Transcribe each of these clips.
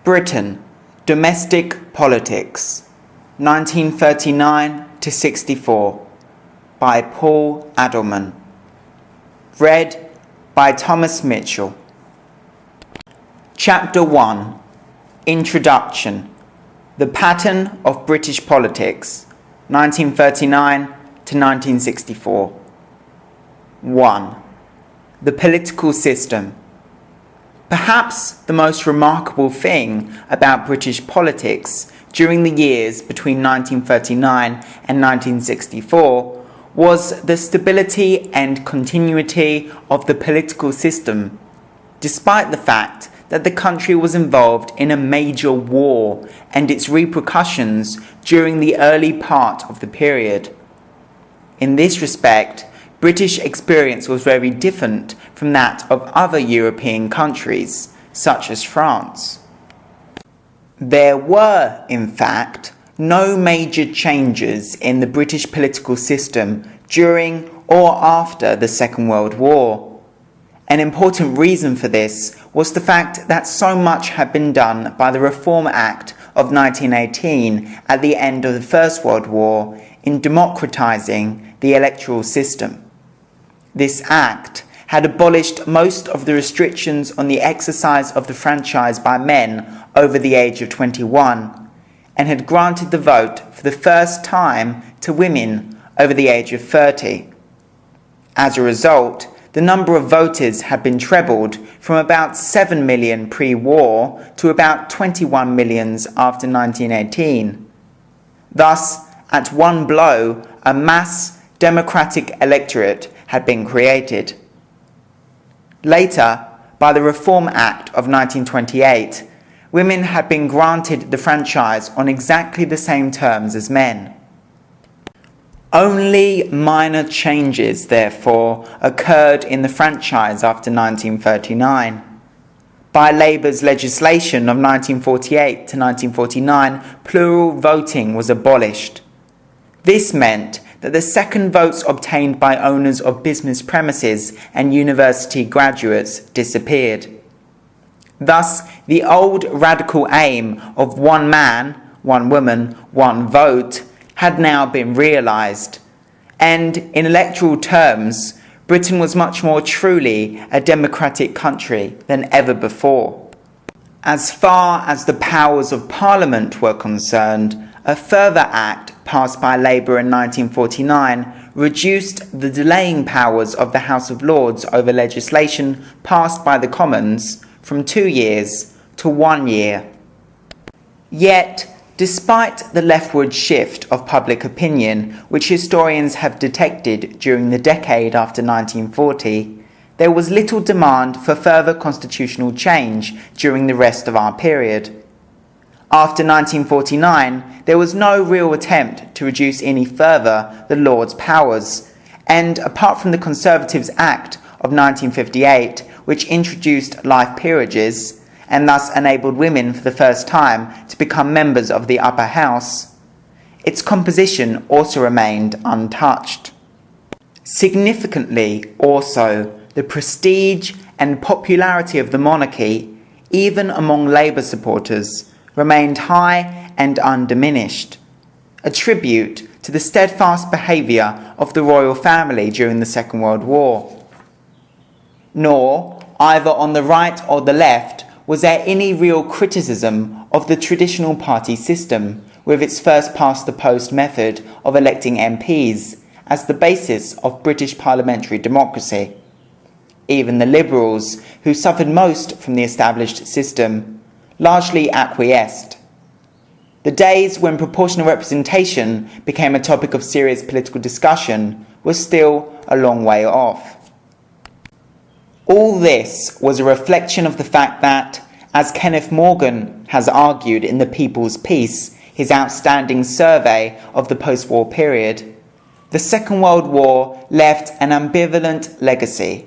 Britain, Domestic Politics, 1939 to 64, by Paul Adelman. Read by Thomas Mitchell. Chapter 1. Introduction. The Pattern of British Politics, 1939 to 1964. 1. The political system. Perhaps the most remarkable thing about British politics during the years between 1939 and 1964 was the stability and continuity of the political system, despite the fact that the country was involved in a major war and its repercussions during the early part of the period. In this respect, British experience was very different from that of other European countries, such as France. There were, in fact, no major changes in the British political system during or after the Second World War. An important reason for this was the fact that so much had been done by the Reform Act of 1918 at the end of the First World War in democratising the electoral system. This act had abolished most of the restrictions on the exercise of the franchise by men over the age of 21 and had granted the vote for the first time to women over the age of 30. As a result, the number of voters had been trebled from about 7 million pre-war to about 21 million after 1918. Thus, at one blow, a mass democratic electorate had been created. Later, by the Reform Act of 1928, women had been granted the franchise on exactly the same terms as men. Only minor changes, therefore, occurred in the franchise after 1939. By Labour's legislation of 1948 to 1949, plural voting was abolished. This meant that the second votes obtained by owners of business premises and university graduates disappeared. Thus, the old radical aim of one man, one woman, one vote had now been realised, and in electoral terms, Britain was much more truly a democratic country than ever before. As far as the powers of Parliament were concerned, a further act passed by Labour in 1949 reduced the delaying powers of the House of Lords over legislation passed by the Commons from 2 years to 1 year. Yet, despite the leftward shift of public opinion which historians have detected during the decade after 1940, there was little demand for further constitutional change during the rest of our period. After 1949, there was no real attempt to reduce any further the Lords' powers, and apart from the Conservatives' Act of 1958, which introduced life peerages, and thus enabled women for the first time to become members of the upper house, its composition also remained untouched. Significantly also, the prestige and popularity of the monarchy, even among Labour supporters, remained high and undiminished, a tribute to the steadfast behaviour of the royal family during the Second World War. Nor, either on the right or the left, was there any real criticism of the traditional party system, with its first-past-the-post method of electing MPs as the basis of British parliamentary democracy. Even the Liberals, who suffered most from the established system, largely acquiesced. The days when proportional representation became a topic of serious political discussion were still a long way off. All this was a reflection of the fact that, as Kenneth Morgan has argued in The People's Peace, his outstanding survey of the post-war period, the Second World War left an ambivalent legacy.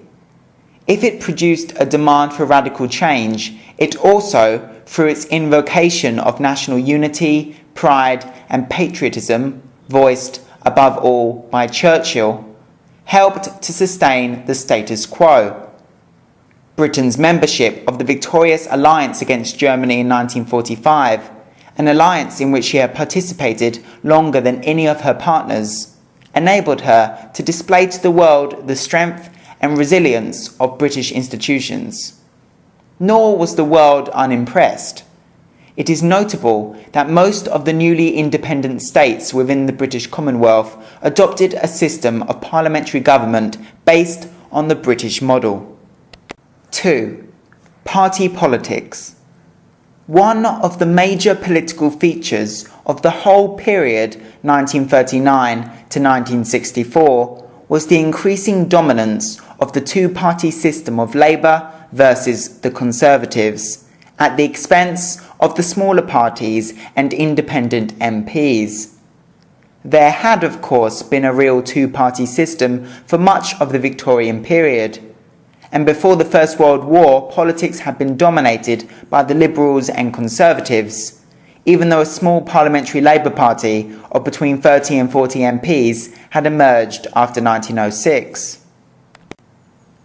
If it produced a demand for radical change, it also, through its invocation of national unity, pride and patriotism, voiced above all by Churchill, helped to sustain the status quo. Britain's membership of the victorious alliance against Germany in 1945, an alliance in which she had participated longer than any of her partners, enabled her to display to the world the strength and resilience of British institutions. Nor was the world unimpressed. It is notable that most of the newly independent states within the British Commonwealth adopted a system of parliamentary government based on the British model. 2. Party politics. One of the major political features of the whole period 1939 to 1964 was the increasing dominance of the two-party system of Labour versus the Conservatives, at the expense of the smaller parties and independent MPs. There had, of course, been a real two-party system for much of the Victorian period, and before the First World War, politics had been dominated by the Liberals and Conservatives, even though a small parliamentary Labour Party of between 30 and 40 MPs had emerged after 1906.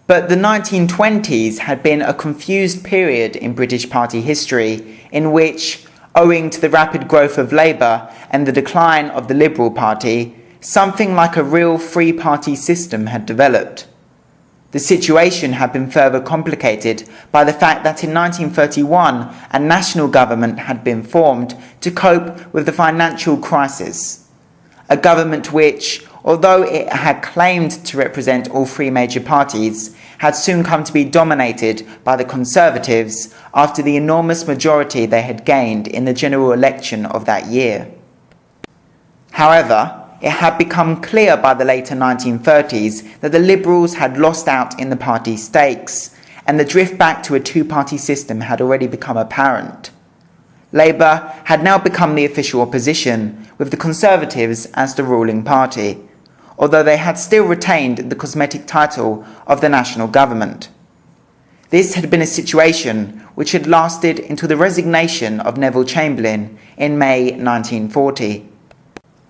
But the 1920s had been a confused period in British party history in which, owing to the rapid growth of Labour and the decline of the Liberal Party, something like a real three-party system had developed. The situation had been further complicated by the fact that in 1931 a national government had been formed to cope with the financial crisis. A government which, although it had claimed to represent all three major parties, had soon come to be dominated by the Conservatives after the enormous majority they had gained in the general election of that year. However, it had become clear by the later 1930s that the Liberals had lost out in the party stakes, and the drift back to a two-party system had already become apparent. Labour had now become the official opposition, with the Conservatives as the ruling party, although they had still retained the cosmetic title of the national government. This had been a situation which had lasted until the resignation of Neville Chamberlain in May 1940.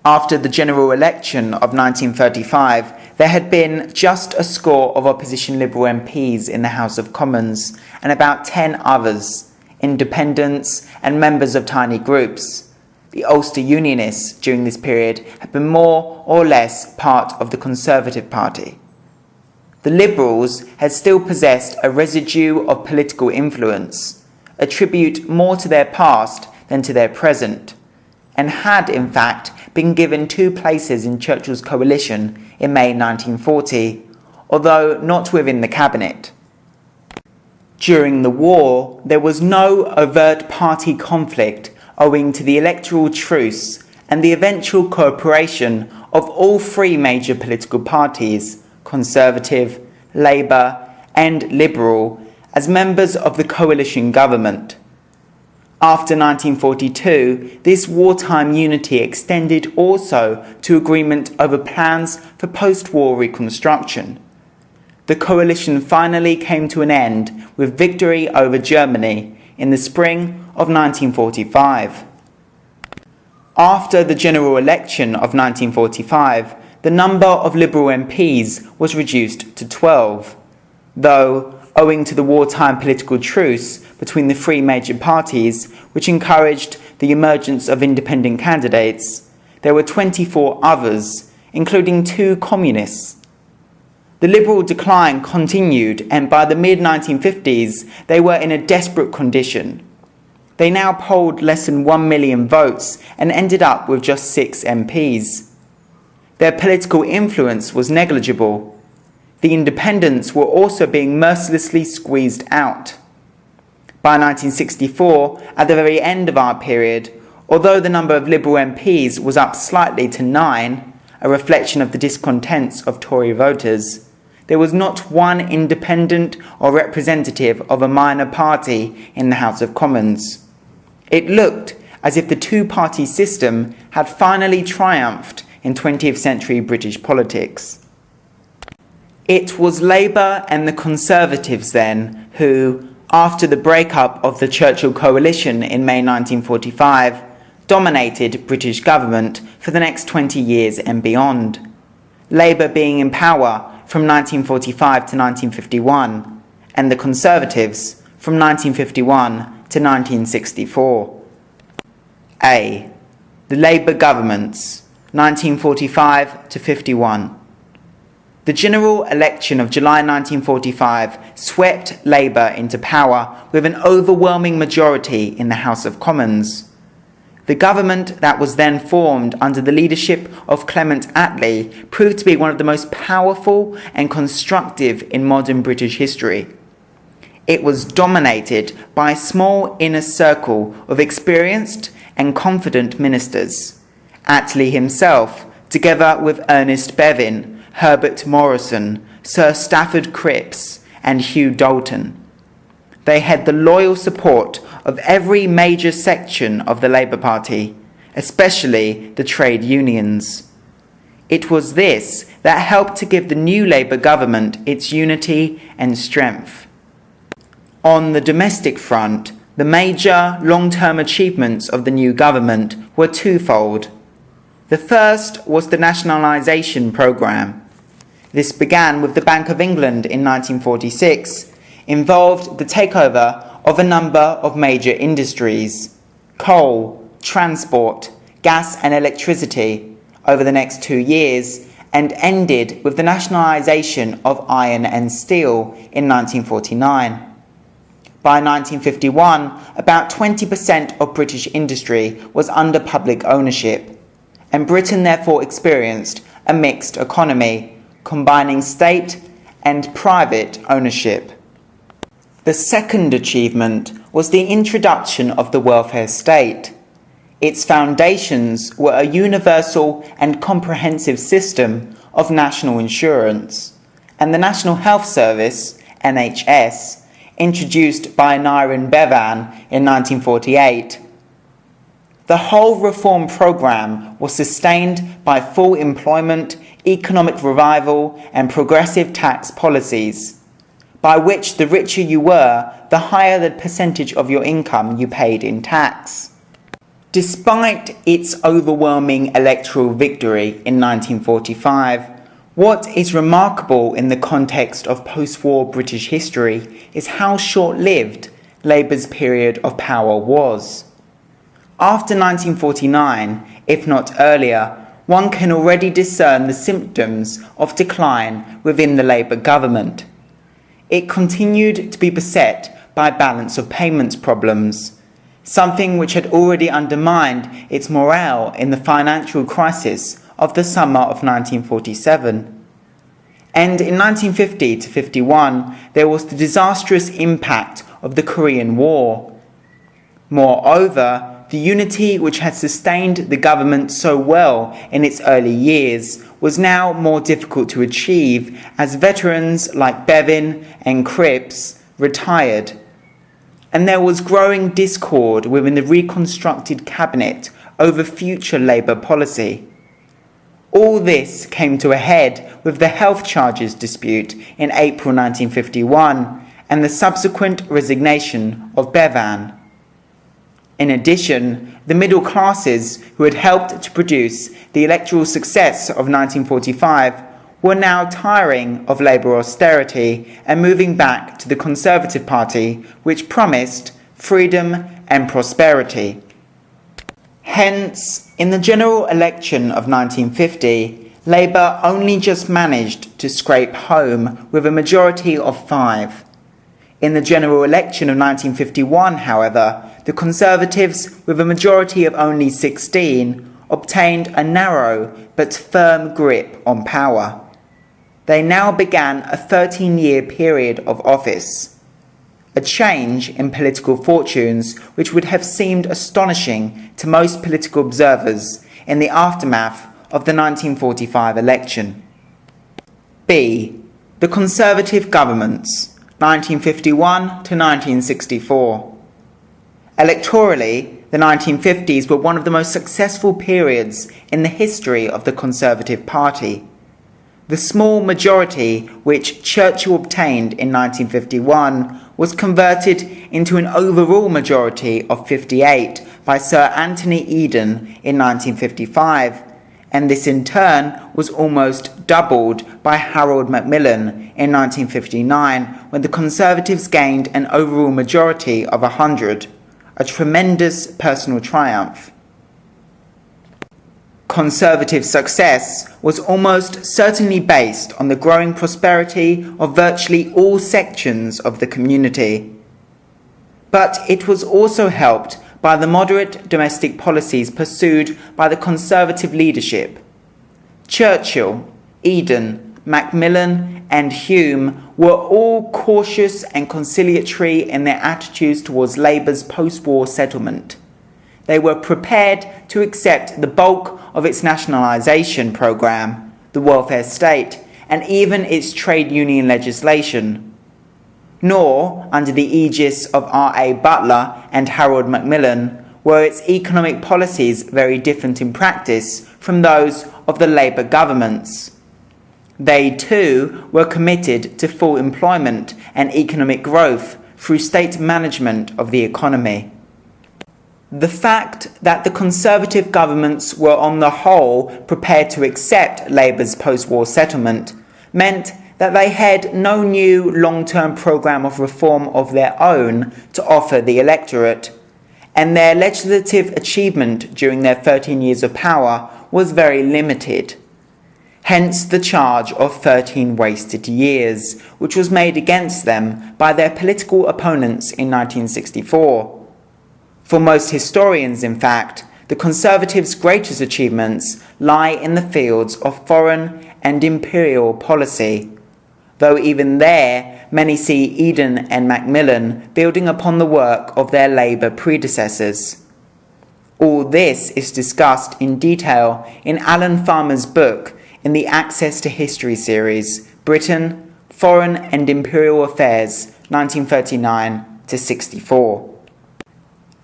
After the general election of 1935, there had been just a score of opposition Liberal MPs in the House of Commons and about 10 others, independents and members of tiny groups. The Ulster Unionists during this period had been more or less part of the Conservative Party. The Liberals had still possessed a residue of political influence, a tribute more to their past than to their present, and had, in fact, been given 2 places in Churchill's coalition in May 1940, although not within the cabinet. During the war, there was no overt party conflict owing to the electoral truce and the eventual cooperation of all 3 major political parties, Conservative, Labour and Liberal, as members of the coalition government. After 1942, this wartime unity extended also to agreement over plans for post-war reconstruction. The coalition finally came to an end with victory over Germany in the spring of 1945. After the general election of 1945, the number of Liberal MPs was reduced to 12, though, owing to the wartime political truce between the 3 major parties, which encouraged the emergence of independent candidates, there were 24 others, including 2 communists. The Liberal decline continued, and by the mid-1950s, they were in a desperate condition. They now polled less than 1 million votes and ended up with just 6 MPs. Their political influence was negligible. The independents were also being mercilessly squeezed out. By 1964, at the very end of our period, although the number of Liberal MPs was up slightly to 9, a reflection of the discontents of Tory voters, there was not one independent or representative of a minor party in the House of Commons. It looked as if the two-party system had finally triumphed in 20th century British politics. It was Labour and the Conservatives then who, after the breakup of the Churchill coalition in May 1945, dominated British government for the next 20 years and beyond. Labour being in power from 1945 to 1951, and the Conservatives from 1951 to 1964. A. The Labour governments, 1945 to 51. The general election of July 1945 swept Labour into power with an overwhelming majority in the House of Commons. The government that was then formed under the leadership of Clement Attlee proved to be one of the most powerful and constructive in modern British history. It was dominated by a small inner circle of experienced and confident ministers. Attlee himself, together with Ernest Bevin, Herbert Morrison, Sir Stafford Cripps, and Hugh Dalton. They had the loyal support of every major section of the Labour Party, especially the trade unions. It was this that helped to give the new Labour government its unity and strength. On the domestic front, the major long-term achievements of the new government were twofold. The first was the nationalisation programme. This began with the Bank of England in 1946, involved the takeover of a number of major industries, coal, transport, gas and electricity, over the next 2 years, and ended with the nationalisation of iron and steel in 1949. By 1951, about 20% of British industry was under public ownership, and Britain therefore experienced a mixed economy, combining state and private ownership. The second achievement was the introduction of the welfare state. Its foundations were a universal and comprehensive system of national insurance, and the National Health Service, NHS, introduced by Aneurin Bevan in 1948. The whole reform programme was sustained by full employment, economic revival and progressive tax policies, by which the richer you were, the higher the percentage of your income you paid in tax. Despite its overwhelming electoral victory in 1945, what is remarkable in the context of post-war British history is how short-lived Labour's period of power was. After 1949, if not earlier, one can already discern the symptoms of decline within the Labour government. It continued to be beset by balance of payments problems, something which had already undermined its morale in the financial crisis of the summer of 1947. And in 1950 to 51, there was the disastrous impact of the Korean War. Moreover, the unity which had sustained the government so well in its early years was now more difficult to achieve as veterans like Bevin and Cripps retired. And there was growing discord within the reconstructed cabinet over future Labour policy. All this came to a head with the health charges dispute in April 1951 and the subsequent resignation of Bevan. In addition, the middle classes who had helped to produce the electoral success of 1945 were now tiring of Labour austerity and moving back to the Conservative Party, which promised freedom and prosperity. Hence, in the general election of 1950, Labour only just managed to scrape home with a majority of 5. In the general election of 1951, however, the Conservatives, with a majority of only 16, obtained a narrow but firm grip on power. They now began a 13-year period of office, a change in political fortunes which would have seemed astonishing to most political observers in the aftermath of the 1945 election. B. The Conservative governments, 1951 to 1964. Electorally, the 1950s were one of the most successful periods in the history of the Conservative Party. The small majority which Churchill obtained in 1951 was converted into an overall majority of 58 by Sir Anthony Eden in 1955, and this in turn was almost doubled by Harold Macmillan in 1959 when the Conservatives gained an overall majority of 100, a tremendous personal triumph. Conservative success was almost certainly based on the growing prosperity of virtually all sections of the community. But it was also helped by the moderate domestic policies pursued by the Conservative leadership. Churchill, Eden, Macmillan and Hume were all cautious and conciliatory in their attitudes towards Labour's post-war settlement. They were prepared to accept the bulk of its nationalisation programme, the welfare state, and even its trade union legislation. Nor, under the aegis of R.A. Butler and Harold Macmillan, were its economic policies very different in practice from those of the Labour governments. They too were committed to full employment and economic growth through state management of the economy. The fact that the Conservative governments were on the whole prepared to accept Labour's post-war settlement meant that they had no new long-term programme of reform of their own to offer the electorate, and their legislative achievement during their 13 years of power was very limited. Hence the charge of 13 wasted years, which was made against them by their political opponents in 1964. For most historians, in fact, the Conservatives' greatest achievements lie in the fields of foreign and imperial policy, though even there many see Eden and Macmillan building upon the work of their Labour predecessors. All this is discussed in detail in Alan Farmer's book in the Access to History series, Britain, Foreign and Imperial Affairs, 1939-64.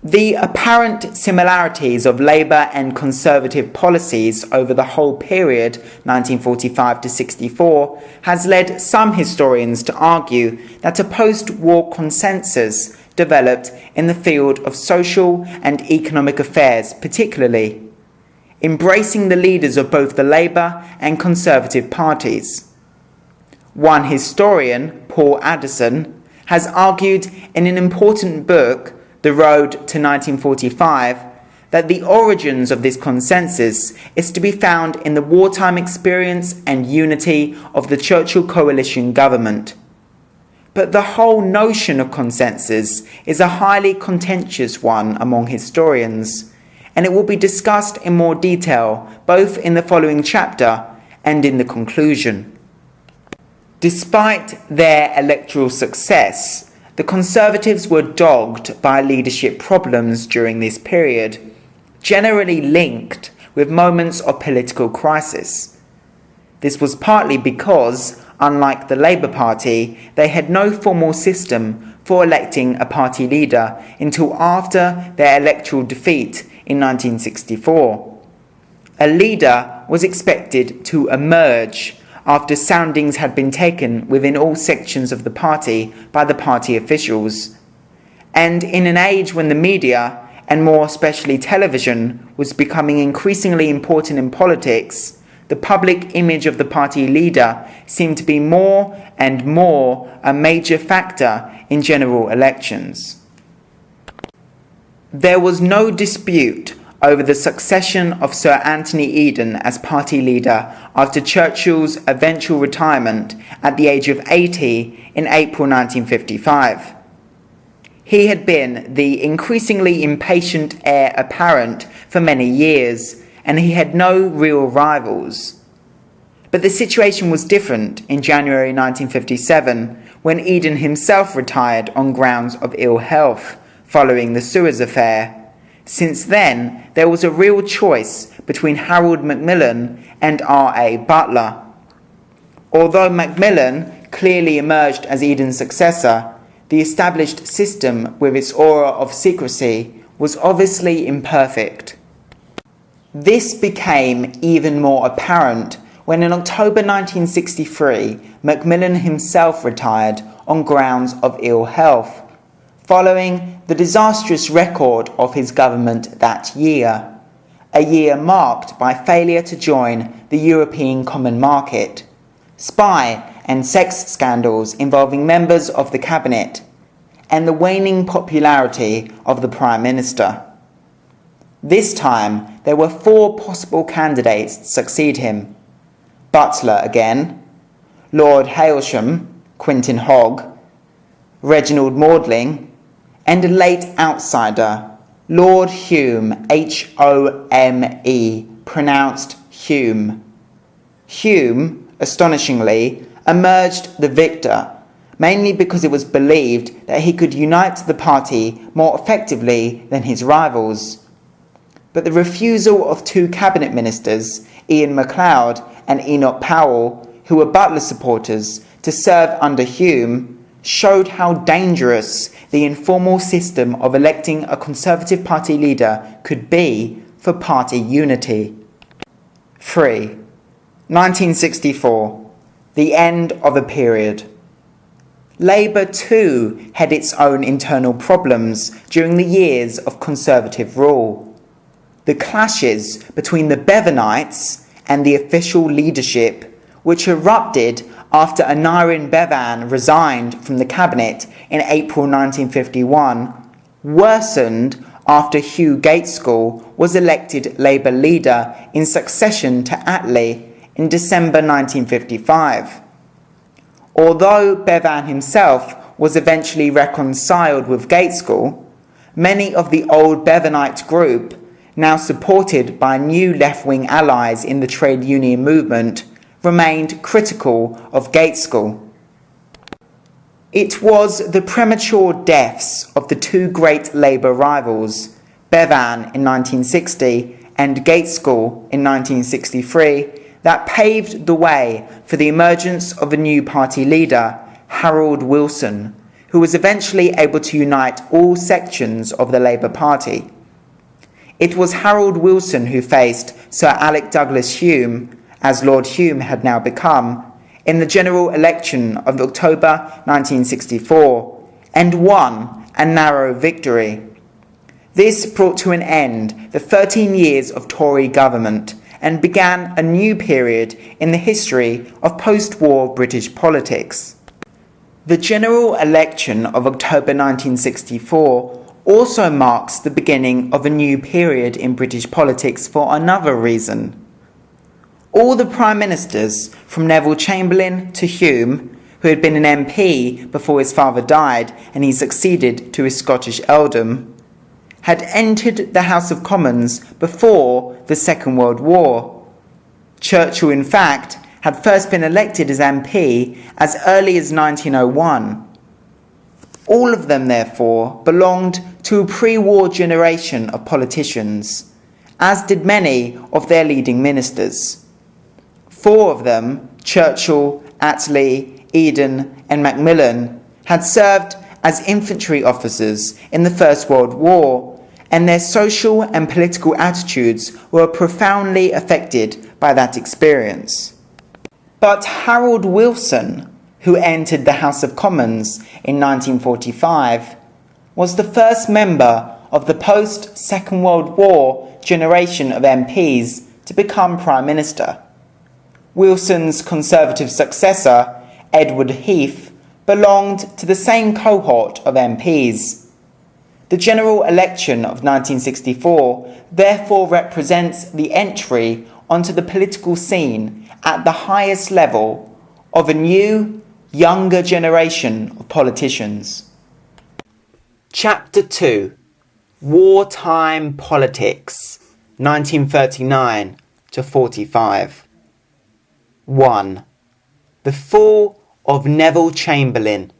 The apparent similarities of Labour and Conservative policies over the whole period, 1945-64, has led some historians to argue that a post-war consensus developed in the field of social and economic affairs particularly, embracing the leaders of both the Labour and Conservative parties. One historian, Paul Addison, has argued in an important book, The Road to 1945, that the origins of this consensus is to be found in the wartime experience and unity of the Churchill coalition government. But the whole notion of consensus is a highly contentious one among historians, and it will be discussed in more detail both in the following chapter and in the conclusion. Despite their electoral success, the Conservatives were dogged by leadership problems during this period, generally linked with moments of political crisis. This was partly because, unlike the Labour Party, they had no formal system for electing a party leader until after their electoral defeat in 1964. A leader was expected to emerge after soundings had been taken within all sections of the party by the party officials. And in an age when the media, and more especially television, was becoming increasingly important in politics, the public image of the party leader seemed to be more and more a major factor in general elections. There was no dispute over the succession of Sir Anthony Eden as party leader after Churchill's eventual retirement at the age of 80 in April 1955. He had been the increasingly impatient heir apparent for many years, and he had no real rivals. But the situation was different in January 1957, when Eden himself retired on grounds of ill health following the Suez affair. Since then, there was a real choice between Harold Macmillan and R.A. Butler. Although Macmillan clearly emerged as Eden's successor, the established system with its aura of secrecy was obviously imperfect. This became even more apparent when in October 1963, Macmillan himself retired on grounds of ill health, following the disastrous record of his government that year. a year marked by failure to join the European Common Market, spy and sex scandals involving members of the cabinet, and the waning popularity of the Prime Minister. This time, there were 4 possible candidates to succeed him: Butler again, Lord Hailsham, Quintin Hogg, Reginald Maudling, and a late outsider, Lord Hume, H-O-M-E, pronounced Hume. Hume, astonishingly, emerged the victor, mainly because it was believed that he could unite the party more effectively than his rivals. But the refusal of 2 cabinet ministers, Ian MacLeod and Enoch Powell, who were Butler supporters, to serve under Hume, showed how dangerous the informal system of electing a Conservative Party leader could be for party unity. 3. 1964. The end of a period. Labour too had its own internal problems during the years of Conservative rule. The clashes between the Bevanites and the official leadership, which erupted after Aneurin Bevan resigned from the cabinet in April 1951, worsened after Hugh Gaitskell was elected Labour leader in succession to Attlee in December 1955. Although Bevan himself was eventually reconciled with Gaitskell, many of the old Bevanite group, now supported by new left-wing allies in the trade union movement, remained critical of Gaitskell. It was the premature deaths of the 2 great Labour rivals, Bevan in 1960 and Gaitskell in 1963, that paved the way for the emergence of a new party leader, Harold Wilson, who was eventually able to unite all sections of the Labour Party. It was Harold Wilson who faced Sir Alec Douglas Hume, as Lord Hume had now become, in the general election of October 1964, and won a narrow victory. This brought to an end the 13 years of Tory government and began a new period in the history of post-war British politics. The general election of October 1964 also marks the beginning of a new period in British politics for another reason. All the Prime Ministers, from Neville Chamberlain to Hume, who had been an MP before his father died and he succeeded to his Scottish earldom, had entered the House of Commons before the Second World War. Churchill, in fact, had first been elected as MP as early as 1901. All of them, therefore, belonged to a pre-war generation of politicians, as did many of their leading ministers. 4 of them, Churchill, Attlee, Eden and Macmillan, had served as infantry officers in the First World War, and their social and political attitudes were profoundly affected by that experience. But Harold Wilson, who entered the House of Commons in 1945, was the first member of the post-Second World War generation of MPs to become Prime Minister. Wilson's Conservative successor, Edward Heath, belonged to the same cohort of MPs. The general election of 1964 therefore represents the entry onto the political scene at the highest level of a new, younger generation of politicians. Chapter 2. Wartime Politics, 1939 to 45. 1. The fall of Neville Chamberlain.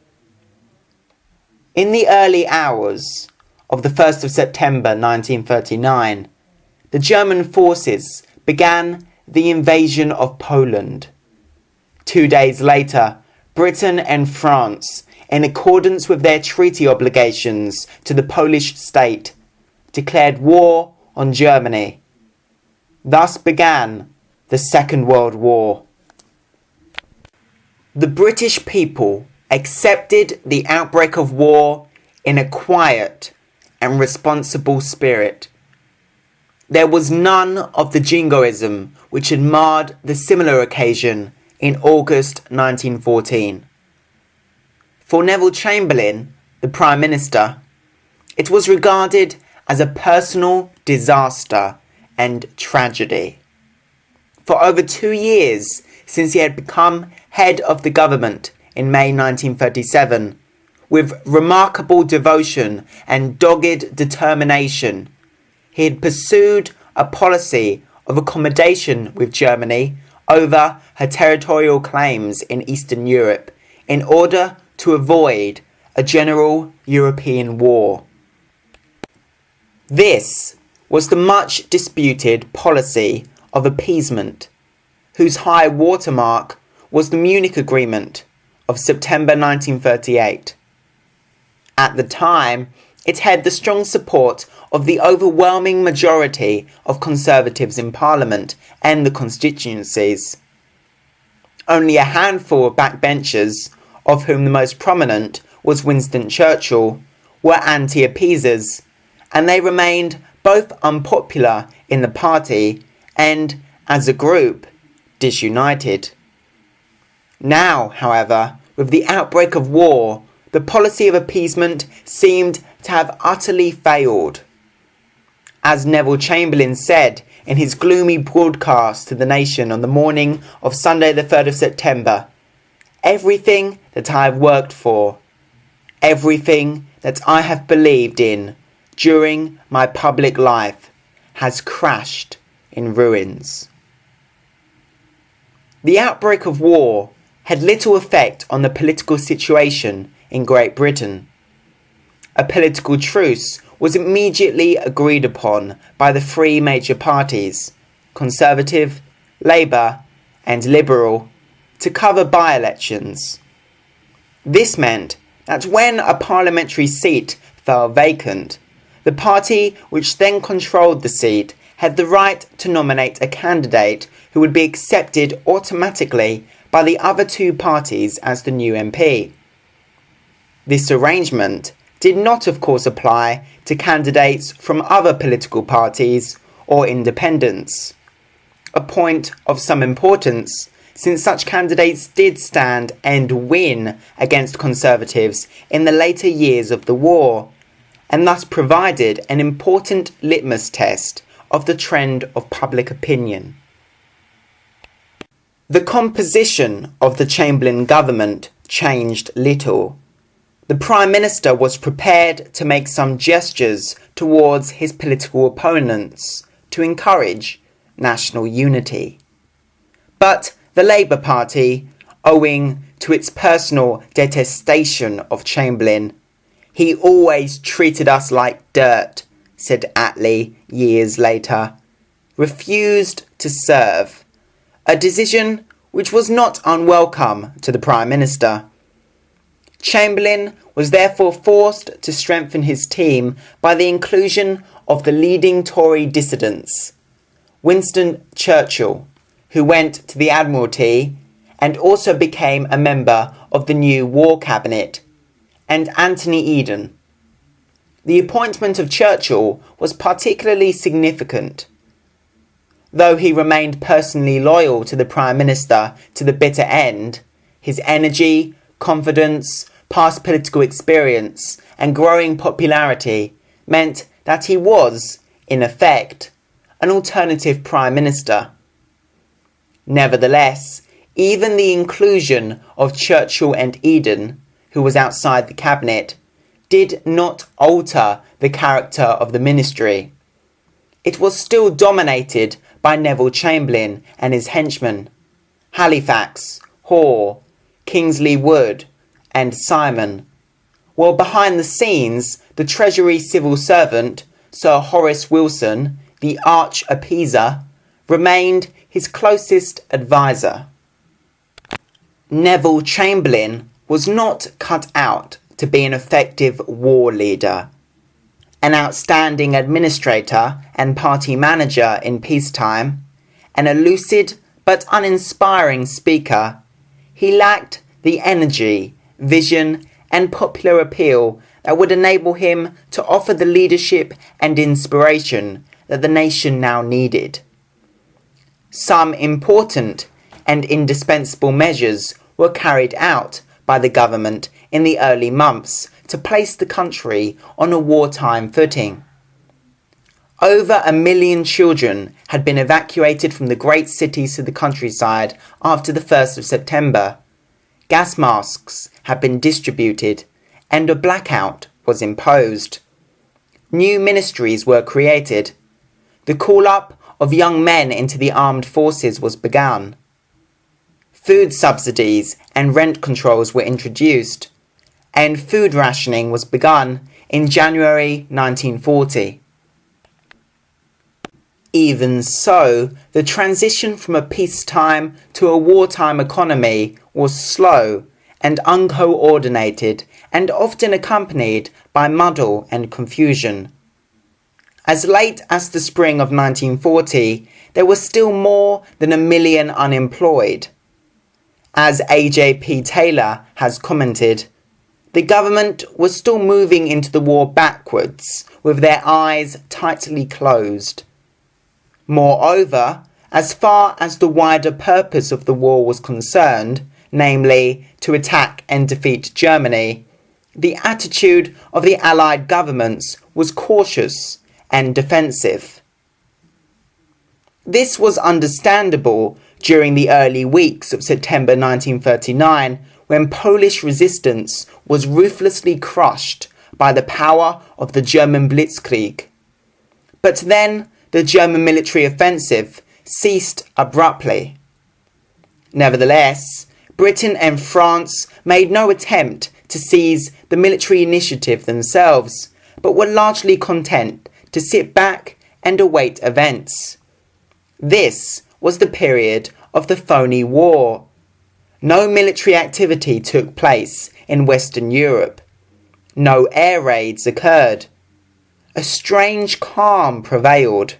In the early hours of the 1st of September 1939, the German forces began the invasion of Poland. 2 days later, Britain and France, in accordance with their treaty obligations to the Polish state, declared war on Germany. Thus began the Second World War. The British people accepted the outbreak of war in a quiet and responsible spirit. There was none of the jingoism which had marred the similar occasion in August 1914. For Neville Chamberlain, the Prime Minister, it was regarded as a personal disaster and tragedy. For over 2 years since he had become head of the government in May 1937, with remarkable devotion and dogged determination, he had pursued a policy of accommodation with Germany over her territorial claims in Eastern Europe in order to avoid a general European war. This was the much disputed policy of appeasement, whose high watermark was the Munich Agreement of September 1938. At the time, it had the strong support of the overwhelming majority of Conservatives in Parliament and the constituencies. Only a handful of backbenchers, of whom the most prominent was Winston Churchill, were anti-appeasers, and they remained both unpopular in the party and, as a group, disunited. Now, however, with the outbreak of war, the policy of appeasement seemed to have utterly failed. As Neville Chamberlain said in his gloomy broadcast to the nation on the morning of Sunday the 3rd of September, "Everything that I have worked for, everything that I have believed in during my public life has crashed in ruins." The outbreak of war had little effect on the political situation in Great Britain. A political truce was immediately agreed upon by the three major parties, Conservative, Labour and Liberal, to cover by-elections. This meant that when a parliamentary seat fell vacant, the party which then controlled the seat had the right to nominate a candidate who would be accepted automatically by the other two parties as the new MP. This arrangement did not, of course, apply to candidates from other political parties or independents, a point of some importance since such candidates did stand and win against Conservatives in the later years of the war, and thus provided an important litmus test of the trend of public opinion. The composition of the Chamberlain government changed little. The Prime Minister was prepared to make some gestures towards his political opponents to encourage national unity. But the Labour Party, owing to its personal detestation of Chamberlain, "He always treated us like dirt," said Attlee years later, refused to serve, a decision which was not unwelcome to the Prime Minister. Chamberlain was therefore forced to strengthen his team by the inclusion of the leading Tory dissidents, Winston Churchill, who went to the Admiralty and also became a member of the new War Cabinet, and Anthony Eden. The appointment of Churchill was particularly significant. Though he remained personally loyal to the Prime Minister to the bitter end, his energy, confidence, past political experience and growing popularity meant that he was, in effect, an alternative Prime Minister. Nevertheless, even the inclusion of Churchill and Eden, who was outside the cabinet, did not alter the character of the ministry. It was still dominated by Neville Chamberlain and his henchmen, Halifax, Hoare, Kingsley Wood and Simon, while behind the scenes the Treasury civil servant, Sir Horace Wilson, the arch-appeaser, remained his closest adviser. Neville Chamberlain was not cut out to be an effective war leader. An outstanding administrator and party manager in peacetime, and a lucid but uninspiring speaker, he lacked the energy, vision and popular appeal that would enable him to offer the leadership and inspiration that the nation now needed. Some important and indispensable measures were carried out by the government in the early months to place the country on a wartime footing. Over 1 million children had been evacuated from the great cities to the countryside after the 1st of September. Gas masks had been distributed and a blackout was imposed. New ministries were created. The call-up of young men into the armed forces was begun. Food subsidies and rent controls were introduced, and food rationing was begun in January 1940. Even so, the transition from a peacetime to a wartime economy was slow and uncoordinated and often accompanied by muddle and confusion. As late as the spring of 1940, there were still more than 1 million unemployed. As A.J.P. Taylor has commented, the government was still moving into the war backwards, with their eyes tightly closed. Moreover, as far as the wider purpose of the war was concerned, namely to attack and defeat Germany, the attitude of the Allied governments was cautious and defensive. This was understandable during the early weeks of September 1939, when Polish resistance was ruthlessly crushed by the power of the German blitzkrieg. But then the German military offensive ceased abruptly. Nevertheless, Britain and France made no attempt to seize the military initiative themselves, but were largely content to sit back and await events. This was the period of the phony war. No military activity took place in Western Europe. No air raids occurred. A strange calm prevailed.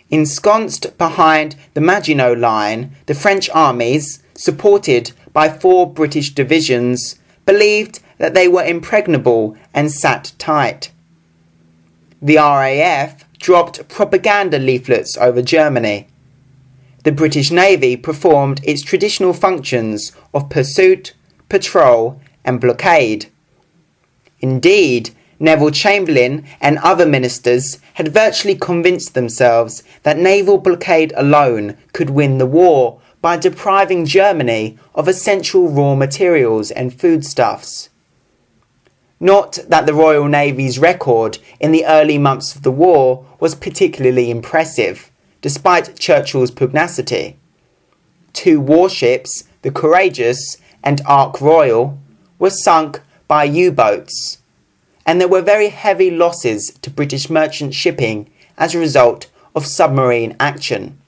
Ensconced behind the Maginot Line, the French armies, supported by 4 British divisions, believed that they were impregnable and sat tight. The RAF dropped propaganda leaflets over Germany. The British Navy performed its traditional functions of pursuit, patrol, and blockade. Indeed, Neville Chamberlain and other ministers had virtually convinced themselves that naval blockade alone could win the war by depriving Germany of essential raw materials and foodstuffs. Not that the Royal Navy's record in the early months of the war was particularly impressive, despite Churchill's pugnacity. 2 warships, the Courageous and Ark Royal, were sunk by U-boats, and there were very heavy losses to British merchant shipping as a result of submarine action.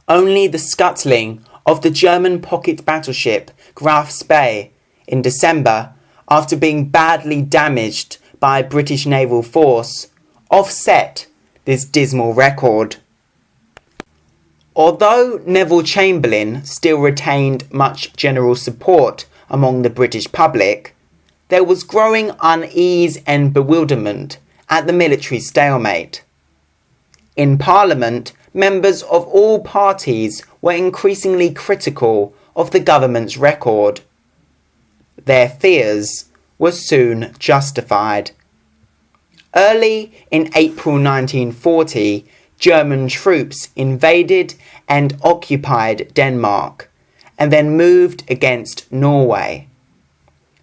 Only the scuttling of the German pocket battleship Graf Spee in December, after being badly damaged by a British naval force, offset this dismal record. Although Neville Chamberlain still retained much general support among the British public, there was growing unease and bewilderment at the military stalemate. In Parliament, members of all parties were increasingly critical of the government's record. Their fears were soon justified. Early in April 1940, German troops invaded and occupied Denmark, and then moved against Norway.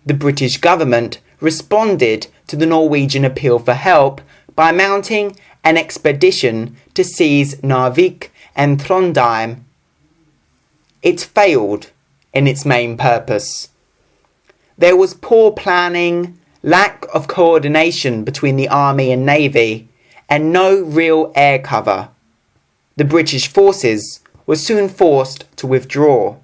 The British government responded to the Norwegian appeal for help by mounting an expedition to seize Narvik and Trondheim. It failed in its main purpose. There was poor planning, lack of coordination between the army and navy, and no real air cover. The British forces were soon forced to withdraw.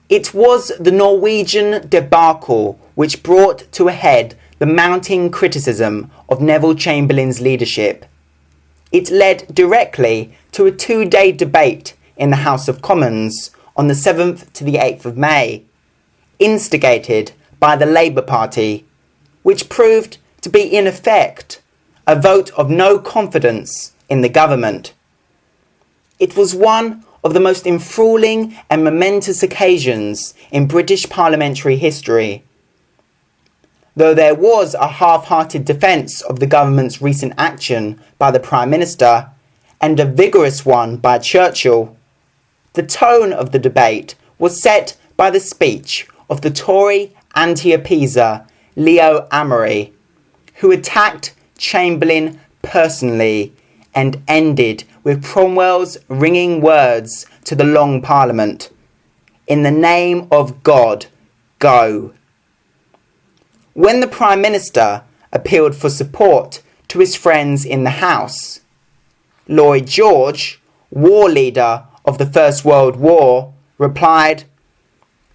It was the Norwegian debacle which brought to a head the mounting criticism of Neville Chamberlain's leadership. It led directly to a 2-day debate in the House of Commons on the 7th to the 8th of May, instigated by the Labour Party, which proved to be in effect a vote of no confidence in the government. It was one of the most enthralling and momentous occasions in British parliamentary history. Though there was a half-hearted defence of the government's recent action by the Prime Minister and a vigorous one by Churchill, the tone of the debate was set by the speech of the Tory anti-appeaser Leo Amery, who attacked Chamberlain personally and ended with Cromwell's ringing words to the Long Parliament, "In the name of God, go." When the Prime Minister appealed for support to his friends in the House, Lloyd George, war leader of the First World War, replied,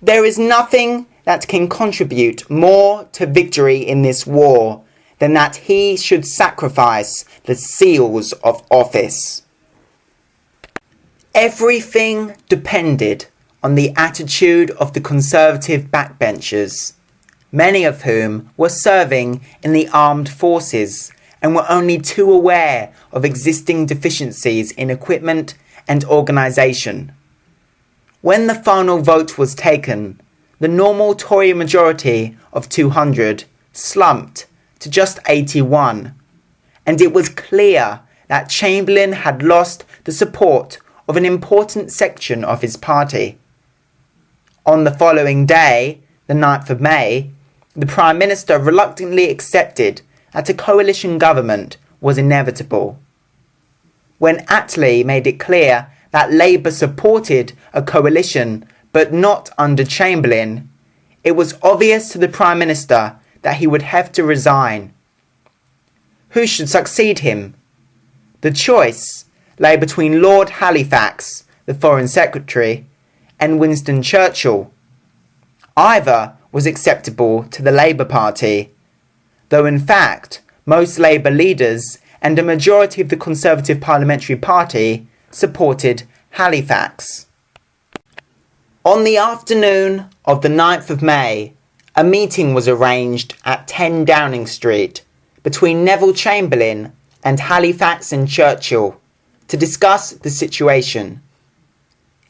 "There is nothing that can contribute more to victory in this war than that he should sacrifice the seals of office." Everything depended on the attitude of the Conservative backbenchers, many of whom were serving in the armed forces and were only too aware of existing deficiencies in equipment and organisation. When the final vote was taken, the normal Tory majority of 200 slumped to just 81, and it was clear that Chamberlain had lost the support of an important section of his party. On the following day, the 9th of May, the Prime Minister reluctantly accepted that a coalition government was inevitable. When Attlee made it clear that Labour supported a coalition but not under Chamberlain, it was obvious to the Prime Minister that he would have to resign. Who should succeed him? The choice lay between Lord Halifax, the Foreign Secretary, and Winston Churchill. Either was acceptable to the Labour Party, though in fact most Labour leaders and a majority of the Conservative Parliamentary Party supported Halifax. On the afternoon of the 9th of May, a meeting was arranged at 10 Downing Street between Neville Chamberlain and Halifax and Churchill to discuss the situation.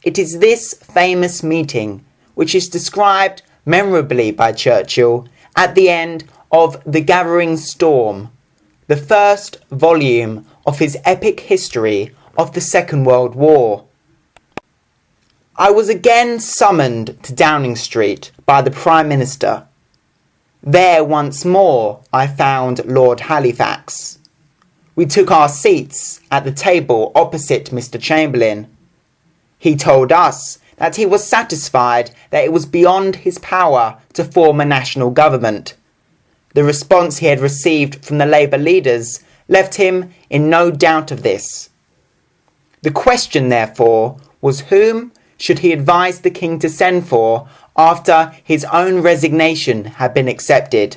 It is this famous meeting which is described memorably by Churchill at the end of The Gathering Storm, the first volume of his epic history of the Second World War. I was again summoned to Downing Street by the Prime Minister. There once more I found Lord Halifax. We took our seats at the table opposite Mr. Chamberlain. He told us that he was satisfied that it was beyond his power to form a national government. The response he had received from the Labour leaders left him in no doubt of this. The question, therefore, was whom should he advise the King to send for after his own resignation had been accepted?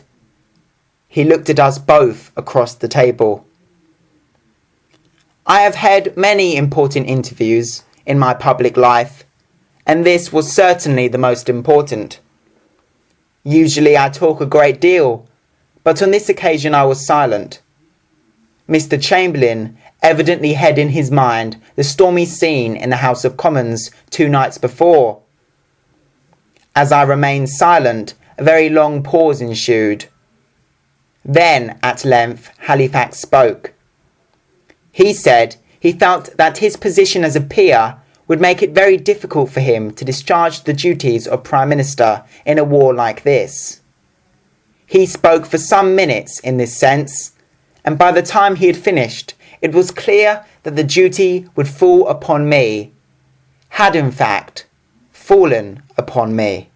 He looked at us both across the table. I have had many important interviews in my public life, and this was certainly the most important. Usually I talk a great deal, but on this occasion I was silent. Mr. Chamberlain evidently had in his mind the stormy scene in the House of Commons 2 nights before. As I remained silent, a very long pause ensued. Then, at length, Halifax spoke. He said he felt that his position as a peer would make it very difficult for him to discharge the duties of Prime Minister in a war like this. He spoke for some minutes in this sense, and by the time he had finished, it was clear that the duty would fall upon me, had in fact fallen upon me.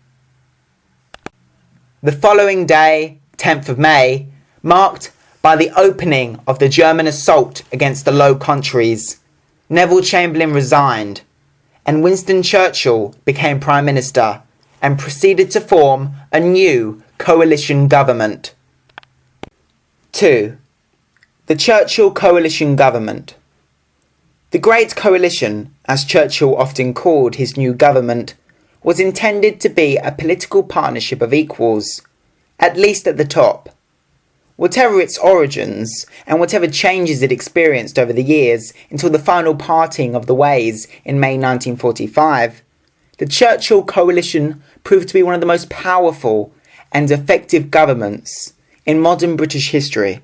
The following day, 10th of May, marked by the opening of the German assault against the Low Countries, Neville Chamberlain resigned, and Winston Churchill became Prime Minister and proceeded to form a new coalition government. 2. The Churchill Coalition Government. The Great Coalition, as Churchill often called his new government, was intended to be a political partnership of equals, at least at the top. Whatever its origins, and whatever changes it experienced over the years until the final parting of the ways in May 1945, the Churchill coalition proved to be one of the most powerful and effective governments in modern British history.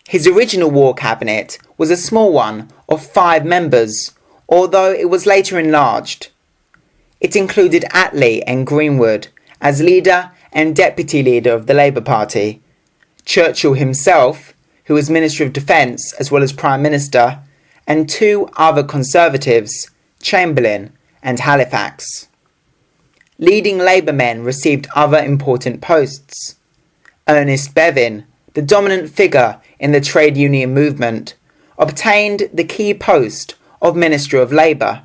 His original war cabinet was a small one of 5 members, although it was later enlarged. It included Attlee and Greenwood as leader and deputy leader of the Labour Party, Churchill himself, who was Minister of Defence as well as Prime Minister, and 2 other Conservatives, Chamberlain and Halifax. Leading Labour men received other important posts. Ernest Bevin, the dominant figure in the trade union movement, obtained the key post of Minister of Labour,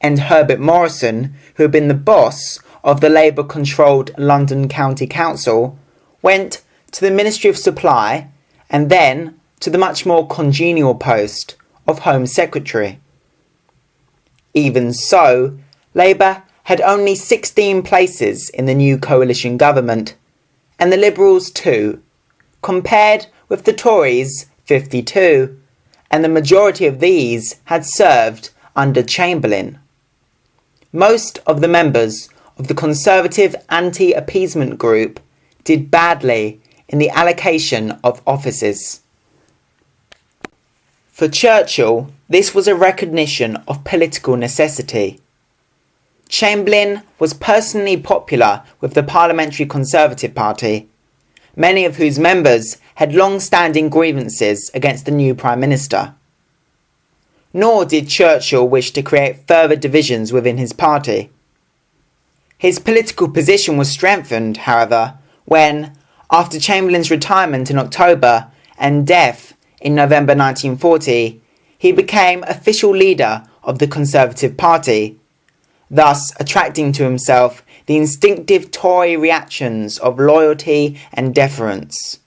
and Herbert Morrison, who had been the boss of the Labour-controlled London County Council, went to the Ministry of Supply and then to the much more congenial post of Home Secretary. Even so, Labour had only 16 places in the new coalition government, and the Liberals 2, compared with the Tories 52, and the majority of these had served under Chamberlain. Most of the members of the Conservative anti-appeasement group did badly in the allocation of offices. For Churchill, this was a recognition of political necessity. Chamberlain was personally popular with the Parliamentary Conservative Party, many of whose members had long-standing grievances against the new Prime Minister. Nor did Churchill wish to create further divisions within his party. His political position was strengthened, however, when, after Chamberlain's retirement in October and death in November 1940, he became official leader of the Conservative Party, thus attracting to himself the instinctive Tory reactions of loyalty and deference.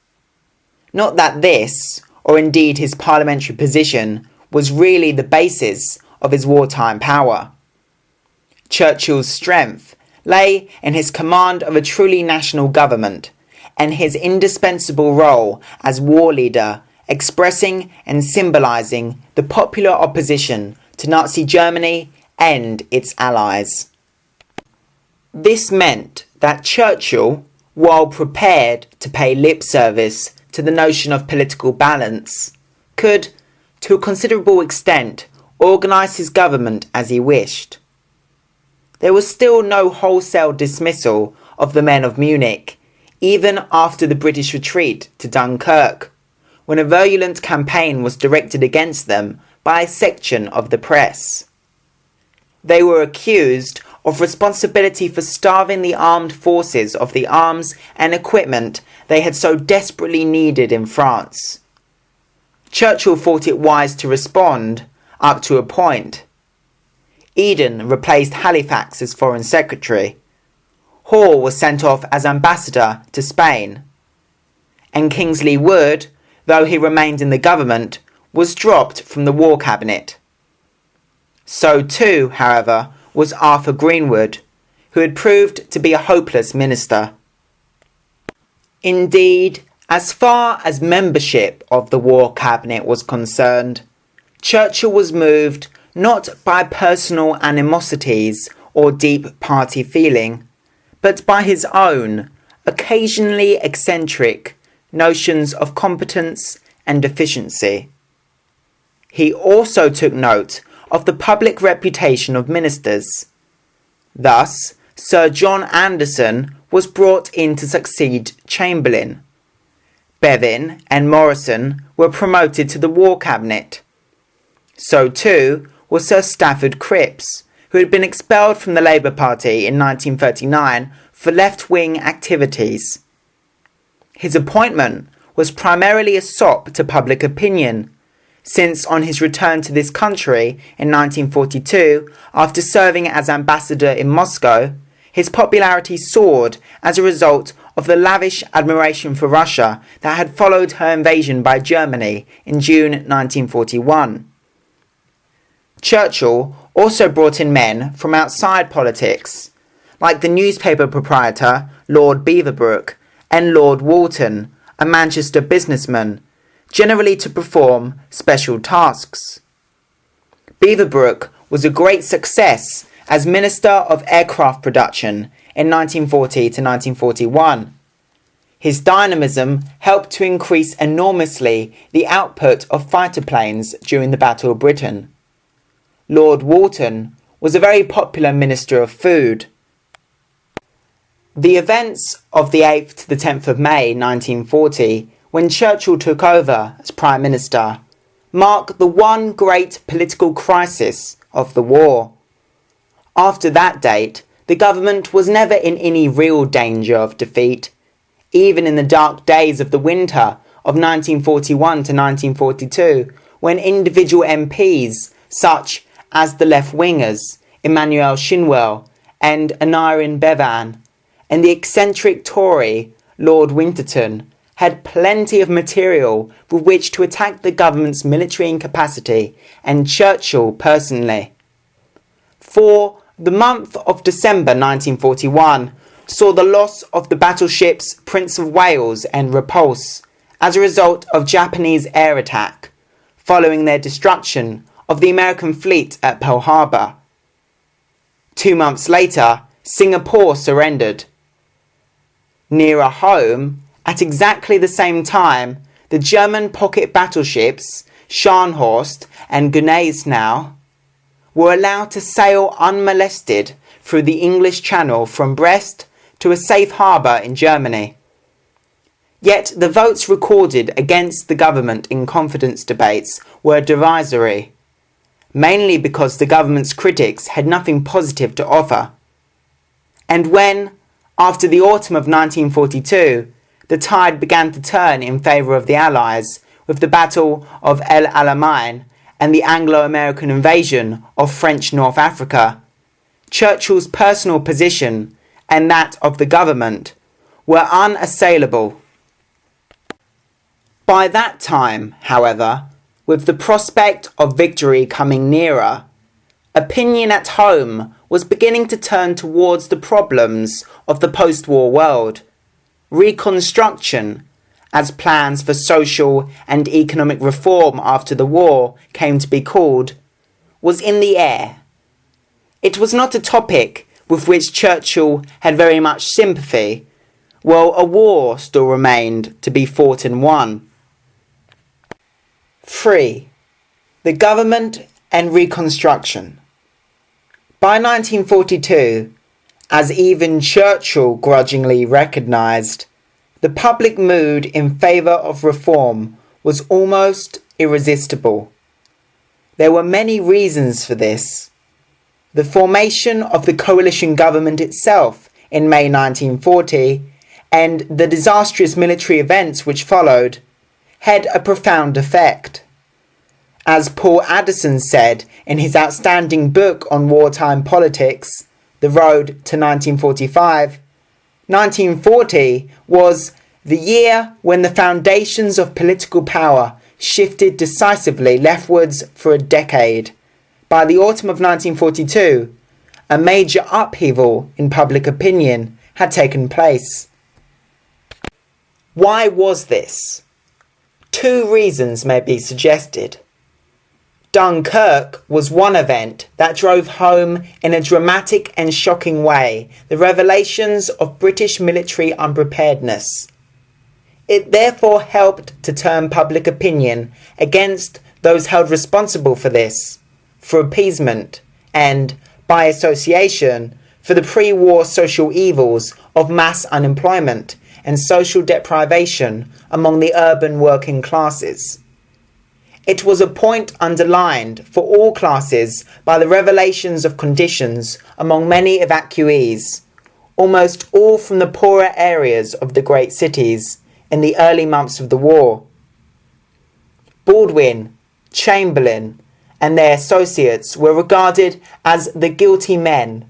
Not that this, or indeed his parliamentary position, was really the basis of his wartime power. Churchill's strength lay in his command of a truly national government and his indispensable role as war leader, expressing and symbolising the popular opposition to Nazi Germany and its allies. This meant that Churchill, while prepared to pay lip service to the notion of political balance, could, to a considerable extent, organise his government as he wished. There was still no wholesale dismissal of the men of Munich, even after the British retreat to Dunkirk, when a virulent campaign was directed against them by a section of the press. They were accused of responsibility for starving the armed forces of the arms and equipment they had so desperately needed in France. Churchill thought it wise to respond, up to a point. Eden replaced Halifax as Foreign Secretary. Hall was sent off as ambassador to Spain. And Kingsley Wood, though he remained in the government, was dropped from the War Cabinet. So too, however, was Arthur Greenwood, who had proved to be a hopeless minister. Indeed, as far as membership of the War Cabinet was concerned, Churchill was moved not by personal animosities or deep party feeling, but by his own, occasionally eccentric, notions of competence and efficiency. He also took note of the public reputation of ministers. Thus, Sir John Anderson was brought in to succeed Chamberlain. Bevin and Morrison were promoted to the War Cabinet. So too was Sir Stafford Cripps, who had been expelled from the Labour Party in 1939 for left-wing activities. His appointment was primarily a sop to public opinion, since on his return to this country in 1942, after serving as ambassador in Moscow, his popularity soared as a result of the lavish admiration for Russia that had followed her invasion by Germany in June 1941. Churchill also brought in men from outside politics, like the newspaper proprietor Lord Beaverbrook and Lord Walton, a Manchester businessman, generally to perform special tasks. Beaverbrook was a great success as Minister of Aircraft Production in 1940 to 1941. His dynamism helped to increase enormously the output of fighter planes during the Battle of Britain. Lord Walton was a very popular Minister of Food. The events of the 8th to the 10th of May 1940, when Churchill took over as Prime Minister, mark the one great political crisis of the war. After that date, the government was never in any real danger of defeat. Even in the dark days of the winter of 1941 to 1942, when individual MPs, such as the left-wingers, Emmanuel Shinwell and Aneurin Bevan, and the eccentric Tory, Lord Winterton, had plenty of material with which to attack the government's military incapacity and Churchill personally. For the month of December 1941 saw the loss of the battleships Prince of Wales and Repulse as a result of Japanese air attack, following their destruction of the American fleet at Pearl Harbor. 2 months later, Singapore surrendered. Nearer home, at exactly the same time, the German pocket battleships Scharnhorst and Gneisenau were allowed to sail unmolested through the English Channel from Brest to a safe harbour in Germany. Yet the votes recorded against the government in confidence debates were derisory, mainly because the government's critics had nothing positive to offer. And when, after the autumn of 1942, the tide began to turn in favour of the Allies with the Battle of El Alamein and the Anglo-American invasion of French North Africa, Churchill's personal position and that of the government were unassailable. By that time, however, with the prospect of victory coming nearer, opinion at home was beginning to turn towards the problems of the post-war world. Reconstruction, as plans for social and economic reform after the war came to be called, was in the air. It was not a topic with which Churchill had very much sympathy, while a war still remained to be fought and won. 3. The government and reconstruction. By 1942, as even Churchill grudgingly recognised, the public mood in favour of reform was almost irresistible. There were many reasons for this. The formation of the coalition government itself in May 1940 and the disastrous military events which followed had a profound effect. As Paul Addison said in his outstanding book on wartime politics, The Road to 1945, 1940 was the year when the foundations of political power shifted decisively leftwards for a decade. By the autumn of 1942, a major upheaval in public opinion had taken place. Why was this? 2 reasons may be suggested. Dunkirk was one event that drove home in a dramatic and shocking way the revelations of British military unpreparedness. It therefore helped to turn public opinion against those held responsible for this, for appeasement, and, by association, for the pre-war social evils of mass unemployment and social deprivation among the urban working classes. It was a point underlined for all classes by the revelations of conditions among many evacuees, almost all from the poorer areas of the great cities, in the early months of the war. Baldwin, Chamberlain, and their associates were regarded as the guilty men,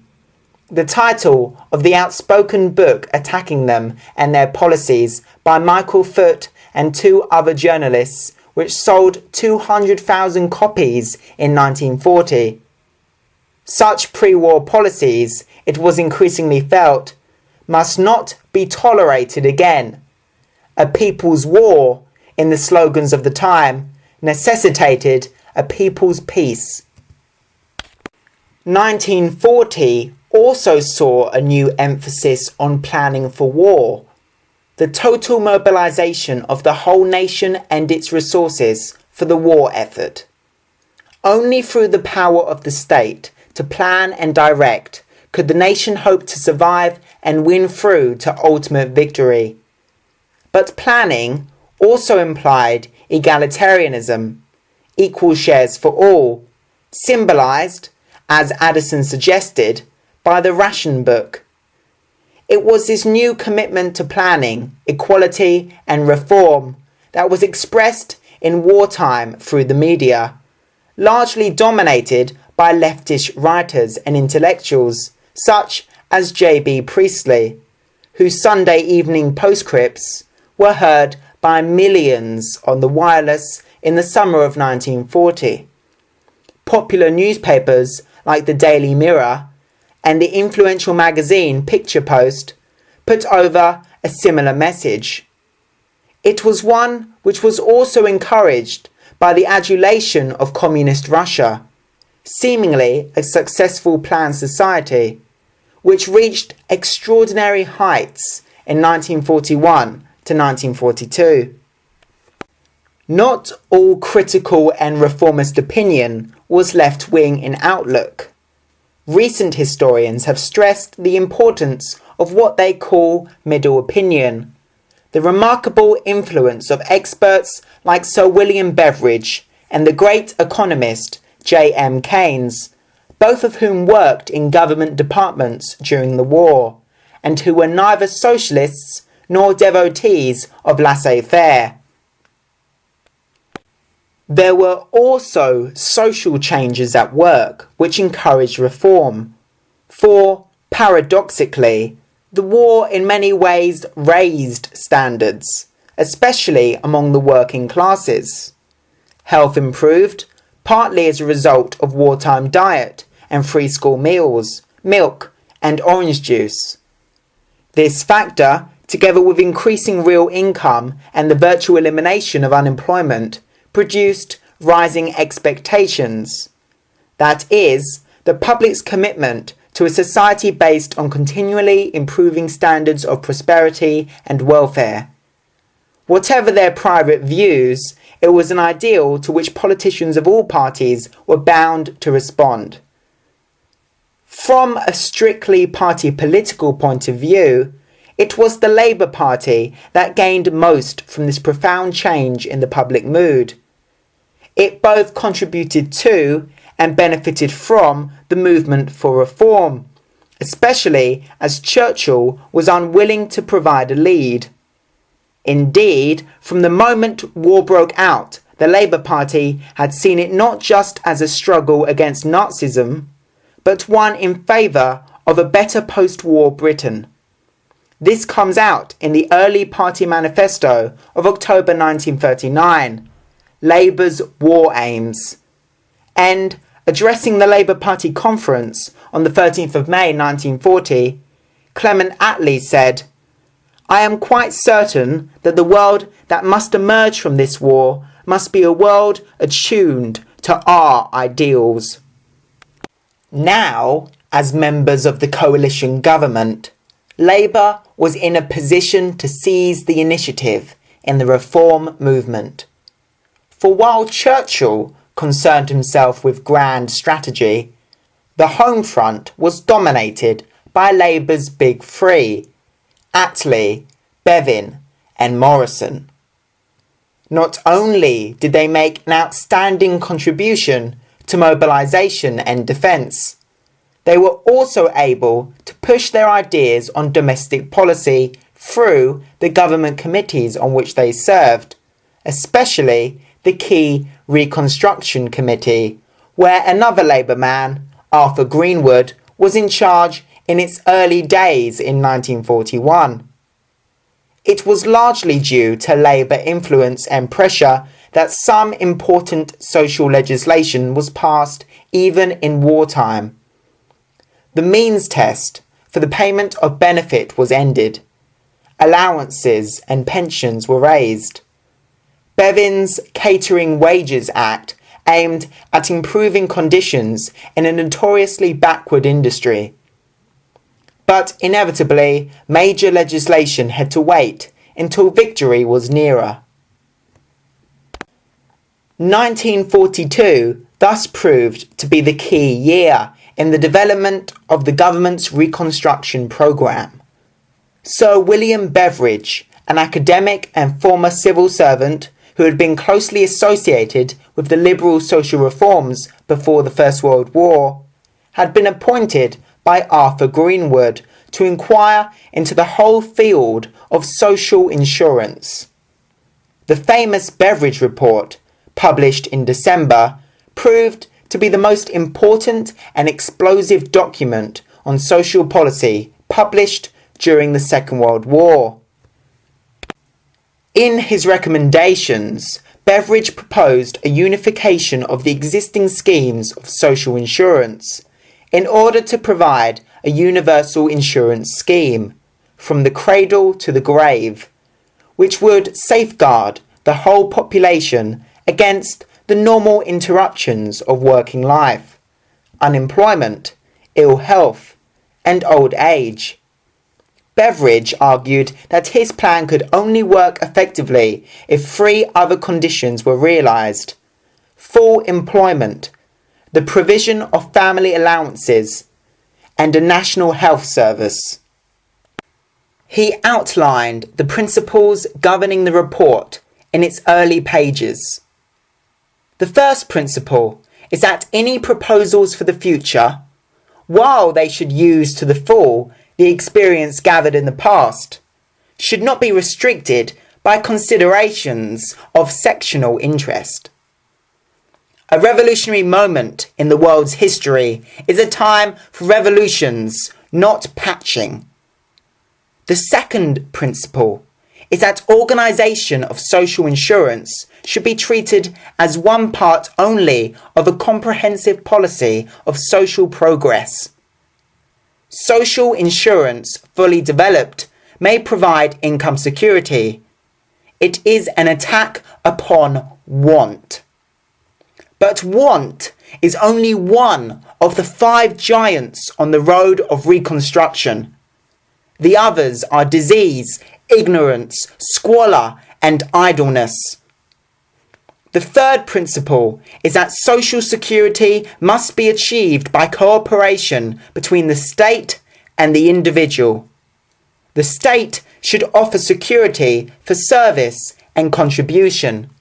the title of the outspoken book attacking them and their policies by Michael Foot and 2 other journalists, which sold 200,000 copies in 1940. Such pre-war policies, it was increasingly felt, must not be tolerated again. A people's war, in the slogans of the time, necessitated a people's peace. 1940 also saw a new emphasis on planning for war. The total mobilization of the whole nation and its resources for the war effort. Only through the power of the state to plan and direct could the nation hope to survive and win through to ultimate victory. But planning also implied egalitarianism, equal shares for all, symbolized, as Addison suggested, by the ration book. It was this new commitment to planning, equality and reform that was expressed in wartime through the media, largely dominated by leftist writers and intellectuals such as J.B. Priestley, whose Sunday evening postscripts were heard by millions on the wireless in the summer of 1940. Popular newspapers like the Daily Mirror and the influential magazine Picture Post put over a similar message. It was one which was also encouraged by the adulation of communist Russia, seemingly a successful planned society, which reached extraordinary heights in 1941 to 1942. Not all critical and reformist opinion was left-wing in outlook. Recent historians have stressed the importance of what they call middle opinion, the remarkable influence of experts like Sir William Beveridge and the great economist J.M. Keynes, both of whom worked in government departments during the war, and who were neither socialists nor devotees of laissez-faire. There were also social changes at work which encouraged reform, for, paradoxically, the war in many ways raised standards, especially among the working classes. Health improved, partly as a result of wartime diet and free school meals, milk and orange juice. This factor, together with increasing real income and the virtual elimination of unemployment, produced rising expectations. That is, the public's commitment to a society based on continually improving standards of prosperity and welfare. Whatever their private views, it was an ideal to which politicians of all parties were bound to respond. From a strictly party political point of view, it was the Labour Party that gained most from this profound change in the public mood. It both contributed to and benefited from the movement for reform, especially as Churchill was unwilling to provide a lead. Indeed, from the moment war broke out, the Labour Party had seen it not just as a struggle against Nazism, but one in favour of a better post-war Britain. This comes out in the early party manifesto of October 1939, Labour's War Aims, and addressing the Labour Party conference on the 13th of May 1940, Clement Attlee said, "I am quite certain that the world that must emerge from this war must be a world attuned to our ideals." Now, as members of the coalition government, Labour was in a position to seize the initiative in the reform movement. For while Churchill concerned himself with grand strategy, the home front was dominated by Labour's Big Three, Attlee, Bevin and Morrison. Not only did they make an outstanding contribution to mobilisation and defence, they were also able to push their ideas on domestic policy through the government committees on which they served, especially the key Reconstruction Committee, where another Labour man, Arthur Greenwood, was in charge in its early days in 1941. It was largely due to Labour influence and pressure that some important social legislation was passed even in wartime. The means test for the payment of benefit was ended. Allowances and pensions were raised. Bevin's Catering Wages Act aimed at improving conditions in a notoriously backward industry. But inevitably, major legislation had to wait until victory was nearer. 1942 thus proved to be the key year in the development of the government's Reconstruction programme. Sir William Beveridge, an academic and former civil servant who had been closely associated with the liberal social reforms before the First World War, had been appointed by Arthur Greenwood to inquire into the whole field of social insurance. The famous Beveridge Report, published in December, proved to be the most important and explosive document on social policy published during the Second World War. In his recommendations, Beveridge proposed a unification of the existing schemes of social insurance in order to provide a universal insurance scheme, from the cradle to the grave, which would safeguard the whole population against the normal interruptions of working life, unemployment, ill health, and old age. Beveridge argued that his plan could only work effectively if three other conditions were realised: full employment, the provision of family allowances, and a national health service. He outlined the principles governing the report in its early pages. The first principle is that any proposals for the future, while they should use to the full the experience gathered in the past, should not be restricted by considerations of sectional interest. A revolutionary moment in the world's history is a time for revolutions, not patching. The second principle is that organisation of social insurance should be treated as one part only of a comprehensive policy of social progress. Social insurance, fully developed, may provide income security. It is an attack upon want. But want is only one of the 5 giants on the road of reconstruction. The others are disease, ignorance, squalor, and idleness. The third principle is that social security must be achieved by cooperation between the state and the individual. The state should offer security for service and contribution.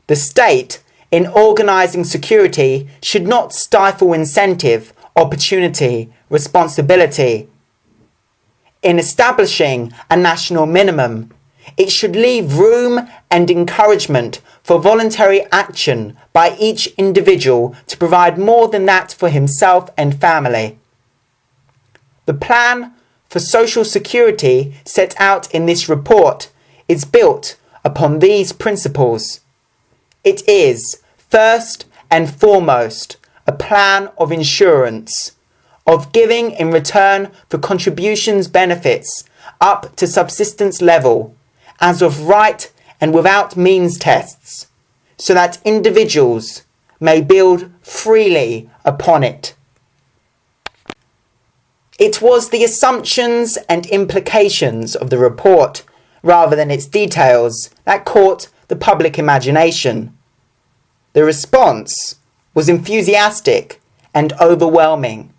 The state, in organising security, should not stifle incentive, opportunity, responsibility. In establishing a national minimum, it should leave room and encouragement for voluntary action by each individual to provide more than that for himself and family. The plan for social security set out in this report is built upon these principles. It is, first and foremost, a plan of insurance, of giving in return for contributions benefits up to subsistence level, as of right and without means tests, so that individuals may build freely upon it. It was the assumptions and implications of the report, rather than its details, that caught the public imagination. The response was enthusiastic and overwhelming.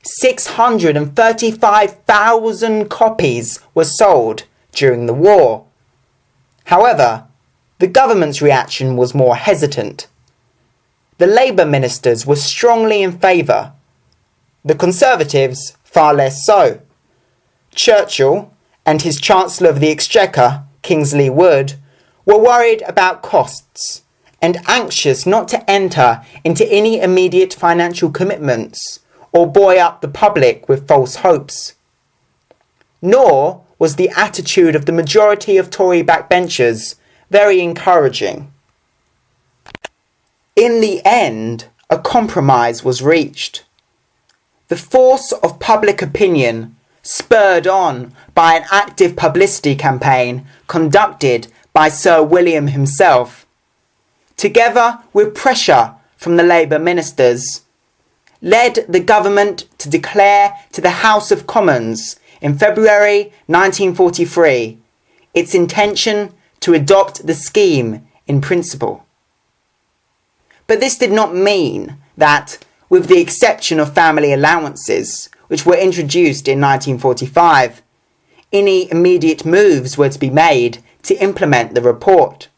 635,000 copies were sold during the war. However, the government's reaction was more hesitant. The Labour ministers were strongly in favour. The Conservatives far less so. Churchill and his Chancellor of the Exchequer, Kingsley Wood, were worried about costs and anxious not to enter into any immediate financial commitments or buoy up the public with false hopes. Nor was the attitude of the majority of Tory backbenchers very encouraging. In the end, a compromise was reached. The force of public opinion, spurred on by an active publicity campaign conducted by Sir William himself, together with pressure from the Labour ministers, led the government to declare to the House of Commons in February 1943 its intention to adopt the scheme in principle. But this did not mean that, with the exception of family allowances, which were introduced in 1945, any immediate moves were to be made to implement the report.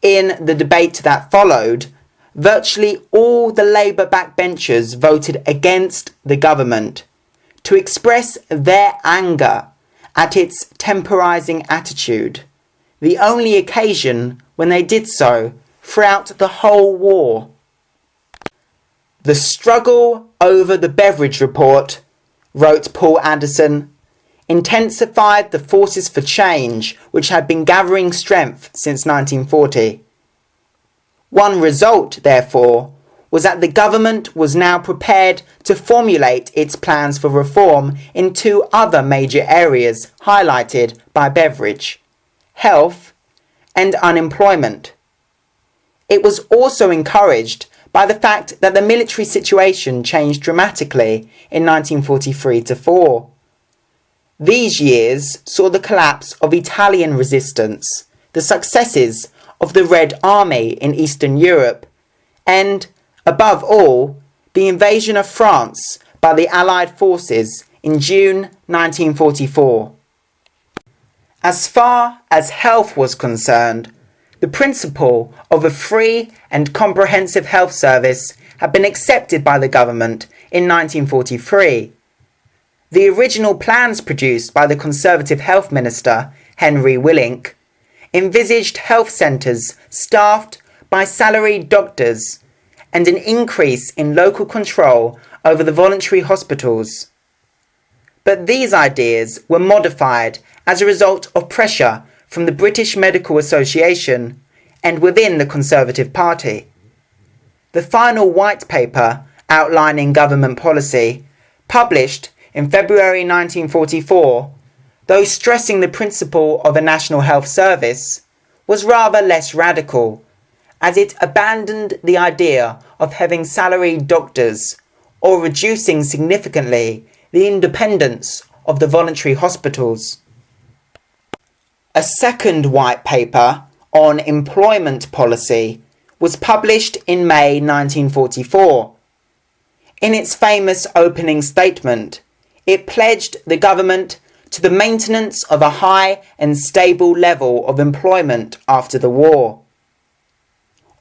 In the debate that followed, virtually all the Labour backbenchers voted against the government to express their anger at its temporising attitude, the only occasion when they did so throughout the whole war. The struggle over the Beveridge report, wrote Paul Adelman, intensified the forces for change which had been gathering strength since 1940. One result, therefore, was that the government was now prepared to formulate its plans for reform in two other major areas highlighted by Beveridge: health and unemployment. It was also encouraged by the fact that the military situation changed dramatically in 1943-4. These years saw the collapse of Italian resistance, the successes of the Red Army in Eastern Europe, and, above all, the invasion of France by the Allied forces in June 1944. As far as health was concerned, the principle of a free and comprehensive health service had been accepted by the government in 1943. The original plans produced by the Conservative Health Minister, Henry Willink, envisaged health centres staffed by salaried doctors and an increase in local control over the voluntary hospitals. But these ideas were modified as a result of pressure from the British Medical Association and within the Conservative Party. The final white paper outlining government policy, published in February 1944, though stressing the principle of a national health service, was rather less radical, as it abandoned the idea of having salaried doctors or reducing significantly the independence of the voluntary hospitals. A second white paper on employment policy was published in May 1944. In its famous opening statement, it pledged the government to the maintenance of a high and stable level of employment after the war.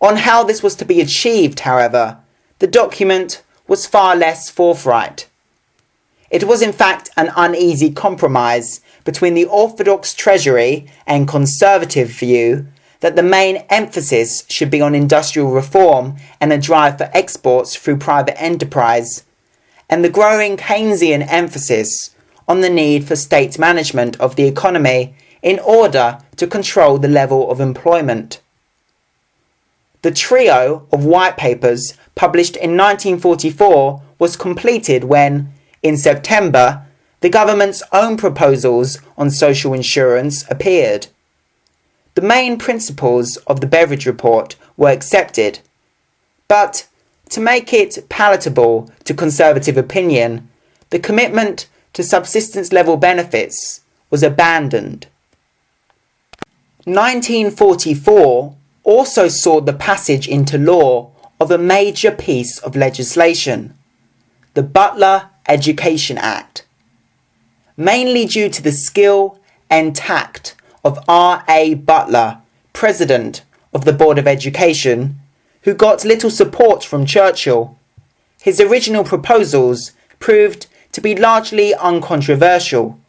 On how this was to be achieved, however, the document was far less forthright. It was in fact an uneasy compromise between the orthodox Treasury and Conservative view that the main emphasis should be on industrial reform and a drive for exports through private enterprise, and the growing Keynesian emphasis on the need for state management of the economy in order to control the level of employment. The trio of white papers published in 1944 was completed when, in September, the government's own proposals on social insurance appeared. The main principles of the Beveridge report were accepted, but to make it palatable to Conservative opinion, the commitment to subsistence level benefits was abandoned. 1944 also saw the passage into law of a major piece of legislation, the Butler Education Act. Mainly due to the skill and tact of R.A. Butler, President of the Board of Education, who got little support from Churchill, his original proposals proved to be largely uncontroversial.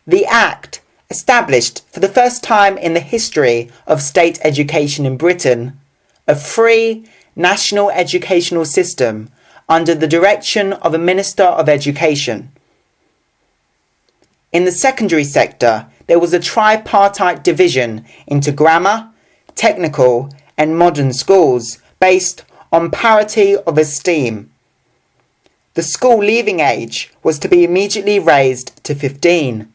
The Act established for the first time in the history of state education in Britain a free national educational system under the direction of a Minister of Education. In the secondary sector, there was a tripartite division into grammar, technical, and modern schools based on parity of esteem. the school leaving age was to be immediately raised to 15.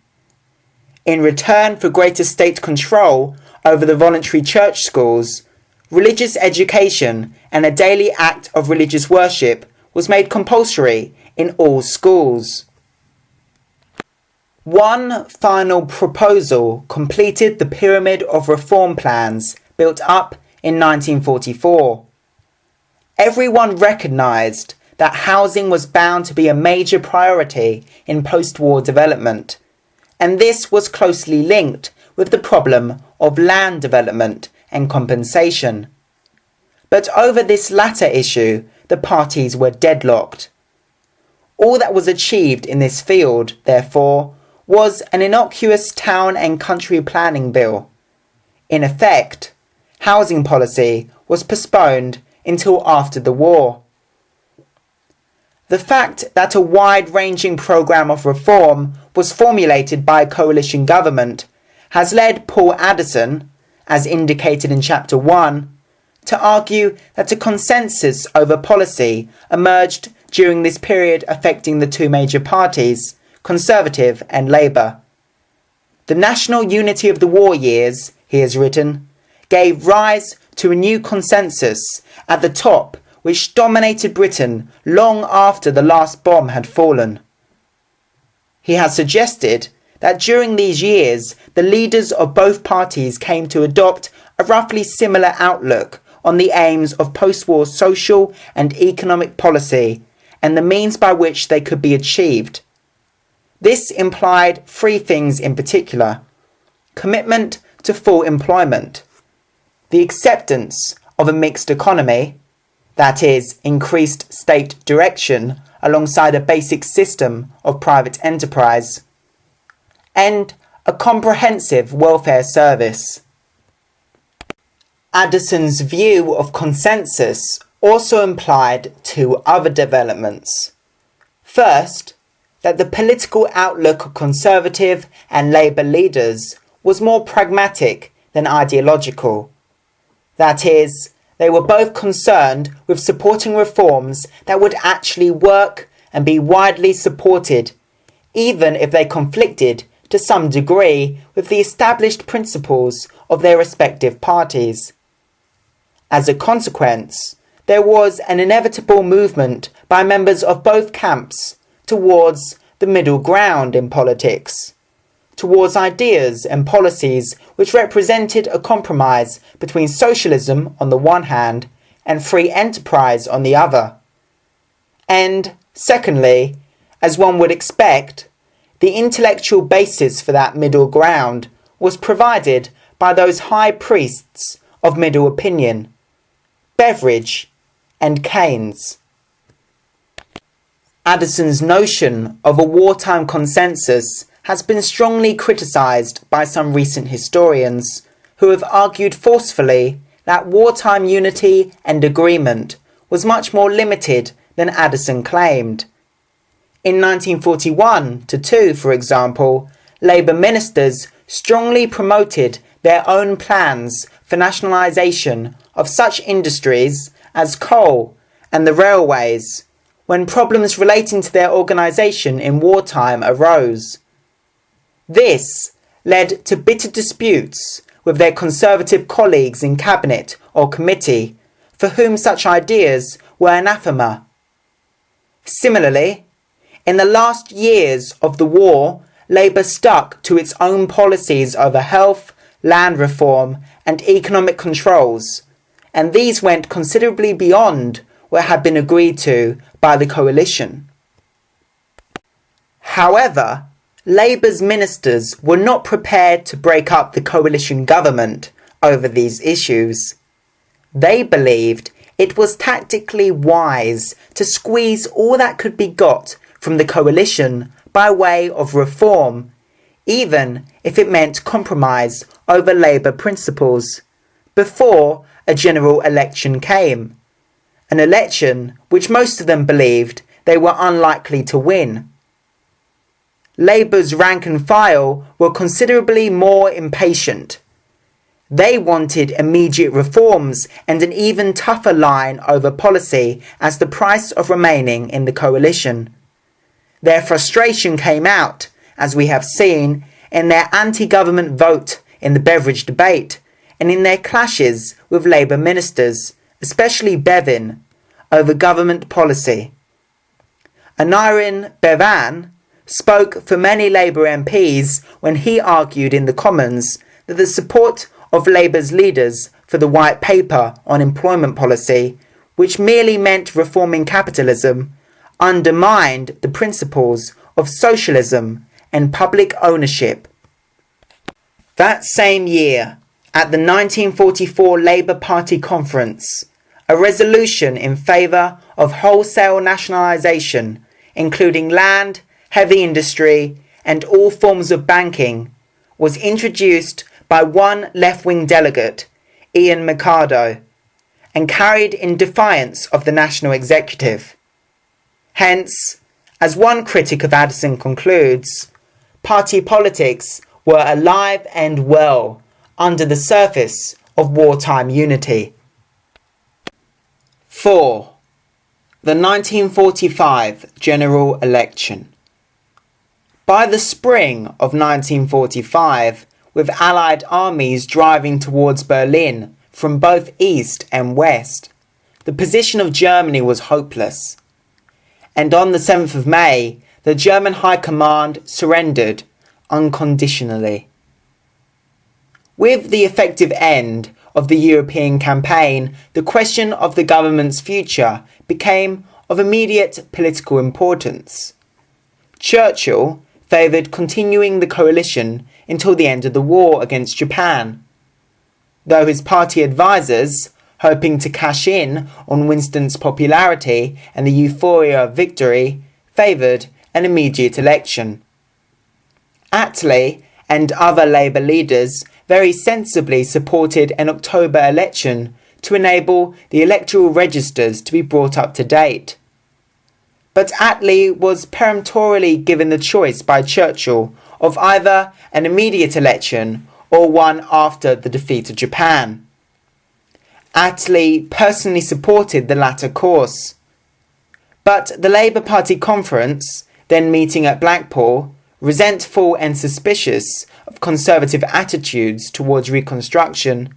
In return for greater state control over the voluntary church schools, religious education and a daily act of religious worship was made compulsory in all schools. One final proposal completed the pyramid of reform plans built up in 1944. Everyone recognised that housing was bound to be a major priority in post-war development, and this was closely linked with the problem of land development and compensation. But over this latter issue, the parties were deadlocked. All that was achieved in this field, therefore, was an innocuous town and country planning bill. In effect, housing policy was postponed until after the war. The fact that a wide-ranging programme of reform was formulated by a coalition government has led Paul Addison, as indicated in Chapter 1, to argue that a consensus over policy emerged during this period affecting the two major parties, Conservative and Labour. The national unity of the war years, he has written, gave rise to a new consensus at the top which dominated Britain long after the last bomb had fallen. He has suggested that during these years the leaders of both parties came to adopt a roughly similar outlook on the aims of post-war social and economic policy and the means by which they could be achieved. This implied three things in particular: commitment to full employment, the acceptance of a mixed economy, that is, increased state direction alongside a basic system of private enterprise, and a comprehensive welfare service. Addison's view of consensus also implied two other developments. First, that the political outlook of Conservative and Labour leaders was more pragmatic than ideological. That is, they were both concerned with supporting reforms that would actually work and be widely supported, even if they conflicted to some degree with the established principles of their respective parties. As a consequence, there was an inevitable movement by members of both camps towards the middle ground in politics, towards ideas and policies which represented a compromise between socialism on the one hand and free enterprise on the other. And, secondly, as one would expect, the intellectual basis for that middle ground was provided by those high priests of middle opinion, Beveridge and Keynes. Addison's notion of a wartime consensus has been strongly criticised by some recent historians who have argued forcefully that wartime unity and agreement was much more limited than Addison claimed. In 1941-2, for example, Labour ministers strongly promoted their own plans for nationalisation of such industries as coal and the railways when problems relating to their organisation in wartime arose. This led to bitter disputes with their Conservative colleagues in cabinet or committee, for whom such ideas were anathema. Similarly, in the last years of the war, Labour stuck to its own policies over health, land reform and economic controls, and these went considerably beyond what had been agreed to by the coalition. However, Labour's ministers were not prepared to break up the coalition government over these issues. They believed it was tactically wise to squeeze all that could be got from the coalition by way of reform, even if it meant compromise over Labour principles, before a general election came, an election which most of them believed they were unlikely to win. Labour's rank and file were considerably more impatient. They wanted immediate reforms and an even tougher line over policy as the price of remaining in the coalition. Their frustration came out, as we have seen, in their anti-government vote in the beverage debate and in their clashes with Labour ministers, especially Bevin, over government policy. Aneurin Bevan spoke for many Labour MPs when he argued in the Commons that the support of Labour's leaders for the White Paper on employment policy, which merely meant reforming capitalism, undermined the principles of socialism and public ownership. That same year, at the 1944 Labour Party conference, a resolution in favour of wholesale nationalisation, including land, heavy industry and all forms of banking, was introduced by one left-wing delegate, Ian Mikado, and carried in defiance of the National Executive. Hence, as one critic of Addison concludes, party politics were alive and well under the surface of wartime unity. 4. The 1945 general election. By the spring of 1945, with Allied armies driving towards Berlin from both east and west, the position of Germany was hopeless. And on the 7th of May, the German High Command surrendered unconditionally. With the effective end of the European campaign, the question of the government's future became of immediate political importance. Churchill favoured continuing the coalition until the end of the war against Japan, though his party advisers, hoping to cash in on Winston's popularity and the euphoria of victory, favoured an immediate election. Attlee and other Labour leaders very sensibly supported an October election to enable the electoral registers to be brought up to date. But Attlee was peremptorily given the choice by Churchill of either an immediate election or one after the defeat of Japan. Attlee personally supported the latter course. But the Labour Party conference, then meeting at Blackpool, resentful and suspicious of Conservative attitudes towards Reconstruction,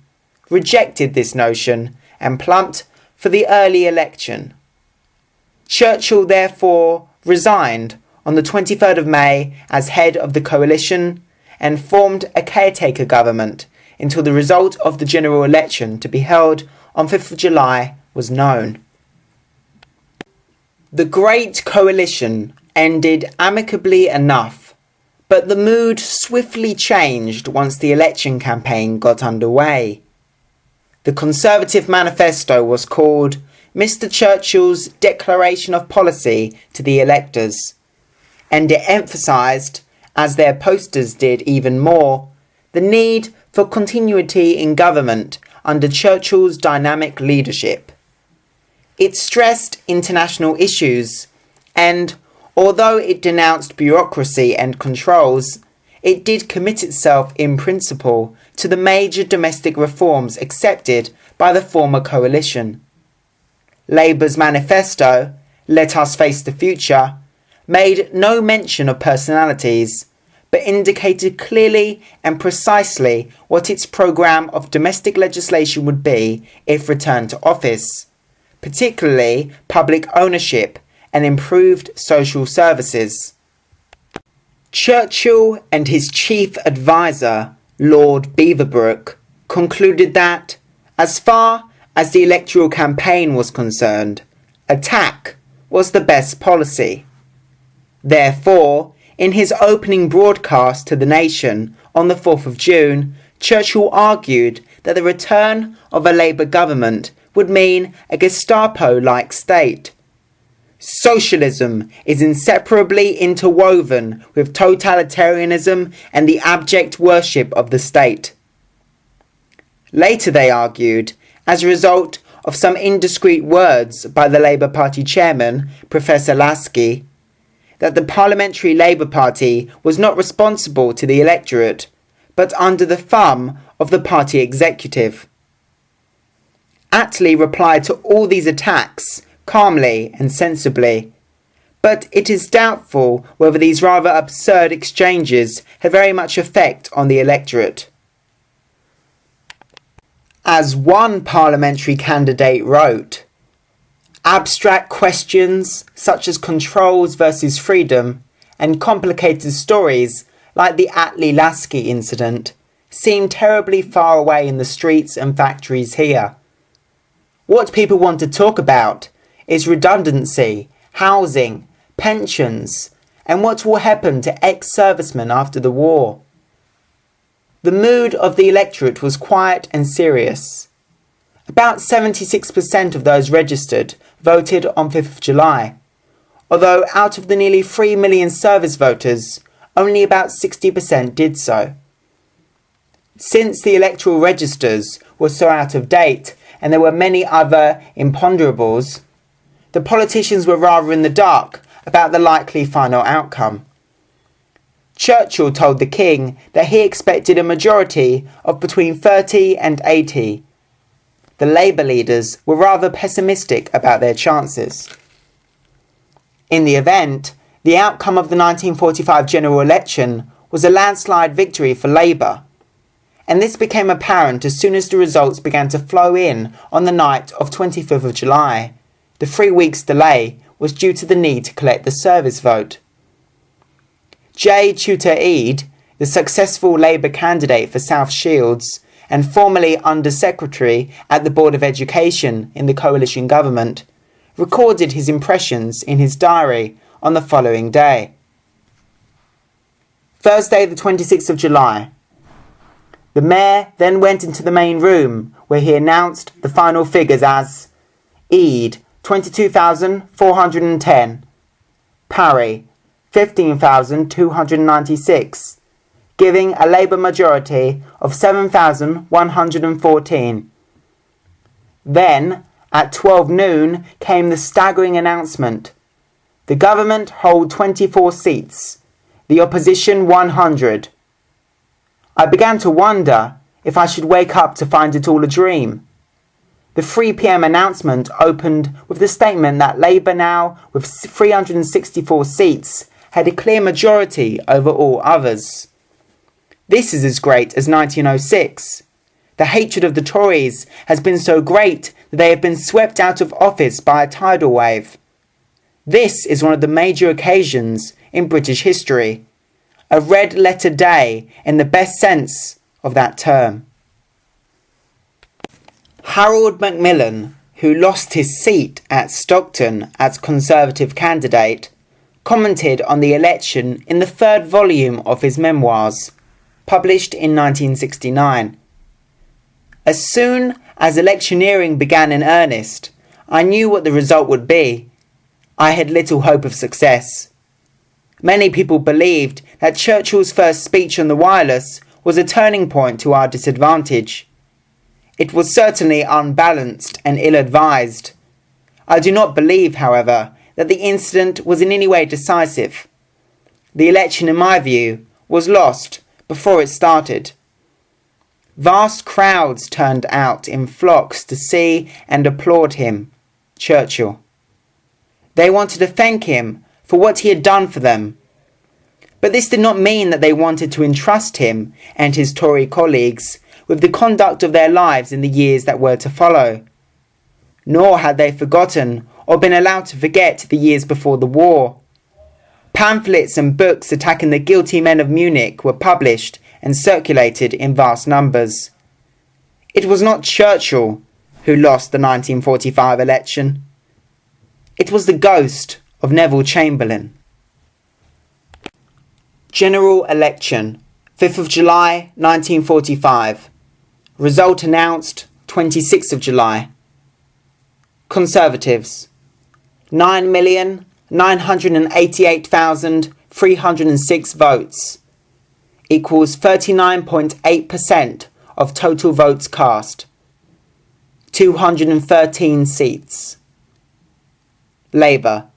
rejected this notion and plumped for the early election. Churchill therefore resigned on the 23rd of May as head of the coalition and formed a caretaker government until the result of the general election to be held on 5th of July was known. The Great Coalition ended amicably enough, but the mood swiftly changed once the election campaign got underway. The Conservative manifesto was called Mr. Churchill's Declaration of Policy to the Electors, and it emphasised, as their posters did even more, the need for continuity in government under Churchill's dynamic leadership. It stressed international issues, and although it denounced bureaucracy and controls, it did commit itself in principle to the major domestic reforms accepted by the former coalition. Labour's manifesto, Let Us Face the Future, made no mention of personalities, but indicated clearly and precisely what its programme of domestic legislation would be if returned to office, particularly public ownership and improved social services. Churchill and his chief adviser, Lord Beaverbrook, concluded that, as far as the electoral campaign was concerned, attack was the best policy. Therefore, in his opening broadcast to the nation on the 4th of June, Churchill argued that the return of a Labour government would mean a Gestapo-like state. Socialism is inseparably interwoven with totalitarianism and the abject worship of the state. Later, they argued, as a result of some indiscreet words by the Labour Party chairman, Professor Lasky, that the Parliamentary Labour Party was not responsible to the electorate, but under the thumb of the party executive. Attlee replied to all these attacks calmly and sensibly, but it is doubtful whether these rather absurd exchanges had very much effect on the electorate. As one parliamentary candidate wrote, abstract questions such as controls versus freedom and complicated stories like the Attlee-Lasky incident seem terribly far away in the streets and factories here. What people want to talk about is redundancy, housing, pensions, and what will happen to ex-servicemen after the war. The mood of the electorate was quiet and serious. About 76% of those registered voted on 5th of July, although out of the nearly 3 million service voters, only about 60% did so. Since the electoral registers were so out of date and there were many other imponderables, the politicians were rather in the dark about the likely final outcome. Churchill told the King that he expected a majority of between 30 and 80. The Labour leaders were rather pessimistic about their chances. In the event, the outcome of the 1945 general election was a landslide victory for Labour, and this became apparent as soon as the results began to flow in on the night of 25th of July. The 3 weeks' delay was due to the need to collect the service vote. J. Tudor Eade, the successful Labour candidate for South Shields and formerly Under-Secretary at the Board of Education in the coalition government, recorded his impressions in his diary on the following day. Thursday the 26th of July. The Mayor then went into the main room where he announced the final figures as Eade 22,410, Parry 15,296, giving a Labour majority of 7,114. Then, at 12 noon, came the staggering announcement. The government hold 24 seats, the opposition 100. I began to wonder if I should wake up to find it all a dream. The 3 p.m. announcement opened with the statement that Labour now, with 364 seats, had a clear majority over all others. This is as great as 1906. The hatred of the Tories has been so great that they have been swept out of office by a tidal wave. This is one of the major occasions in British history. A red-letter day in the best sense of that term. Harold Macmillan, who lost his seat at Stockton as Conservative candidate, commented on the election in the 3rd volume of his memoirs, published in 1969. As soon as electioneering began in earnest, I knew what the result would be. I had little hope of success. Many people believed that Churchill's first speech on the wireless was a turning point to our disadvantage. It was certainly unbalanced and ill-advised. I do not believe, however, that the incident was in any way decisive. The election, in my view, was lost before it started. Vast crowds turned out in flocks to see and applaud him, Churchill. They wanted to thank him for what he had done for them. But this did not mean that they wanted to entrust him and his Tory colleagues with the conduct of their lives in the years that were to follow. Nor had they forgotten or been allowed to forget the years before the war. Pamphlets and books attacking the guilty men of Munich were published and circulated in vast numbers. It was not Churchill who lost the 1945 election. It was the ghost of Neville Chamberlain. General election, 5th of July 1945. Result announced 26th of July. Conservatives, 9,988,306 votes, equals 39.8% of total votes cast. 213 seats. Labour,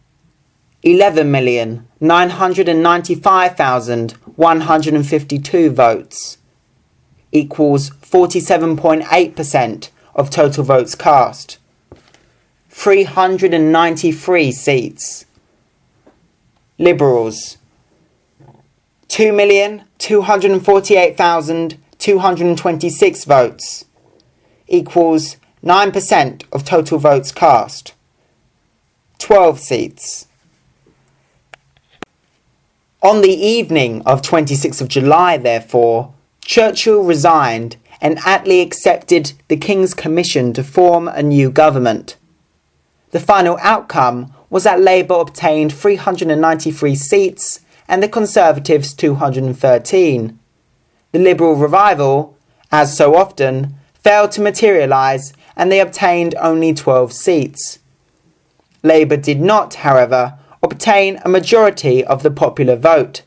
11,995,152 votes, equals 47.8% of total votes cast. 393 seats. Liberals, 2,248,226 votes, equals 9% of total votes cast. 12 seats. On the evening of 26th of July, therefore, Churchill resigned and Attlee accepted the King's commission to form a new government. The final outcome was that Labour obtained 393 seats and the Conservatives 213. The Liberal revival, as so often, failed to materialise and they obtained only 12 seats. Labour did not, however, obtain a majority of the popular vote.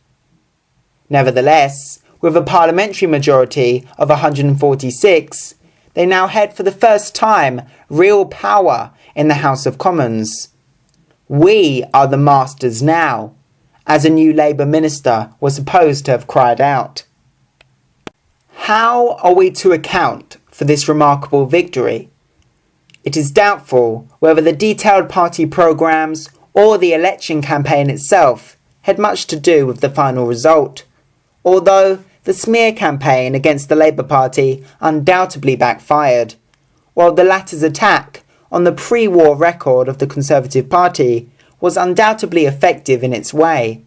Nevertheless, with a parliamentary majority of 146, they now had for the first time real power in the House of Commons. "We are the masters now," as a new Labour minister was supposed to have cried out. How are we to account for this remarkable victory? It is doubtful whether the detailed party programmes or the election campaign itself had much to do with the final result, although the smear campaign against the Labour Party undoubtedly backfired, while the latter's attack on the pre-war record of the Conservative Party was undoubtedly effective in its way.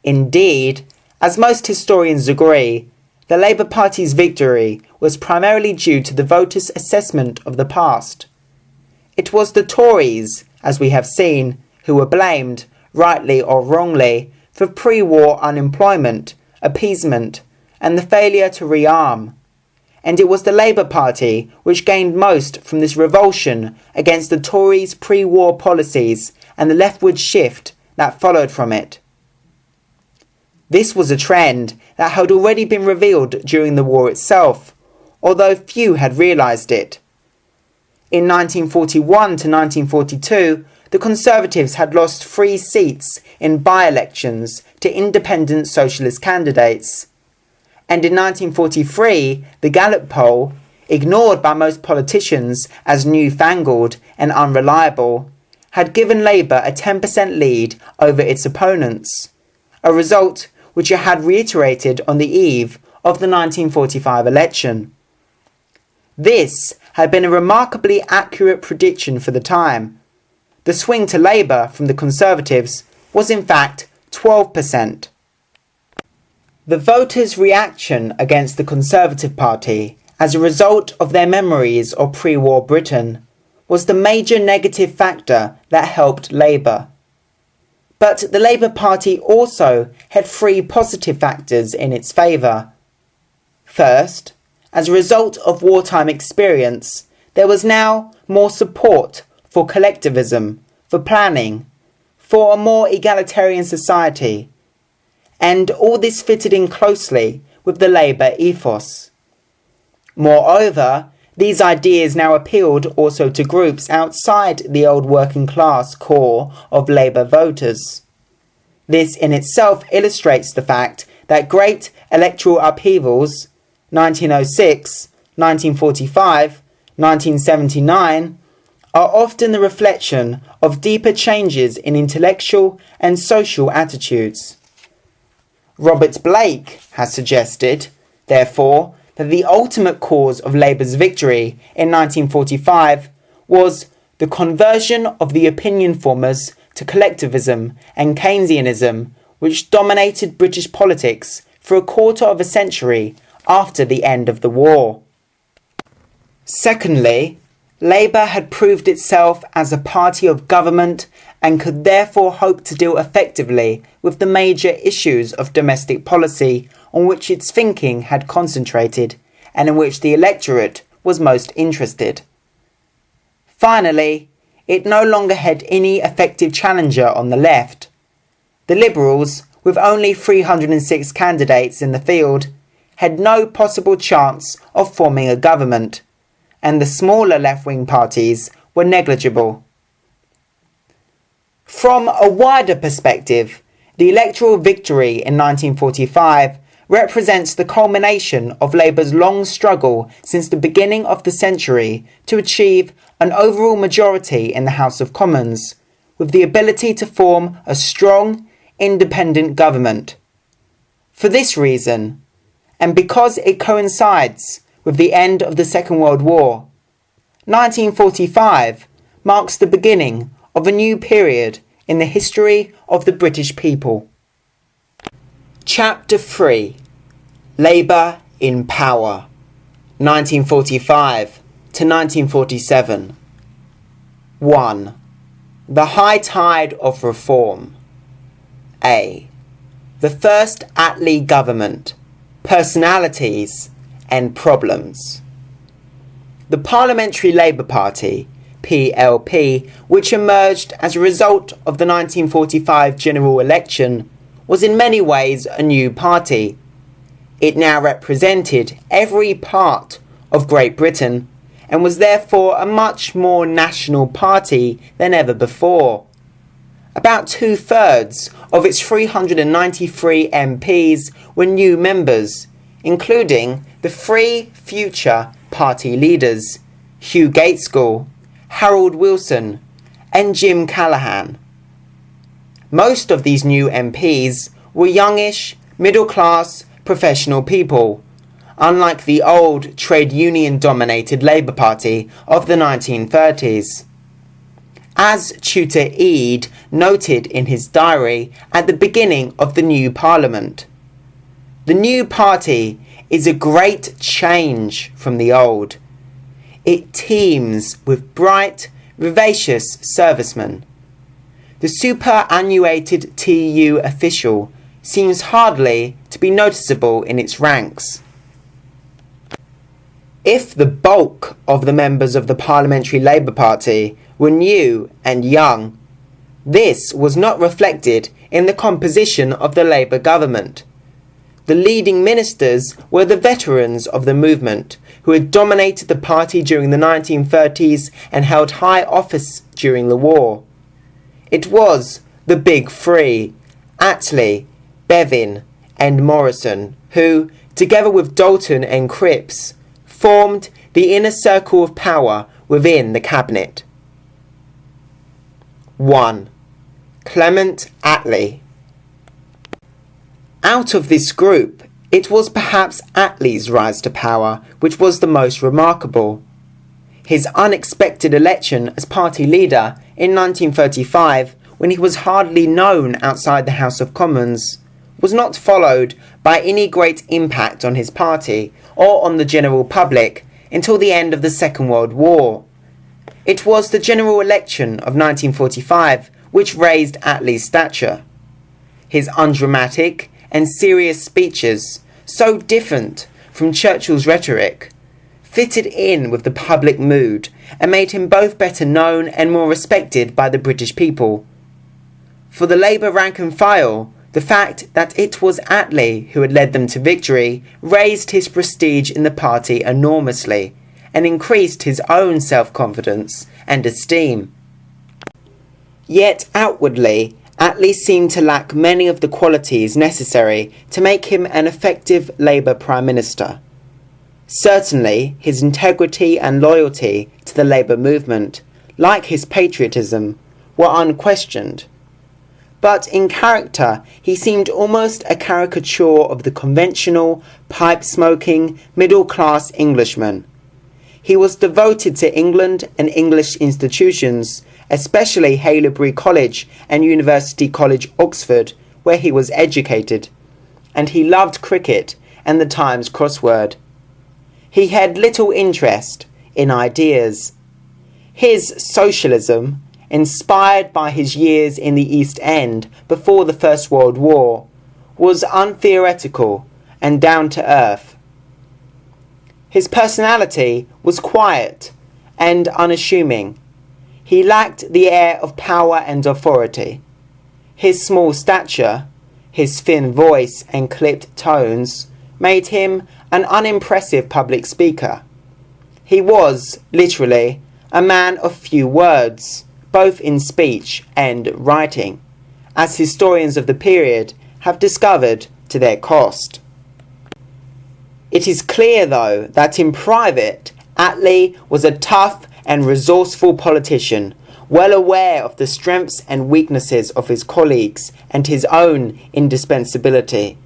Indeed, as most historians agree, the Labour Party's victory was primarily due to the voters' assessment of the past. It was the Tories, as we have seen, who were blamed, rightly or wrongly, for pre-war unemployment, appeasement, and the failure to rearm. And it was the Labour Party which gained most from this revulsion against the Tories' pre-war policies and the leftward shift that followed from it. This was a trend that had already been revealed during the war itself, although few had realised it. In 1941 to 1942, the Conservatives had lost 3 seats in by-elections to independent socialist candidates. And in 1943, the Gallup poll, ignored by most politicians as newfangled and unreliable, had given Labour a 10% lead over its opponents, a result which it had reiterated on the eve of the 1945 election. This had been a remarkably accurate prediction for the time. The swing to Labour from the Conservatives was in fact 12%. The voters' reaction against the Conservative Party as a result of their memories of pre-war Britain was the major negative factor that helped Labour. But the Labour Party also had 3 positive factors in its favour. First, as a result of wartime experience, there was now more support for collectivism, for planning, for a more egalitarian society, and all this fitted in closely with the Labour ethos. Moreover, these ideas now appealed also to groups outside the old working class core of Labour voters. This in itself illustrates the fact that great electoral upheavals, 1906, 1945, 1979, are often the reflection of deeper changes in intellectual and social attitudes. Robert Blake has suggested, therefore, that the ultimate cause of Labour's victory in 1945 was the conversion of the opinion formers to collectivism and Keynesianism, which dominated British politics for a quarter of a century after the end of the war. Secondly, Labour had proved itself as a party of government and could therefore hope to deal effectively with the major issues of domestic policy on which its thinking had concentrated and in which the electorate was most interested. Finally, it no longer had any effective challenger on the left. The Liberals, with only 306 candidates in the field, had no possible chance of forming a government, and the smaller left-wing parties were negligible. From a wider perspective, the electoral victory in 1945 represents the culmination of Labour's long struggle since the beginning of the century to achieve an overall majority in the House of Commons, with the ability to form a strong, independent government. For this reason, and because it coincides with the end of the Second World War, 1945 marks the beginning of a new period in the history of the British people. Chapter 3. Labour in Power, 1945 to 1947. 1. The High Tide of Reform. A. The first Attlee government, personalities and problems. The Parliamentary Labour Party, PLP, which emerged as a result of the 1945 general election, was in many ways a new party. It now represented every part of Great Britain and was therefore a much more national party than ever before. About 2/3 of its 393 MPs were new members, including the three future party leaders, Hugh Gaitskell, Harold Wilson and Jim Callaghan. Most of these new MPs were youngish, middle-class, professional people, unlike the old trade union-dominated Labour Party of the 1930s. As Tutor Eade noted in his diary at the beginning of the new Parliament, the new party is a great change from the old. It teems with bright, vivacious servicemen. The superannuated TU official seems hardly to be noticeable in its ranks. If the bulk of the members of the Parliamentary Labour Party were new and young, this was not reflected in the composition of the Labour government. The leading ministers were the veterans of the movement who had dominated the party during the 1930s and held high office during the war. It was the Big Three, Attlee, Bevin and Morrison, who, together with Dalton and Cripps, formed the inner circle of power within the cabinet. 1. Clement Attlee. Out of this group, it was perhaps Attlee's rise to power which was the most remarkable. His unexpected election as party leader in 1935, when he was hardly known outside the House of Commons, was not followed by any great impact on his party or on the general public until the end of the Second World War. It was the general election of 1945 which raised Attlee's stature. His undramatic and serious speeches, so different from Churchill's rhetoric, fitted in with the public mood and made him both better known and more respected by the British people. For the Labour rank and file, the fact that it was Attlee who had led them to victory raised his prestige in the party enormously and increased his own self-confidence and esteem. Yet outwardly, Attlee seemed to lack many of the qualities necessary to make him an effective Labour Prime Minister. Certainly, his integrity and loyalty to the Labour movement, like his patriotism, were unquestioned. But in character, he seemed almost a caricature of the conventional, pipe-smoking, middle-class Englishman. He was devoted to England and English institutions, especially Haileybury College and University College, Oxford, where he was educated, and he loved cricket and the Times crossword. He had little interest in ideas. His socialism, inspired by his years in the East End before the First World War, was untheoretical and down to earth. His personality was quiet and unassuming. He lacked the air of power and authority. His small stature, his thin voice and clipped tones made him an unimpressive public speaker. He was, literally, a man of few words, both in speech and writing, as historians of the period have discovered to their cost. It is clear, though, that in private, Attlee was a tough and resourceful politician, well aware of the strengths and weaknesses of his colleagues and his own indispensability.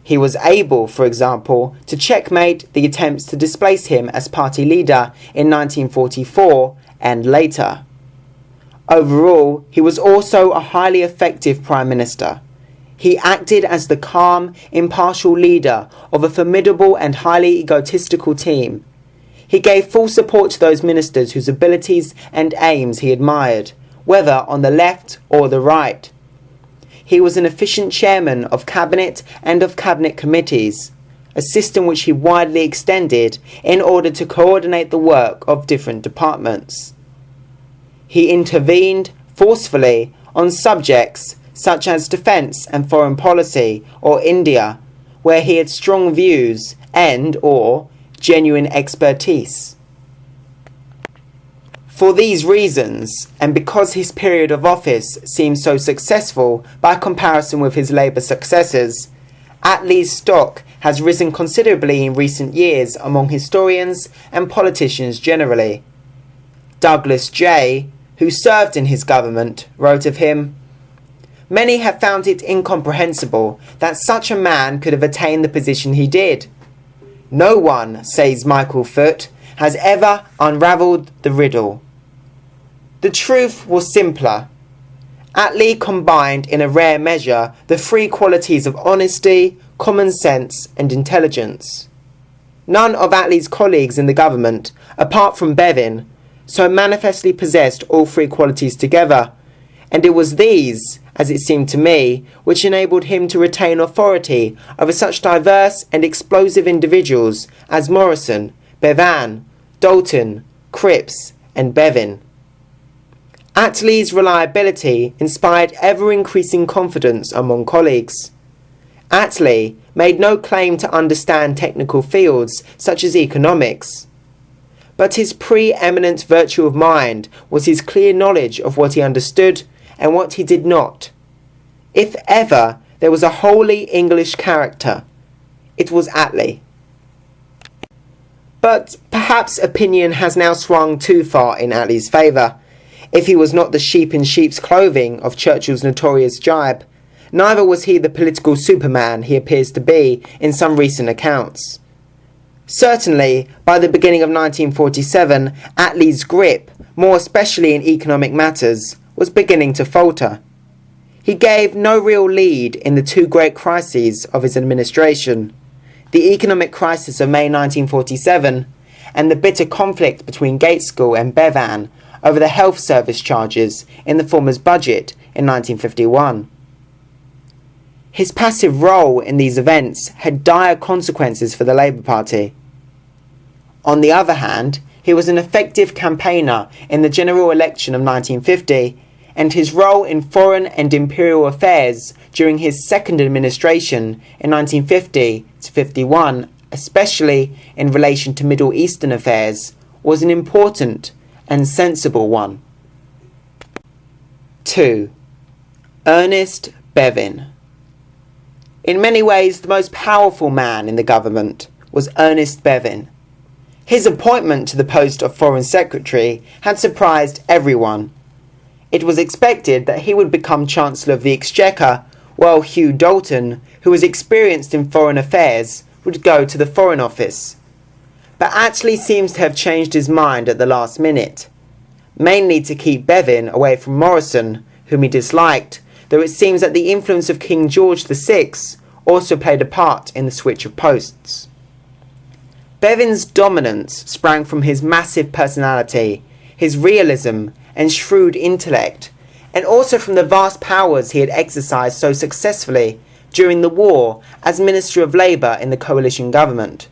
He was able, for example, to checkmate the attempts to displace him as party leader in 1944 and later. Overall, he was also a highly effective Prime Minister. He acted as the calm, impartial leader of a formidable and highly egotistical team. He gave full support to those ministers whose abilities and aims he admired, whether on the left or the right. He was an efficient chairman of cabinet and of cabinet committees, a system which he widely extended in order to coordinate the work of different departments. He intervened forcefully on subjects such as defence and foreign policy or India, where he had strong views and/or genuine expertise. For these reasons, and because his period of office seemed so successful by comparison with his Labour successors, Attlee's stock has risen considerably in recent years among historians and politicians generally. Douglas J., who served in his government, wrote of him, "Many have found it incomprehensible that such a man could have attained the position he did. No one, says Michael Foot, has ever unravelled the riddle." The truth was simpler. Attlee combined in a rare measure the three qualities of honesty, common sense and intelligence. None of Attlee's colleagues in the government, apart from Bevin, so manifestly possessed all three qualities together, and it was these, as it seemed to me, which enabled him to retain authority over such diverse and explosive individuals as Morrison, Bevan, Dalton, Cripps and Bevin. Attlee's reliability inspired ever-increasing confidence among colleagues. Attlee made no claim to understand technical fields such as economics, but his pre-eminent virtue of mind was his clear knowledge of what he understood and what he did not. If ever there was a wholly English character, it was Attlee. But perhaps opinion has now swung too far in Attlee's favour. If he was not the sheep in sheep's clothing of Churchill's notorious jibe, neither was he the political superman he appears to be in some recent accounts. Certainly, by the beginning of 1947, Attlee's grip, more especially in economic matters, was beginning to falter. He gave no real lead in the two great crises of his administration, the economic crisis of May 1947 and the bitter conflict between Gaitskell and Bevan over the health service charges in the former's budget in 1951. His passive role in these events had dire consequences for the Labour Party. On the other hand, he was an effective campaigner in the general election of 1950, and his role in foreign and imperial affairs during his second administration in 1950 to 51, especially in relation to Middle Eastern affairs, was an important and sensible one. 2. Ernest Bevin. In many ways, the most powerful man in the government was Ernest Bevin. His appointment to the post of Foreign Secretary had surprised everyone. It was expected that he would become Chancellor of the Exchequer, while Hugh Dalton, who was experienced in foreign affairs, would go to the Foreign Office. But Attlee seems to have changed his mind at the last minute, mainly to keep Bevin away from Morrison, whom he disliked, though it seems that the influence of King George VI also played a part in the switch of posts. Bevin's dominance sprang from his massive personality, his realism and shrewd intellect, and also from the vast powers he had exercised so successfully during the war as Minister of Labour in the coalition government.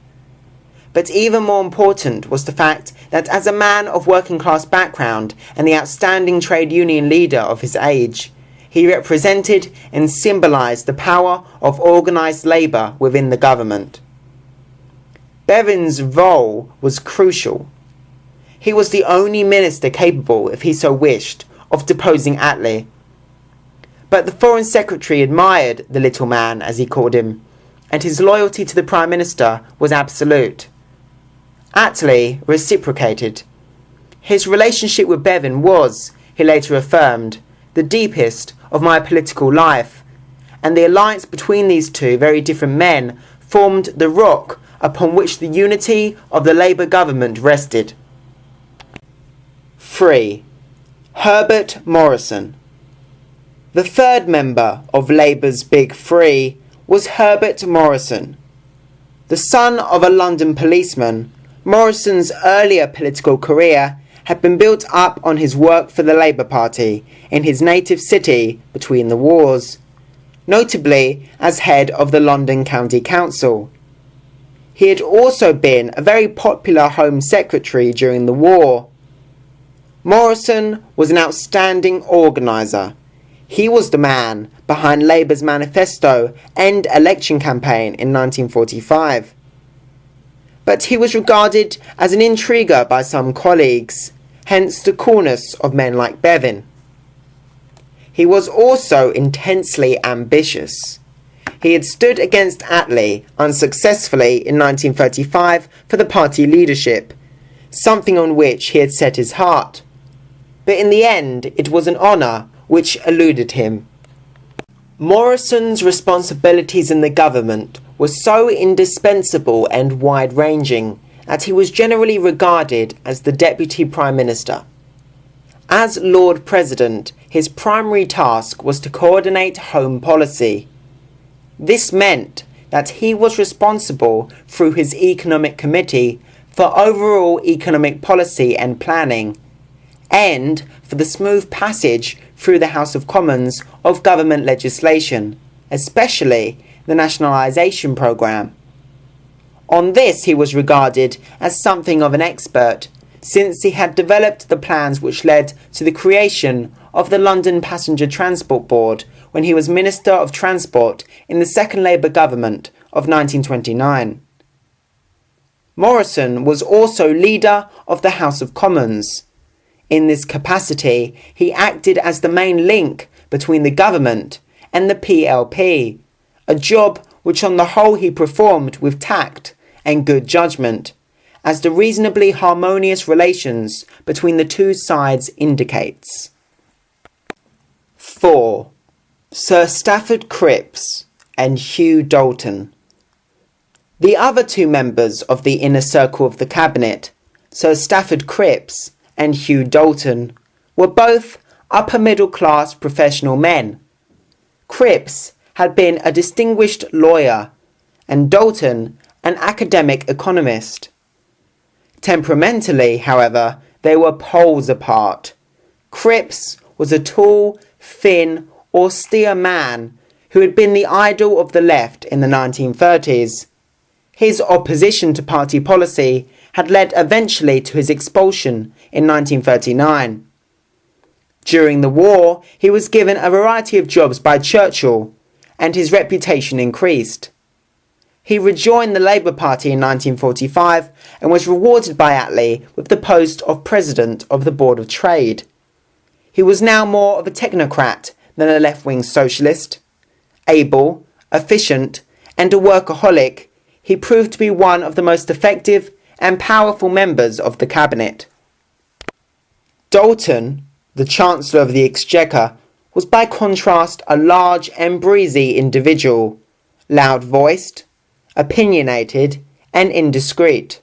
But even more important was the fact that as a man of working-class background and the outstanding trade union leader of his age, he represented and symbolised the power of organised labour within the government. Bevin's role was crucial. He was the only minister capable, if he so wished, of deposing Attlee. But the Foreign Secretary admired the little man, as he called him, and his loyalty to the Prime Minister was absolute. Attlee reciprocated. His relationship with Bevan was, he later affirmed, the deepest of my political life, and the alliance between these two very different men formed the rock upon which the unity of the Labour government rested. 3. Herbert Morrison. The third member of Labour's Big Three was Herbert Morrison. The son of a London policeman, Morrison's earlier political career had been built up on his work for the Labour Party in his native city between the wars, notably as head of the London County Council. He had also been a very popular Home Secretary during the war. Morrison was an outstanding organiser. He was the man behind Labour's manifesto and election campaign in 1945. But he was regarded as an intriguer by some colleagues, hence the coolness of men like Bevan. He was also intensely ambitious. He had stood against Attlee unsuccessfully in 1935 for the party leadership, something on which he had set his heart. But in the end, it was an honour which eluded him. Morrison's responsibilities in the government were so indispensable and wide-ranging that he was generally regarded as the Deputy Prime Minister. As Lord President, his primary task was to coordinate home policy. This meant that he was responsible through his Economic Committee for overall economic policy and planning, and for the smooth passage through the House of Commons of government legislation, especially the nationalisation programme. On this he was regarded as something of an expert, since he had developed the plans which led to the creation of the London Passenger Transport Board when he was Minister of Transport in the second Labour government of 1929. Morrison was also leader of the House of Commons. In this capacity, he acted as the main link between the government and the PLP, a job which on the whole he performed with tact and good judgment, as the reasonably harmonious relations between the two sides indicates. 4. Sir Stafford Cripps and Hugh Dalton. The other two members of the inner circle of the cabinet, Sir Stafford Cripps and Hugh Dalton, were both upper-middle-class professional men. Cripps had been a distinguished lawyer, and Dalton an academic economist. Temperamentally, however, they were poles apart. Cripps was a tall, thin, austere man who had been the idol of the left in the 1930s. His opposition to party policy had led eventually to his expulsion in 1939. During the war, he was given a variety of jobs by Churchill, and his reputation increased. He rejoined the Labour Party in 1945 and was rewarded by Attlee with the post of President of the Board of Trade. He was now more of a technocrat than a left-wing socialist. Able, efficient, and a workaholic, he proved to be one of the most effective and powerful members of the cabinet. Dalton, the Chancellor of the Exchequer, was by contrast a large and breezy individual, loud-voiced, opinionated, and indiscreet.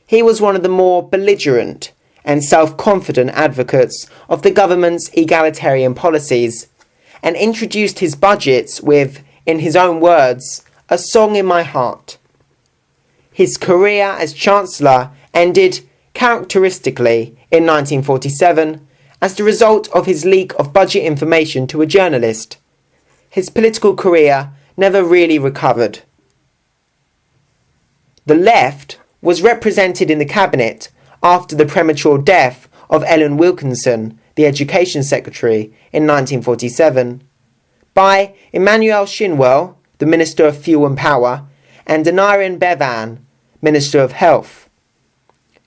He was one of the more belligerent and self-confident advocates of the government's egalitarian policies, and introduced his budgets with, in his own words, a song in my heart. His career as Chancellor ended characteristically in 1947 as the result of his leak of budget information to a journalist. His political career never really recovered. The left was represented in the cabinet after the premature death of Ellen Wilkinson, the Education Secretary, in 1947, by Emmanuel Shinwell, the Minister of Fuel and Power, and Aneurin Bevan, Minister of Health.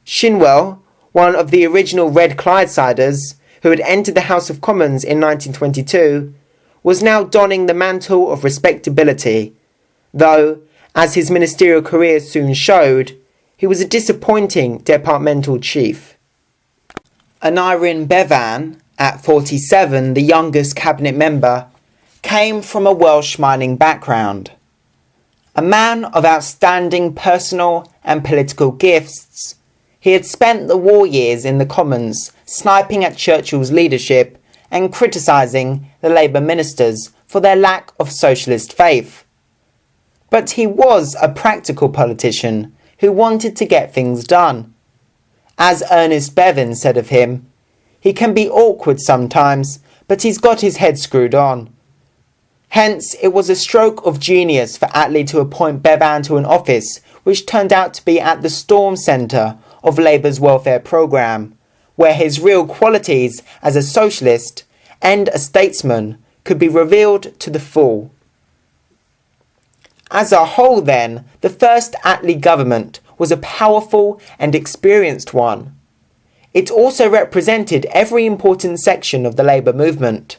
Shinwell, one of the original Red Clydesiders who had entered the House of Commons in 1922, was now donning the mantle of respectability, though, as his ministerial career soon showed, he was a disappointing departmental chief. Aneurin Bevan, at 47 the youngest cabinet member, came from a Welsh mining background. A man of outstanding personal and political gifts, he had spent the war years in the Commons sniping at Churchill's leadership and criticising the Labour ministers for their lack of socialist faith. But he was a practical politician who wanted to get things done. As Ernest Bevin said of him, "He can be awkward sometimes, but he's got his head screwed on." Hence, it was a stroke of genius for Attlee to appoint Bevan to an office which turned out to be at the storm centre of Labour's welfare programme, where his real qualities as a socialist and a statesman could be revealed to the full. As a whole, then, the first Attlee government was a powerful and experienced one. It also represented every important section of the Labour movement.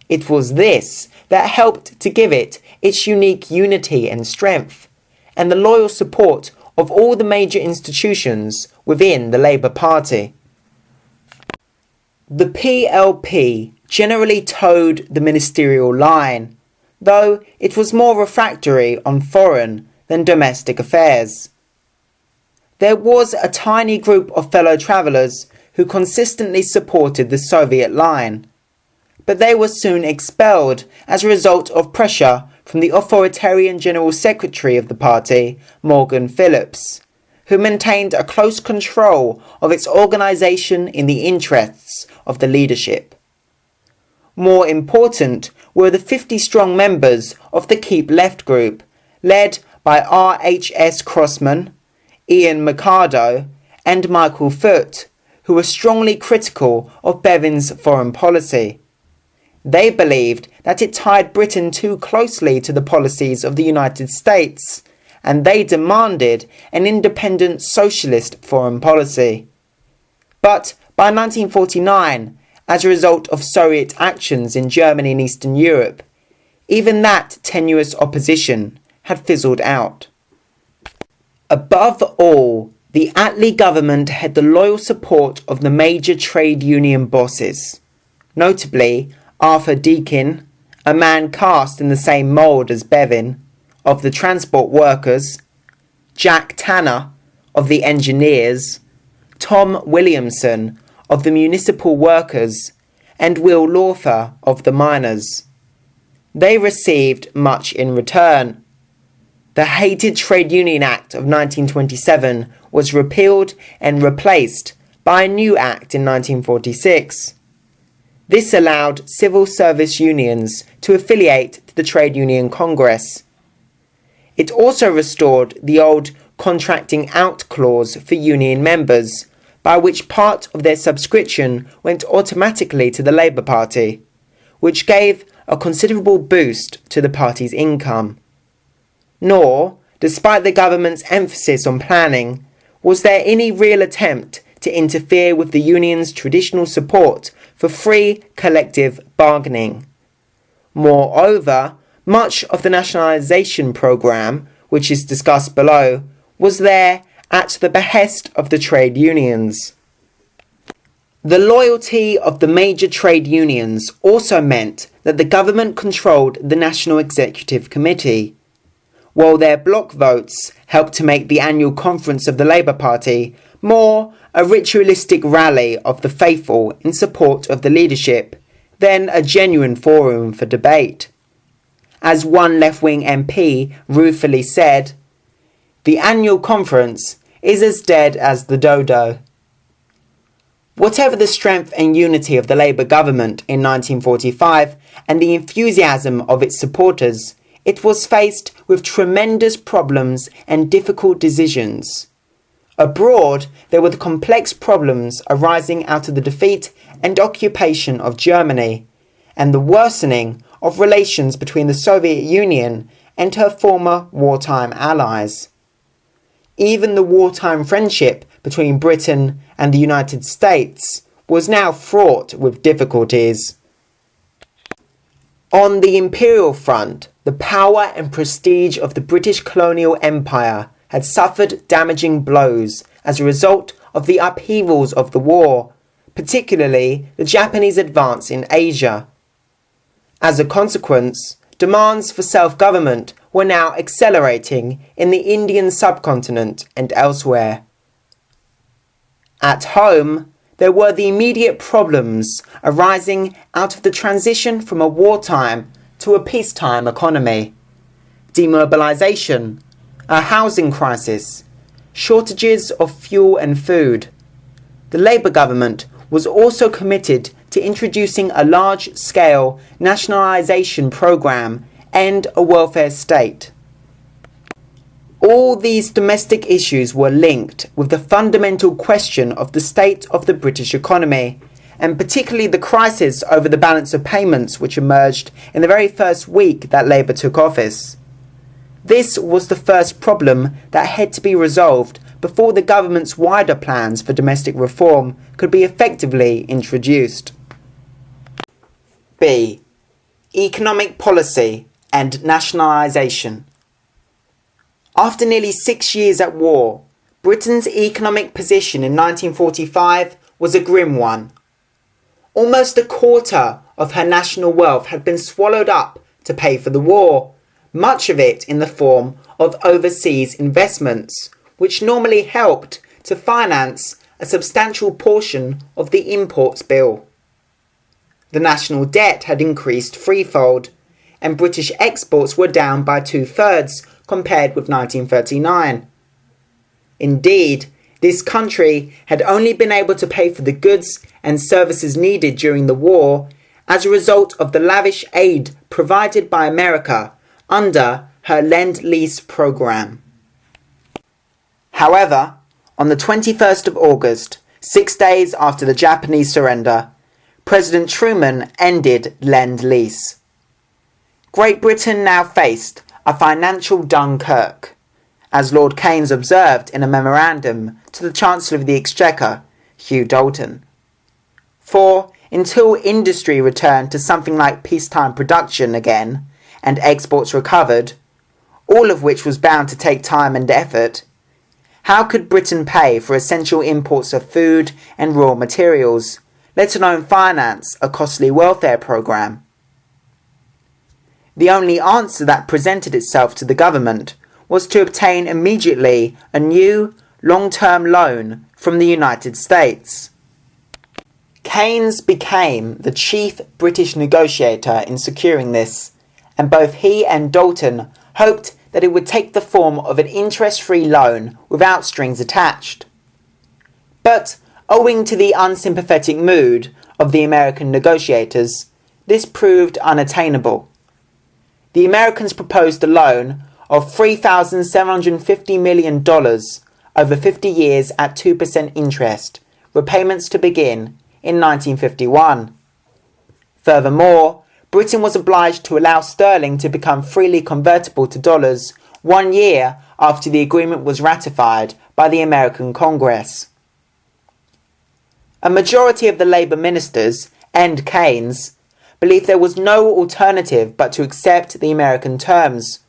It was this that helped to give it its unique unity and strength, and the loyal support of all the major institutions within the Labour Party. The PLP generally towed the ministerial line, though it was more refractory on foreign than domestic affairs. There was a tiny group of fellow travellers who consistently supported the Soviet line, but they were soon expelled as a result of pressure from the authoritarian General Secretary of the party, Morgan Phillips, who maintained a close control of its organisation in the interests of the leadership. More important were the 50-strong members of the Keep Left group, led by R.H.S. Crossman, Ian Mercado and Michael Foot, who were strongly critical of Bevin's foreign policy. They believed that it tied Britain too closely to the policies of the United States, and they demanded an independent socialist foreign policy. But by 1949, as a result of Soviet actions in Germany and Eastern Europe, even that tenuous opposition had fizzled out. Above all, the Attlee government had the loyal support of the major trade union bosses, notably Arthur Deakin, a man cast in the same mould as Bevin, of the transport workers, Jack Tanner, of the engineers, Tom Williamson, of the municipal workers, and Will Lawther, of the miners. They received much in return. The hated Trade Union Act of 1927 was repealed and replaced by a new act in 1946. This allowed civil service unions to affiliate to the Trade Union Congress. It also restored the old contracting out clause for union members, by which part of their subscription went automatically to the Labour Party, which gave a considerable boost to the party's income. Nor, despite the government's emphasis on planning, was there any real attempt to interfere with the union's traditional support for free collective bargaining. Moreover, much of the nationalisation programme, which is discussed below, was there at the behest of the trade unions. The loyalty of the major trade unions also meant that the government controlled the National Executive Committee, while their block votes helped to make the annual conference of the Labour Party more a ritualistic rally of the faithful in support of the leadership than a genuine forum for debate. As one left-wing MP ruefully said, "The annual conference is as dead as the dodo." Whatever the strength and unity of the Labour government in 1945 and the enthusiasm of its supporters, it was faced with tremendous problems and difficult decisions. Abroad, there were the complex problems arising out of the defeat and occupation of Germany, and the worsening of relations between the Soviet Union and her former wartime allies. Even the wartime friendship between Britain and the United States was now fraught with difficulties. On the imperial front, the power and prestige of the British colonial empire had suffered damaging blows as a result of the upheavals of the war, particularly the Japanese advance in Asia. As a consequence, demands for self-government were now accelerating in the Indian subcontinent and elsewhere. At home, there were the immediate problems arising out of the transition from a wartime to a peacetime economy. Demobilization, a housing crisis, shortages of fuel and food. The Labour government was also committed to introducing a large-scale nationalisation programme and a welfare state. All these domestic issues were linked with the fundamental question of the state of the British economy, and particularly the crisis over the balance of payments which emerged in the very first week that Labour took office. This was the first problem that had to be resolved before the government's wider plans for domestic reform could be effectively introduced. B. Economic policy and nationalisation. After nearly 6 years at war, Britain's economic position in 1945 was a grim one. Almost a quarter of her national wealth had been swallowed up to pay for the war, much of it in the form of overseas investments, which normally helped to finance a substantial portion of the imports bill. The national debt had increased threefold, and British exports were down by 2/3 compared with 1939. Indeed, this country had only been able to pay for the goods and services needed during the war as a result of the lavish aid provided by America under her Lend-Lease program. However, on the 21st of August, 6 days after the Japanese surrender, President Truman ended Lend-Lease. Great Britain now faced a financial Dunkirk, as Lord Keynes observed in a memorandum to the Chancellor of the Exchequer, Hugh Dalton. For until industry returned to something like peacetime production again, and exports recovered, all of which was bound to take time and effort, how could Britain pay for essential imports of food and raw materials, let alone finance a costly welfare programme? The only answer that presented itself to the government was to obtain immediately a new long-term loan from the United States. Keynes became the chief British negotiator in securing this, and both he and Dalton hoped that it would take the form of an interest-free loan without strings attached. But owing to the unsympathetic mood of the American negotiators, this proved unattainable. The Americans proposed a loan of $3,750 million over 50 years at 2% interest, repayments to begin in 1951. Furthermore, Britain was obliged to allow sterling to become freely convertible to dollars 1 year after the agreement was ratified by the American Congress. A majority of the Labour ministers and Keynes believed there was no alternative but to accept the American terms.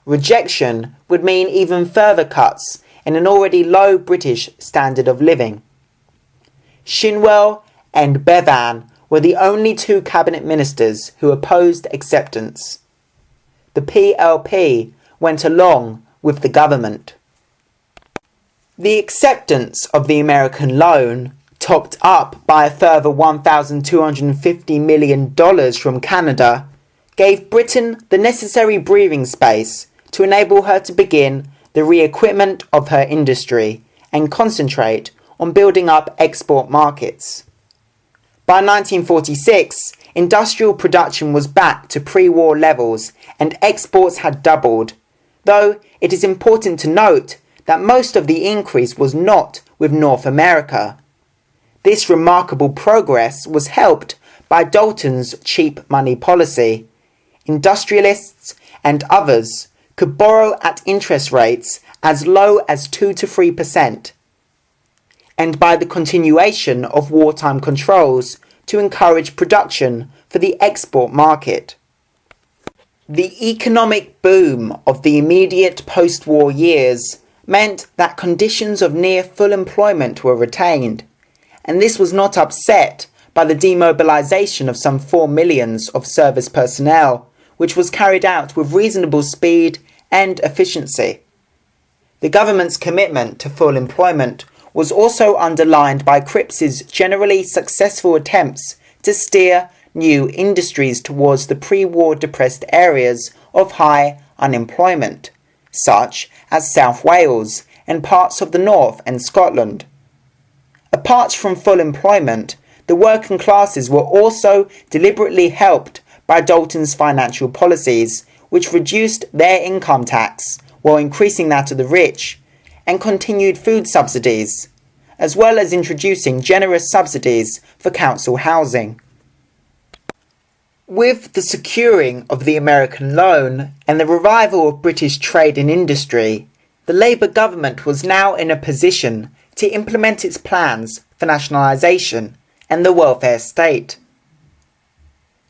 Rejection would mean even further cuts in an already low British standard of living. Shinwell and Bevan were the only two cabinet ministers who opposed acceptance. The PLP went along with the government. The acceptance of the American loan, topped up by a further $1,250 million from Canada, gave Britain the necessary breathing space to enable her to begin the re-equipment of her industry and concentrate on building up export markets. By 1946, industrial production was back to pre-war levels and exports had doubled, though it is important to note that most of the increase was not with North America. This remarkable progress was helped by Dalton's cheap money policy. Industrialists and others could borrow at interest rates as low as 2 to 3%, and by the continuation of wartime controls to encourage production for the export market. The economic boom of the immediate post-war years meant that conditions of near full employment were retained, and this was not upset by the demobilisation of some 4 million of service personnel, which was carried out with reasonable speed and efficiency. The government's commitment to full employment was also underlined by Cripps's generally successful attempts to steer new industries towards the pre-war depressed areas of high unemployment, such as South Wales and parts of the North and Scotland. Apart from full employment, the working classes were also deliberately helped by Dalton's financial policies, which reduced their income tax while increasing that of the rich, and continued food subsidies, as well as introducing generous subsidies for council housing. With the securing of the American loan and the revival of British trade and industry, the Labour government was now in a position to implement its plans for nationalisation and the welfare state.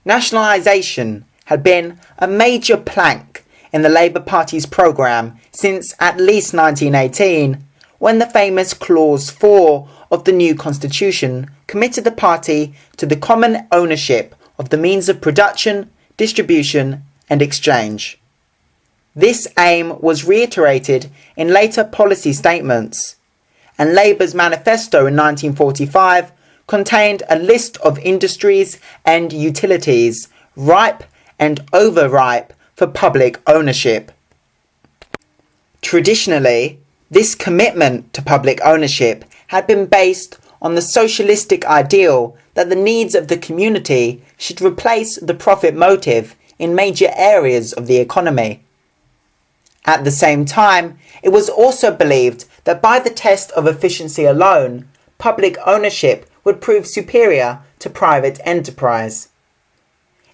Nationalisation had been a major plank in the Labour Party's programme since at least 1918, when the famous Clause 4 of the new constitution committed the party to the common ownership of the means of production, distribution and exchange. This aim was reiterated in later policy statements, and Labour's manifesto in 1945 contained a list of industries and utilities ripe and overripe for public ownership. Traditionally, this commitment to public ownership had been based on the socialistic ideal that the needs of the community should replace the profit motive in major areas of the economy. At the same time, it was also believed that by the test of efficiency alone, public ownership would prove superior to private enterprise.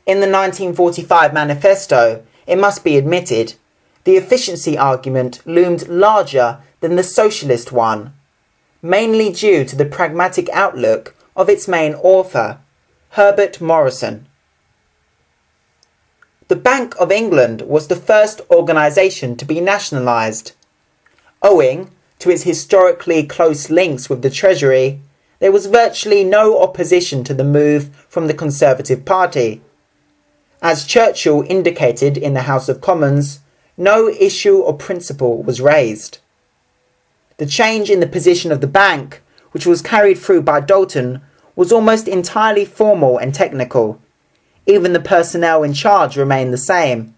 In the 1945 manifesto, it must be admitted, the efficiency argument loomed larger than the socialist one, mainly due to the pragmatic outlook of its main author, Herbert Morrison. The Bank of England was the first organisation to be nationalised. Owing to its historically close links with the Treasury, there was virtually no opposition to the move from the Conservative Party. As Churchill indicated in the House of Commons, no issue or principle was raised. The change in the position of the bank, which was carried through by Dalton, was almost entirely formal and technical. Even the personnel in charge remained the same.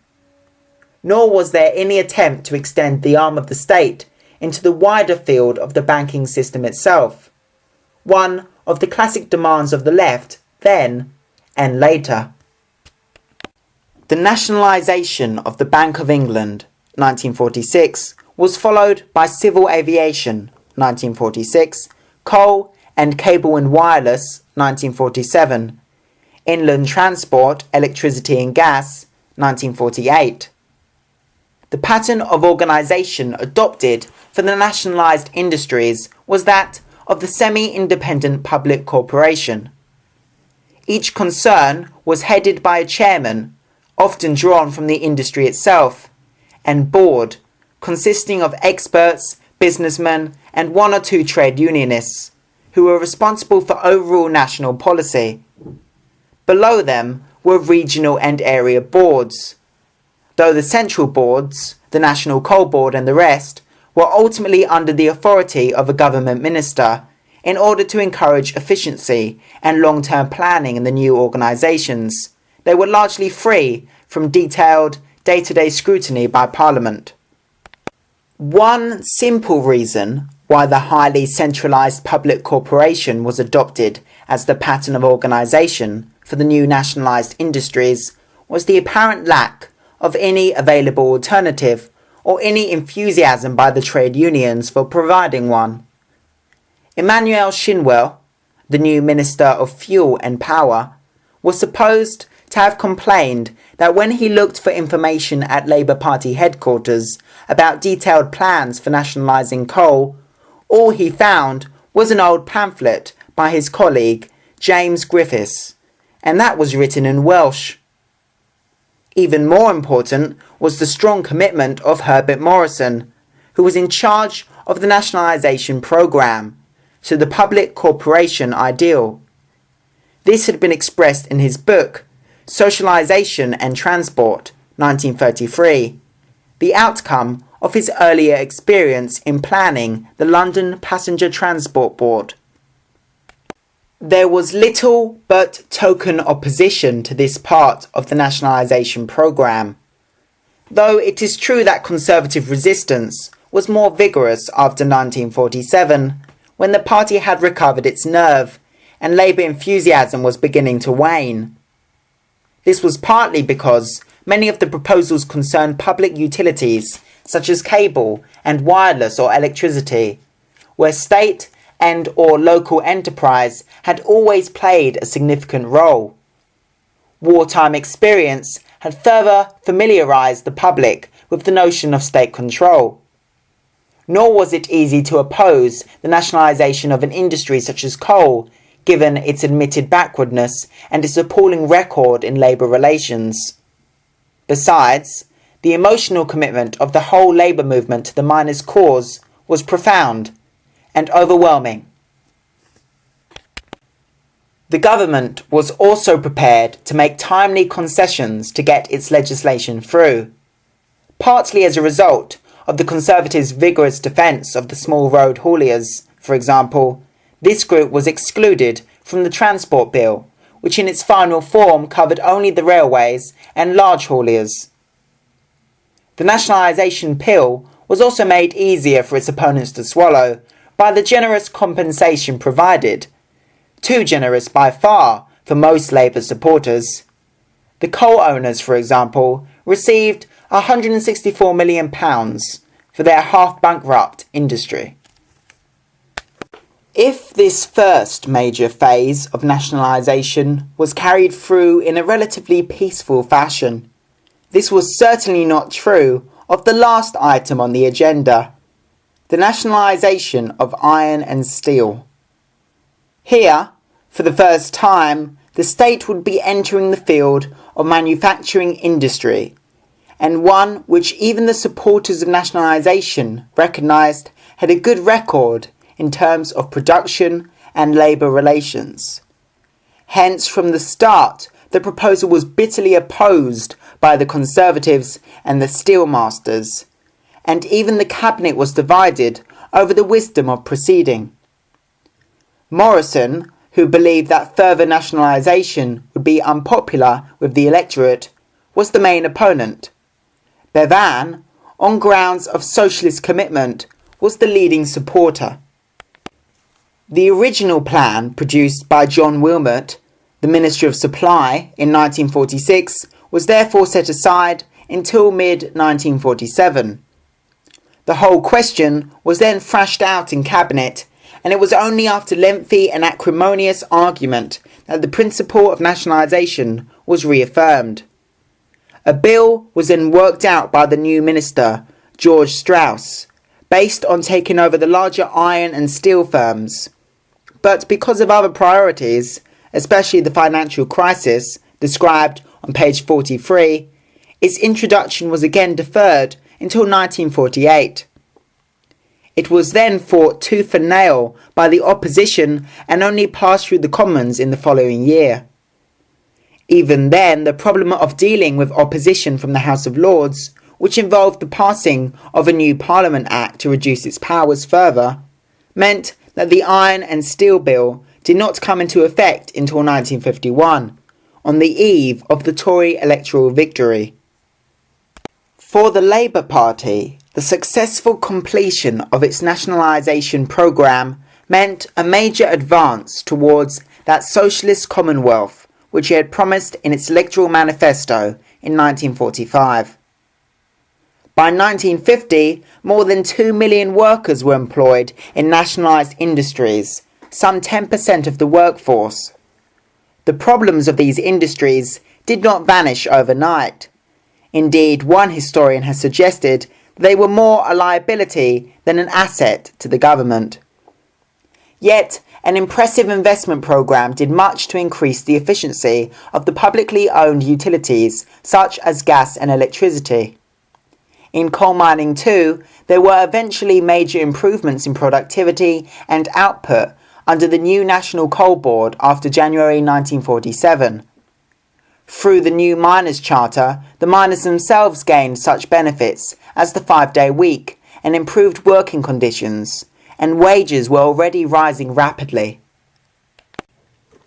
Nor was there any attempt to extend the arm of the state into the wider field of the banking system itself, one of the classic demands of the left then and later. The nationalisation of the Bank of England, 1946, was followed by civil aviation, 1946, coal and cable and wireless, 1947, inland transport, electricity and gas, 1948. The pattern of organisation adopted for the nationalised industries was that of the semi-independent public corporation. Each concern was headed by a chairman, often drawn from the industry itself, and board, consisting of experts, businessmen, and 1 or 2 trade unionists, who were responsible for overall national policy. Below them were regional and area boards, though the central boards, the National Coal Board and the rest, were ultimately under the authority of a government minister in order to encourage efficiency and long-term planning in the new organisations. They were largely free from detailed day-to-day scrutiny by Parliament. One simple reason why the highly centralised public corporation was adopted as the pattern of organisation for the new nationalised industries was the apparent lack of any available alternative or any enthusiasm by the trade unions for providing one. Emmanuel Shinwell, the new Minister of Fuel and Power, was supposed to have complained that when he looked for information at Labour Party headquarters about detailed plans for nationalising coal, all he found was an old pamphlet by his colleague James Griffiths, and that was written in Welsh. even more important was the strong commitment of Herbert Morrison, who was in charge of the nationalisation programme, to the public corporation ideal. This had been expressed in his book, Socialisation and Transport, 1933, the outcome of his earlier experience in planning the London Passenger Transport Board. There was little but token opposition to this part of the nationalisation programme, though it is true that Conservative resistance was more vigorous after 1947, when the party had recovered its nerve and Labour enthusiasm was beginning to wane. This was partly because many of the proposals concerned public utilities such as cable and wireless or electricity, where state and or local enterprise had always played a significant role. Wartime experience had further familiarised the public with the notion of state control. Nor was it easy to oppose the nationalisation of an industry such as coal, given its admitted backwardness and its appalling record in labour relations. Besides, the emotional commitment of the whole labour movement to the miners' cause was profound and overwhelming. The government was also prepared to make timely concessions to get its legislation through, partly as a result of the Conservatives' vigorous defence of the small road hauliers. For example, this group was excluded from the Transport Bill, which in its final form covered only the railways and large hauliers. The nationalisation pill was also made easier for its opponents to swallow by the generous compensation provided, too generous by far for most Labour supporters. The coal owners, for example, received £164 million for their half-bankrupt industry. If this first major phase of nationalisation was carried through in a relatively peaceful fashion, this was certainly not true of the last item on the agenda, the nationalisation of iron and steel. Here, for the first time, the state would be entering the field of manufacturing industry, and one which even the supporters of nationalisation recognised had a good record in terms of production and labour relations. Hence, from the start, the proposal was bitterly opposed by the Conservatives and the steelmasters, and even the cabinet was divided over the wisdom of proceeding. Morrison, who believed that further nationalisation would be unpopular with the electorate, was the main opponent. Bevan, on grounds of socialist commitment, was the leading supporter. The original plan produced by John Wilmot, the Minister of Supply, in 1946 was therefore set aside until mid-1947. The whole question was then thrashed out in Cabinet, and it was only after lengthy and acrimonious argument that the principle of nationalisation was reaffirmed. A bill was then worked out by the new minister, George Strauss, based on taking over the larger iron and steel firms. But because of other priorities, especially the financial crisis described on page 43, its introduction was again deferred until 1948. It was then fought tooth and nail by the opposition and only passed through the Commons in the following year. Even then, the problem of dealing with opposition from the House of Lords, which involved the passing of a new Parliament Act to reduce its powers further, meant that the Iron and Steel Bill did not come into effect until 1951, on the eve of the Tory electoral victory. For the Labour Party, the successful completion of its nationalisation programme meant a major advance towards that socialist commonwealth which it had promised in its electoral manifesto in 1945. By 1950, more than 2 million workers were employed in nationalised industries, some 10% of the workforce. The problems of these industries did not vanish overnight. Indeed, one historian has suggested that they were more a liability than an asset to the government. Yet, An impressive investment programme did much to increase the efficiency of the publicly owned utilities such as gas and electricity. In coal mining too, there were eventually major improvements in productivity and output under the new National Coal Board after January 1947. Through the new Miners' Charter, the miners themselves gained such benefits as the 5-day week and improved working conditions, and wages were already rising rapidly.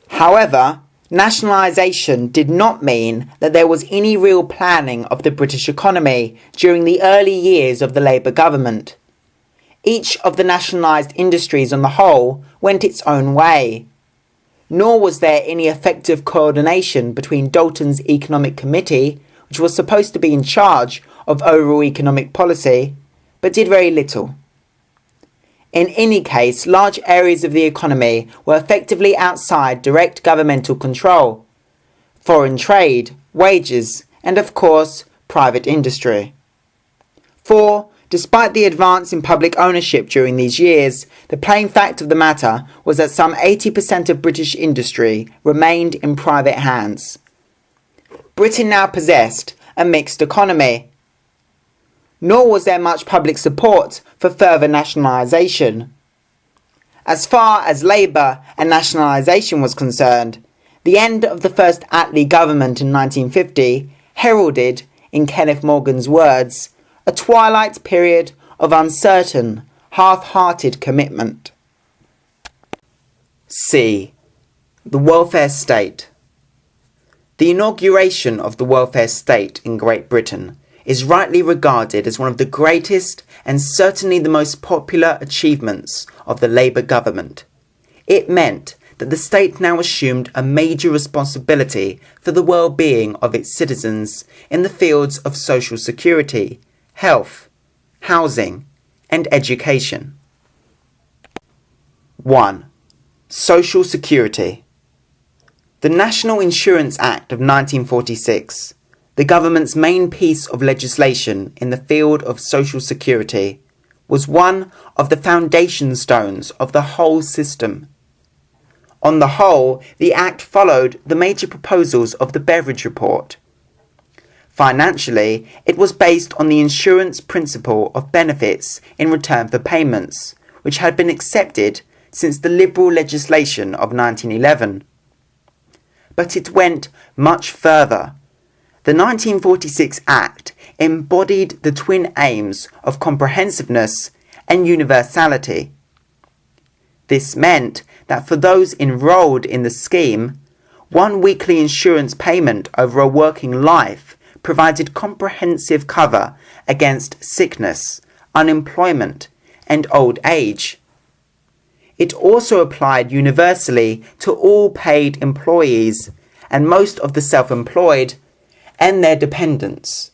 However, nationalisation did not mean that there was any real planning of the British economy during the early years of the Labour government. Each of the nationalised industries on the whole went its own way. Nor was there any effective coordination between Dalton's Economic Committee, which was supposed to be in charge of overall economic policy, but did very little. In any case, large areas of the economy were effectively outside direct governmental control: foreign trade, wages, and of course, private industry. For, despite the advance in public ownership during these years, the plain fact of the matter was that some 80% of British industry remained in private hands. Britain now possessed a mixed economy. Nor was there much public support for further nationalisation. As far as Labour and nationalisation was concerned, the end of the first Attlee government in 1950 heralded, in Kenneth Morgan's words, a twilight period of uncertain, half-hearted commitment. C. The welfare state. The inauguration of the welfare state in Great Britain is rightly regarded as one of the greatest and certainly the most popular achievements of the Labour government. It meant that the state now assumed a major responsibility for the well-being of its citizens in the fields of social security, health, housing, and education. 1. Social Security. The National Insurance Act of 1946, the government's main piece of legislation in the field of social security, was one of the foundation stones of the whole system. On the whole, the Act followed the major proposals of the Beveridge Report. Financially, it was based on the insurance principle of benefits in return for payments, which had been accepted since the Liberal legislation of 1911. But it went much further. The 1946 Act embodied the twin aims of comprehensiveness and universality. This meant that for those enrolled in the scheme, one weekly insurance payment over a working life provided comprehensive cover against sickness, unemployment, and old age. It also applied universally to all paid employees and most of the self-employed and their dependents.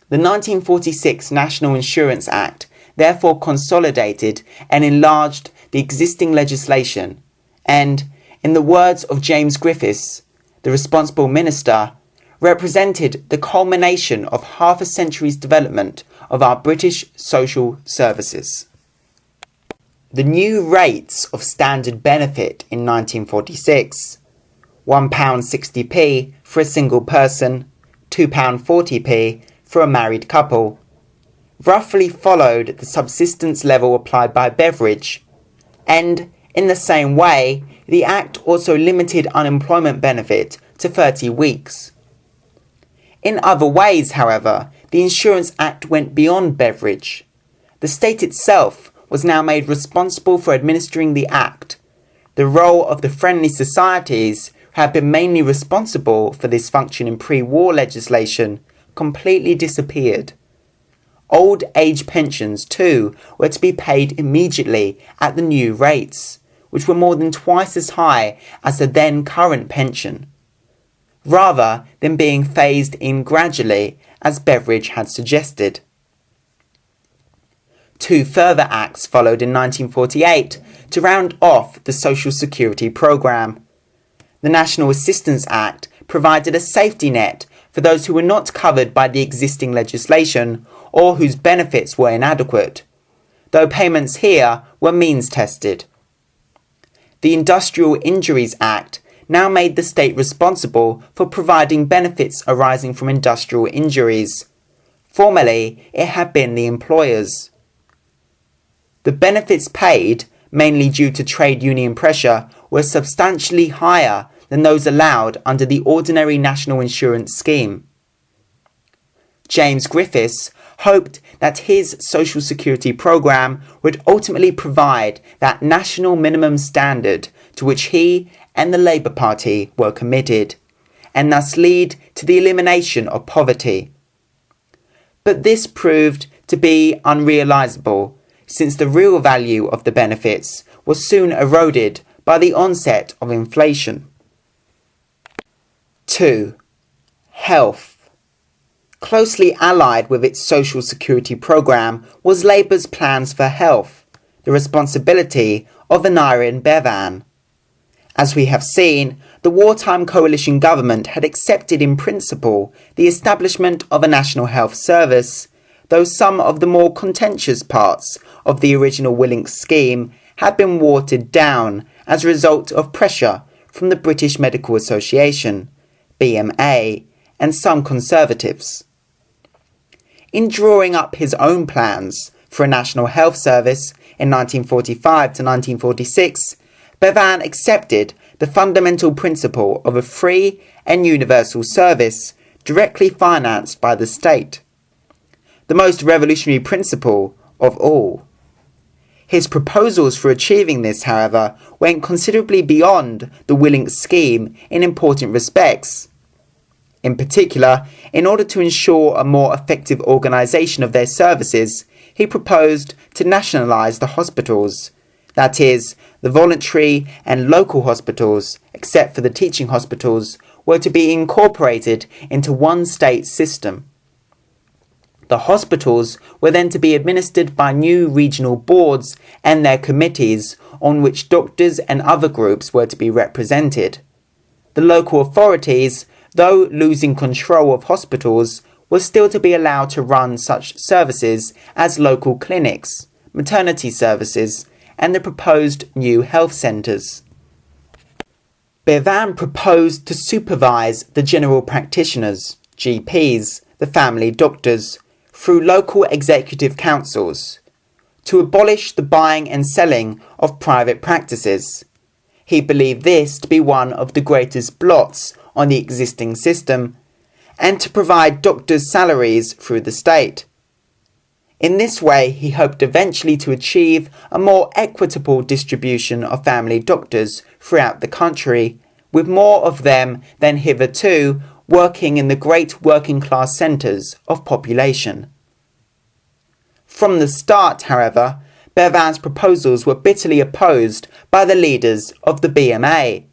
The 1946 National Insurance Act therefore consolidated and enlarged the existing legislation and, in the words of James Griffiths, the responsible minister, represented the culmination of half a century's development of our British social services. The new rates of standard benefit in 1946, £1.60p for a single person, £2.40p for a married couple, roughly followed the subsistence level applied by Beveridge, and, in the same way, the Act also limited unemployment benefit to 30 weeks. In other ways, however, the Insurance Act went beyond Beveridge. The state itself was now made responsible for administering the Act. The role of the friendly societies, who had been mainly responsible for this function in pre-war legislation, completely disappeared. Old age pensions, too, were to be paid immediately at the new rates, which were more than twice as high as the then current pension, rather than being phased in gradually as Beveridge had suggested. Two further acts followed in 1948 to round off the Social Security programme. The National Assistance Act provided a safety net for those who were not covered by the existing legislation or whose benefits were inadequate, though payments here were means tested. the Industrial Injuries Act now made the state responsible for providing benefits arising from industrial injuries. Formerly, it had been the employers. The benefits paid, mainly due to trade union pressure, were substantially higher than those allowed under the ordinary national insurance scheme. James Griffiths hoped that his social security programme would ultimately provide that national minimum standard to which he and the Labour Party were committed, and thus lead to the elimination of poverty. But this proved to be unrealisable, since the real value of the benefits was soon eroded by the onset of inflation. 2. Health. Closely allied with its social security programme was Labour's plans for health, the responsibility of Aneurin Bevan. As we have seen, the wartime coalition government had accepted in principle the establishment of a National Health Service, though some of the more contentious parts of the original Willink scheme had been watered down as a result of pressure from the British Medical Association, BMA, and some Conservatives. In drawing up his own plans for a National Health Service in 1945 to 1946, Bevan accepted the fundamental principle of a free and universal service directly financed by the state, the most revolutionary principle of all. His proposals for achieving this, however, went considerably beyond the Willink scheme in important respects. In particular, in order to ensure a more effective organisation of their services, he proposed to nationalise the hospitals, that is, the voluntary and local hospitals, except for the teaching hospitals, were to be incorporated into one state system. The hospitals were then to be administered by new regional boards and their committees on which doctors and other groups were to be represented. The local authorities, though losing control of hospitals, were still to be allowed to run such services as local clinics, maternity services, and the proposed new health centres. Bevan proposed to supervise the general practitioners, GPs, the family doctors, through local executive councils, to abolish the buying and selling of private practices. He believed this to be one of the greatest blots on the existing system, and to provide doctors' salaries through the state. In this way, he hoped eventually to achieve a more equitable distribution of family doctors throughout the country, with more of them than hitherto working in the great working class centres of population. From the start, however, Bevan's proposals were bitterly opposed by the leaders of the BMA.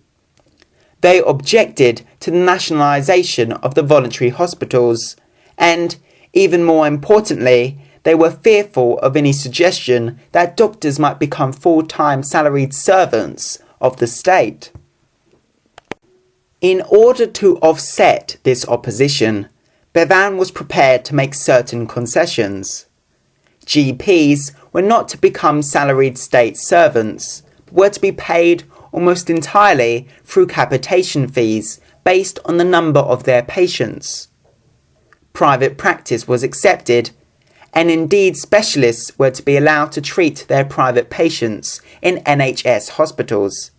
They objected to the nationalisation of the voluntary hospitals, and, even more importantly, they were fearful of any suggestion that doctors might become full-time salaried servants of the state. In order to offset this opposition, Bevan was prepared to make certain concessions. GPs were not to become salaried state servants, but were to be paid almost entirely through capitation fees based on the number of their patients. Private practice was accepted, and indeed specialists were to be allowed to treat their private patients in NHS hospitals.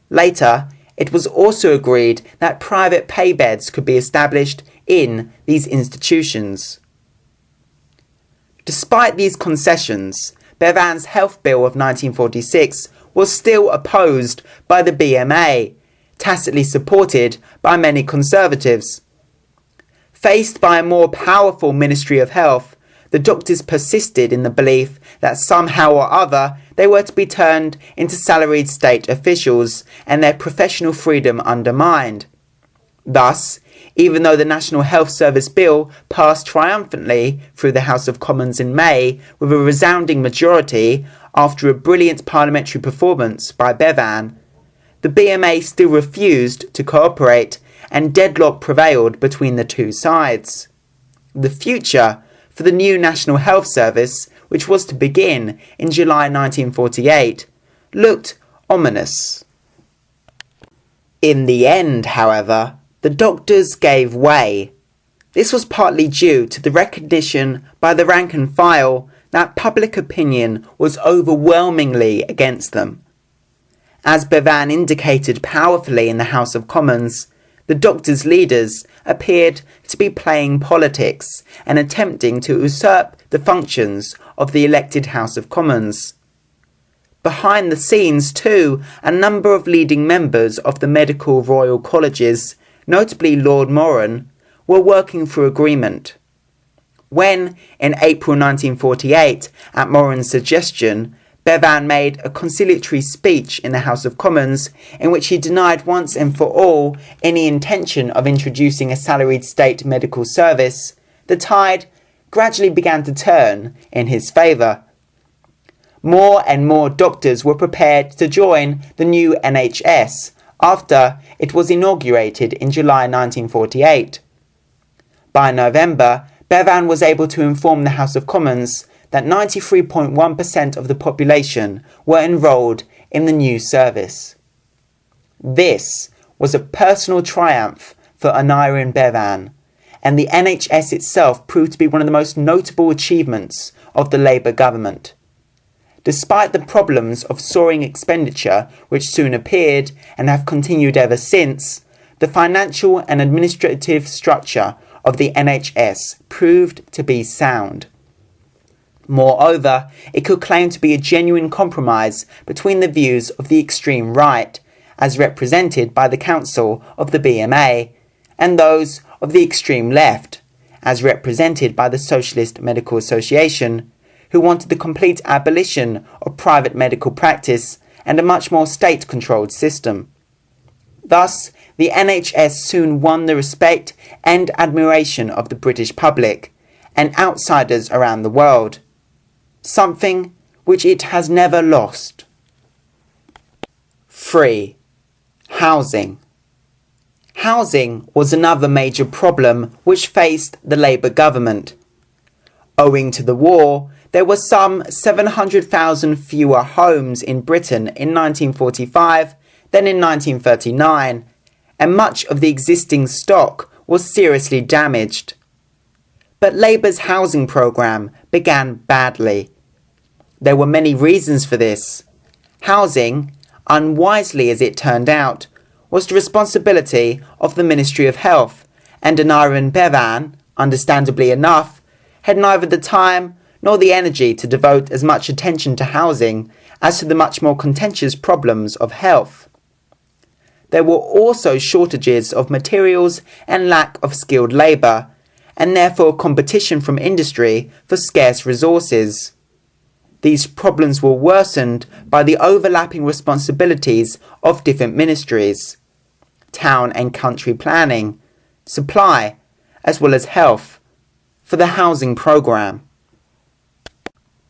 Later, it was also agreed that private pay beds could be established in these institutions. Despite these concessions, Bevan's Health Bill of 1946 was still opposed by the BMA, tacitly supported by many Conservatives. Faced by a more powerful Ministry of Health, the doctors persisted in the belief that somehow or other they were to be turned into salaried state officials and their professional freedom undermined. Thus, even though the National Health Service Bill passed triumphantly through the House of Commons in May with a resounding majority after a brilliant parliamentary performance by Bevan, the BMA still refused to cooperate, and deadlock prevailed between the two sides. The future for the new National Health Service, which was to begin in July 1948, looked ominous. In the end, however, the doctors gave way. This was partly due to the recognition by the rank and file that public opinion was overwhelmingly against them. As Bevan indicated powerfully in the House of Commons, the doctors' leaders appeared to be playing politics and attempting to usurp the functions of the elected House of Commons. Behind the scenes, too, a number of leading members of the medical royal colleges, notably Lord Moran, were working for agreement. When, in April 1948, at Moran's suggestion, Bevan made a conciliatory speech in the House of Commons in which he denied once and for all any intention of introducing a salaried state medical service, the tide gradually began to turn in his favour. More and more doctors were prepared to join the new NHS after it was inaugurated in July 1948. By November, Bevan was able to inform the House of Commons that 93.1% of the population were enrolled in the new service. This was a personal triumph for Aneurin Bevan, and the NHS itself proved to be one of the most notable achievements of the Labour government. Despite the problems of soaring expenditure which soon appeared and have continued ever since, the financial and administrative structure of the NHS proved to be sound. Moreover, it could claim to be a genuine compromise between the views of the extreme right, as represented by the Council of the BMA, and those of the extreme left, as represented by the Socialist Medical Association, who wanted the complete abolition of private medical practice and a much more state-controlled system. Thus, the NHS soon won the respect and admiration of the British public and outsiders around the world, something which it has never lost. 3. Housing. Housing was another major problem which faced the Labour government. Owing to the war, there were some 700,000 fewer homes in Britain in 1945 than in 1939, and much of the existing stock was seriously damaged. But Labour's housing programme began badly. There were many reasons for this. Housing, unwisely as it turned out, was the responsibility of the Ministry of Health, and Aneurin Bevan, understandably enough, had neither the time nor the energy to devote as much attention to housing as to the much more contentious problems of health. There were also shortages of materials and lack of skilled labour, and therefore competition from industry for scarce resources. These problems were worsened by the overlapping responsibilities of different ministries: town and country planning, supply, as well as health, for the housing programme.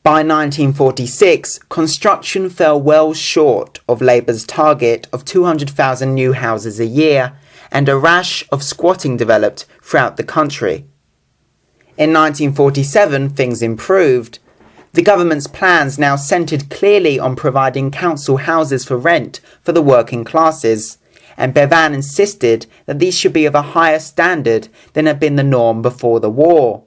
By 1946, construction fell well short of Labour's target of 200,000 new houses a year, and a rash of squatting developed throughout the country. In 1947, things improved. The government's plans now centred clearly on providing council houses for rent for the working classes, and Bevan insisted that these should be of a higher standard than had been the norm before the war.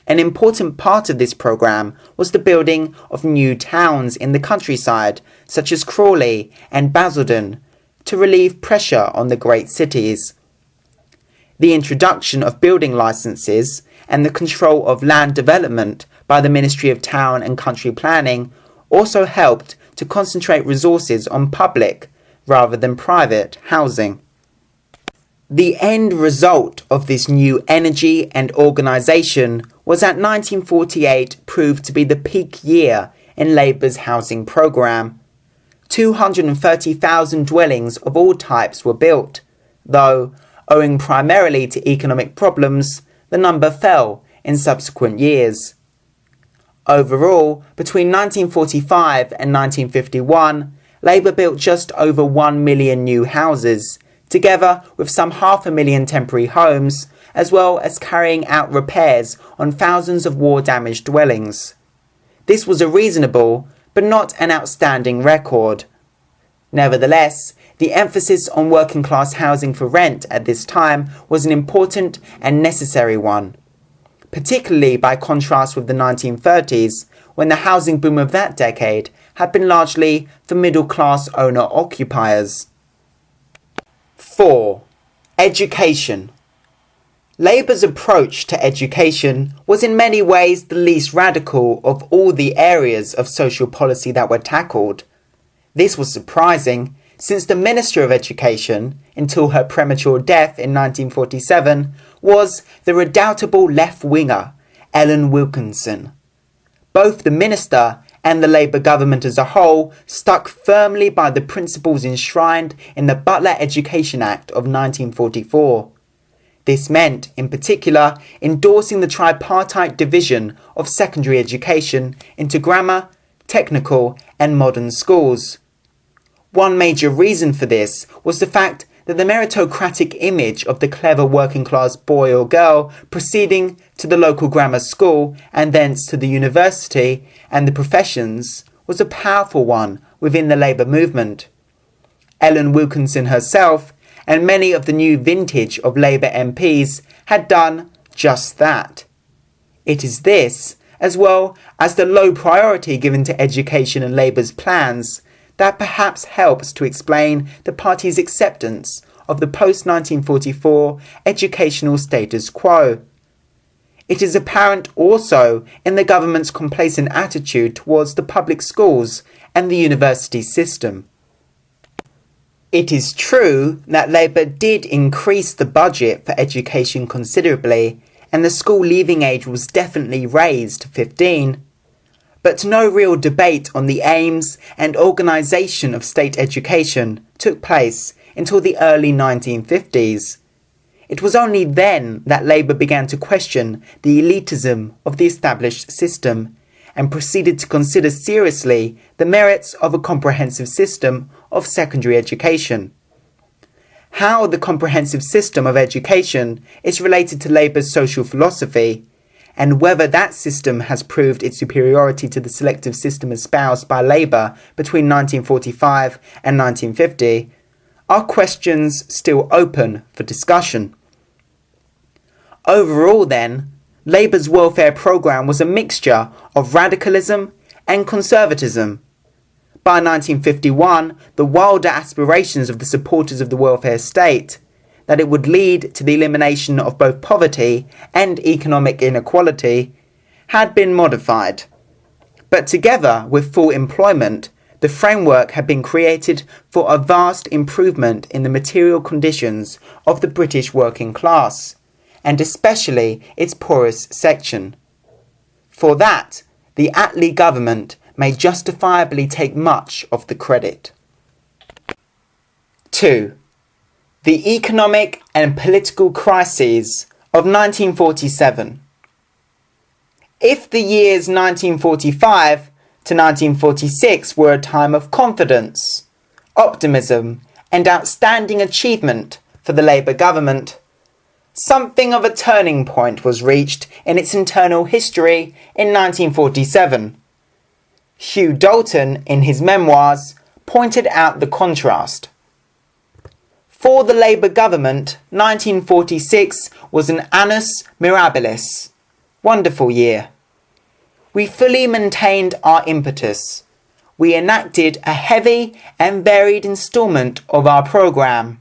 An important part of this programme was the building of new towns in the countryside, such as Crawley and Basildon, to relieve pressure on the great cities. The introduction of building licences and the control of land development by the Ministry of Town and Country Planning also helped to concentrate resources on public rather than private housing. The end result of this new energy and organisation was that 1948 proved to be the peak year in Labour's housing programme. 230,000 dwellings of all types were built, though, owing primarily to economic problems, the number fell in subsequent years. Overall, between 1945 and 1951, Labour built just over 1 million new houses, together with some 500,000 temporary homes, as well as carrying out repairs on thousands of war-damaged dwellings. This was a reasonable, but not an outstanding record. Nevertheless, the emphasis on working class housing for rent at this time was an important and necessary one, particularly by contrast with the 1930s, when the housing boom of that decade had been largely for middle-class owner-occupiers. 4. Education. Labour's approach to education was in many ways the least radical of all the areas of social policy that were tackled. This was surprising, since the Minister of Education, until her premature death in 1947, was the redoubtable left-winger, Ellen Wilkinson. Both the Minister and the Labour government as a whole stuck firmly by the principles enshrined in the Butler Education Act of 1944. This meant, in particular, endorsing the tripartite division of secondary education into grammar, technical, and modern schools. One major reason for this was the fact that the meritocratic image of the clever working-class boy or girl proceeding to the local grammar school and thence to the university and the professions was a powerful one within the Labour movement. Ellen Wilkinson herself and many of the new vintage of Labour MPs had done just that. It is this, as well as the low priority given to education in Labour's plans, that perhaps helps to explain the party's acceptance of the post-1944 educational status quo. It is apparent also in the government's complacent attitude towards the public schools and the university system. It is true that Labour did increase the budget for education considerably, and the school leaving age was definitely raised to 15. But no real debate on the aims and organisation of state education took place until the early 1950s. It was only then that Labour began to question the elitism of the established system and proceeded to consider seriously the merits of a comprehensive system of secondary education. How the comprehensive system of education is related to Labour's social philosophy, and whether that system has proved its superiority to the selective system espoused by Labour between 1945 and 1950, are questions still open for discussion. Overall then, Labour's welfare programme was a mixture of radicalism and conservatism. By 1951, the wilder aspirations of the supporters of the welfare state, that it would lead to the elimination of both poverty and economic inequality, had been modified. But together with full employment, the framework had been created for a vast improvement in the material conditions of the British working class, and especially its poorest section. For that, the Attlee government may justifiably take much of the credit. 2. The economic and political crises of 1947. If the years 1945 to 1946 were a time of confidence, optimism, and outstanding achievement for the Labour government, something of a turning point was reached in its internal history in 1947. Hugh Dalton, in his memoirs, pointed out the contrast. For the Labour government, 1946 was an annus mirabilis, wonderful year. We fully maintained our impetus. We enacted a heavy and varied instalment of our programme,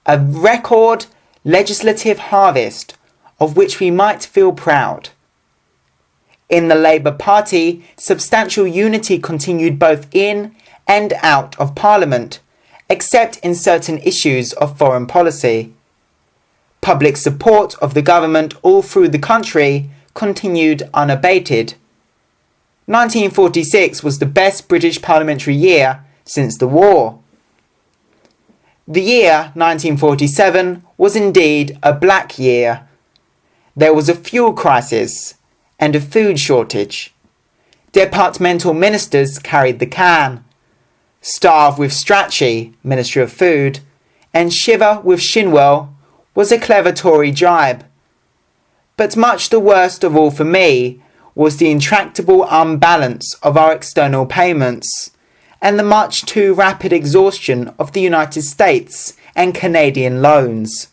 a record legislative harvest of which we might feel proud. In the Labour Party, substantial unity continued both in and out of Parliament, except in certain issues of foreign policy. Public support of the government all through the country continued unabated. 1946 was the best British parliamentary year since the war. The year 1947 was indeed a black year. There was a fuel crisis and a food shortage. Departmental ministers carried the can. Starve with Strachey, Ministry of Food, and Shiver with Shinwell was a clever Tory jibe. But much the worst of all for me was the intractable unbalance of our external payments, and the much too rapid exhaustion of the United States and Canadian loans.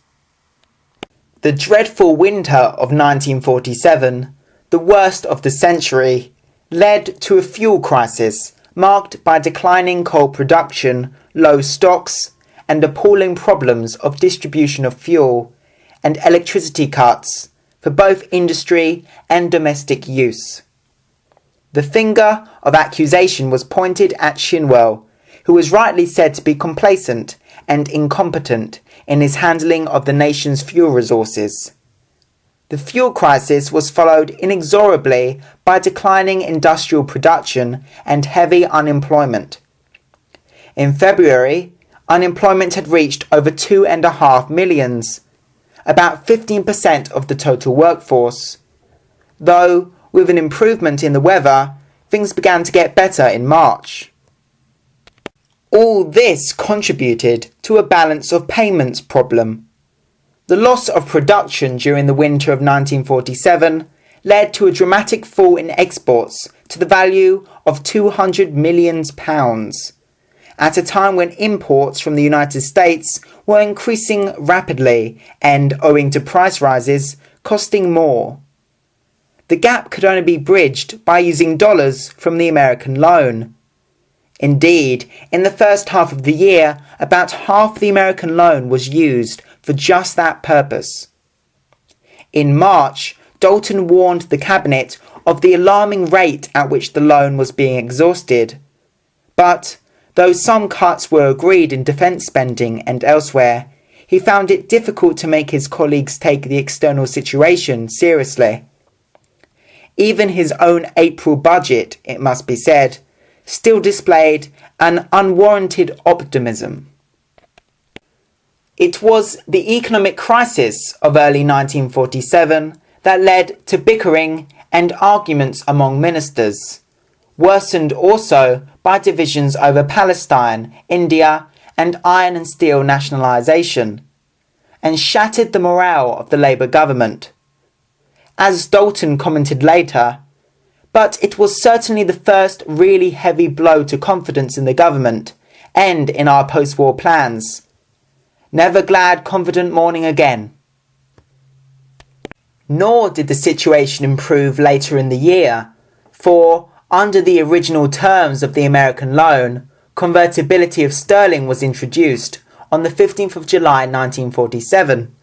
The dreadful winter of 1947, the worst of the century, led to a fuel crisis marked by declining coal production, low stocks, and appalling problems of distribution of fuel and electricity cuts for both industry and domestic use. The finger of accusation was pointed at Shinwell, who was rightly said to be complacent and incompetent in his handling of the nation's fuel resources. The fuel crisis was followed inexorably by declining industrial production and heavy unemployment. In February, unemployment had reached over 2.5 million, about 15% of the total workforce. Though, with an improvement in the weather, things began to get better in March. All this contributed to a balance of payments problem. The loss of production during the winter of 1947 led to a dramatic fall in exports to the value of £200 million, at a time when imports from the United States were increasing rapidly and, owing to price rises, costing more. The gap could only be bridged by using dollars from the American loan. Indeed, in the first half of the year, about half the American loan was used for just that purpose. In March, Dalton warned the cabinet of the alarming rate at which the loan was being exhausted. But, though some cuts were agreed in defence spending and elsewhere, he found it difficult to make his colleagues take the external situation seriously. Even his own April budget, it must be said, still displayed an unwarranted optimism. It was the economic crisis of early 1947 that led to bickering and arguments among ministers, worsened also by divisions over Palestine, India, and iron and steel nationalisation, and shattered the morale of the Labour government. As Dalton commented later, but it was certainly the first really heavy blow to confidence in the government and in our post-war plans. Never glad confident morning again. Nor did the situation improve later in the year, for under the original terms of the American loan, convertibility of sterling was introduced on the 15th of July 1947,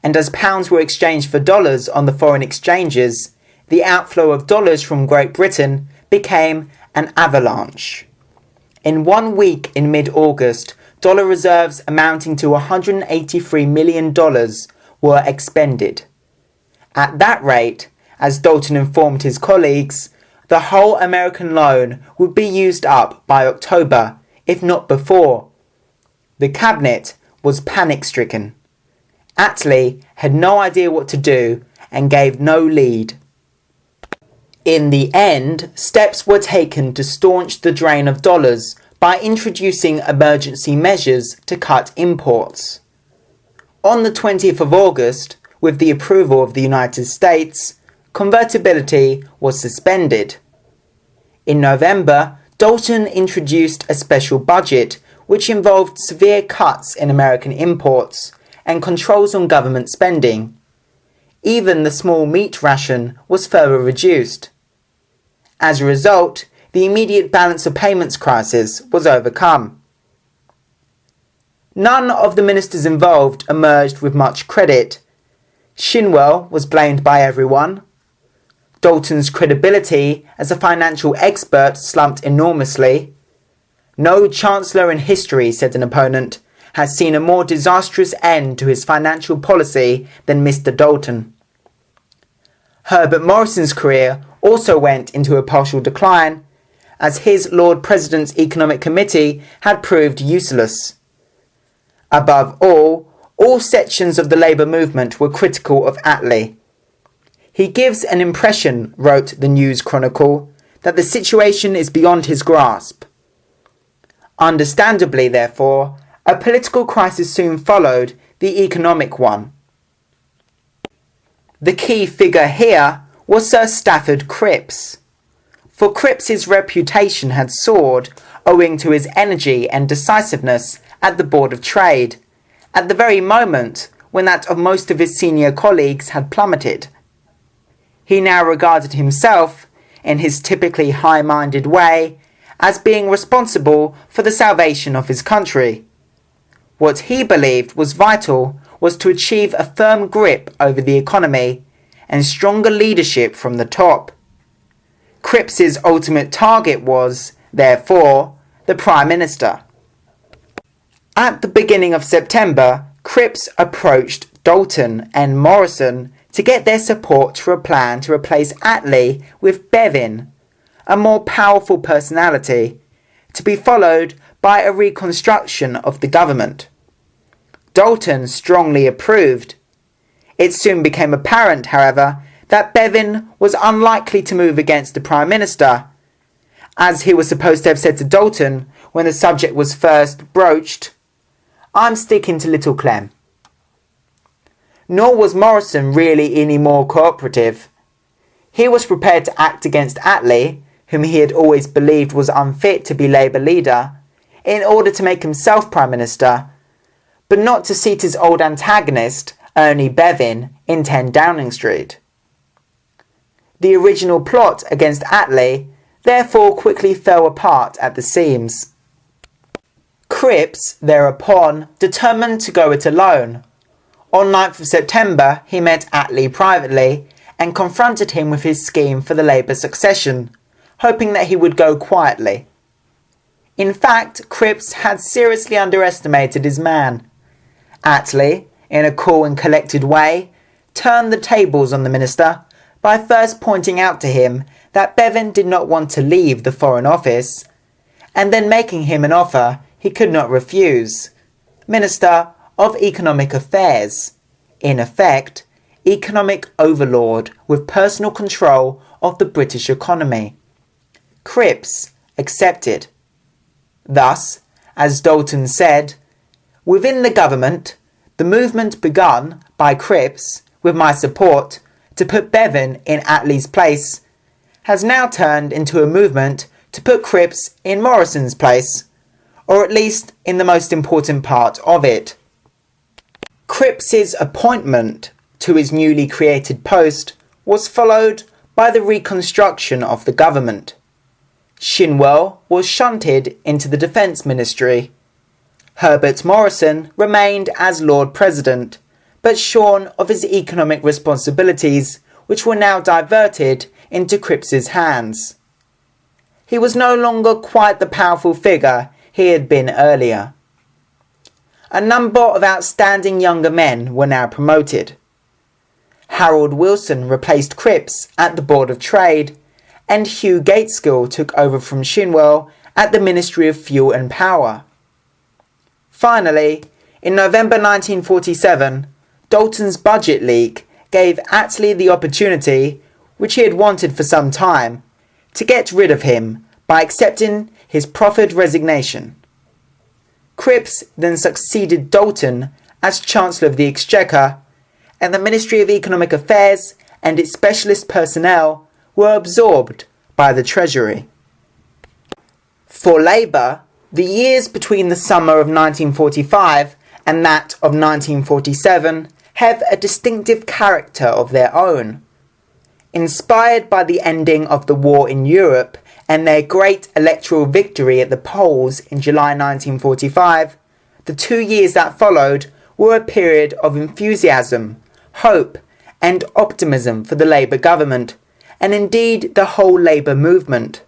and as pounds were exchanged for dollars on the foreign exchanges, the outflow of dollars from Great Britain became an avalanche. In 1 week in mid-August, dollar reserves amounting to $183 million were expended. At that rate, as Dalton informed his colleagues, the whole American loan would be used up by October, if not before. The cabinet was panic-stricken. Attlee had no idea what to do and gave no lead. In the end, steps were taken to staunch the drain of dollars by introducing emergency measures to cut imports. On the 20th of August, with the approval of the United States, convertibility was suspended. In November, Dalton introduced a special budget which involved severe cuts in American imports and controls on government spending. Even the small meat ration was further reduced. As a result, the immediate balance of payments crisis was overcome. None of the ministers involved emerged with much credit. Shinwell was blamed by everyone. Dalton's credibility as a financial expert slumped enormously. No chancellor in history, said an opponent, has seen a more disastrous end to his financial policy than Mr. Dalton. Herbert Morrison's career also went into a partial decline, as his Lord President's Economic Committee had proved useless. Above all sections of the Labour movement were critical of Attlee. He gives an impression, wrote the News Chronicle, that the situation is beyond his grasp. Understandably, therefore, a political crisis soon followed the economic one. The key figure here was Sir Stafford Cripps. for Cripps's reputation had soared owing to his energy and decisiveness at the Board of Trade, at the very moment when that of most of his senior colleagues had plummeted. He now regarded himself, in his typically high-minded way, as being responsible for the salvation of his country. What he believed was vital was to achieve a firm grip over the economy and stronger leadership from the top. Cripps's ultimate target was, therefore, the Prime Minister. At the beginning of September, Cripps approached Dalton and Morrison to get their support for a plan to replace Attlee with Bevin, a more powerful personality, to be followed by a reconstruction of the government. Dalton strongly approved. It soon became apparent, however, that Bevin was unlikely to move against the Prime Minister, as he was supposed to have said to Dalton when the subject was first broached, "I'm sticking to Little Clem." Nor was Morrison really any more cooperative. He was prepared to act against Attlee, whom he had always believed was unfit to be Labour leader, in order to make himself Prime Minister, but not to seat his old antagonist, Ernie Bevin, in 10 Downing Street. The original plot against Attlee therefore quickly fell apart at the seams. Cripps, thereupon, determined to go it alone. On 9th of September, he met Attlee privately and confronted him with his scheme for the Labour succession, hoping that he would go quietly. In fact, Cripps had seriously underestimated his man. Attlee, in a cool and collected way, turned the tables on the minister by first pointing out to him that Bevin did not want to leave the Foreign Office, and then making him an offer he could not refuse: Minister of Economic Affairs, in effect, economic overlord with personal control of the British economy. Cripps accepted. Thus, as Dalton said, within the government, the movement begun by Cripps, with my support, to put Bevin in Attlee's place, has now turned into a movement to put Cripps in Morrison's place, or at least in the most important part of it. Cripps's appointment to his newly created post was followed by the reconstruction of the government. Shinwell was shunted into the Defence Ministry. Herbert Morrison remained as Lord President, but shorn of his economic responsibilities, which were now diverted into Cripps's hands. He was no longer quite the powerful figure he had been earlier. A number of outstanding younger men were now promoted. Harold Wilson replaced Cripps at the Board of Trade, and Hugh Gateskill took over from Shinwell at the Ministry of Fuel and Power. Finally, in November 1947, Dalton's budget leak gave Attlee the opportunity, which he had wanted for some time, to get rid of him by accepting his proffered resignation. Cripps then succeeded Dalton as Chancellor of the Exchequer, and the Ministry of Economic Affairs and its specialist personnel were absorbed by the Treasury. For Labour, the years between the summer of 1945 and that of 1947 have a distinctive character of their own. Inspired by the ending of the war in Europe and their great electoral victory at the polls in July 1945, the 2 years that followed were a period of enthusiasm, hope, and optimism for the Labour government, and indeed the whole Labour movement.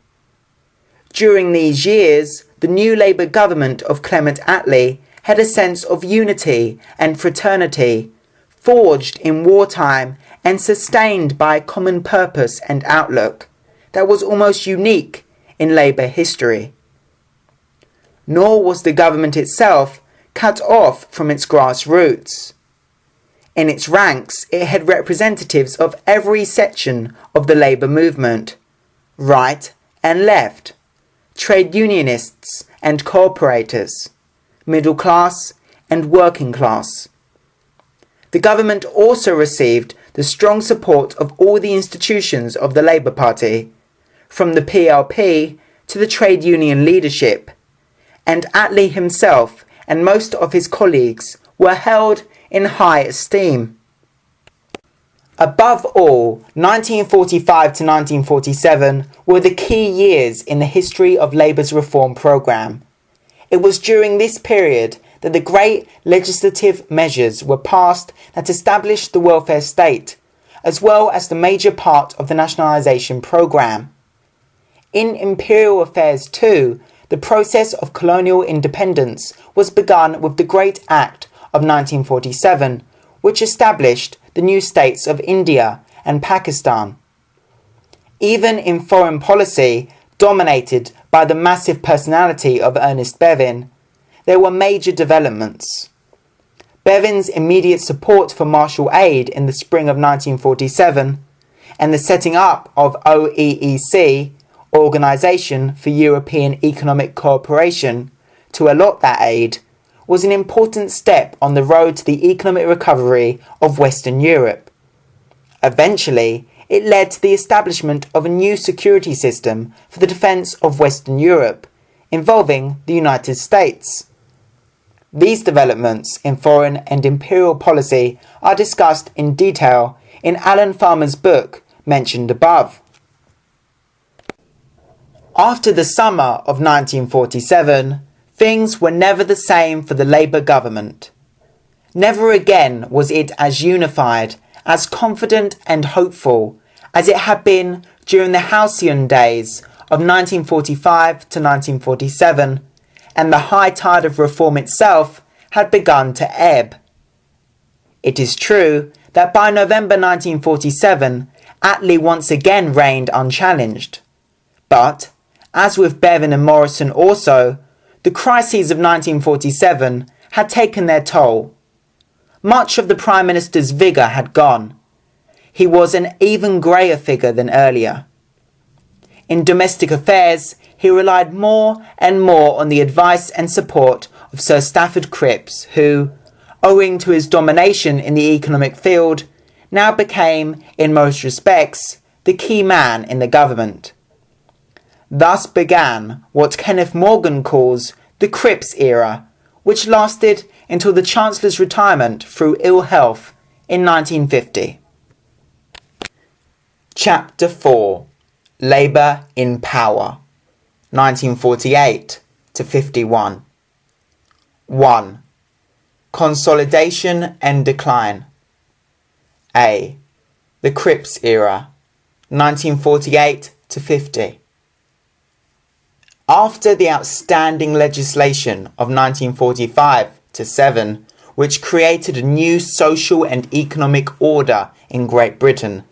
During these years, the new Labour government of Clement Attlee had a sense of unity and fraternity, forged in wartime and sustained by a common purpose and outlook that was almost unique in Labour history. Nor was the government itself cut off from its grassroots. In its ranks, it had representatives of every section of the Labour movement, right and left, trade unionists and corporators, middle class and working class. The government also received the strong support of all the institutions of the Labour Party, from the PLP to the trade union leadership, and Attlee himself and most of his colleagues were held in high esteem. Above all, 1945 to 1947 were the key years in the history of Labour's reform programme. It was during this period that the great legislative measures were passed that established the welfare state, as well as the major part of the nationalisation programme. In imperial affairs too, the process of colonial independence was begun with the Great Act of 1947, which established the new states of India and Pakistan. Even in foreign policy, dominated by the massive personality of Ernest Bevin, there were major developments. Bevin's immediate support for Marshall Aid in the spring of 1947 and the setting up of OEEC, Organisation for European Economic Cooperation, to allot that aid, was an important step on the road to the economic recovery of Western Europe. Eventually, it led to the establishment of a new security system for the defence of Western Europe, involving the United States. These developments in foreign and imperial policy are discussed in detail in Alan Farmer's book mentioned above. After the summer of 1947, things were never the same for the Labour government. Never again was it as unified, as confident and hopeful as it had been during the halcyon days of 1945 to 1947, and the high tide of reform itself had begun to ebb. It is true that by November 1947, Attlee once again reigned unchallenged. But, as with Bevin and Morrison also, the crises of 1947 had taken their toll. Much of the Prime Minister's vigour had gone. He was an even greyer figure than earlier. In domestic affairs, he relied more and more on the advice and support of Sir Stafford Cripps, who, owing to his domination in the economic field, now became, in most respects, the key man in the government. Thus began what Kenneth Morgan calls the Cripps era, which lasted until the Chancellor's retirement through ill health in 1950. Chapter 4. Labour in Power, 1948 to 51. 1. Consolidation and Decline. A. The Cripps era, 1948 to 50. After the outstanding legislation of 1945 to 7, which created a new social and economic order in Great Britain,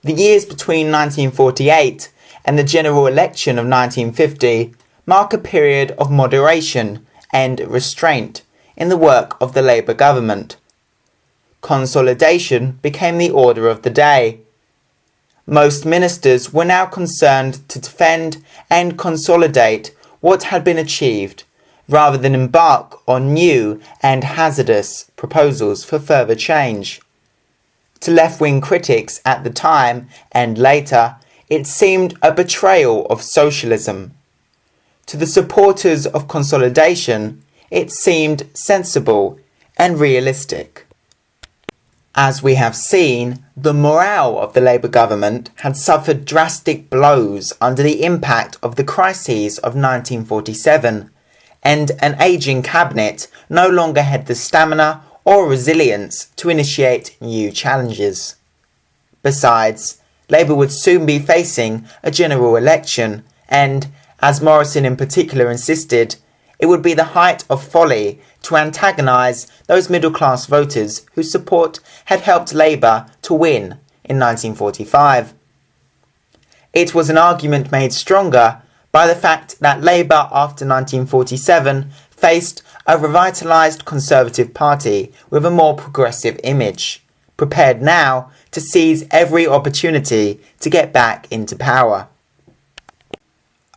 the years between 1948 and the general election of 1950 mark a period of moderation and restraint in the work of the Labour government. Consolidation became the order of the day. Most ministers were now concerned to defend and consolidate what had been achieved, rather than embark on new and hazardous proposals for further change. To left-wing critics at the time and later, it seemed a betrayal of socialism. To the supporters of consolidation, it seemed sensible and realistic. As we have seen, the morale of the Labour government had suffered drastic blows under the impact of the crises of 1947, and an ageing cabinet no longer had the stamina or resilience to initiate new challenges. Besides, Labour would soon be facing a general election, and, as Morrison in particular insisted, it would be the height of folly to antagonise those middle-class voters whose support had helped Labour to win in 1945. It was an argument made stronger by the fact that Labour after 1947 faced a revitalised Conservative Party with a more progressive image, prepared now to seize every opportunity to get back into power.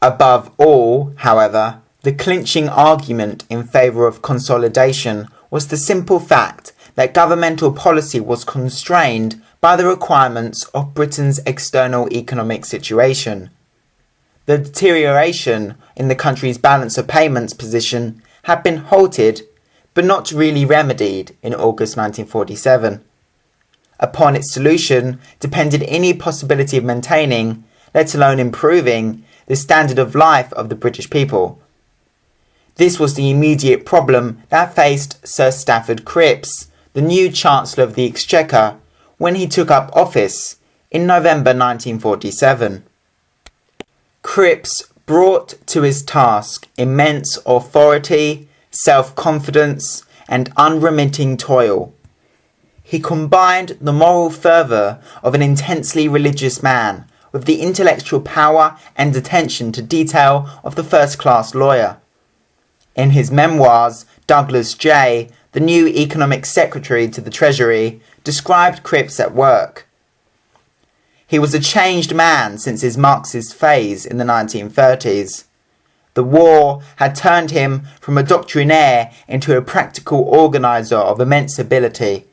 Above all, however, the clinching argument in favour of consolidation was the simple fact that governmental policy was constrained by the requirements of Britain's external economic situation. The deterioration in the country's balance of payments position had been halted, but not really remedied in August 1947. Upon its solution depended any possibility of maintaining, let alone improving, the standard of life of the British people. This was the immediate problem that faced Sir Stafford Cripps, the new Chancellor of the Exchequer, when he took up office in November 1947. Cripps brought to his task immense authority, self-confidence, and unremitting toil. He combined the moral fervour of an intensely religious man with the intellectual power and attention to detail of the first-class lawyer. In his memoirs, Douglas J., the new Economic Secretary to the Treasury, described Cripps at work. He was a changed man since his Marxist phase in the 1930s. The war had turned him from a doctrinaire into a practical organiser of immense ability.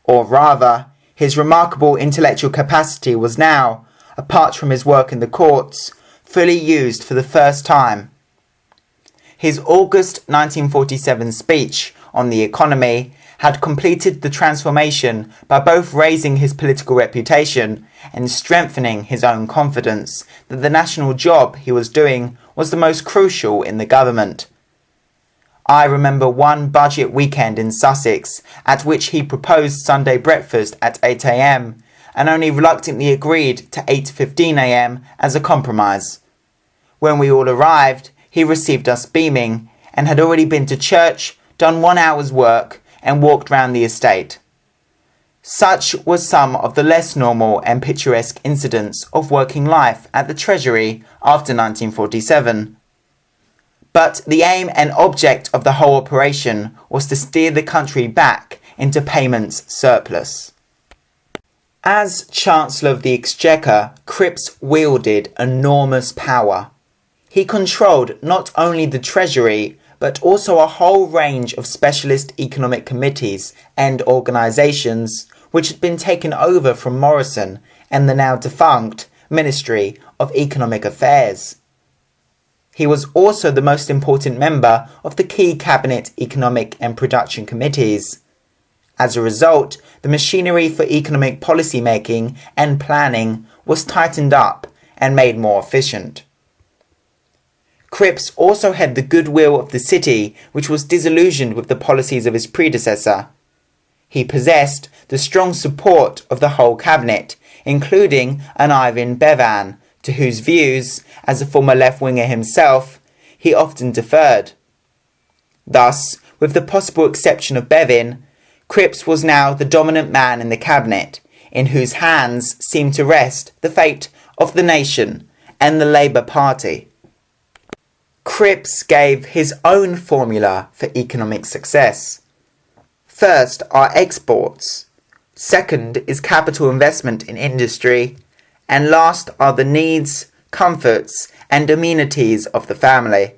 Or rather, his remarkable intellectual capacity was now, apart from his work in the courts, fully used for the first time. His August 1947 speech on the economy had completed the transformation by both raising his political reputation and strengthening his own confidence that the national job he was doing was the most crucial in the government. I remember one budget weekend in Sussex at which he proposed Sunday breakfast at 8 a.m. and only reluctantly agreed to 8:15 a.m. as a compromise. When we all arrived, he received us beaming and had already been to church, done 1 hour's work, and walked round the estate. Such were some of the less normal and picturesque incidents of working life at the Treasury after 1947. But the aim and object of the whole operation was to steer the country back into payments surplus. As Chancellor of the Exchequer, Cripps wielded enormous power. He controlled not only the Treasury, but also a whole range of specialist economic committees and organisations which had been taken over from Morrison and the now defunct Ministry of Economic Affairs. He was also the most important member of the key cabinet economic and production committees. As a result, the machinery for economic policy making and planning was tightened up and made more efficient. Cripps also had the goodwill of the city, which was disillusioned with the policies of his predecessor. He possessed the strong support of the whole cabinet, including an Ivan Bevan, to whose views, as a former left-winger himself, he often deferred. Thus, with the possible exception of Bevin, Cripps was now the dominant man in the cabinet, in whose hands seemed to rest the fate of the nation and the Labour Party. Cripps gave his own formula for economic success. First are exports, second is capital investment in industry, and last are the needs, comforts, and amenities of the family.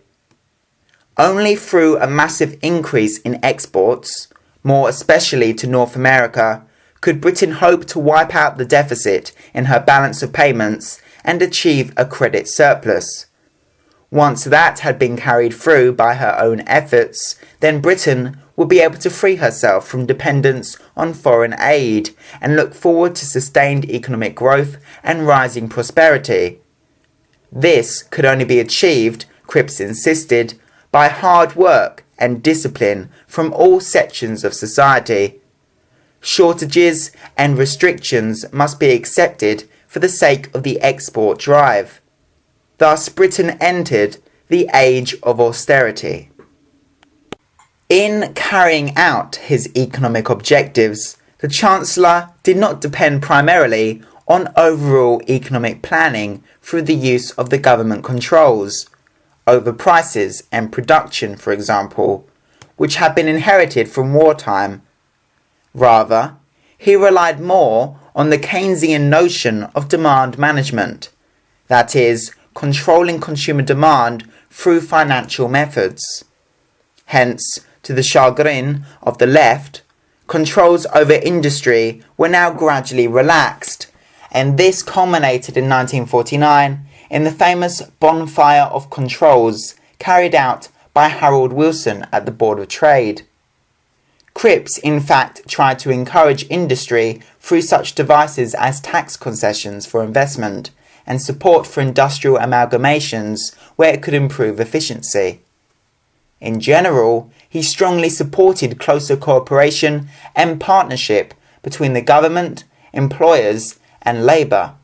Only through a massive increase in exports, more especially to North America, could Britain hope to wipe out the deficit in her balance of payments and achieve a credit surplus. Once that had been carried through by her own efforts, then Britain would be able to free herself from dependence on foreign aid and look forward to sustained economic growth and rising prosperity. This could only be achieved, Cripps insisted, by hard work and discipline from all sections of society. Shortages and restrictions must be accepted for the sake of the export drive. Thus, Britain entered the age of austerity. In carrying out his economic objectives, the Chancellor did not depend primarily on overall economic planning through the use of the government controls over prices and production, for example, which had been inherited from wartime. Rather, he relied more on the Keynesian notion of demand management, that is, controlling consumer demand through financial methods. Hence, to the chagrin of the left, controls over industry were now gradually relaxed, and this culminated in 1949 in the famous bonfire of controls carried out by Harold Wilson at the Board of Trade. Cripps in fact tried to encourage industry through such devices as tax concessions for investment and support for industrial amalgamations where it could improve efficiency. In general, he strongly supported closer cooperation and partnership between the government, employers and labour,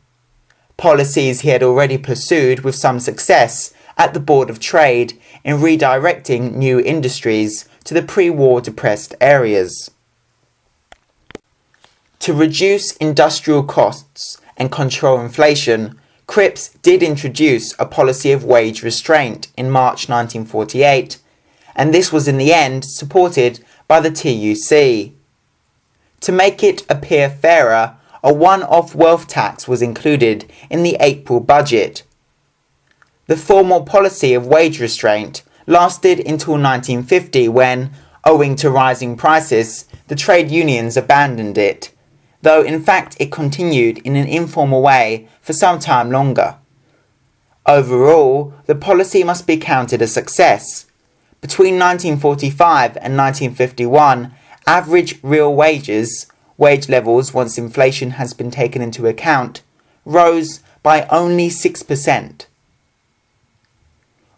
policies he had already pursued with some success at the Board of Trade in redirecting new industries to the pre-war depressed areas. To reduce industrial costs and control inflation, Cripps did introduce a policy of wage restraint in March 1948, and this was in the end supported by the TUC. To make it appear fairer, a one-off wealth tax was included in the April budget. The formal policy of wage restraint lasted until 1950 when, owing to rising prices, the trade unions abandoned it, though in fact it continued in an informal way for some time longer. Overall, the policy must be counted a success. Between 1945 and 1951, average real wages, wage levels once inflation has been taken into account, rose by only 6%.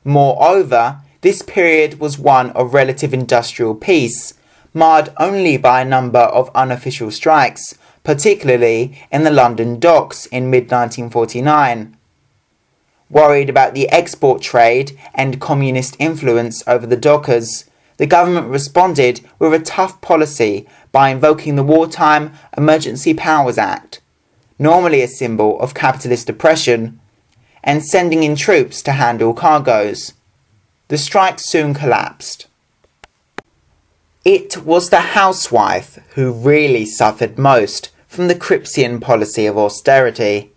Moreover, this period was one of relative industrial peace, marred only by a number of unofficial strikes, particularly in the London docks in mid-1949. Worried about the export trade and communist influence over the dockers, the government responded with a tough policy by invoking the Wartime Emergency Powers Act, normally a symbol of capitalist oppression, and sending in troops to handle cargoes. The strike soon collapsed. It was the housewife who really suffered most from the Crippsian policy of austerity.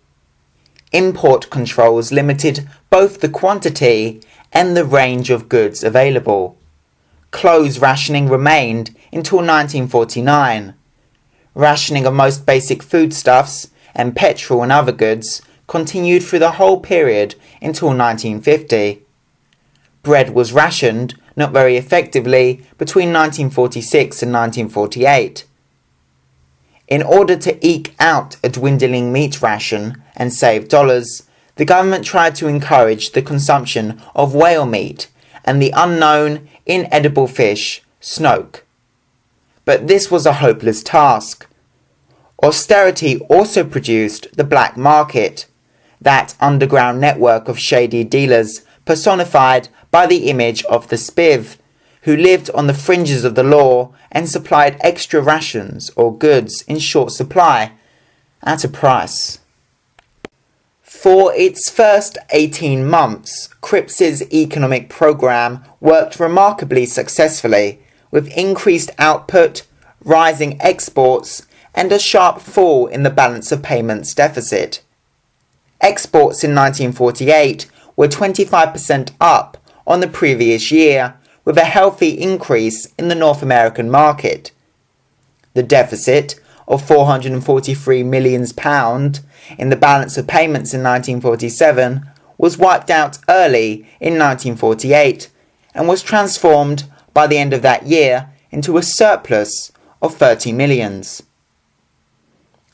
Import controls limited both the quantity and the range of goods available. Clothes rationing remained until 1949. Rationing of most basic foodstuffs and petrol and other goods continued through the whole period until 1950. Bread was rationed, not very effectively, between 1946 and 1948. In order to eke out a dwindling meat ration and save dollars, the government tried to encourage the consumption of whale meat and the unknown, inedible fish, snoke. But this was a hopeless task. Austerity also produced the black market, that underground network of shady dealers personified by the image of the spiv, who lived on the fringes of the law and supplied extra rations or goods in short supply at a price. For its first 18 months, Cripps's economic program worked remarkably successfully, with increased output, rising exports, and a sharp fall in the balance of payments deficit. Exports in 1948 were 25% up on the previous year, with a healthy increase in the North American market. The deficit of £443 million in the balance of payments in 1947 was wiped out early in 1948 and was transformed by the end of that year into a surplus of 30 millions.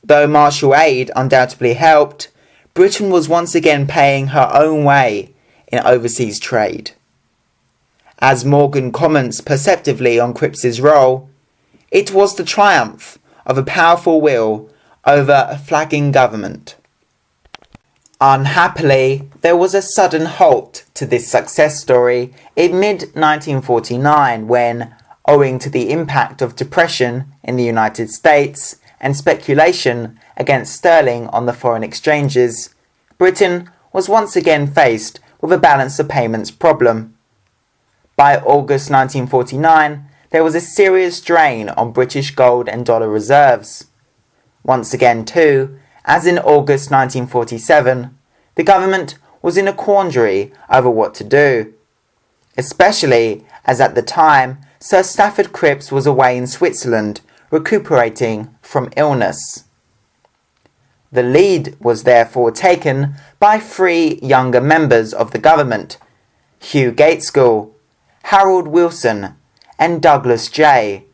Though Marshall aid undoubtedly helped, Britain was once again paying her own way in overseas trade. As Morgan comments perceptively on Cripps's role, it was the triumph of a powerful will over a flagging government. Unhappily, there was a sudden halt to this success story in mid-1949 when, owing to the impact of depression in the United States and speculation against sterling on the foreign exchanges, Britain was once again faced with a balance of payments problem. By August 1949, there was a serious drain on British gold and dollar reserves. Once again too, as in August 1947, the government was in a quandary over what to do, especially as at the time Sir Stafford Cripps was away in Switzerland recuperating from illness. The lead was therefore taken by three younger members of the government, Hugh Gaitskell, Harold Wilson, and Douglas Jay.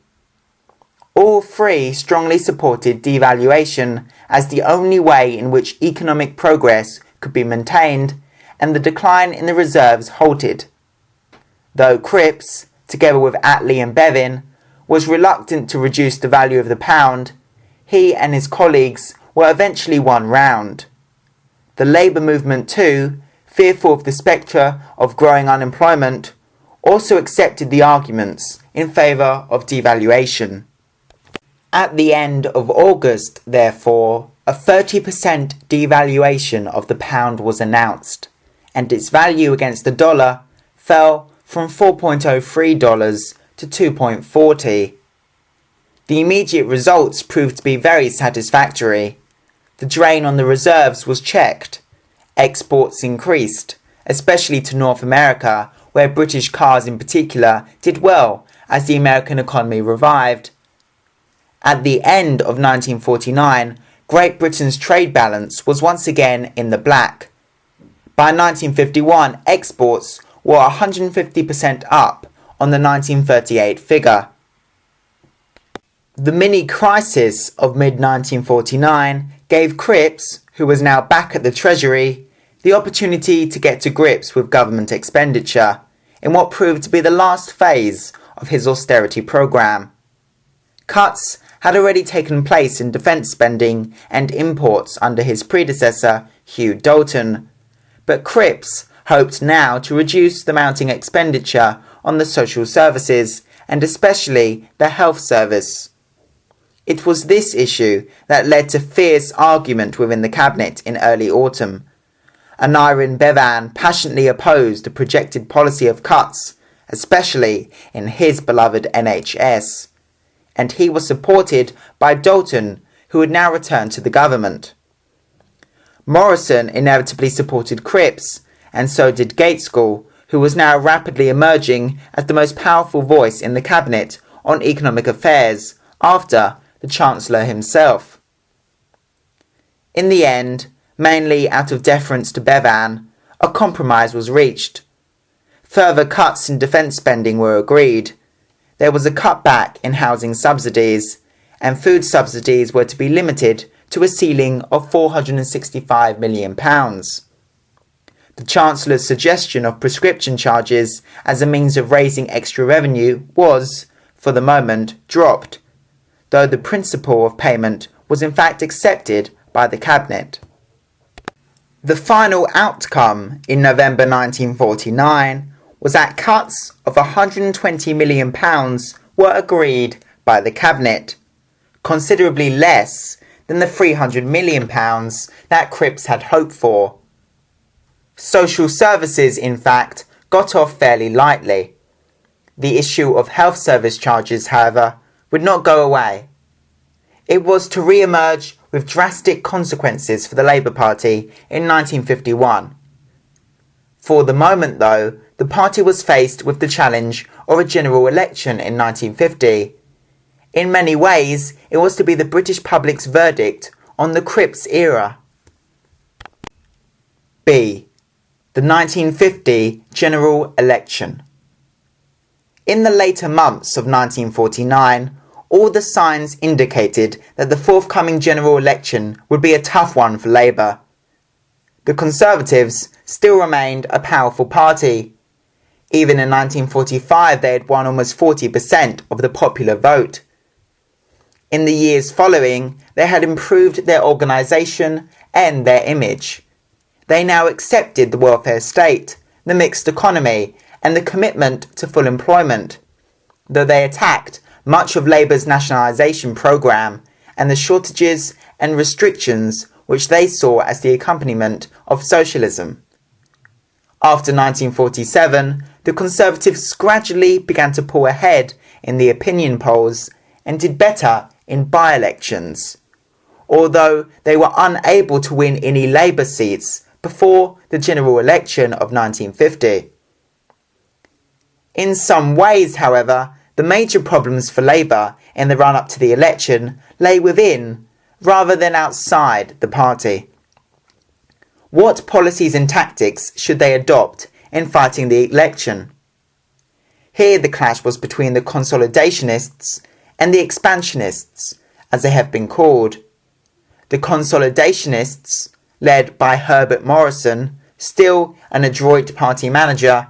All three strongly supported devaluation as the only way in which economic progress could be maintained and the decline in the reserves halted. Though Cripps, together with Attlee and Bevin, was reluctant to reduce the value of the pound, he and his colleagues were eventually won round. The labour movement too, fearful of the spectre of growing unemployment, also accepted the arguments in favour of devaluation. At the end of August, therefore, a 30% devaluation of the pound was announced, and its value against the dollar fell from $4.03 to $2.40. The immediate results proved to be very satisfactory. The drain on the reserves was checked. Exports increased, especially to North America, where British cars in particular did well as the American economy revived. At the end of 1949, Great Britain's trade balance was once again in the black. By 1951, exports were 150% up on the 1938 figure. The mini-crisis of mid-1949 gave Cripps, who was now back at the Treasury, the opportunity to get to grips with government expenditure in what proved to be the last phase of his austerity programme. Cuts had already taken place in defence spending and imports under his predecessor, Hugh Dalton, but Cripps hoped now to reduce the mounting expenditure on the social services and especially the health service. It was this issue that led to fierce argument within the cabinet in early autumn. Aneurin Bevan passionately opposed the projected policy of cuts, especially in his beloved NHS, and he was supported by Dalton, who had now returned to the government. Morrison inevitably supported Cripps, and so did Gaitskell, who was now rapidly emerging as the most powerful voice in the cabinet on economic affairs after the Chancellor himself. In the end, mainly out of deference to Bevan, a compromise was reached. Further cuts in defence spending were agreed. There was a cutback in housing subsidies, and food subsidies were to be limited to a ceiling of £465 million. The Chancellor's suggestion of prescription charges as a means of raising extra revenue was, for the moment, dropped, though the principle of payment was in fact accepted by the Cabinet. The final outcome in November 1949 was that cuts of £120 million were agreed by the Cabinet, considerably less than the £300 million that Cripps had hoped for. Social services, in fact, got off fairly lightly. The issue of health service charges, however, would not go away. It was to re-emerge with drastic consequences for the Labour Party in 1951. For the moment, though, the party was faced with the challenge of a general election in 1950. In many ways, it was to be the British public's verdict on the Cripps era. B. The 1950 general election. In the later months of 1949, all the signs indicated that the forthcoming general election would be a tough one for Labour. The Conservatives still remained a powerful party. Even in 1945 they had won almost 40% of the popular vote. In the years following, they had improved their organisation and their image. They now accepted the welfare state, the mixed economy, and the commitment to full employment, though they attacked much of Labour's nationalisation programme and the shortages and restrictions which they saw as the accompaniment of socialism. After 1947, the Conservatives gradually began to pull ahead in the opinion polls and did better in by-elections, although they were unable to win any Labour seats before the general election of 1950. In some ways, however, the major problems for Labour in the run-up to the election lay within, rather than outside the party. What policies and tactics should they adopt in fighting the election? Here the clash was between the consolidationists and the expansionists, as they have been called. The consolidationists, led by Herbert Morrison, still an adroit party manager,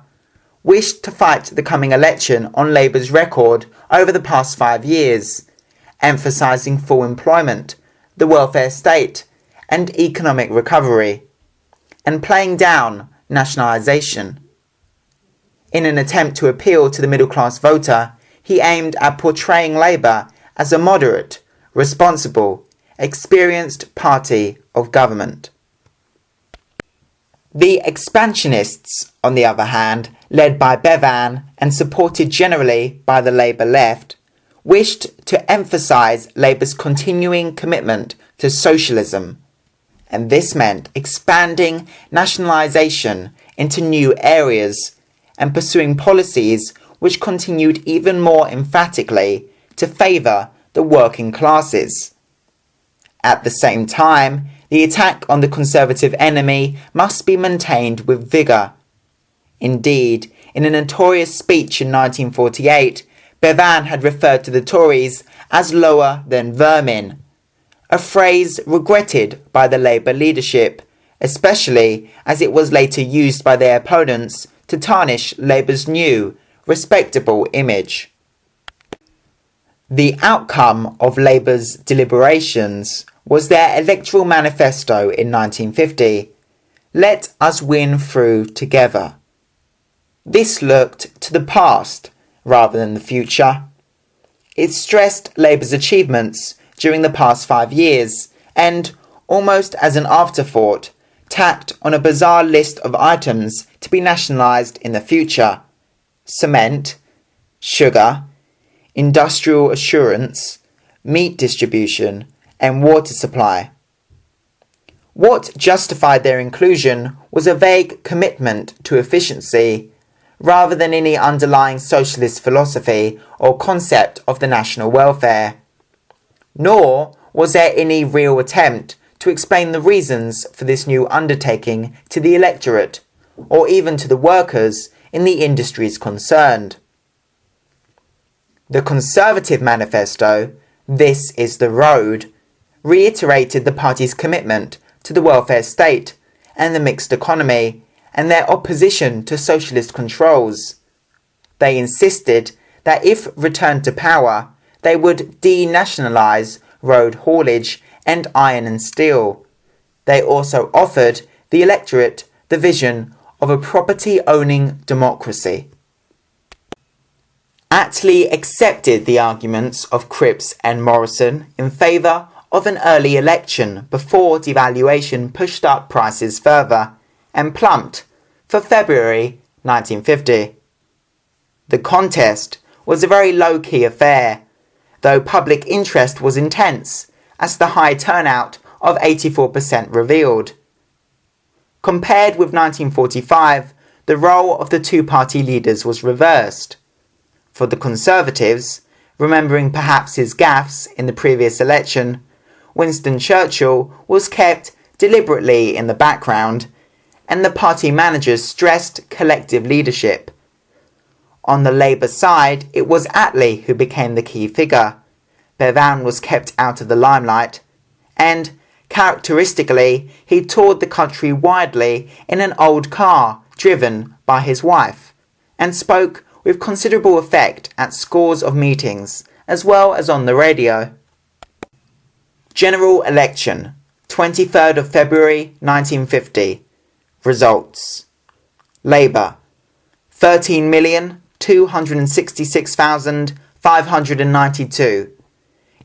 wished to fight the coming election on Labour's record over the past 5 years, emphasising full employment, the welfare state and economic recovery, and playing down nationalisation. In an attempt to appeal to the middle-class voter, he aimed at portraying Labour as a moderate, responsible, experienced party of government. The expansionists, on the other hand, led by Bevan and supported generally by the Labour left, wished to emphasise Labour's continuing commitment to socialism, and this meant expanding nationalisation into new areas and pursuing policies which continued even more emphatically to favour the working classes. At the same time, the attack on the Conservative enemy must be maintained with vigour. Indeed, in a notorious speech in 1948, Bevan had referred to the Tories as lower than vermin, a phrase regretted by the Labour leadership, especially as it was later used by their opponents to tarnish Labour's new, respectable image. The outcome of Labour's deliberations was their electoral manifesto in 1950, "Let us win through together." This looked to the past rather than the future. It stressed Labour's achievements during the past 5 years and, almost as an afterthought, tacked on a bizarre list of items to be nationalised in the future: cement, sugar, industrial assurance, meat distribution, and water supply. What justified their inclusion was a vague commitment to efficiency, rather than any underlying socialist philosophy or concept of the national welfare. Nor was there any real attempt to explain the reasons for this new undertaking to the electorate, or even to the workers in the industries concerned. The Conservative manifesto, "This is the Road," reiterated the party's commitment to the welfare state and the mixed economy, and their opposition to socialist controls. They insisted that if returned to power, they would denationalise road haulage and iron and steel. They also offered the electorate the vision of a property-owning democracy. Attlee accepted the arguments of Cripps and Morrison in favour of an early election before devaluation pushed up prices further and plumped for February 1950. The contest was a very low-key affair, though public interest was intense, as the high turnout of 84% revealed. Compared with 1945, the role of the two-party leaders was reversed. For the Conservatives, remembering perhaps his gaffes in the previous election, Winston Churchill was kept deliberately in the background, and the party managers stressed collective leadership. On the Labour side, it was Attlee who became the key figure. Bevan was kept out of the limelight, and, characteristically, he toured the country widely in an old car driven by his wife, and spoke with considerable effect at scores of meetings, as well as on the radio. General election, 23rd of February 1950. Results. Labour, 13,266,592,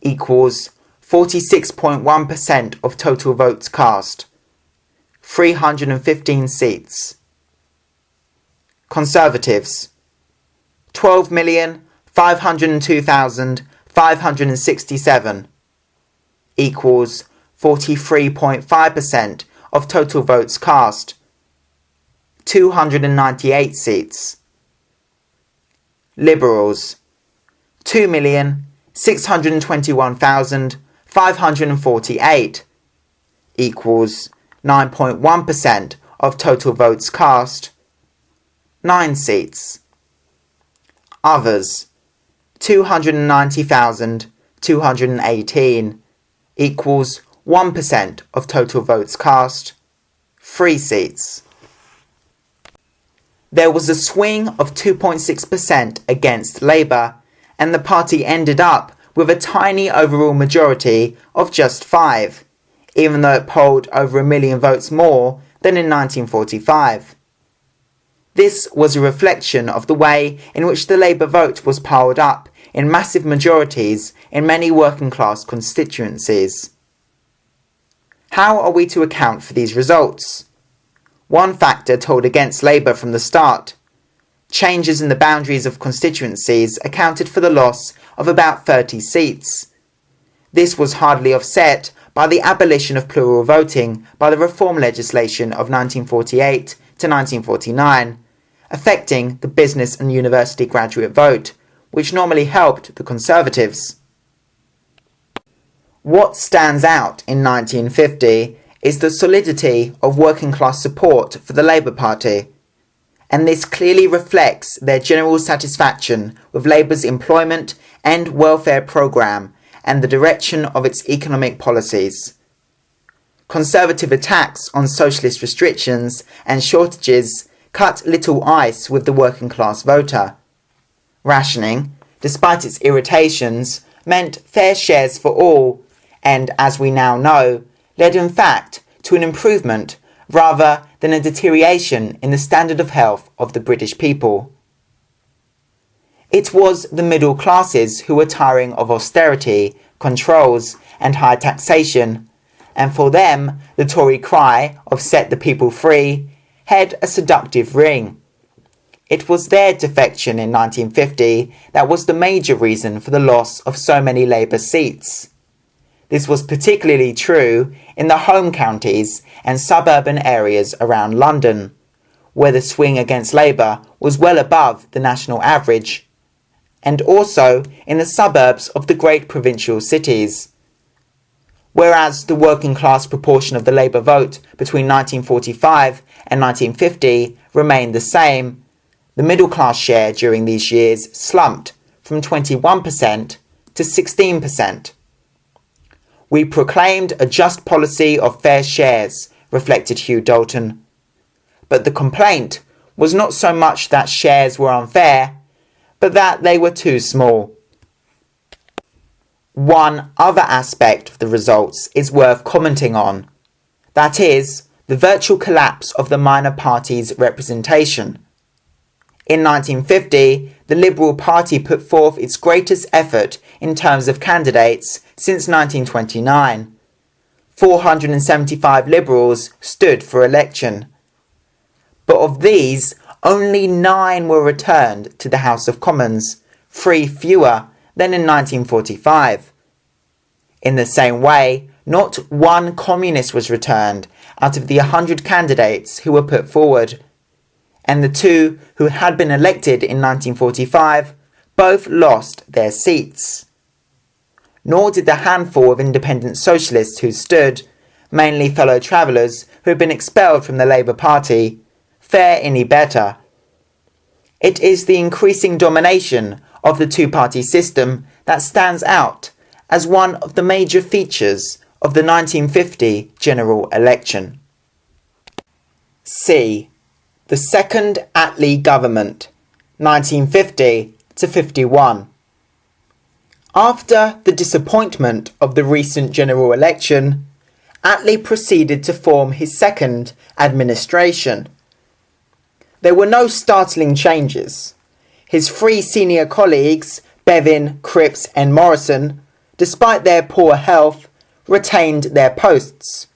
equals 46.1% of total votes cast. 315 seats. Conservatives, 12,502,567, equals 43.5% of total votes cast. 298 seats. Liberals, 2,621,5 548 equals 9.1% of total votes cast, 9 seats. Others, 290,218 equals 1% of total votes cast, 3 seats. There was a swing of 2.6% against Labour, and the party ended up with a tiny overall majority of just 5, even though it polled over 1 million votes more than in 1945. This was a reflection of the way in which the Labour vote was piled up in massive majorities in many working class constituencies. How are we to account for these results? One factor told against Labour from the start. Changes in the boundaries of constituencies accounted for the loss of about 30 seats. This was hardly offset by the abolition of plural voting by the reform legislation of 1948 to 1949, affecting the business and university graduate vote, which normally helped the Conservatives. What stands out in 1950 is the solidity of working class support for the Labour Party, and this clearly reflects their general satisfaction with Labour's employment and welfare programme and the direction of its economic policies. Conservative attacks on socialist restrictions and shortages cut little ice with the working class voter. Rationing, despite its irritations, meant fair shares for all, and as we now know, led in fact to an improvement rather than a deterioration in the standard of health of the British people. It was the middle classes who were tiring of austerity, controls and high taxation, and for them the Tory cry of "set the people free" had a seductive ring. It was their defection in 1950 that was the major reason for the loss of so many Labour seats. This was particularly true in the home counties and suburban areas around London, where the swing against Labour was well above the national average, and also in the suburbs of the great provincial cities. Whereas the working class proportion of the Labour vote between 1945 and 1950 remained the same, the middle class share during these years slumped from 21% to 16%. "We proclaimed a just policy of fair shares," reflected Hugh Dalton. But the complaint was not so much that shares were unfair, but that they were too small. One other aspect of the results is worth commenting on. That is, the virtual collapse of the minor parties' representation. In 1950, the Liberal Party put forth its greatest effort in terms of candidates since 1929. 475 Liberals stood for election. But of these, only 9 were returned to the House of Commons, 3 fewer than in 1945. In the same way, not one communist was returned out of the 100 candidates who were put forward, and the 2 who had been elected in 1945 both lost their seats. Nor did the handful of independent socialists who stood, mainly fellow travellers who had been expelled from the Labour Party, fare any better. It is the increasing domination of the two-party system that stands out as one of the major features of the 1950 general election. C. The second Attlee government, 1950 to 51. After the disappointment of the recent general election, Attlee proceeded to form his second administration. There were no startling changes. His 3 senior colleagues, Bevin, Cripps and Morrison, despite their poor health, retained their posts.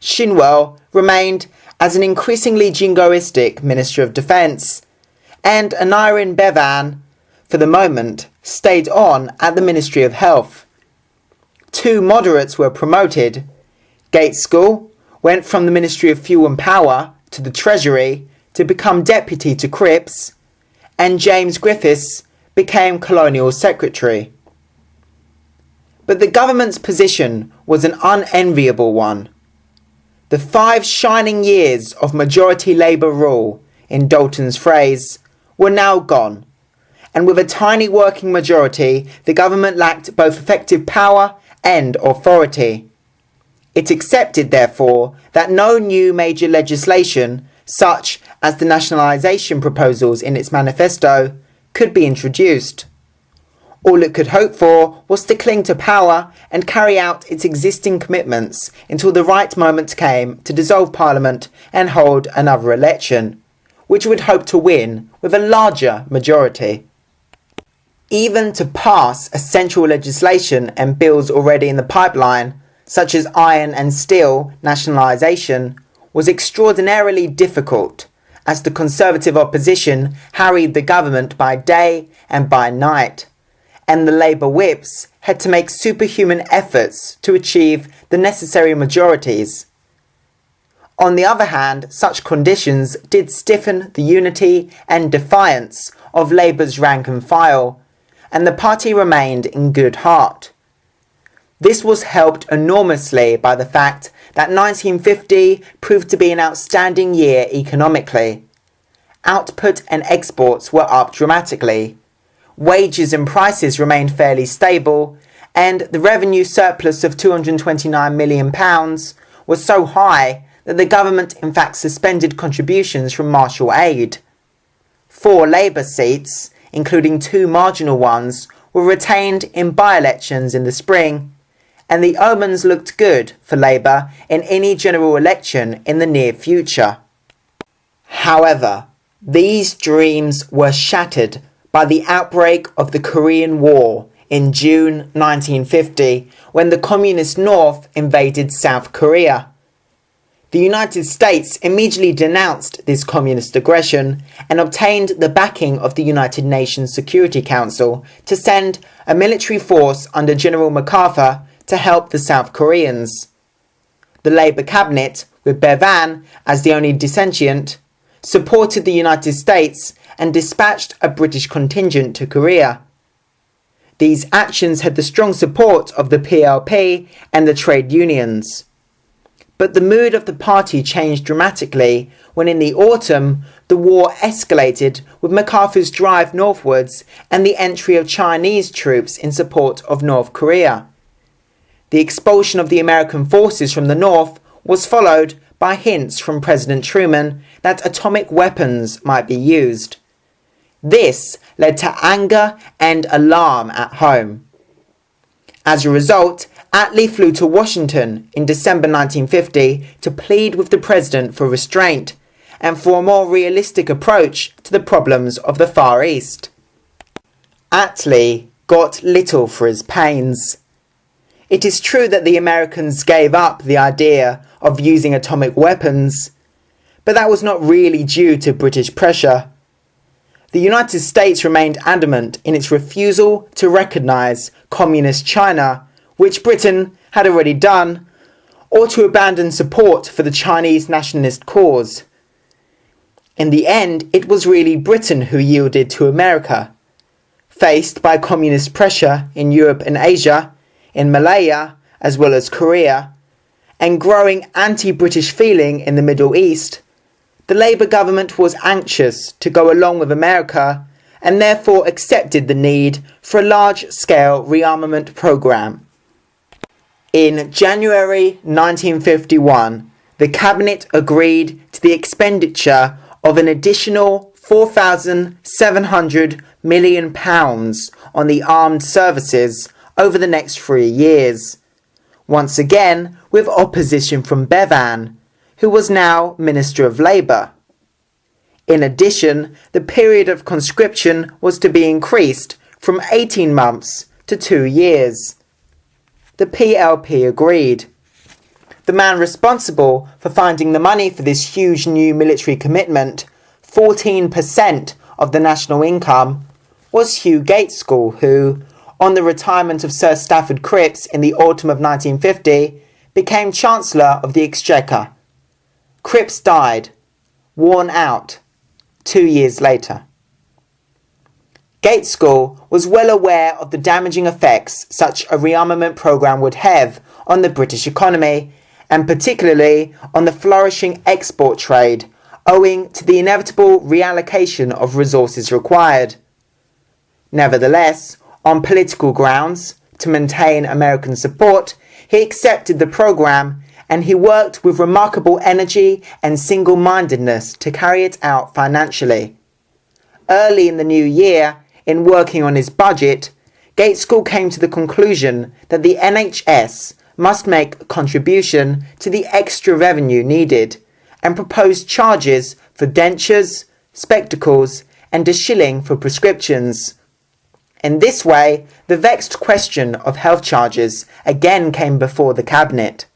Shinwell remained as an increasingly jingoistic Minister of Defence, and Aneurin Bevan, for the moment, stayed on at the Ministry of Health. 2 moderates were promoted. Gaitskell went from the Ministry of Fuel and Power to the Treasury to become deputy to Cripps, and James Griffiths became Colonial Secretary. But the government's position was an unenviable one. The 5 shining years of majority Labour rule, in Dalton's phrase, were now gone, and with a tiny working majority, the government lacked both effective power and authority. It accepted, therefore, that no new major legislation, such as the nationalisation proposals in its manifesto, could be introduced. All it could hope for was to cling to power and carry out its existing commitments until the right moment came to dissolve Parliament and hold another election, which it would hope to win with a larger majority. Even to pass essential legislation and bills already in the pipeline, such as iron and steel nationalisation, was extraordinarily difficult, as the Conservative opposition harried the government by day and by night, and the Labour whips had to make superhuman efforts to achieve the necessary majorities. On the other hand, such conditions did stiffen the unity and defiance of Labour's rank and file, and the party remained in good heart. This was helped enormously by the fact that 1950 proved to be an outstanding year economically. Output and exports were up dramatically. Wages and prices remained fairly stable, and the revenue surplus of £229 million was so high that the government in fact suspended contributions from Marshall Aid. 4 Labour seats, including 2 marginal ones, were retained in by-elections in the spring, and the omens looked good for Labour in any general election in the near future. However, these dreams were shattered by the outbreak of the Korean War in June 1950, when the Communist North invaded South Korea. The United States immediately denounced this communist aggression and obtained the backing of the United Nations Security Council to send a military force under General MacArthur to help the South Koreans. The Labour cabinet, with Bevan as the only dissentient, supported the United States and dispatched a British contingent to Korea. These actions had the strong support of the PLP and the trade unions. But the mood of the party changed dramatically when in the autumn the war escalated with MacArthur's drive northwards and the entry of Chinese troops in support of North Korea. The expulsion of the American forces from the north was followed by hints from President Truman that atomic weapons might be used. This led to anger and alarm at home. As a result, Attlee flew to Washington in December 1950 to plead with the president for restraint and for a more realistic approach to the problems of the Far East. Attlee got little for his pains. It is true that the Americans gave up the idea of using atomic weapons, but that was not really due to British pressure. The United States remained adamant in its refusal to recognise Communist China, which Britain had already done, or to abandon support for the Chinese nationalist cause. In the end, it was really Britain who yielded to America. Faced by communist pressure in Europe and Asia, in Malaya as well as Korea, and growing anti-British feeling in the Middle East, the Labour government was anxious to go along with America and therefore accepted the need for a large-scale rearmament programme. In January 1951, the Cabinet agreed to the expenditure of an additional £4,700 million on the armed services over the next 3 years, once again with opposition from Bevan, who was now Minister of Labour. In addition, the period of conscription was to be increased from 18 months to 2 years. The PLP agreed. The man responsible for finding the money for this huge new military commitment, 14% of the national income, was Hugh Gaitskell, who, on the retirement of Sir Stafford Cripps in the autumn of 1950, became Chancellor of the Exchequer. Cripps died, worn out, 2 years later. Gates School was well aware of the damaging effects such a rearmament programme would have on the British economy, and particularly on the flourishing export trade, owing to the inevitable reallocation of resources required. Nevertheless, on political grounds, to maintain American support, he accepted the programme, and he worked with remarkable energy and single-mindedness to carry it out financially. Early in the new year, in working on his budget, Gates School came to the conclusion that the NHS must make a contribution to the extra revenue needed, and proposed charges for dentures, spectacles, and a shilling for prescriptions. In this way, the vexed question of health charges again came before the Cabinet.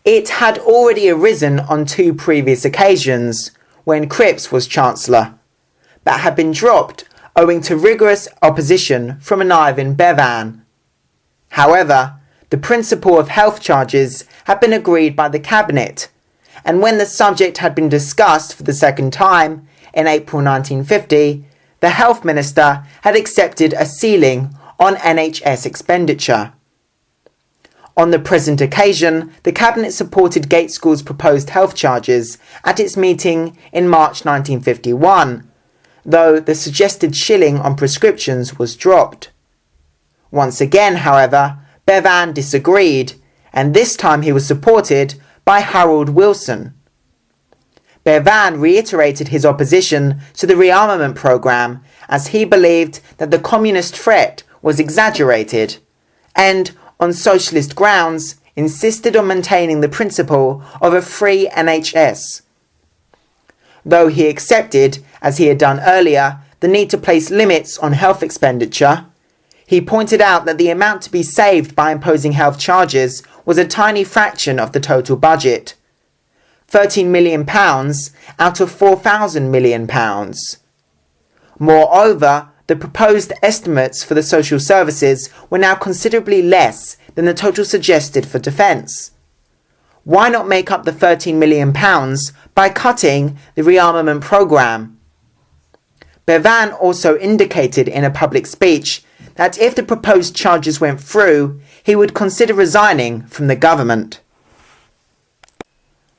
It had already arisen on 2 previous occasions, when Cripps was Chancellor, but had been dropped owing to rigorous opposition from an Ivan Bevan. However, the principle of health charges had been agreed by the Cabinet, and when the subject had been discussed for the second time, in April 1950, the Health Minister had accepted a ceiling on NHS expenditure. On the present occasion, the Cabinet supported Gates School's proposed health charges at its meeting in March 1951, though the suggested shilling on prescriptions was dropped. Once again, however, Bevan disagreed, and this time he was supported by Harold Wilson. Bevan reiterated his opposition to the rearmament programme as he believed that the communist threat was exaggerated, and, on socialist grounds, insisted on maintaining the principle of a free NHS. Though he accepted, as he had done earlier, the need to place limits on health expenditure, he pointed out that the amount to be saved by imposing health charges was a tiny fraction of the total budget. £13 million out of £4,000 million. Moreover, the proposed estimates for the social services were now considerably less than the total suggested for defence. Why not make up the £13 million by cutting the rearmament programme? Bevan also indicated in a public speech that if the proposed charges went through, he would consider resigning from the government.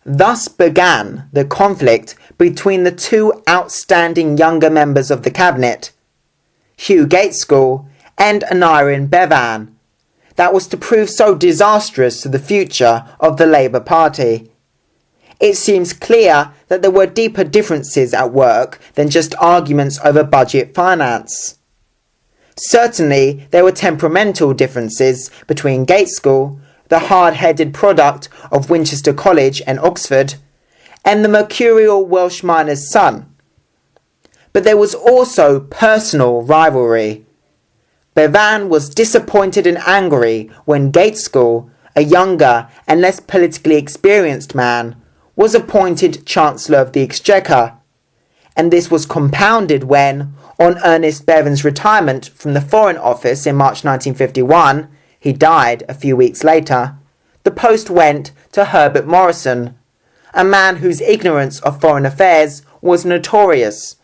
Thus began the conflict between the 2 outstanding younger members of the Cabinet, Hugh Gates School and Aneurin Bevan, that was to prove so disastrous to the future of the Labour Party. It seems clear that there were deeper differences at work than just arguments over budget finance. Certainly, there were temperamental differences between Gates School, the hard-headed product of Winchester College and Oxford, and the mercurial Welsh miner's son. But there was also personal rivalry. Bevan was disappointed and angry when Gates School, a younger and less politically experienced man, was appointed Chancellor of the Exchequer, and this was compounded when, on Ernest Bevan's retirement from the Foreign Office in March 1951, he died a few weeks later, the post went to Herbert Morrison, a man whose ignorance of foreign affairs was notorious.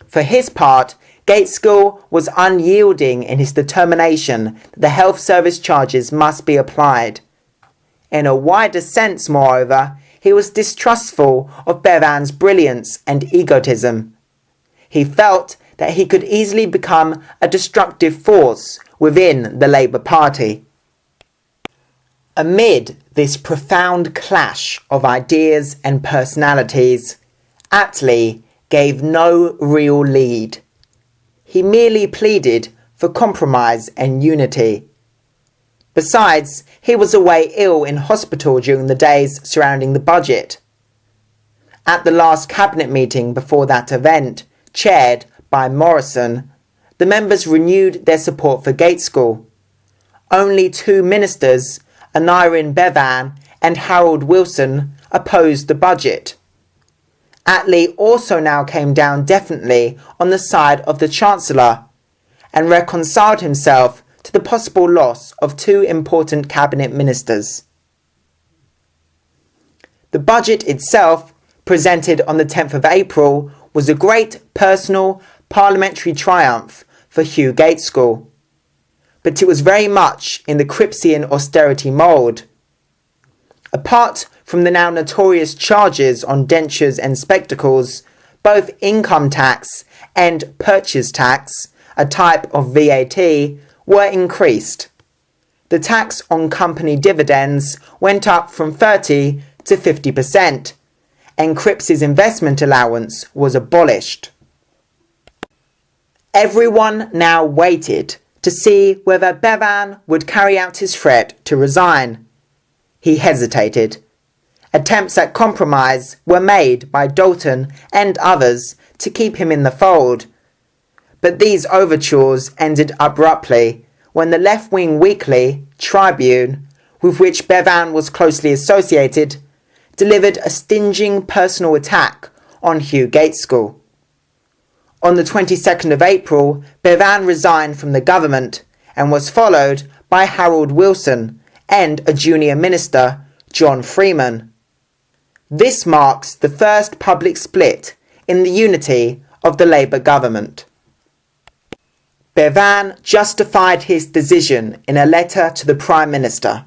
For his part, Gates School was unyielding in his determination that the health service charges must be applied. In a wider sense, moreover, he was distrustful of Bevan's brilliance and egotism. He felt that he could easily become a destructive force within the Labour Party. Amid this profound clash of ideas and personalities, Attlee gave no real lead. He merely pleaded for compromise and unity. Besides, he was away ill in hospital during the days surrounding the budget. At the last cabinet meeting before that event, chaired by Morrison, the members renewed their support for Gates School. Only 2 ministers, Aneurin Bevan and Harold Wilson, opposed the budget. Attlee also now came down definitely on the side of the Chancellor and reconciled himself to the possible loss of 2 important cabinet ministers. The budget itself, presented on the 10th of April, was a great personal, parliamentary triumph for Hugh Gaitskell, but it was very much in the Cripsian austerity mould. Apart from the now notorious charges on dentures and spectacles, both income tax and purchase tax, a type of VAT, were increased. The tax on company dividends went up from 30 to 50%, and Cripps's investment allowance was abolished. Everyone now waited to see whether Bevan would carry out his threat to resign. He hesitated. Attempts at compromise were made by Dalton and others to keep him in the fold, but these overtures ended abruptly when the left-wing weekly Tribune, with which Bevan was closely associated, delivered a stinging personal attack on Hugh Gaitskell. On the 22nd of April, Bevan resigned from the government and was followed by Harold Wilson and a junior minister, John Freeman. This marks the first public split in the unity of the Labour government. Bevan justified his decision in a letter to the Prime Minister.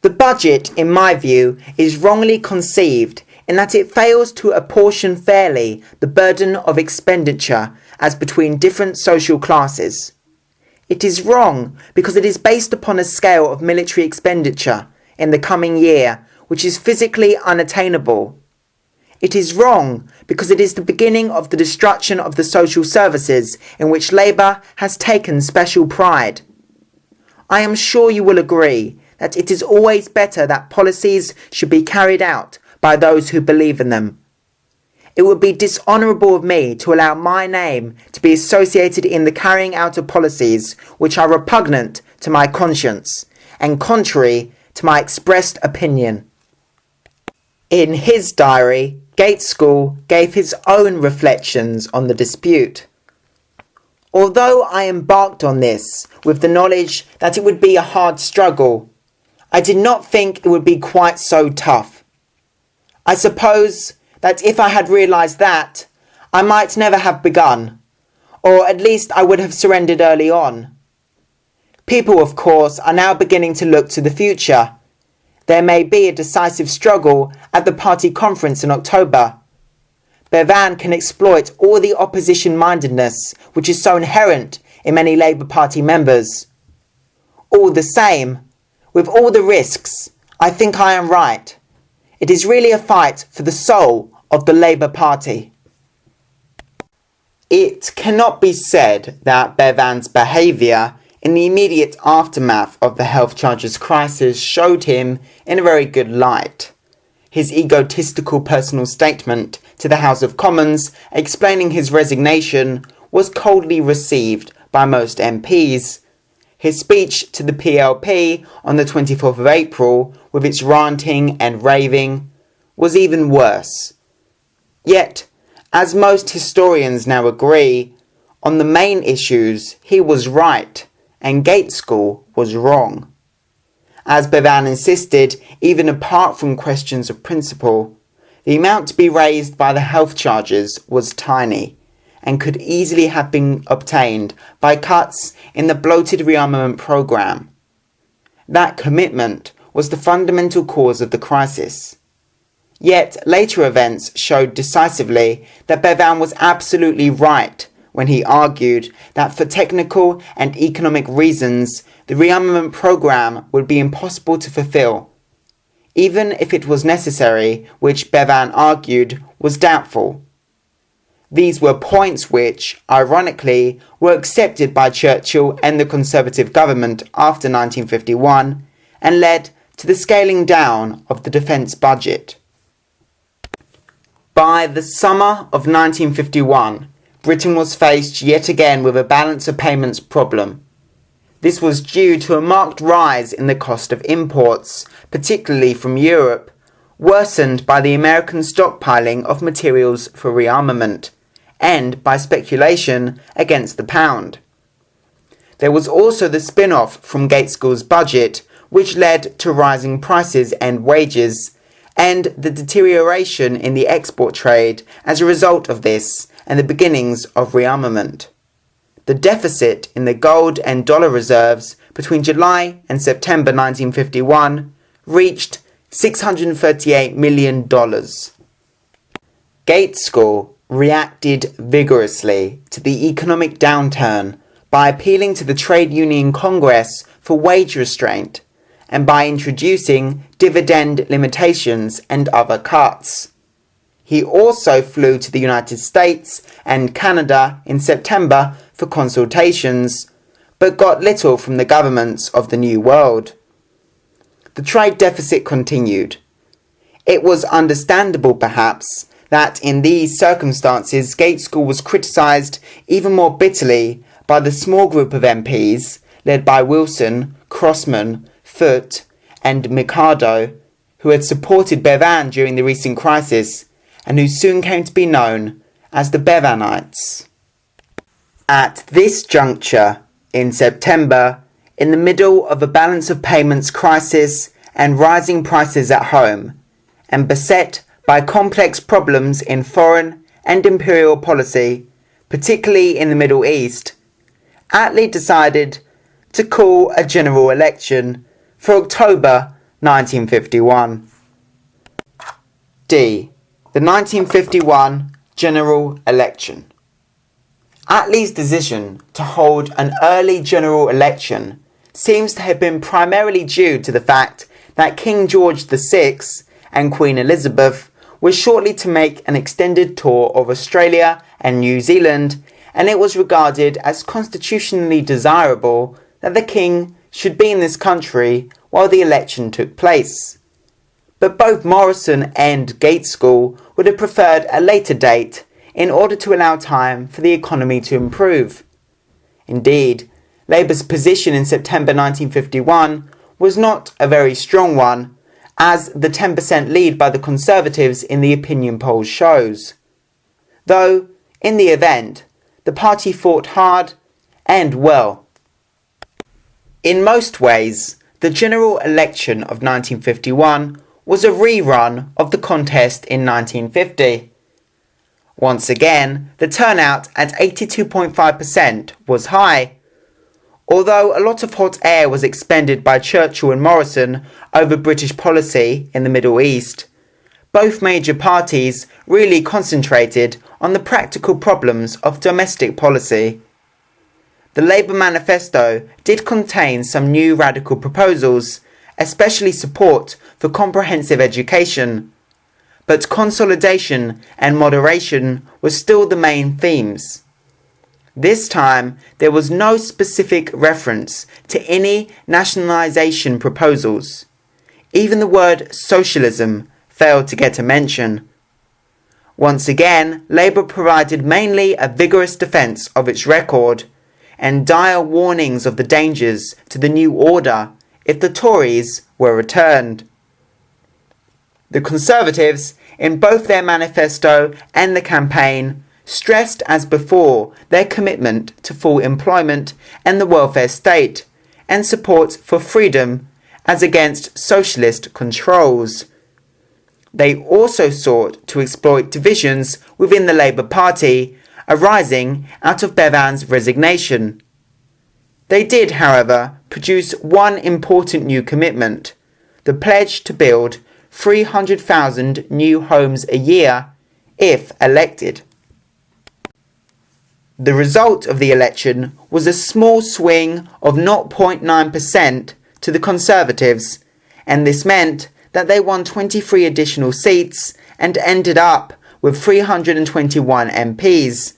The budget, in my view, is wrongly conceived in that it fails to apportion fairly the burden of expenditure as between different social classes. It is wrong because it is based upon a scale of military expenditure in the coming year which is physically unattainable. It is wrong because it is the beginning of the destruction of the social services in which Labour has taken special pride. I am sure you will agree that it is always better that policies should be carried out by those who believe in them. It would be dishonourable of me to allow my name to be associated in the carrying out of policies which are repugnant to my conscience and contrary to my expressed opinion. In his diary, Gaitskell gave his own reflections on the dispute. Although I embarked on this with the knowledge that it would be a hard struggle, I did not think it would be quite so tough. I suppose that if I had realised that, I might never have begun, or at least I would have surrendered early on. People, of course, are now beginning to look to the future. There may be a decisive struggle at the party conference in October. Bevan can exploit all the opposition-mindedness which is so inherent in many Labour Party members. All the same, with all the risks, I think I am right. It is really a fight for the soul of the Labour Party. It cannot be said that Bevan's behaviour in the immediate aftermath of the health charges crisis showed him in a very good light. His egotistical personal statement to the House of Commons explaining his resignation was coldly received by most MPs. His speech to the PLP on the 24th of April, with its ranting and raving, was even worse. Yet, as most historians now agree, on the main issues he was right and Gaitskell was wrong. As Bevan insisted, even apart from questions of principle, the amount to be raised by the health charges was tiny and could easily have been obtained by cuts in the bloated rearmament programme. That commitment was the fundamental cause of the crisis. Yet later events showed decisively that Bevan was absolutely right when he argued that for technical and economic reasons the rearmament programme would be impossible to fulfil, even if it was necessary, which Bevan argued was doubtful. These were points which, ironically, were accepted by Churchill and the Conservative government after 1951 and led to the scaling down of the defence budget. By the summer of 1951, Britain was faced yet again with a balance of payments problem. This was due to a marked rise in the cost of imports, particularly from Europe, worsened by the American stockpiling of materials for rearmament, and by speculation against the pound. There was also the spin-off from Gaitskell's budget, which led to rising prices and wages, and the deterioration in the export trade as a result of this, and the beginnings of rearmament. The deficit in the gold and dollar reserves between July and September 1951 reached $638 million. Gates School reacted vigorously to the economic downturn by appealing to the Trade Union Congress for wage restraint and by introducing dividend limitations and other cuts. He also flew to the United States and Canada in September for consultations, but got little from the governments of the New World. The trade deficit continued. It was understandable, perhaps, that in these circumstances Gates School was criticised even more bitterly by the small group of MPs led by Wilson, Crossman, Foote and Mikado, who had supported Bevan during the recent crisis and who soon came to be known as the Bevanites. At this juncture, in September, in the middle of a balance of payments crisis and rising prices at home, and beset by complex problems in foreign and imperial policy, particularly in the Middle East, Attlee decided to call a general election for October 1951. D. The 1951 general election. Attlee's decision to hold an early general election seems to have been primarily due to the fact that King George VI and Queen Elizabeth were shortly to make an extended tour of Australia and New Zealand, and it was regarded as constitutionally desirable that the King should be in this country while the election took place. But both Morrison and Gates School would have preferred a later date in order to allow time for the economy to improve. Indeed, Labour's position in September 1951 was not a very strong one, as the 10% lead by the Conservatives in the opinion polls shows. Though, in the event, the party fought hard and well. In most ways, the general election of 1951 was a rerun of the contest in 1950. Once again, the turnout at 82.5% was high. Although a lot of hot air was expended by Churchill and Morrison over British policy in the Middle East, both major parties really concentrated on the practical problems of domestic policy. The Labour manifesto did contain some new radical proposals, especially support for comprehensive education, but consolidation and moderation were still the main themes. This time, there was no specific reference to any nationalisation proposals. Even the word socialism failed to get a mention. Once again, Labour provided mainly a vigorous defence of its record and dire warnings of the dangers to the new order if the Tories were returned. The Conservatives, in both their manifesto and the campaign, stressed as before their commitment to full employment and the welfare state, and support for freedom as against socialist controls. They also sought to exploit divisions within the Labour Party arising out of Bevan's resignation. They did, however, produce one important new commitment, the pledge to build 300,000 new homes a year if elected. The result of the election was a small swing of 0.9% to the Conservatives, and this meant that they won 23 additional seats and ended up with 321 MPs.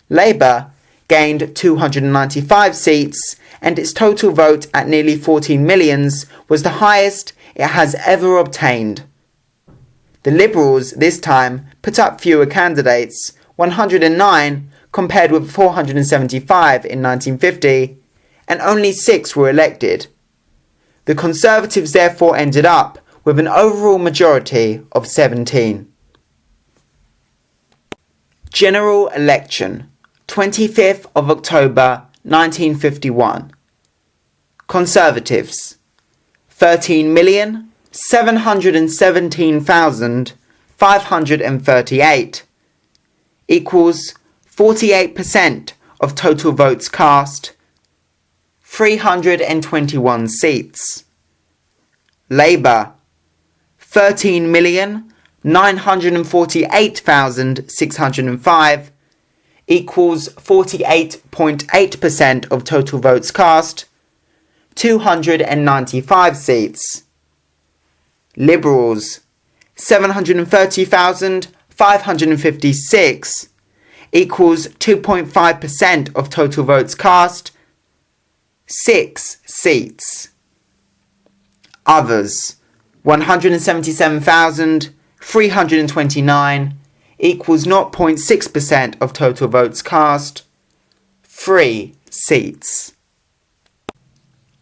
Labour gained 295 seats, and its total vote at nearly 14 millions was the highest it has ever obtained. The Liberals this time put up fewer candidates, 109 compared with 475 in 1950, and only 6 were elected. The Conservatives therefore ended up with an overall majority of 17. General election, 25th of October 1951. Conservatives, 13,717,538. equals 48% of total votes cast, 321 seats. Labour, 13,948,605 equals 48.8% of total votes cast, 295 seats. Liberals, 730,556 equals 2.5% of total votes cast, 6 seats. Others, 177,329 equals 0.6% of total votes cast, 3 seats.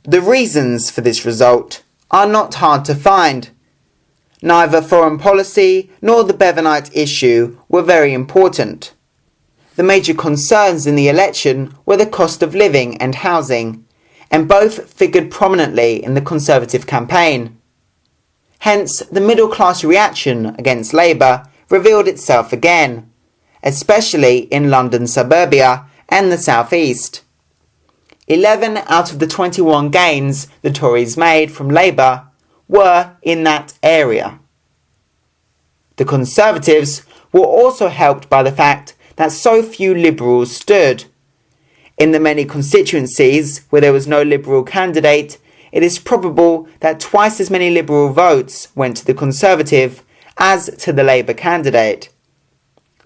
The reasons for this result are not hard to find. Neither foreign policy nor the Bevanite issue were very important. The major concerns in the election were the cost of living and housing, and both figured prominently in the Conservative campaign. Hence, the middle-class reaction against Labour revealed itself again, especially in London suburbia and the South East. 11 out of the 21 gains the Tories made from Labour were in that area. The Conservatives were also helped by the fact that so few Liberals stood. In the many constituencies where there was no Liberal candidate, it is probable that twice as many Liberal votes went to the Conservative as to the Labour candidate.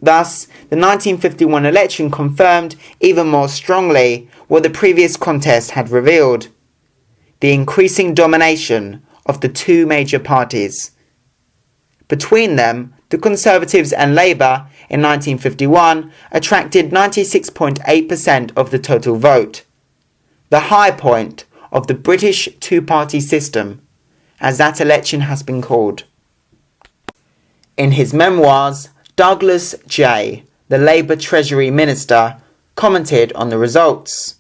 Thus, the 1951 election confirmed even more strongly what the previous contest had revealed: the increasing domination of the two major parties. Between them, the Conservatives and Labour in 1951 attracted 96.8% of the total vote, the high point of the British two-party system, as that election has been called. In his memoirs, Douglas J., the Labour Treasury Minister, commented on the results.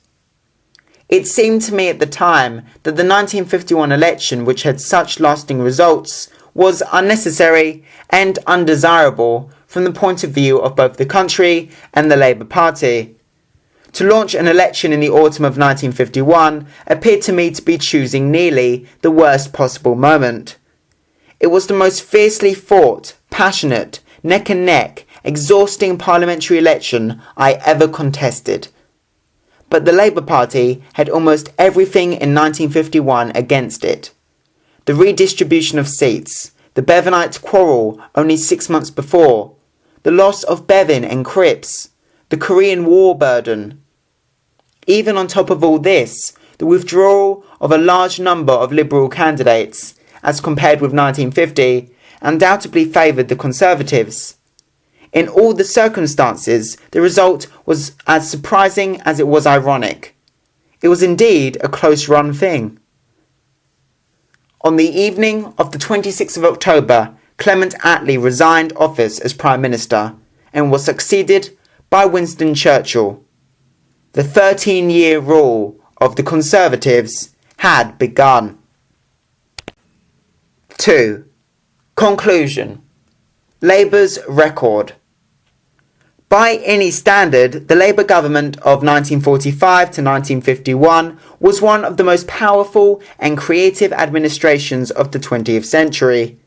It seemed to me at the time that the 1951 election, which had such lasting results, was unnecessary and undesirable from the point of view of both the country and the Labour Party. To launch an election in the autumn of 1951 appeared to me to be choosing nearly the worst possible moment. It was the most fiercely fought, passionate, neck-and-neck, exhausting parliamentary election I ever contested. But the Labour Party had almost everything in 1951 against it. The redistribution of seats, the Bevanite quarrel only 6 months before, the loss of Bevin and Cripps, the Korean War burden. Even on top of all this, the withdrawal of a large number of Liberal candidates, as compared with 1950, undoubtedly favoured the Conservatives. In all the circumstances, the result was as surprising as it was ironic. It was indeed a close-run thing. On the evening of the 26th of October, Clement Attlee resigned office as Prime Minister and was succeeded by Winston Churchill. The 13-year rule of the Conservatives had begun. 2. Conclusion. Labour's record. By any standard, the Labour government of 1945 to 1951 was one of the most powerful and creative administrations of the 20th century.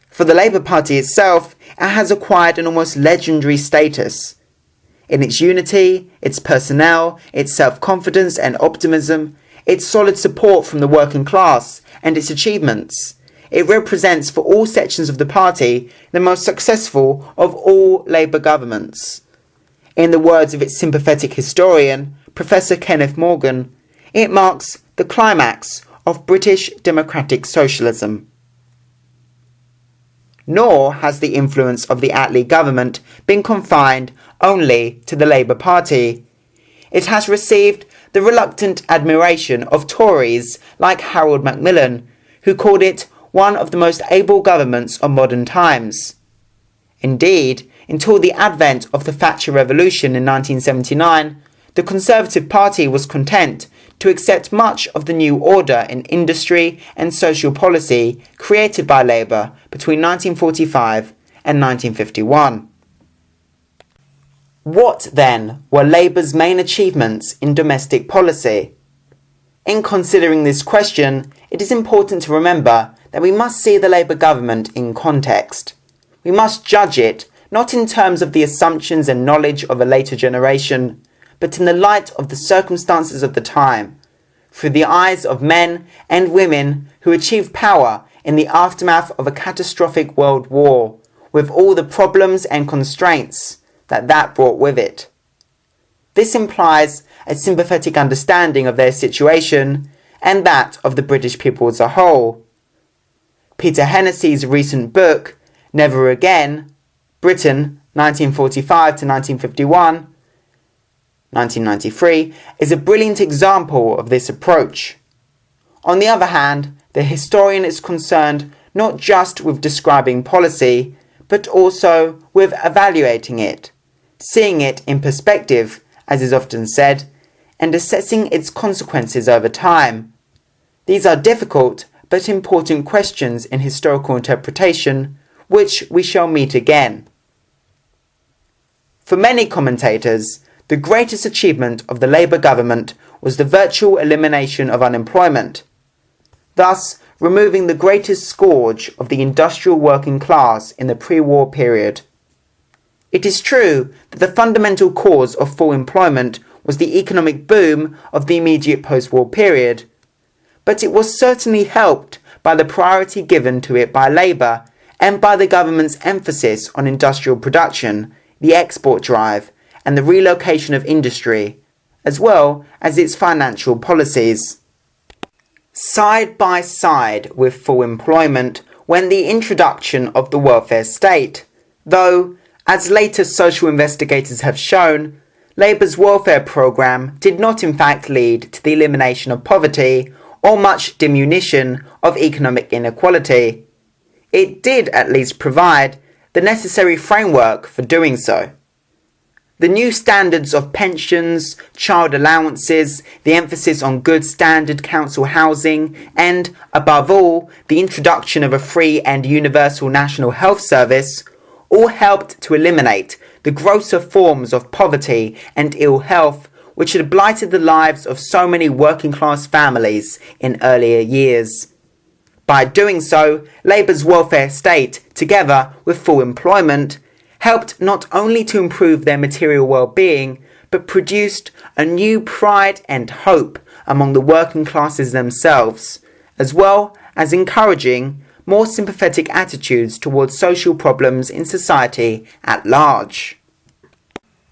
For the Labour Party itself, it has acquired an almost legendary status. In its unity, its personnel, its self-confidence and optimism, its solid support from the working class, and its achievements, it represents for all sections of the party the most successful of all Labour governments. In the words of its sympathetic historian, Professor Kenneth Morgan, it marks the climax of British democratic socialism. Nor has the influence of the Attlee government been confined only to the Labour Party. It has received the reluctant admiration of Tories like Harold Macmillan, who called it one of the most able governments of modern times. Indeed, until the advent of the Thatcher Revolution in 1979, the Conservative Party was content to accept much of the new order in industry and social policy created by Labour between 1945 and 1951. What, then, were Labour's main achievements in domestic policy? In considering this question, it is important to remember that we must see the Labour government in context. We must judge it not in terms of the assumptions and knowledge of a later generation, but in the light of the circumstances of the time, through the eyes of men and women who achieved power in the aftermath of a catastrophic world war, with all the problems and constraints that brought with it. This implies a sympathetic understanding of their situation and that of the British people as a whole. Peter Hennessy's recent book, Never Again, Britain, 1945 to 1951, 1993, is a brilliant example of this approach. On the other hand, the historian is concerned not just with describing policy, but also with evaluating it, seeing it in perspective, as is often said, and assessing its consequences over time. These are difficult but important questions in historical interpretation, which we shall meet again. For many commentators, the greatest achievement of the Labour government was the virtual elimination of unemployment, thus removing the greatest scourge of the industrial working class in the pre-war period. It is true that the fundamental cause of full employment was the economic boom of the immediate post-war period, but it was certainly helped by the priority given to it by Labour and by the government's emphasis on industrial production, the export drive, and the relocation of industry, as well as its financial policies. Side by side with full employment went the introduction of the welfare state, though, as later social investigators have shown, Labour's welfare programme did not in fact lead to the elimination of poverty or much diminution of economic inequality. It did at least provide the necessary framework for doing so. The new standards of pensions, child allowances, the emphasis on good standard council housing, and, above all, the introduction of a free and universal national health service all helped to eliminate the grosser forms of poverty and ill health which had blighted the lives of so many working-class families in earlier years. By doing so, Labour's welfare state, together with full employment, helped not only to improve their material well-being, but produced a new pride and hope among the working classes themselves, as well as encouraging more sympathetic attitudes towards social problems in society at large.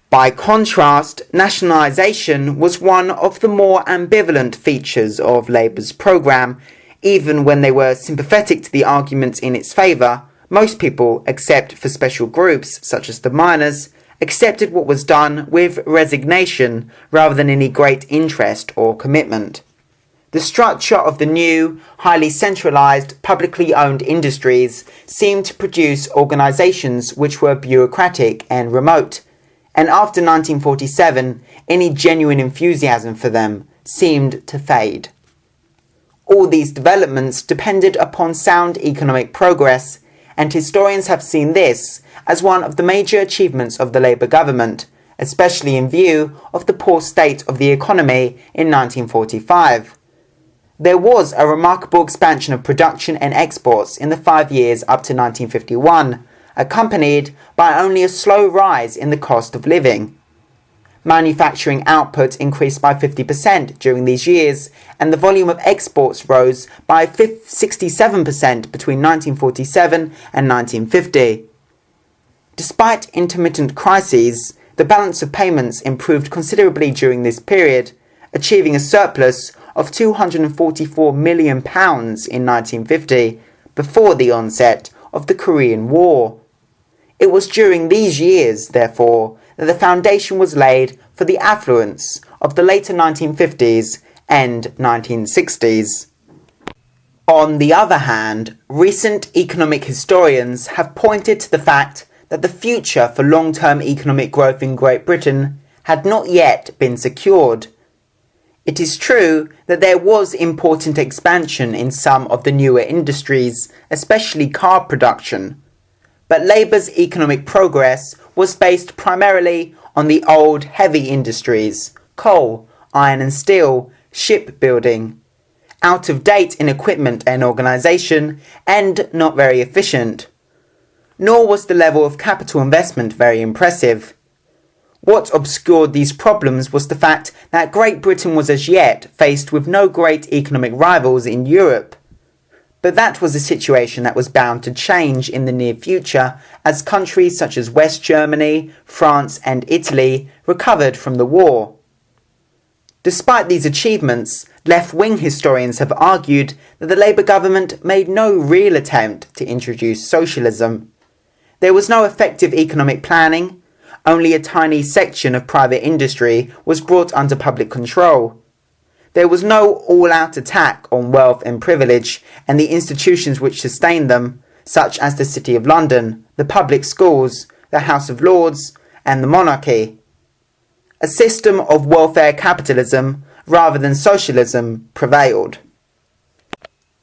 By contrast, nationalisation was one of the more ambivalent features of Labour's programme. Even when they were sympathetic to the arguments in its favour, most people, except for special groups such as the miners, accepted what was done with resignation rather than any great interest or commitment. The structure of the new, highly centralised, publicly owned industries seemed to produce organisations which were bureaucratic and remote, and after 1947, any genuine enthusiasm for them seemed to fade. All these developments depended upon sound economic progress, and historians have seen this as one of the major achievements of the Labour government, especially in view of the poor state of the economy in 1945. There was a remarkable expansion of production and exports in the 5 years up to 1951, accompanied by only a slow rise in the cost of living. Manufacturing output increased by 50% during these years, and the volume of exports rose by 67% between 1947 and 1950. Despite intermittent crises, the balance of payments improved considerably during this period, achieving a surplus of £244 million in 1950, before the onset of the Korean War. It was during these years, therefore, that the foundation was laid for the affluence of the later 1950s and 1960s. On the other hand, recent economic historians have pointed to the fact that the future for long-term economic growth in Great Britain had not yet been secured. It is true that there was important expansion in some of the newer industries, especially car production, but Labour's economic progress was based primarily on the old heavy industries, coal, iron and steel, shipbuilding, out of date in equipment and organisation, and not very efficient. Nor was the level of capital investment very impressive. What obscured these problems was the fact that Great Britain was as yet faced with no great economic rivals in Europe. But that was a situation that was bound to change in the near future as countries such as West Germany, France and Italy recovered from the war. Despite these achievements, left-wing historians have argued that the Labour government made no real attempt to introduce socialism. There was no effective economic planning. Only a tiny section of private industry was brought under public control. There was no all-out attack on wealth and privilege and the institutions which sustained them, such as the City of London, the public schools, the House of Lords, and the monarchy. A system of welfare capitalism, rather than socialism, prevailed.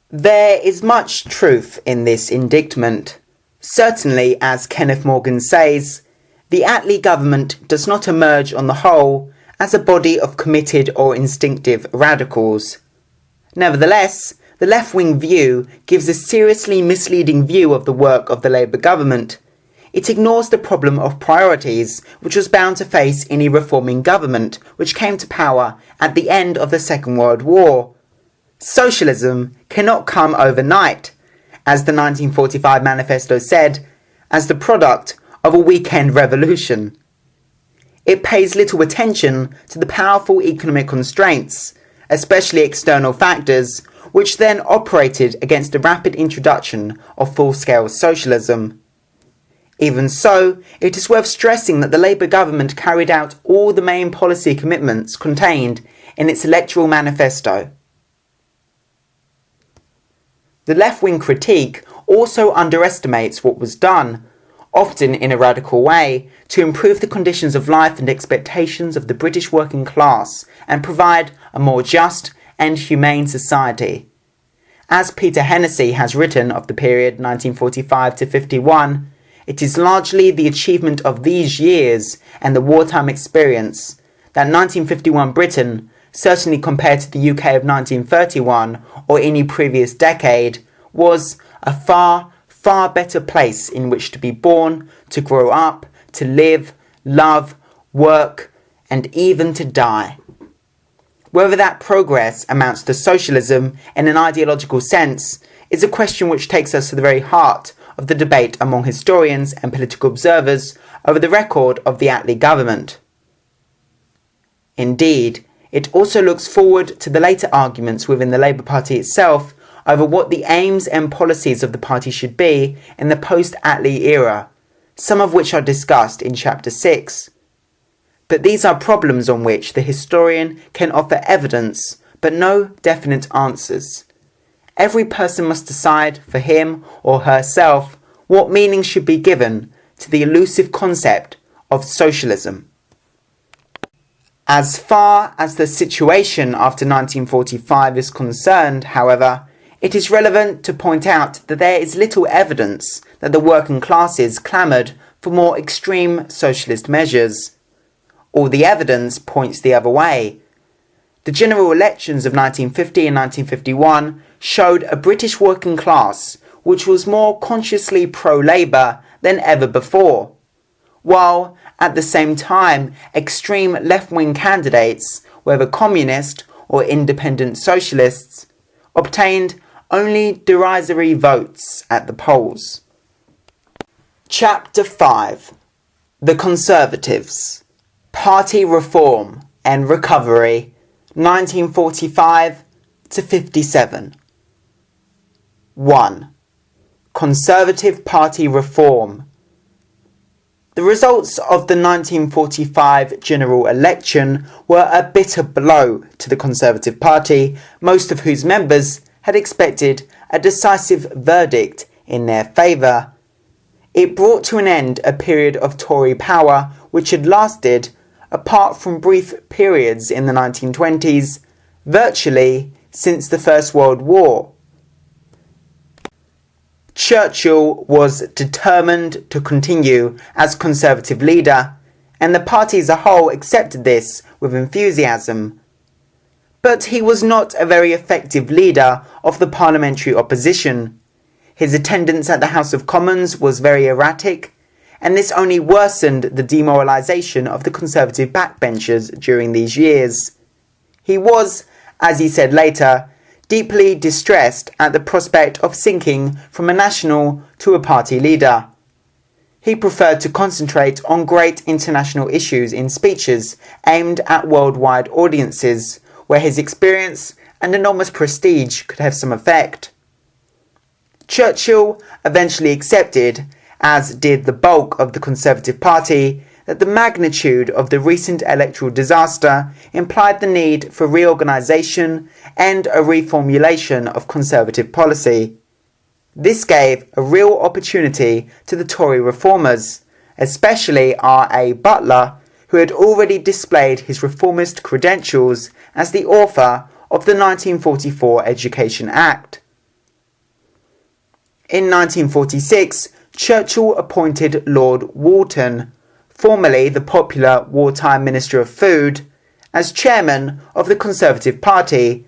There is much truth in this indictment. Certainly, as Kenneth Morgan says, the Attlee government does not emerge on the whole as a body of committed or instinctive radicals. Nevertheless, the left-wing view gives a seriously misleading view of the work of the Labour government. It ignores the problem of priorities which was bound to face any reforming government which came to power at the end of the Second World War. Socialism cannot come overnight, as the 1945 manifesto said, as the product of a weekend revolution. It pays little attention to the powerful economic constraints, especially external factors, which then operated against the rapid introduction of full-scale socialism. Even so, it is worth stressing that the Labour government carried out all the main policy commitments contained in its electoral manifesto. The left-wing critique also underestimates what was done, often in a radical way, to improve the conditions of life and expectations of the British working class and provide a more just and humane society. As Peter Hennessy has written of the period 1945 to 51, it is largely the achievement of these years and the wartime experience that 1951 Britain, certainly compared to the UK of 1931 or any previous decade, was a far better place in which to be born, to grow up, to live, love, work, and even to die. Whether that progress amounts to socialism in an ideological sense is a question which takes us to the very heart of the debate among historians and political observers over the record of the Attlee government. Indeed, it also looks forward to the later arguments within the Labour Party itself over what the aims and policies of the party should be in the post-Attlee era, some of which are discussed in Chapter 6. But these are problems on which the historian can offer evidence, but no definite answers. Every person must decide for him or herself what meaning should be given to the elusive concept of socialism. As far as the situation after 1945 is concerned, however, it is relevant to point out that there is little evidence that the working classes clamoured for more extreme socialist measures. All the evidence points the other way. The general elections of 1950 and 1951 showed a British working class which was more consciously pro-Labour than ever before, while at the same time extreme left-wing candidates, whether communist or independent socialists, obtained only derisory votes at the polls. Chapter 5. The Conservatives. Party Reform and Recovery, 1945 to 57. 1. Conservative Party Reform. The results of the 1945 general election were a bitter blow to the Conservative Party, most of whose members had expected a decisive verdict in their favour. It brought to an end a period of Tory power which had lasted, apart from brief periods in the 1920s, virtually since the First World War. Churchill was determined to continue as Conservative leader, and the party as a whole accepted this with enthusiasm. But he was not a very effective leader of the parliamentary opposition. His attendance at the House of Commons was very erratic, and this only worsened the demoralisation of the Conservative backbenchers during these years. He was, as he said later, deeply distressed at the prospect of sinking from a national to a party leader. He preferred to concentrate on great international issues in speeches aimed at worldwide audiences, where his experience and enormous prestige could have some effect. Churchill eventually accepted, as did the bulk of the Conservative Party, that the magnitude of the recent electoral disaster implied the need for reorganisation and a reformulation of Conservative policy. This gave a real opportunity to the Tory reformers, especially R.A. Butler, who had already displayed his reformist credentials as the author of the 1944 Education Act. In 1946, Churchill appointed Lord Walton, formerly the popular wartime Minister of Food, as chairman of the Conservative Party.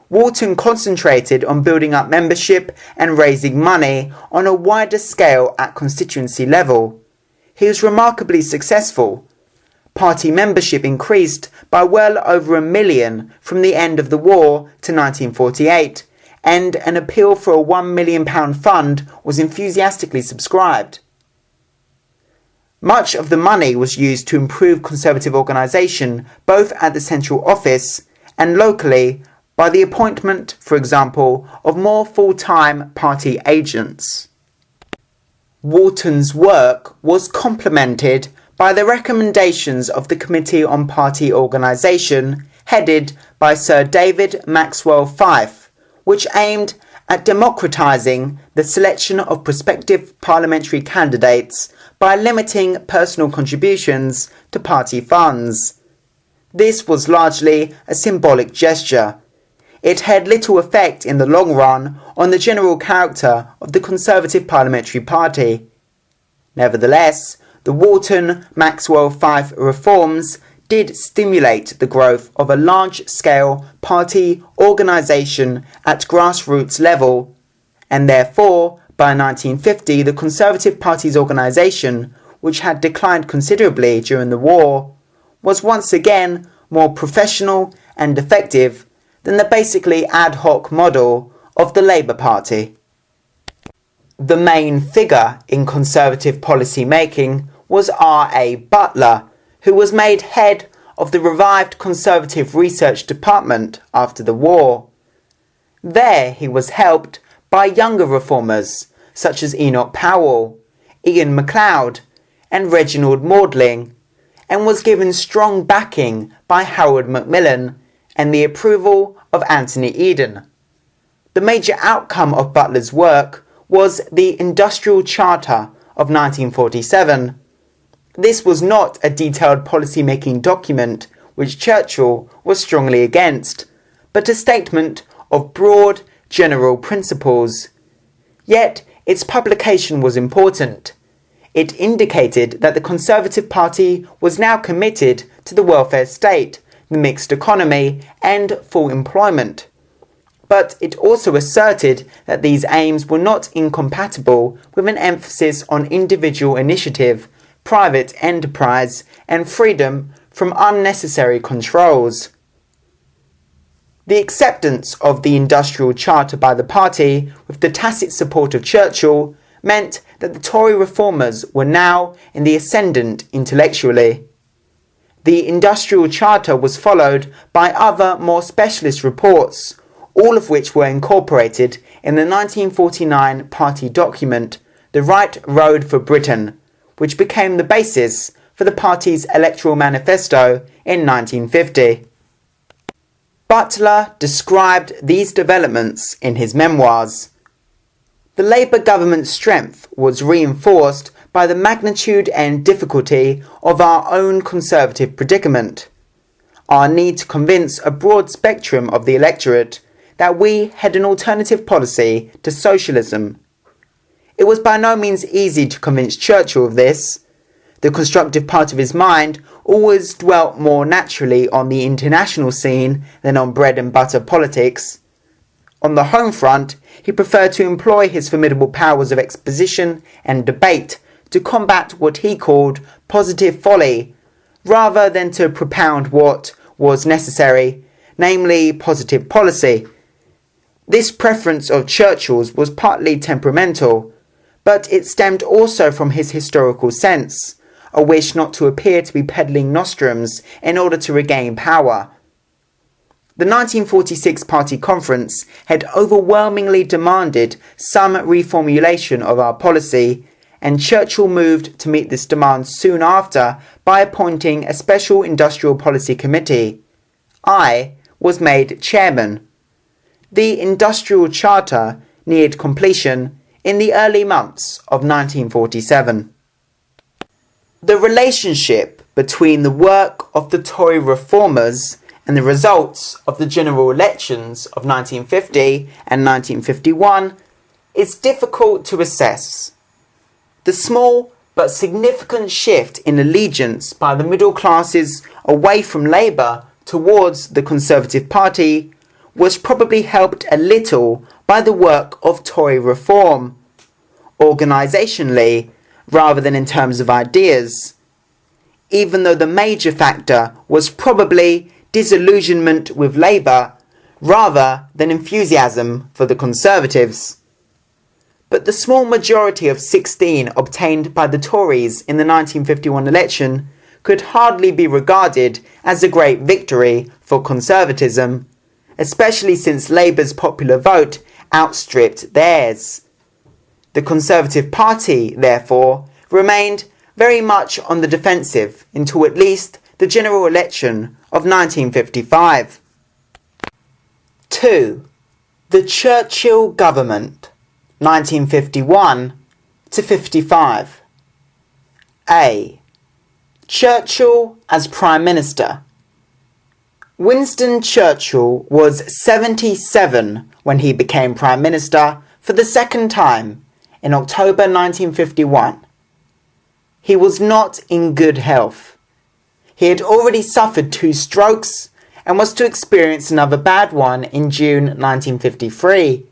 Walton concentrated on building up membership and raising money on a wider scale at constituency level. He was remarkably successful. Party membership increased by well over 1 million from the end of the war to 1948, and an appeal for a £1 million fund was enthusiastically subscribed. Much of the money was used to improve Conservative organisation both at the central office and locally by the appointment, for example, of more full-time party agents. Walton's work was complemented by the recommendations of the Committee on Party Organisation, headed by Sir David Maxwell Fyfe, which aimed at democratising the selection of prospective parliamentary candidates by limiting personal contributions to party funds. This was largely a symbolic gesture. It had little effect in the long run on the general character of the Conservative Parliamentary Party. Nevertheless, the Walton-Maxwell-Fyfe reforms did stimulate the growth of a large-scale party organisation at grassroots level, and therefore, by 1950, the Conservative Party's organisation, which had declined considerably during the war, was once again more professional and effective than the basically ad hoc model of the Labour Party. The main figure in Conservative policy making was R.A. Butler, who was made head of the revived Conservative Research Department after the war. There he was helped by younger reformers such as Enoch Powell, Ian MacLeod and Reginald Maudling, and was given strong backing by Howard Macmillan and the approval of Anthony Eden. The major outcome of Butler's work was the Industrial Charter of 1947. This was not a detailed policy-making document which Churchill was strongly against, but a statement of broad, general principles. Yet its publication was important. It indicated that the Conservative Party was now committed to the welfare state, the mixed economy, and full employment. But it also asserted that these aims were not incompatible with an emphasis on individual initiative, private enterprise, and freedom from unnecessary controls. The acceptance of the Industrial Charter by the party, with the tacit support of Churchill, meant that the Tory reformers were now in the ascendant intellectually. The Industrial Charter was followed by other more specialist reports, all of which were incorporated in the 1949 party document, The Right Road for Britain, which became the basis for the party's electoral manifesto in 1950. Butler described these developments in his memoirs. The Labour government's strength was reinforced by the magnitude and difficulty of our own Conservative predicament, our need to convince a broad spectrum of the electorate that we had an alternative policy to socialism. It was by no means easy to convince Churchill of this. The constructive part of his mind always dwelt more naturally on the international scene than on bread and butter politics. On the home front, he preferred to employ his formidable powers of exposition and debate to combat what he called positive folly, rather than to propound what was necessary, namely positive policy. This preference of Churchill's was partly temperamental, but it stemmed also from his historical sense, a wish not to appear to be peddling nostrums in order to regain power. The 1946 Party Conference had overwhelmingly demanded some reformulation of our policy, and Churchill moved to meet this demand soon after by appointing a special industrial policy committee. I was made chairman. The industrial charter neared completion in the early months of 1947. The relationship between the work of the Tory reformers and the results of the general elections of 1950 and 1951 is difficult to assess. The small but significant shift in allegiance by the middle classes away from Labour towards the Conservative Party was probably helped a little by the work of Tory reform, organisationally rather than in terms of ideas, even though the major factor was probably disillusionment with Labour rather than enthusiasm for the Conservatives. But the small majority of 16 obtained by the Tories in the 1951 election could hardly be regarded as a great victory for conservatism, especially since Labour's popular vote outstripped theirs. The Conservative Party, therefore, remained very much on the defensive until at least the general election of 1955. 2. The Churchill Government, 1951 to 55. A. Churchill as Prime Minister. Winston Churchill was 77 when he became Prime Minister for the second time in October 1951. He was not in good health. He had already suffered 2 strokes and was to experience another bad one in June 1953.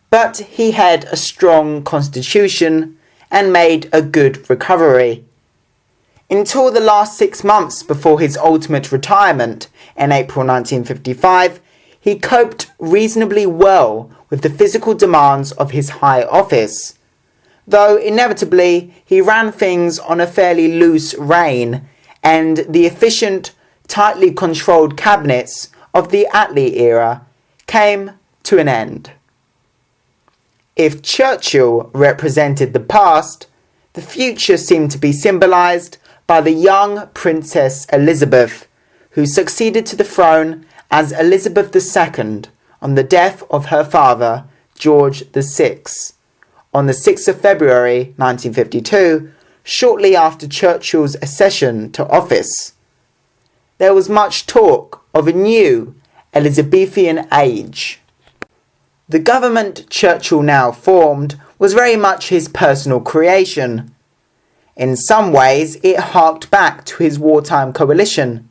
But he had a strong constitution and made a good recovery. Until the last 6 months before his ultimate retirement in April 1955, he coped reasonably well with the physical demands of his high office, though inevitably he ran things on a fairly loose rein, and the efficient, tightly controlled cabinets of the Attlee era came to an end. If Churchill represented the past, the future seemed to be symbolised by the young Princess Elizabeth, who succeeded to the throne as Elizabeth II on the death of her father, George VI, on the 6th of February 1952, shortly after Churchill's accession to office. There was much talk of a new Elizabethan age. The government Churchill now formed was very much his personal creation. In some ways, it harked back to his wartime coalition.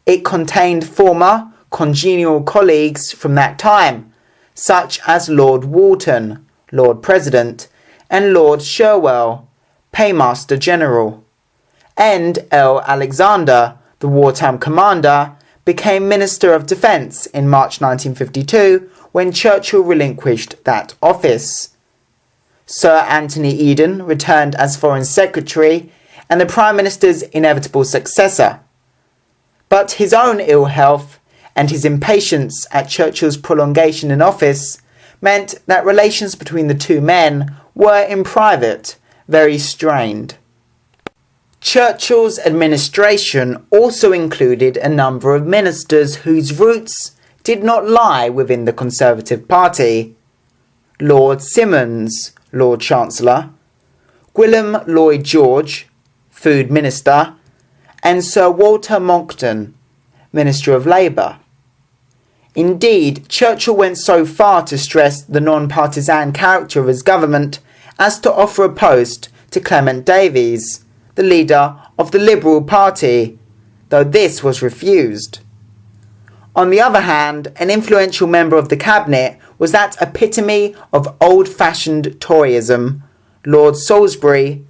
It contained former congenial colleagues from that time, such as Lord Walton, Lord President, and Lord Sherwell, Paymaster General. And L. Alexander, the wartime commander, became Minister of Defence in March 1952 when Churchill relinquished that office. Sir Anthony Eden returned as Foreign Secretary and the Prime Minister's inevitable successor. But his own ill health and his impatience at Churchill's prolongation in office meant that relations between the two men were, in private, very strained. Churchill's administration also included a number of ministers whose roots did not lie within the Conservative Party. Lord Simmons, Lord Chancellor, Gwilym Lloyd George, Food Minister, and Sir Walter Monckton, Minister of Labour. Indeed, Churchill went so far to stress the non-partisan character of his government as to offer a post to Clement Davies, the leader of the Liberal Party, though this was refused. On the other hand, an influential member of the cabinet was that epitome of old-fashioned Toryism, Lord Salisbury,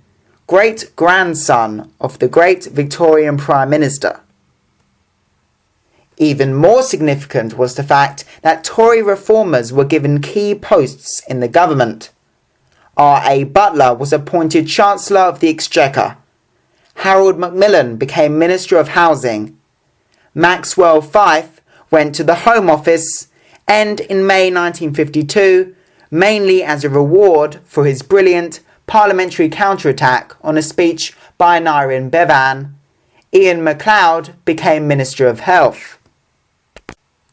great-grandson of the great Victorian Prime Minister. Even more significant was the fact that Tory reformers were given key posts in the government. R.A. Butler was appointed Chancellor of the Exchequer. Harold Macmillan became Minister of Housing. Maxwell Fyfe went to the Home Office, and in May 1952, mainly as a reward for his brilliant parliamentary counterattack on a speech by Aneurin Bevan, Ian MacLeod became Minister of Health.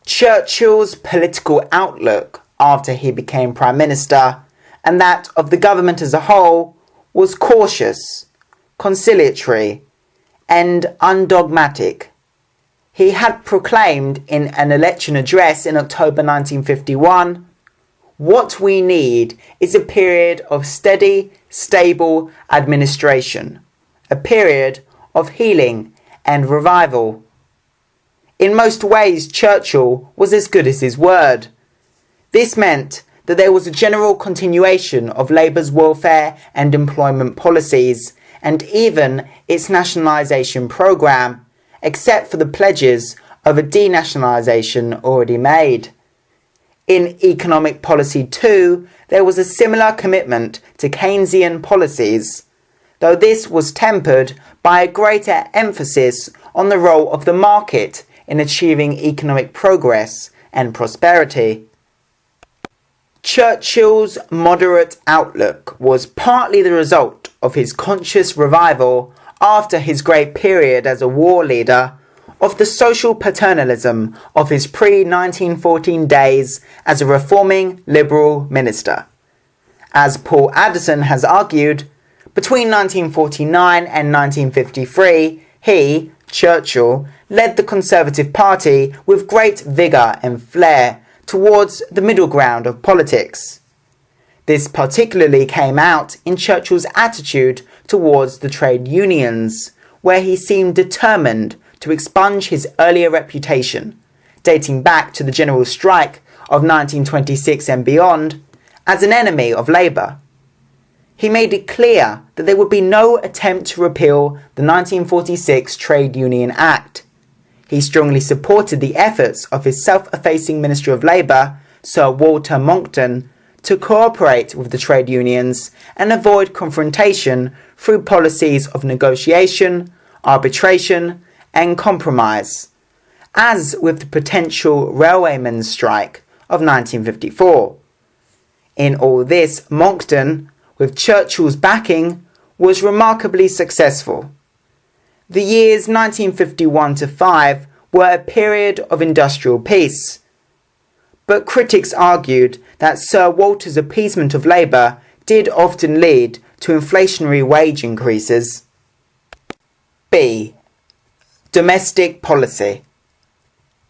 Churchill's political outlook after he became Prime Minister, and that of the government as a whole, was cautious, conciliatory, and undogmatic. He had proclaimed in an election address in October 1951, "What we need is a period of steady, stable administration, a period of healing and revival." In most ways, Churchill was as good as his word. This meant that there was a general continuation of Labour's welfare and employment policies, and even its nationalisation programme, except for the pledges of a denationalisation already made. In economic policy too, there was a similar commitment to Keynesian policies, though this was tempered by a greater emphasis on the role of the market in achieving economic progress and prosperity. Churchill's moderate outlook was partly the result of his conscious revival after his great period as a war leader of the social paternalism of his pre-1914 days as a reforming Liberal minister. As Paul Addison has argued, between 1949 and 1953, he, Churchill, led the Conservative Party with great vigour and flair towards the middle ground of politics. This particularly came out in Churchill's attitude towards the trade unions, where he seemed determined to expunge his earlier reputation, dating back to the general strike of 1926 and beyond, as an enemy of Labour. He made it clear that there would be no attempt to repeal the 1946 Trade Union Act. He strongly supported the efforts of his self-effacing Minister of Labour, Sir Walter Monckton, to cooperate with the trade unions and avoid confrontation through policies of negotiation, arbitration, and compromise, as with the potential railwaymen's strike of 1954. In all this, Monckton, with Churchill's backing, was remarkably successful. The years 1951 to 5 were a period of industrial peace, but critics argued that Sir Walter's appeasement of Labour did often lead to inflationary wage increases. B. Domestic policy.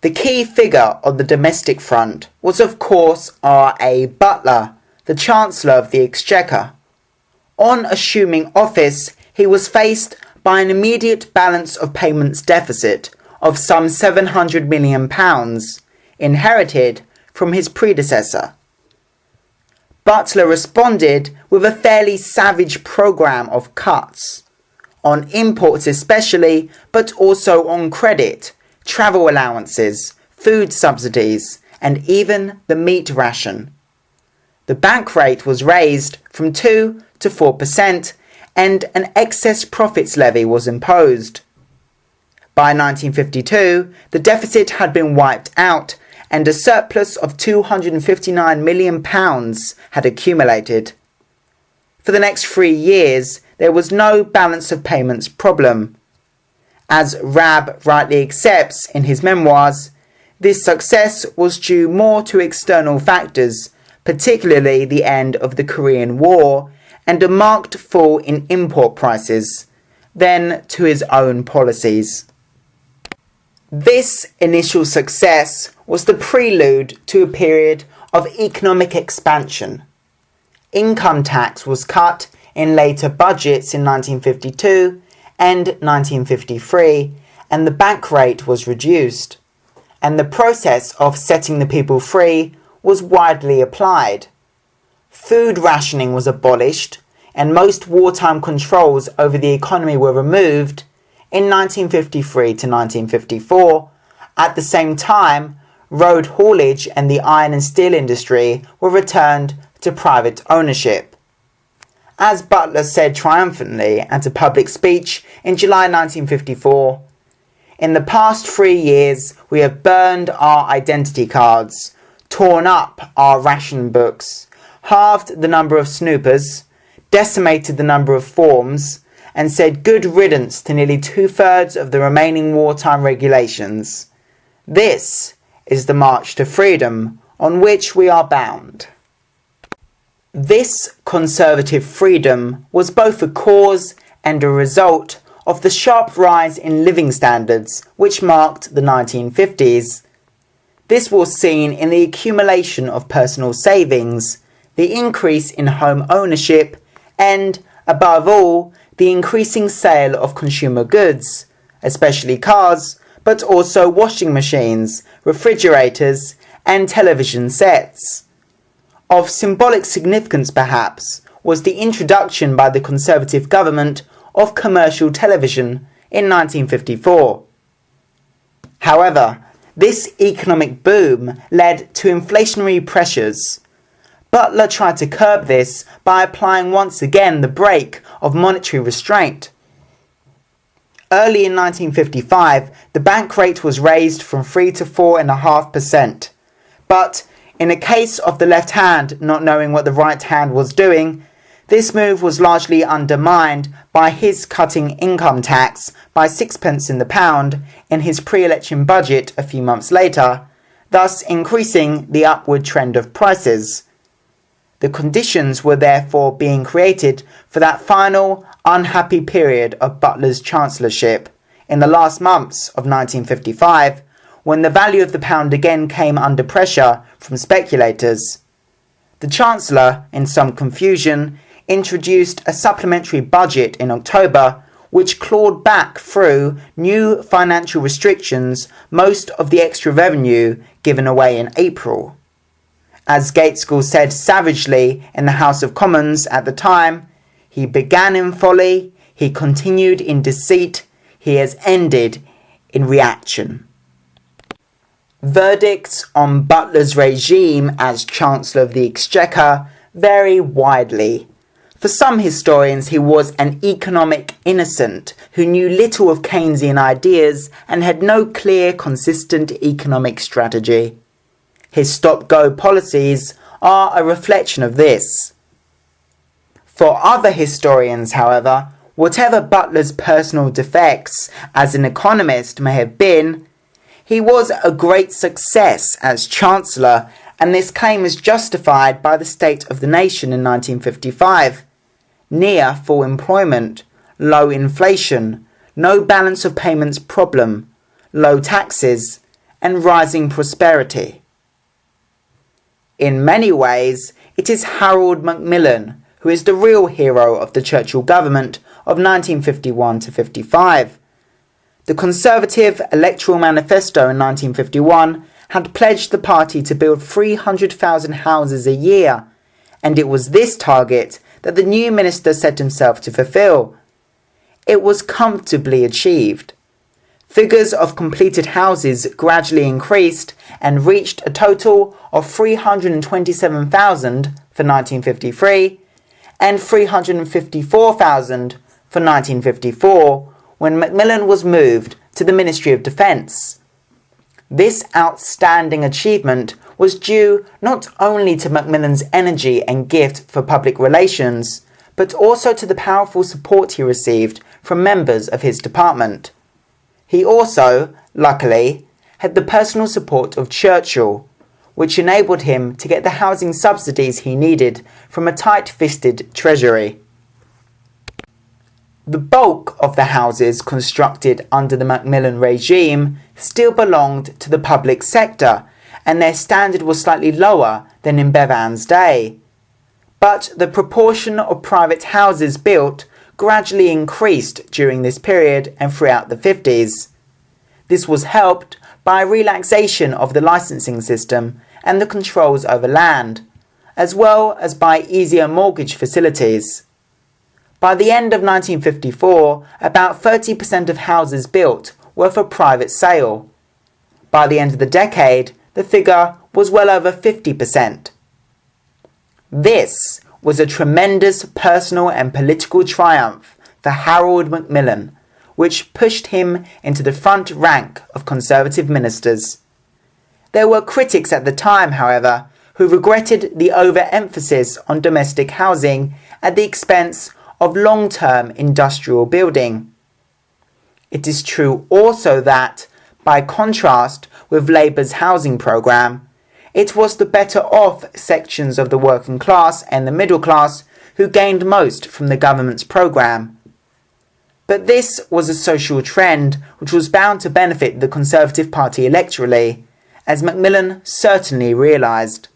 The key figure on the domestic front was of course R.A. Butler, the Chancellor of the Exchequer. On assuming office, he was faced by an immediate balance of payments deficit of some £700 million, inherited from his predecessor. Butler responded with a fairly savage programme of cuts, on imports especially, but also on credit, travel allowances, food subsidies, and even the meat ration. The bank rate was raised from 2 to 4%, and an excess profits levy was imposed. By 1952, the deficit had been wiped out, and a surplus of £259 million had accumulated. For the next 3 years, there was no balance of payments problem. As Rabb rightly accepts in his memoirs, this success was due more to external factors, particularly the end of the Korean War and a marked fall in import prices, than to his own policies. This initial success was the prelude to a period of economic expansion. Income tax was cut in later budgets in 1952 end 1953, and the bank rate was reduced, and the process of setting the people free was widely applied. Food rationing was abolished, and most wartime controls over the economy were removed in 1953 to 1954. At the same time, road haulage and the iron and steel industry were returned to private ownership. As Butler said triumphantly at a public speech in July 1954, "In the past 3 years, we have burned our identity cards, torn up our ration books, halved the number of snoopers, decimated the number of forms, and said good riddance to nearly 2/3 of the remaining wartime regulations. This is the march to freedom on which we are bound." This conservative freedom was both a cause and a result of the sharp rise in living standards which marked the 1950s. This was seen in the accumulation of personal savings, the increase in home ownership, and, above all, the increasing sale of consumer goods, especially cars, but also washing machines, refrigerators, and television sets. Of symbolic significance, perhaps, was the introduction by the Conservative government of commercial television in 1954. However, this economic boom led to inflationary pressures. Butler tried to curb this by applying once again the brake of monetary restraint. Early in 1955, the bank rate was raised from 3 to 4.5%. But in a case of the left hand not knowing what the right hand was doing, this move was largely undermined by his cutting income tax by 6p in the pound in his pre-election budget a few months later, thus increasing the upward trend of prices. The conditions were therefore being created for that final, unhappy period of Butler's chancellorship in the last months of 1955, when the value of the pound again came under pressure from speculators. The Chancellor, in some confusion, introduced a supplementary budget in October which clawed back through new financial restrictions most of the extra revenue given away in April. As Gaitskell said savagely in the House of Commons at the time, "He began in folly, he continued in deceit, he has ended in reaction." Verdicts on Butler's regime as Chancellor of the Exchequer vary widely. For some historians, he was an economic innocent who knew little of Keynesian ideas and had no clear, consistent economic strategy. His stop-go policies are a reflection of this. For other historians, however, whatever Butler's personal defects as an economist may have been, he was a great success as Chancellor, and this claim is justified by the state of the nation in 1955. Near full employment, low inflation, no balance of payments problem, low taxes, and rising prosperity. In many ways, it is Harold Macmillan who is the real hero of the Churchill government of 1951 to 55. The Conservative Electoral Manifesto in 1951 had pledged the party to build 300,000 houses a year, and it was this target that the new minister set himself to fulfill. It was comfortably achieved. Figures of completed houses gradually increased and reached a total of 327,000 for 1953 and 354,000 for 1954 when Macmillan was moved to the Ministry of Defence. This outstanding achievement was due not only to Macmillan's energy and gift for public relations, but also to the powerful support he received from members of his department. He also, luckily, had the personal support of Churchill, which enabled him to get the housing subsidies he needed from a tight-fisted treasury. The bulk of the houses constructed under the Macmillan regime still belonged to the public sector, and their standard was slightly lower than in Bevan's day. But the proportion of private houses built gradually increased during this period and throughout the 50s. This was helped by a relaxation of the licensing system and the controls over land, as well as by easier mortgage facilities. By the end of 1954, about 30% of houses built were for private sale. By the end of the decade, the figure was well over 50%. This was a tremendous personal and political triumph for Harold Macmillan, which pushed him into the front rank of Conservative ministers. There were critics at the time, however, who regretted the overemphasis on domestic housing at the expense of long-term industrial building. It is true also that, by contrast with Labour's housing programme, it was the better off sections of the working class and the middle class who gained most from the government's programme. But this was a social trend which was bound to benefit the Conservative Party electorally, as Macmillan certainly realised.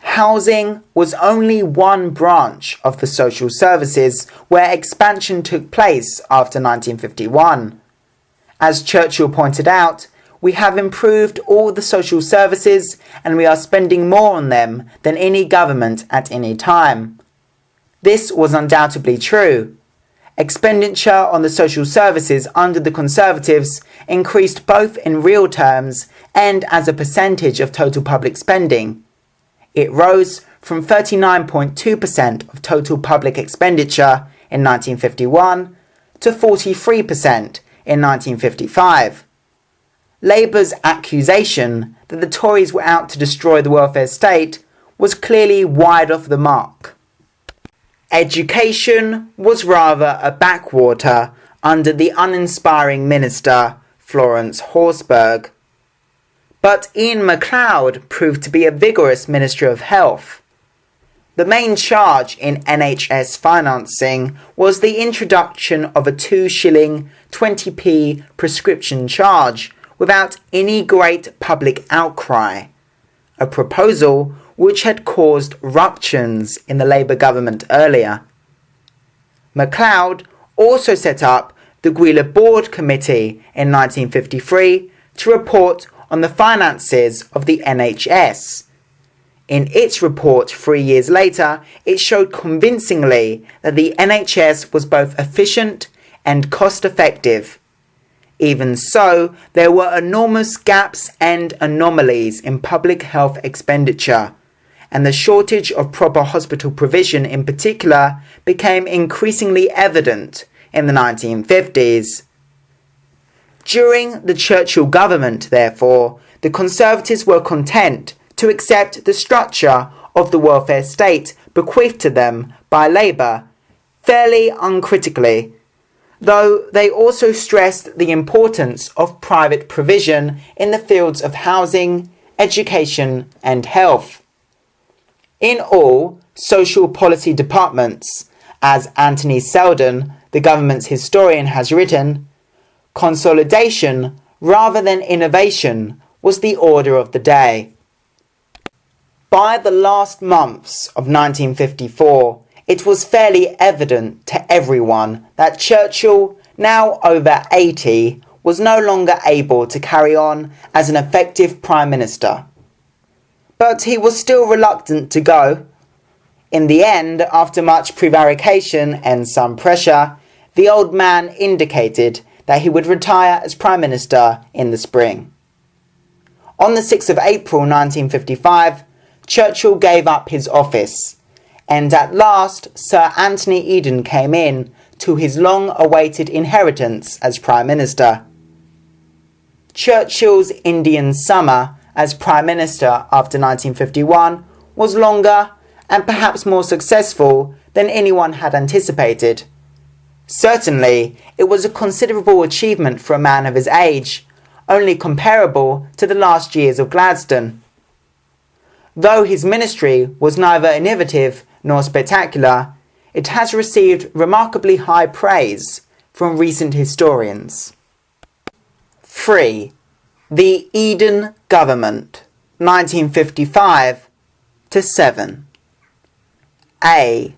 Housing was only one branch of the social services where expansion took place after 1951. As Churchill pointed out, we have improved all the social services and we are spending more on them than any government at any time. This was undoubtedly true. Expenditure on the social services under the Conservatives increased both in real terms and as a percentage of total public spending. It rose from 39.2% of total public expenditure in 1951 to 43% in 1955. Labour's accusation that the Tories were out to destroy the welfare state was clearly wide off the mark. Education was rather a backwater under the uninspiring minister Florence Horsburgh. But Ian MacLeod proved to be a vigorous Minister of Health. The main charge in NHS financing was the introduction of a 2 shilling 20p prescription charge without any great public outcry, a proposal which had caused ruptions in the Labour government earlier. MacLeod also set up the Gwylder Board Committee in 1953 to report on the finances of the NHS. In its report 3 years later, it showed convincingly that the NHS was both efficient and cost-effective. Even so, there were enormous gaps and anomalies in public health expenditure, and the shortage of proper hospital provision in particular became increasingly evident in the 1950s. During the Churchill government, therefore, the Conservatives were content to accept the structure of the welfare state bequeathed to them by Labour fairly uncritically, though they also stressed the importance of private provision in the fields of housing, education and health. In all social policy departments, as Anthony Selden, the government's historian, has written, consolidation rather than innovation was the order of the day. By the last months of 1954, it was fairly evident to everyone that Churchill, now over 80, was no longer able to carry on as an effective Prime Minister. But he was still reluctant to go. In the end, after much prevarication and some pressure, the old man indicated that he would retire as Prime Minister in the spring. On the 6th of April 1955, Churchill gave up his office, and at last Sir Anthony Eden came in to his long-awaited inheritance as Prime Minister. Churchill's Indian summer as Prime Minister after 1951 was longer and perhaps more successful than anyone had anticipated. Certainly, it was a considerable achievement for a man of his age, only comparable to the last years of Gladstone. Though his ministry was neither innovative nor spectacular, it has received remarkably high praise from recent historians. 3. The Eden Government, 1955 to 7. A.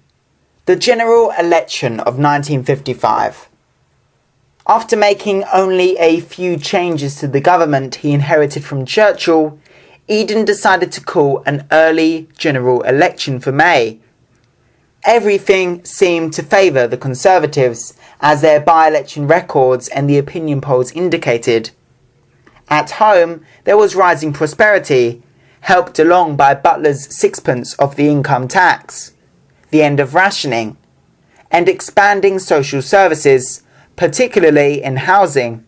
The general election of 1955. After making only a few changes to the government he inherited from Churchill, Eden decided to call an early general election for May. Everything seemed to favour the Conservatives, as their by-election records and the opinion polls indicated. At home, there was rising prosperity, helped along by Butler's sixpence of the income tax, the end of rationing, and expanding social services, particularly in housing.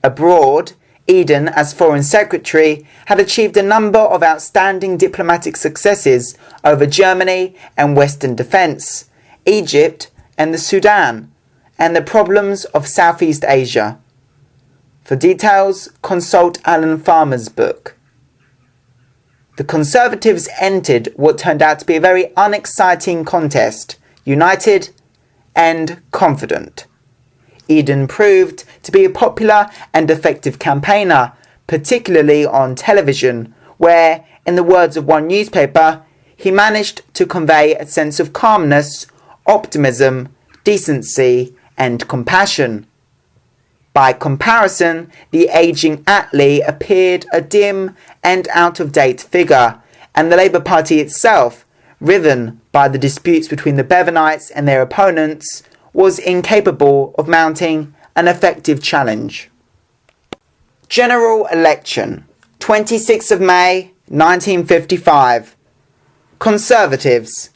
Abroad, Eden, as Foreign Secretary, had achieved a number of outstanding diplomatic successes over Germany and Western defence, Egypt and the Sudan, and the problems of Southeast Asia. For details, consult Alan Farmer's book. The Conservatives entered what turned out to be a very unexciting contest, united and confident. Eden proved to be a popular and effective campaigner, particularly on television, where, in the words of one newspaper, he managed to convey a sense of calmness, optimism, decency, and compassion. By comparison, the ageing Attlee appeared a dim and out-of-date figure, and the Labour Party itself, riven by the disputes between the Bevanites and their opponents, was incapable of mounting an effective challenge. General election, 26th of May, 1955. Conservatives,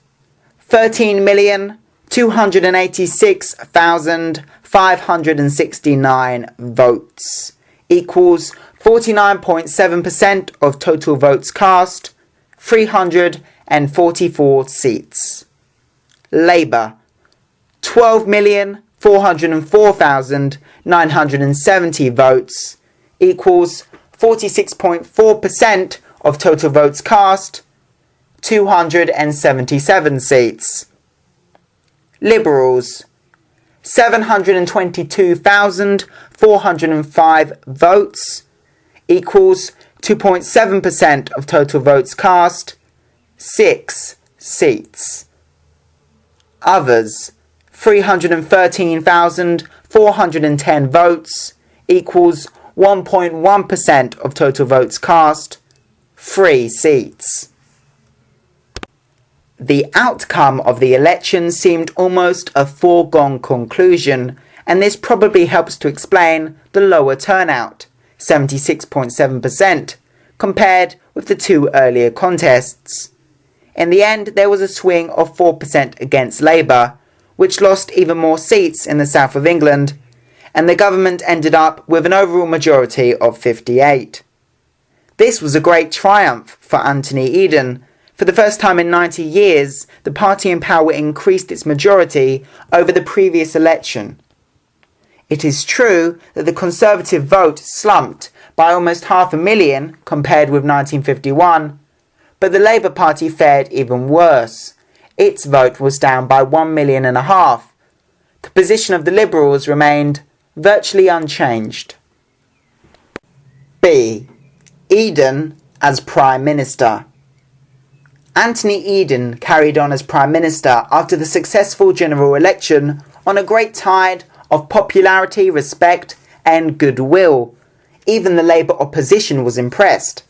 13,286,569 votes, equals 49.7% of total votes cast, 344 seats. Labour, 12,404,970 votes, equals 46.4% of total votes cast, 277 seats. Liberals, 722,405 votes, equals 2.7% of total votes cast, 6 seats. Others, 313,410 votes, equals 1.1% of total votes cast, 3 seats. The outcome of the election seemed almost a foregone conclusion, and this probably helps to explain the lower turnout, 76.7%, compared with the two earlier contests. In the end, there was a swing of 4% against Labour, which lost even more seats in the south of England, and the government ended up with an overall majority of 58. This was a great triumph for Anthony Eden. For the first time in 90 years, the party in power increased its majority over the previous election. It is true that the Conservative vote slumped by almost 500,000 compared with 1951, but the Labour Party fared even worse. Its vote was down by 1.5 million. The position of the Liberals remained virtually unchanged. B. Eden as Prime Minister. Anthony Eden carried on as Prime Minister after the successful general election on a great tide of popularity, respect and goodwill. Even the Labour opposition was impressed.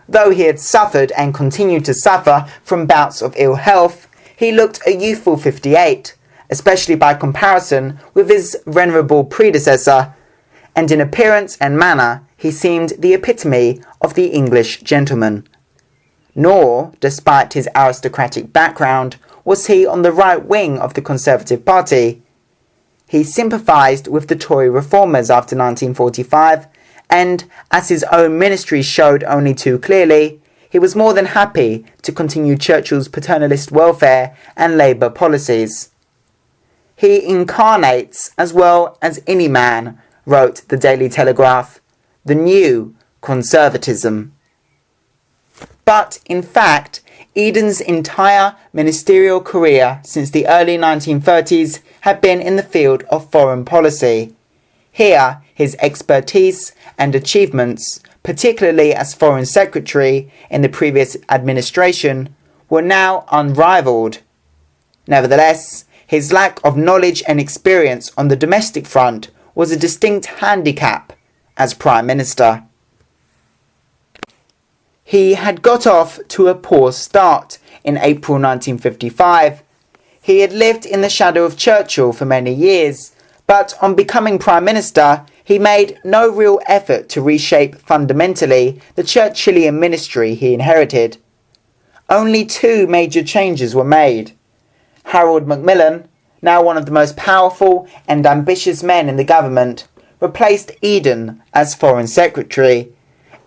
Though he had suffered and continued to suffer from bouts of ill health, he looked a youthful 58, especially by comparison with his venerable predecessor, and in appearance and manner he seemed the epitome of the English gentleman. Nor, despite his aristocratic background, was he on the right wing of the Conservative Party. He sympathised with the Tory reformers after 1945, and, as his own ministry showed only too clearly, he was more than happy to continue Churchill's paternalist welfare and Labour policies. He incarnates, as well as any man, wrote the Daily Telegraph, the new conservatism. But, in fact, Eden's entire ministerial career since the early 1930s had been in the field of foreign policy. Here, his expertise and achievements, particularly as Foreign Secretary in the previous administration, were now unrivalled. Nevertheless, his lack of knowledge and experience on the domestic front was a distinct handicap as Prime Minister. He had got off to a poor start in April 1955. He had lived in the shadow of Churchill for many years, but on becoming Prime Minister, he made no real effort to reshape fundamentally the Churchillian ministry he inherited. Only two major changes were made. Harold Macmillan, now one of the most powerful and ambitious men in the government, replaced Eden as Foreign Secretary,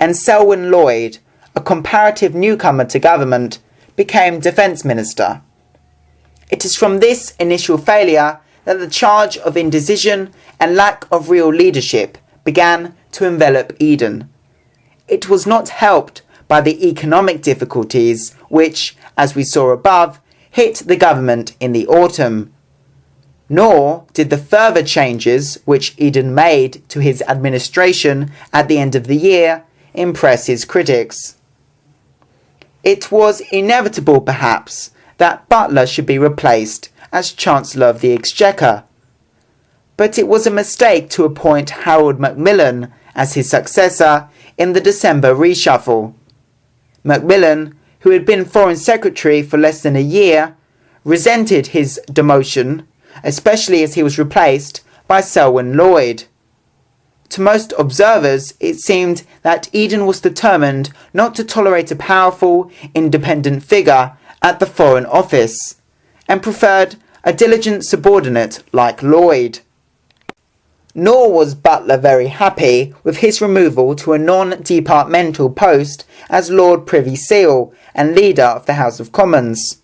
and Selwyn Lloyd, a comparative newcomer to government, became Defence Minister. It is from this initial failure that the charge of indecision and lack of real leadership began to envelop Eden. It was not helped by the economic difficulties which, as we saw above, hit the government in the autumn. Nor did the further changes which Eden made to his administration at the end of the year impress his critics. It was inevitable, perhaps, that Butler should be replaced as Chancellor of the Exchequer, but it was a mistake to appoint Harold Macmillan as his successor in the December reshuffle. Macmillan, who had been Foreign Secretary for less than a year, resented his demotion, especially as he was replaced by Selwyn Lloyd. To most observers, it seemed that Eden was determined not to tolerate a powerful, independent figure at the Foreign Office, and preferred a diligent subordinate like Lloyd. Nor was Butler very happy with his removal to a non-departmental post as Lord Privy Seal and Leader of the House of Commons.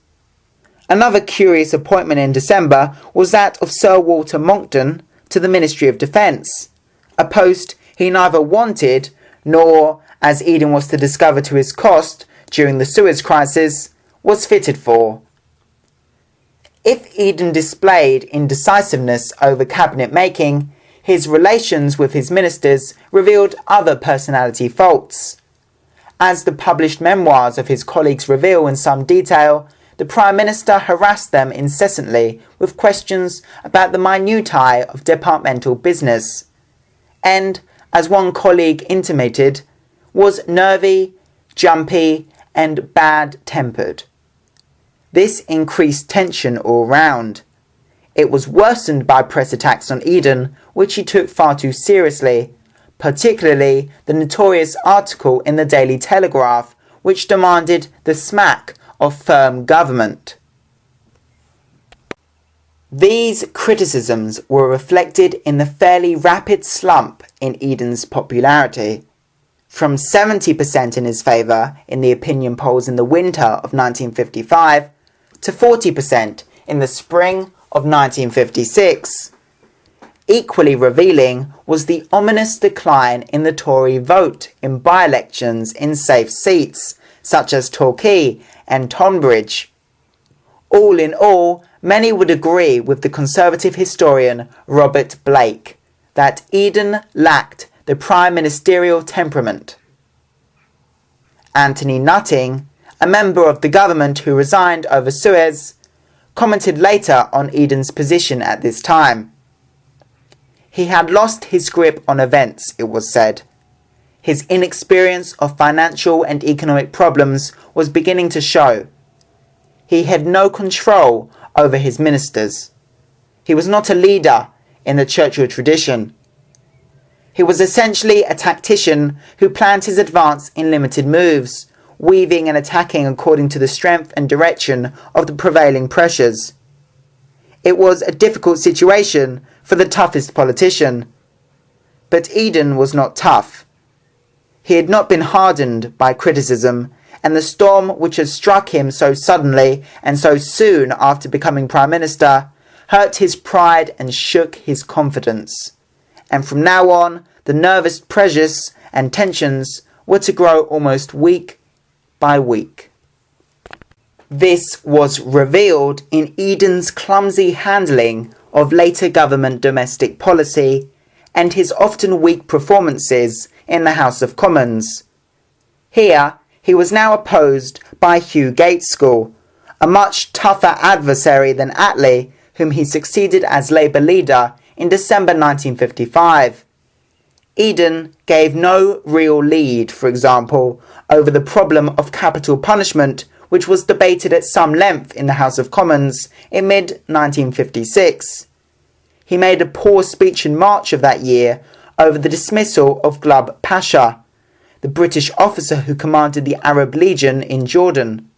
Another curious appointment in December was that of Sir Walter Monckton to the Ministry of Defence, a post he neither wanted nor, as Eden was to discover to his cost during the Suez Crisis, was fitted for. If Eden displayed indecisiveness over cabinet making, his relations with his ministers revealed other personality faults. As the published memoirs of his colleagues reveal in some detail, the Prime Minister harassed them incessantly with questions about the minutiae of departmental business, and, as one colleague intimated, was nervy, jumpy, and bad-tempered. This increased tension all round. It was worsened by press attacks on Eden, which he took far too seriously, particularly the notorious article in the Daily Telegraph, which demanded the smack of firm government. These criticisms were reflected in the fairly rapid slump in Eden's popularity, from 70% in his favour in the opinion polls in the winter of 1955 to 40% in the spring of 1956. Equally revealing was the ominous decline in the Tory vote in by-elections in safe seats, such as Torquay and Tonbridge. All in all, many would agree with the Conservative historian Robert Blake that Eden lacked the prime ministerial temperament. Anthony Nutting, a member of the government who resigned over Suez, commented later on Eden's position at this time. He had lost his grip on events, it was said. His inexperience of financial and economic problems was beginning to show. He had no control over his ministers. He was not a leader in the Churchill tradition. He was essentially a tactician who planned his advance in limited moves, weaving and attacking according to the strength and direction of the prevailing pressures. It was a difficult situation for the toughest politician. But Eden was not tough. He had not been hardened by criticism, and the storm which had struck him so suddenly and so soon after becoming Prime Minister hurt his pride and shook his confidence. And from now on, the nervous pressures and tensions were to grow almost week by week. This was revealed in Eden's clumsy handling of later government domestic policy and his often weak performances in the House of Commons. Here, he was now opposed by Hugh Gaitskell, a much tougher adversary than Attlee, whom he succeeded as Labour leader in December 1955. Eden gave no real lead, for example, over the problem of capital punishment, which was debated at some length in the House of Commons in mid-1956. He made a poor speech in March of that year over the dismissal of Glubb Pasha, the British officer who commanded the Arab Legion in Jordan.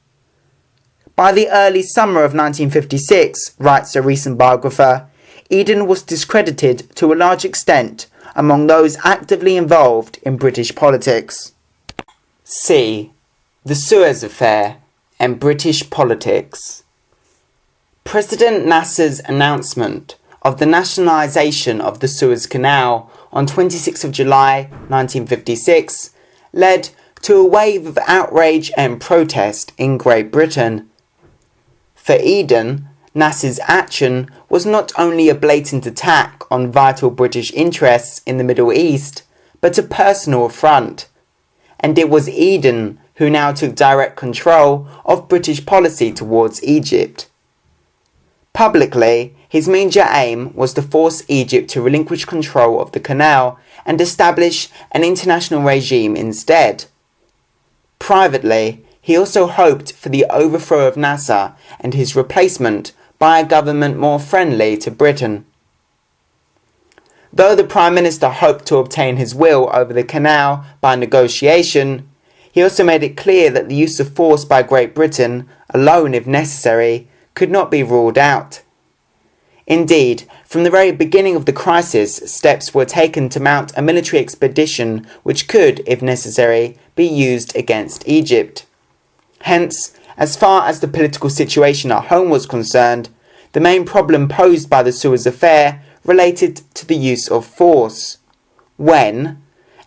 By the early summer of 1956, writes a recent biographer, Eden was discredited to a large extent among those actively involved in British politics. C. The Suez Affair and British politics. President Nasser's announcement of the nationalisation of the Suez Canal on 26 July 1956 led to a wave of outrage and protest in Great Britain. For Eden, Nasser's action was not only a blatant attack on vital British interests in the Middle East, but a personal affront. And it was Eden who now took direct control of British policy towards Egypt. Publicly, his major aim was to force Egypt to relinquish control of the canal and establish an international regime instead. Privately, he also hoped for the overthrow of Nasser and his replacement by a government more friendly to Britain. Though the Prime Minister hoped to obtain his will over the canal by negotiation, he also made it clear that the use of force by Great Britain, alone if necessary, could not be ruled out. Indeed, from the very beginning of the crisis, steps were taken to mount a military expedition which could, if necessary, be used against Egypt. Hence, as far as the political situation at home was concerned, the main problem posed by the Suez Affair related to the use of force. When,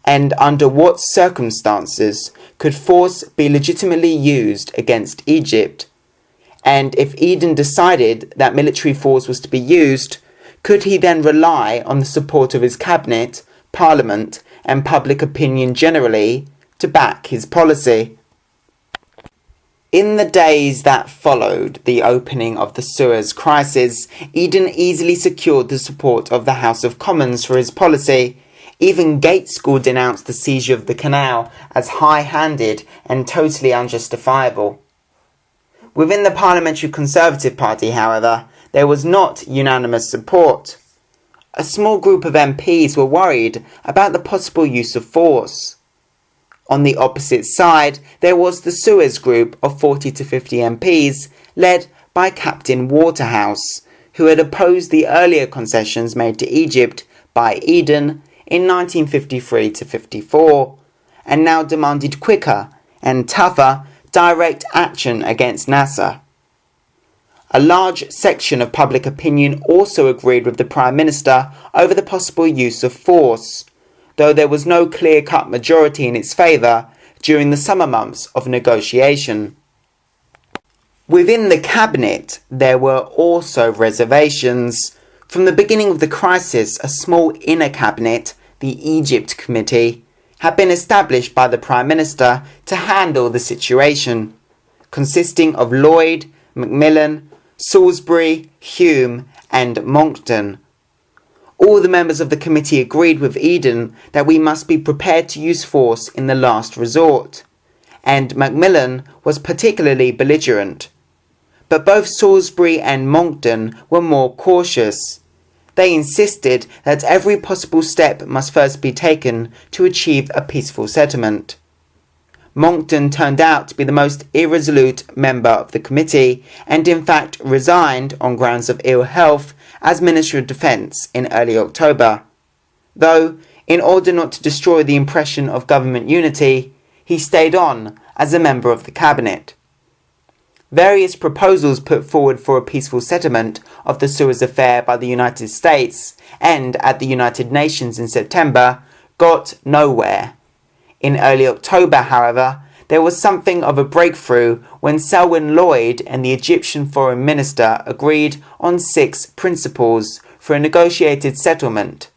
and under what circumstances, could force be legitimately used against Egypt? And if Eden decided that military force was to be used, could he then rely on the support of his cabinet, parliament, and public opinion generally to back his policy? In the days that followed the opening of the Suez Crisis, Eden easily secured the support of the House of Commons for his policy. Even Gaitskell denounced the seizure of the canal as high-handed and totally unjustifiable. Within the Parliamentary Conservative Party, however, there was not unanimous support. A small group of MPs were worried about the possible use of force. On the opposite side, there was the Suez Group of 40 to 50 MPs, led by Captain Waterhouse, who had opposed the earlier concessions made to Egypt by Eden in 1953 to 54, and now demanded quicker and tougher direct action against Nasser. A large section of public opinion also agreed with the Prime Minister over the possible use of force, though there was no clear-cut majority in its favour during the summer months of negotiation. Within the cabinet, there were also reservations. From the beginning of the crisis, a small inner cabinet, the Egypt Committee, had been established by the Prime Minister to handle the situation, consisting of Lloyd, Macmillan, Salisbury, Hume, and Monckton. All the members of the committee agreed with Eden that we must be prepared to use force in the last resort, and Macmillan was particularly belligerent. But both Salisbury and Monckton were more cautious. They insisted that every possible step must first be taken to achieve a peaceful settlement. Monckton turned out to be the most irresolute member of the committee and in fact resigned on grounds of ill health as Minister of Defence in early October, though, in order not to destroy the impression of government unity, he stayed on as a member of the cabinet. Various proposals put forward for a peaceful settlement of the Suez Affair by the United States and at the United Nations in September got nowhere. In early October, however, there was something of a breakthrough when Selwyn Lloyd and the Egyptian Foreign Minister agreed on 6 principles for a negotiated settlement.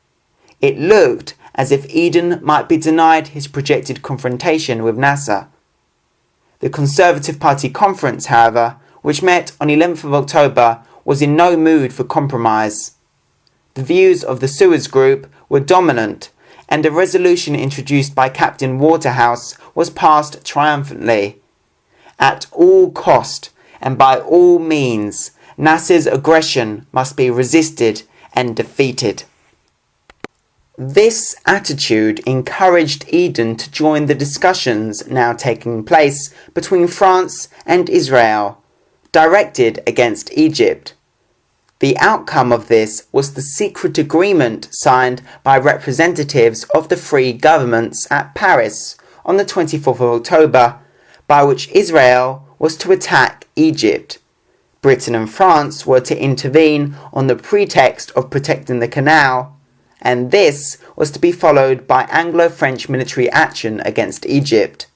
It looked as if Eden might be denied his projected confrontation with Nasser. The Conservative Party conference, however, which met on 11th of October, was in no mood for compromise. The views of the Suez Group were dominant, and a resolution introduced by Captain Waterhouse was passed triumphantly. At all cost and by all means, Nasser's aggression must be resisted and defeated. This attitude encouraged Eden to join the discussions now taking place between France and Israel, directed against Egypt. The outcome of this was the secret agreement signed by representatives of the free governments at Paris on the 24th of October, by which Israel was to attack Egypt. Britain and France were to intervene on the pretext of protecting the canal, and this was to be followed by Anglo-French military action against Egypt.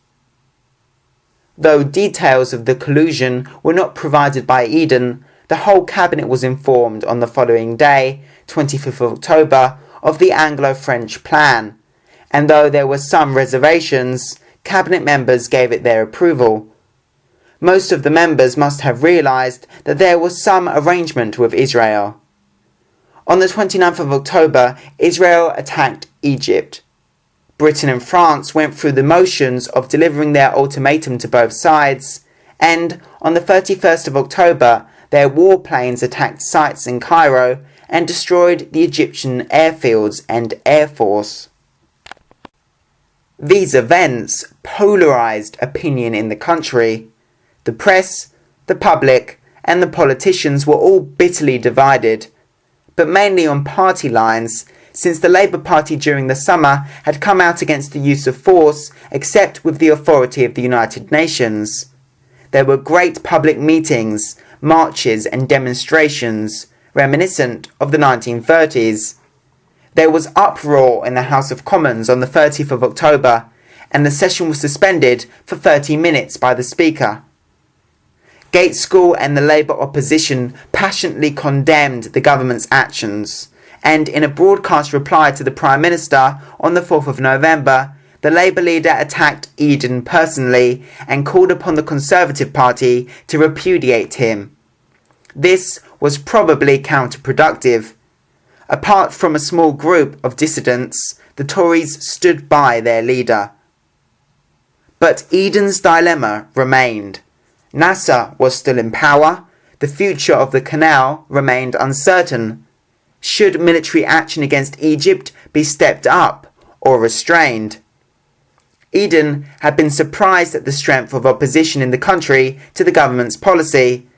Though details of the collusion were not provided by Eden, the whole cabinet was informed on the following day, 25th of October, of the Anglo-French plan, and though there were some reservations, cabinet members gave it their approval. Most of the members must have realised that there was some arrangement with Israel. On the 29th of October, Israel attacked Egypt. Britain and France went through the motions of delivering their ultimatum to both sides, and on the 31st of October, their warplanes attacked sites in Cairo and destroyed the Egyptian airfields and air force. These events polarized opinion in the country. The press, the public, and the politicians were all bitterly divided, but mainly on party lines, since the Labour Party during the summer had come out against the use of force except with the authority of the United Nations. There were great public meetings, marches and demonstrations, reminiscent of the 1930s. There was uproar in the House of Commons on the 30th of October, and the session was suspended for 30 minutes by the Speaker. Gaitskell and the Labour opposition passionately condemned the government's actions, and in a broadcast reply to the Prime Minister on the 4th of November, the Labour leader attacked Eden personally and called upon the Conservative Party to repudiate him. This was probably counterproductive. Apart from a small group of dissidents, the Tories stood by their leader. But Eden's dilemma remained. Nasser was still in power, the future of the canal remained uncertain. Should military action against Egypt be stepped up or restrained? Eden had been surprised at the strength of opposition in the country to the government's policy,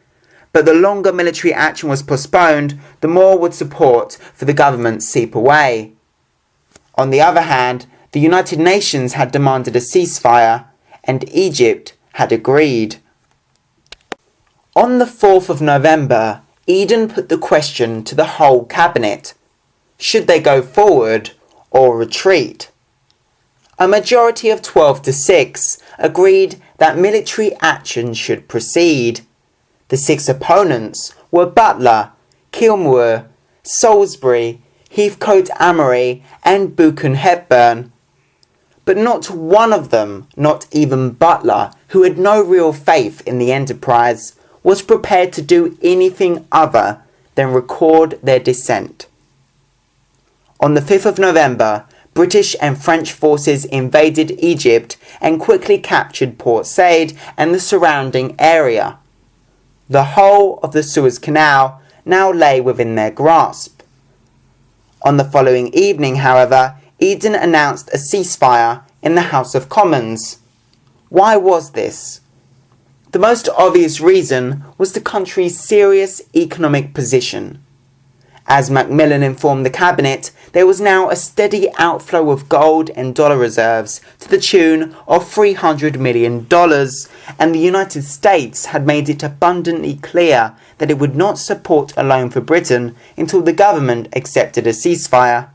but the longer military action was postponed, the more would support for the government seep away. On the other hand, the United Nations had demanded a ceasefire, and Egypt had agreed. On the 4th of November, Eden put the question to the whole cabinet. Should they go forward or retreat? A majority of 12 to 6 agreed that military action should proceed. The 6 opponents were Butler, Kilmore, Salisbury, Heathcote Amory and Buchan Hepburn. But not one of them, not even Butler, who had no real faith in the enterprise, was prepared to do anything other than record their dissent. On the 5th of November, British and French forces invaded Egypt and quickly captured Port Said and the surrounding area. The whole of the Suez Canal now lay within their grasp. On the following evening, however, Eden announced a ceasefire in the House of Commons. Why was this? The most obvious reason was the country's serious economic position. As Macmillan informed the cabinet, there was now a steady outflow of gold and dollar reserves to the tune of $300 million, and the United States had made it abundantly clear that it would not support a loan for Britain until the government accepted a ceasefire.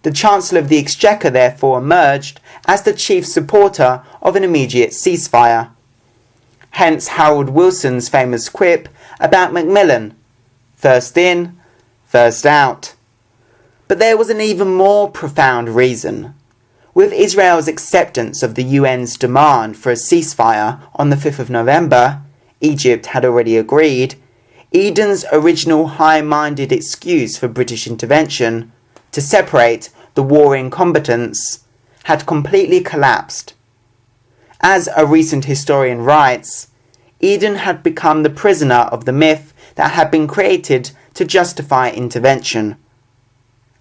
The Chancellor of the Exchequer therefore emerged as the chief supporter of an immediate ceasefire. Hence Harold Wilson's famous quip about Macmillan, first in, first out. But there was an even more profound reason. With Israel's acceptance of the UN's demand for a ceasefire on the 5th of November, Egypt had already agreed, Eden's original high-minded excuse for British intervention to separate the warring combatants had completely collapsed. As a recent historian writes, Eden had become the prisoner of the myth that had been created to justify intervention.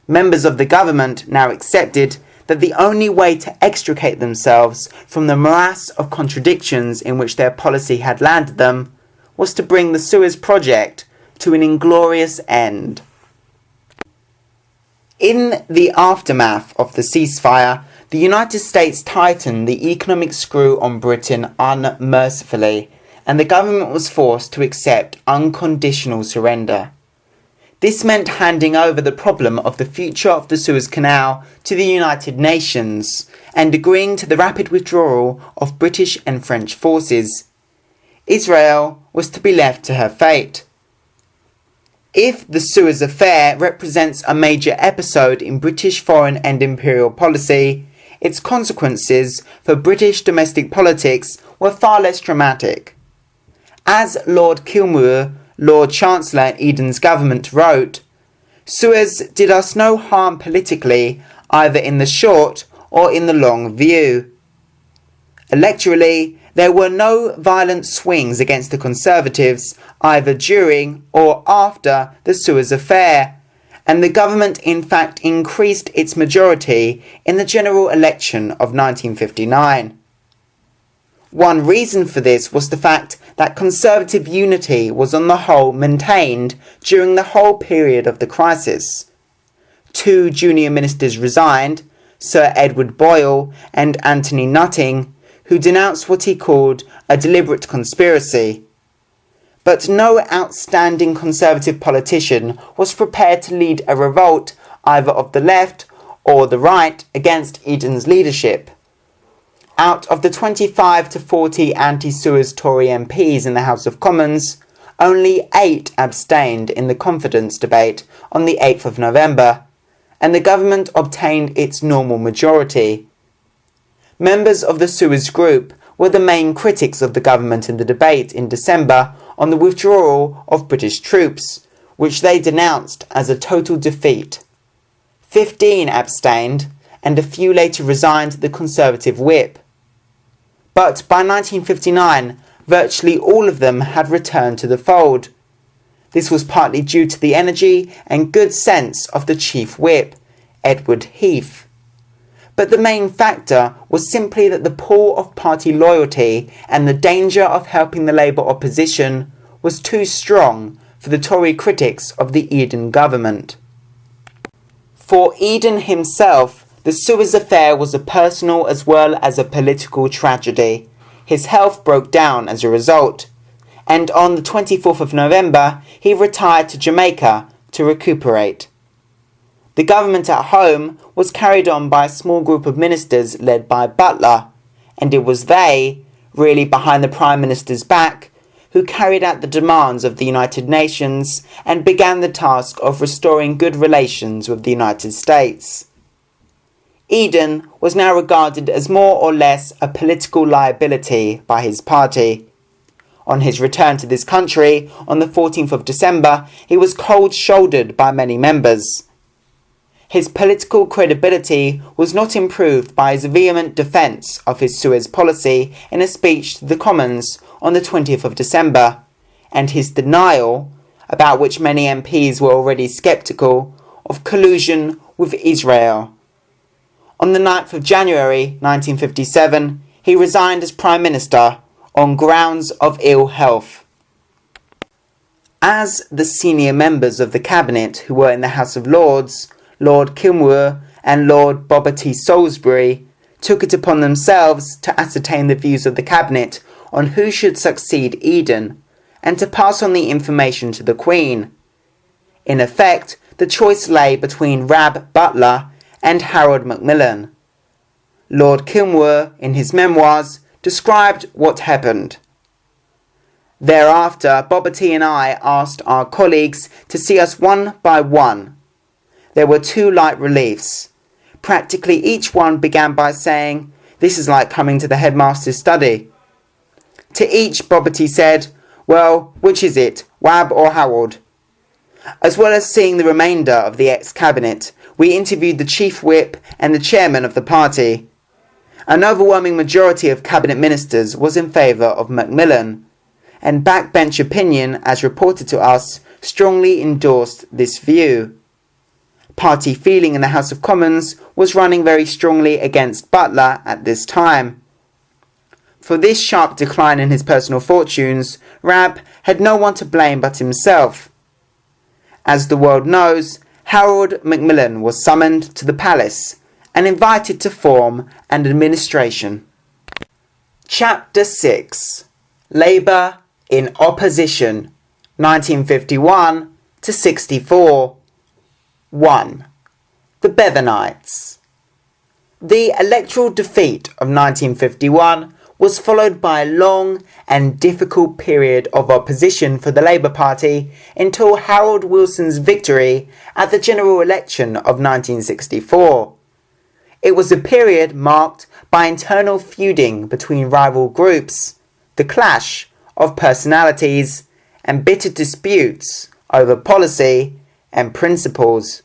Members of the government now accepted that the only way to extricate themselves from the morass of contradictions in which their policy had landed them was to bring the Suez Project to an inglorious end. In the aftermath of the ceasefire, the United States tightened the economic screw on Britain unmercifully, and the government was forced to accept unconditional surrender. This meant handing over the problem of the future of the Suez Canal to the United Nations and agreeing to the rapid withdrawal of British and French forces. Israel was to be left to her fate. If the Suez Affair represents a major episode in British foreign and imperial policy, its consequences for British domestic politics were far less dramatic. As Lord Kilmuir, Lord Chancellor in Eden's government, wrote, "Suez did us no harm politically, either in the short or in the long view. Electorally, there were no violent swings against the Conservatives either during or after the Suez Affair, and the government in fact increased its majority in the general election of 1959. One reason for this was the fact that Conservative unity was on the whole maintained during the whole period of the crisis. 2 junior ministers resigned, Sir Edward Boyle and Anthony Nutting, who denounced what he called a deliberate conspiracy. But no outstanding Conservative politician was prepared to lead a revolt either of the left or the right against Eden's leadership. Out of the 25 to 40 anti-Suez Tory MPs in the House of Commons, only 8 abstained in the confidence debate on the 8th of November, and the government obtained its normal majority. Members of the Suez Group were the main critics of the government in the debate in December on the withdrawal of British troops, which they denounced as a total defeat. 15 abstained, and a few later resigned the Conservative whip. But by 1959, virtually all of them had returned to the fold. This was partly due to the energy and good sense of the chief whip, Edward Heath. But the main factor was simply that the pull of party loyalty and the danger of helping the Labour opposition was too strong for the Tory critics of the Eden government. For Eden himself, the Suez Affair was a personal as well as a political tragedy. His health broke down as a result, and on the 24th of November he retired to Jamaica to recuperate. The government at home was carried on by a small group of ministers led by Butler, and it was they, really behind the Prime Minister's back, who carried out the demands of the United Nations and began the task of restoring good relations with the United States. Eden was now regarded as more or less a political liability by his party. On his return to this country on the 14th of December, he was cold-shouldered by many members. His political credibility was not improved by his vehement defence of his Suez policy in a speech to the Commons on the 20th of December, and his denial, about which many MPs were already sceptical, of collusion with Israel. On the 9th of January 1957, he resigned as Prime Minister on grounds of ill health. As the senior members of the Cabinet who were in the House of Lords, Lord Kilmuir and Lord Bobbety Salisbury, took it upon themselves to ascertain the views of the Cabinet on who should succeed Eden, and to pass on the information to the Queen. In effect, the choice lay between Rab Butler and Harold Macmillan. Lord Kilmuir, in his memoirs, described what happened. Thereafter, Bobbety and I asked our colleagues to see us one by one. There were 2 light reliefs. Practically each one began by saying, "This is like coming to the headmaster's study." To each, Bobbety said, Well, which is it, Wab or Harold? As well as seeing the remainder of the ex-cabinet, we interviewed the chief whip and the chairman of the party. An overwhelming majority of cabinet ministers was in favour of Macmillan, and backbench opinion, as reported to us, strongly endorsed this view. Party feeling in the House of Commons was running very strongly against Butler at this time. For this sharp decline in his personal fortunes, Rab had no one to blame but himself. As the world knows, Harold Macmillan was summoned to the palace and invited to form an administration. Chapter 6. Labour in Opposition, 1951 to 64. 1. The Bevanites. The electoral defeat of 1951 was followed by a long and difficult period of opposition for the Labour Party until Harold Wilson's victory at the general election of 1964. It was a period marked by internal feuding between rival groups, the clash of personalities, and bitter disputes over policy and principles.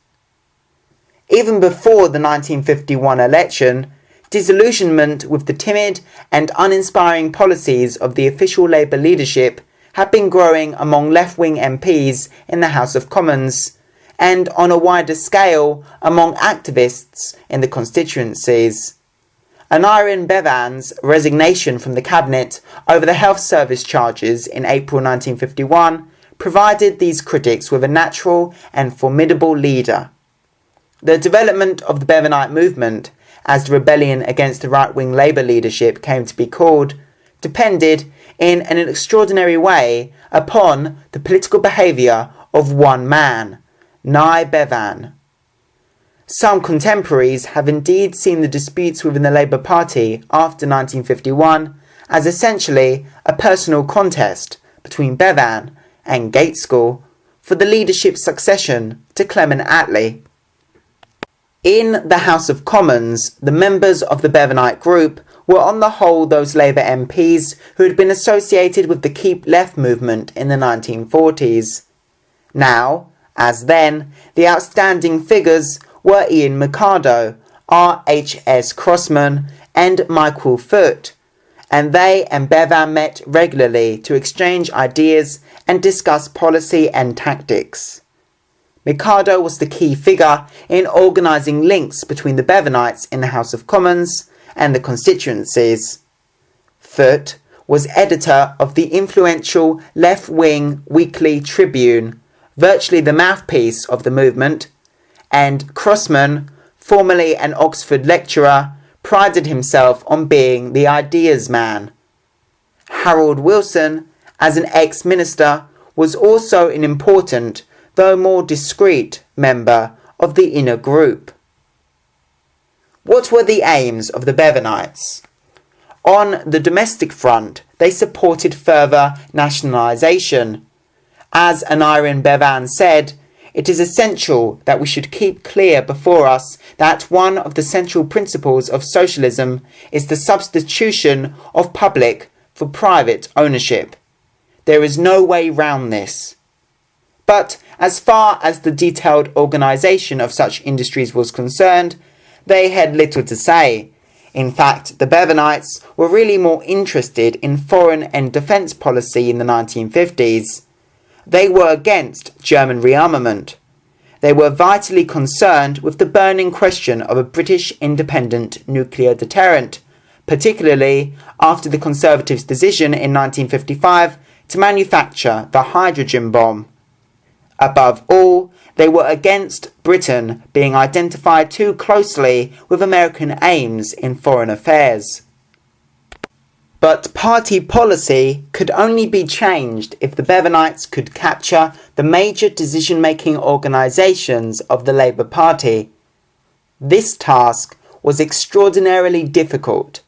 Even before the 1951 election, disillusionment with the timid and uninspiring policies of the official Labour leadership had been growing among left-wing MPs in the House of Commons, and on a wider scale among activists in the constituencies. Aneurin Bevan's resignation from the cabinet over the health service charges in April 1951 provided these critics with a natural and formidable leader. The development of the Bevanite movement, as the rebellion against the right-wing Labour leadership came to be called, depended in an extraordinary way upon the political behaviour of one man, Nye Bevan. Some contemporaries have indeed seen the disputes within the Labour Party after 1951 as essentially a personal contest between Bevan and Gaitskell for the leadership succession to Clement Attlee. In the House of Commons, the members of the Bevanite group were on the whole those Labour MPs who had been associated with the Keep Left movement in the 1940s. Now, as then, the outstanding figures were Ian Mercado, R.H.S. Crossman and Michael Foot, and they and Bevan met regularly to exchange ideas and discuss policy and tactics. Mercado was the key figure in organising links between the Bevanites in the House of Commons and the constituencies. Foot was editor of the influential left-wing weekly Tribune, virtually the mouthpiece of the movement, and Crossman, formerly an Oxford lecturer, prided himself on being the ideas man. Harold Wilson, as an ex-minister, was also an important, though more discreet, member of the inner group. What were the aims of the Bevanites? On the domestic front, they supported further nationalisation. As Aneurin Bevan said, it is essential that we should keep clear before us that one of the central principles of socialism is the substitution of public for private ownership. There is no way round this. But as far as the detailed organisation of such industries was concerned, they had little to say. In fact, the Bevanites were really more interested in foreign and defence policy in the 1950s. They were against German rearmament. They were vitally concerned with the burning question of a British independent nuclear deterrent, particularly after the Conservatives' decision in 1955 to manufacture the hydrogen bomb. Above all, they were against Britain being identified too closely with American aims in foreign affairs. But party policy could only be changed if the Bevanites could capture the major decision-making organisations of the Labour Party. This task was extraordinarily difficult.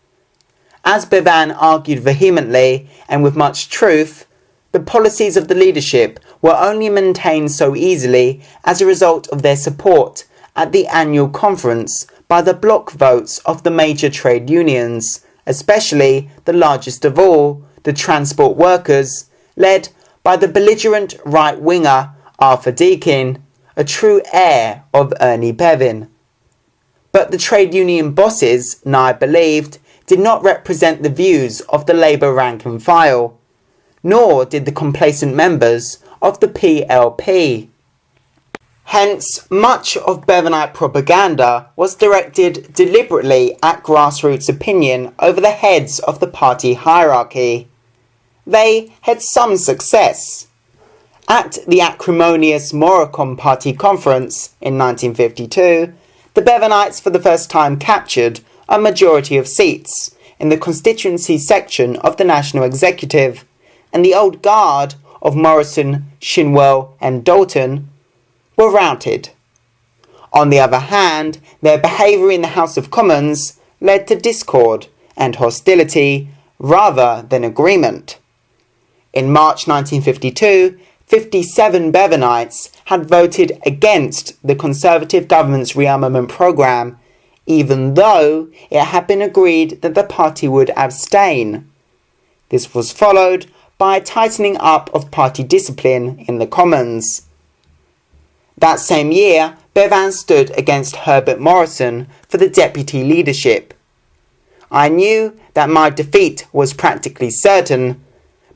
As Bevan argued vehemently and with much truth, the policies of the leadership were only maintained so easily as a result of their support at the annual conference by the block votes of the major trade unions, especially the largest of all, the transport workers, led by the belligerent right-winger Arthur Deakin, a true heir of Ernie Bevin. But the trade union bosses, Nye believed, did not represent the views of the Labour rank and file, nor did the complacent members of the PLP. Hence, much of Bevanite propaganda was directed deliberately at grassroots opinion over the heads of the party hierarchy. They had some success. At the acrimonious Moricon Party Conference in 1952, the Bevanites for the first time captured a majority of seats in the constituency section of the National Executive, and the old guard of Morrison, Shinwell and Dalton were routed. On the other hand, their behaviour in the House of Commons led to discord and hostility rather than agreement. In March 1952, 57 Bevanites had voted against the Conservative government's rearmament programme, even though it had been agreed that the party would abstain. This was followed by a tightening up of party discipline in the Commons. That same year, Bevan stood against Herbert Morrison for the deputy leadership. I knew that my defeat was practically certain,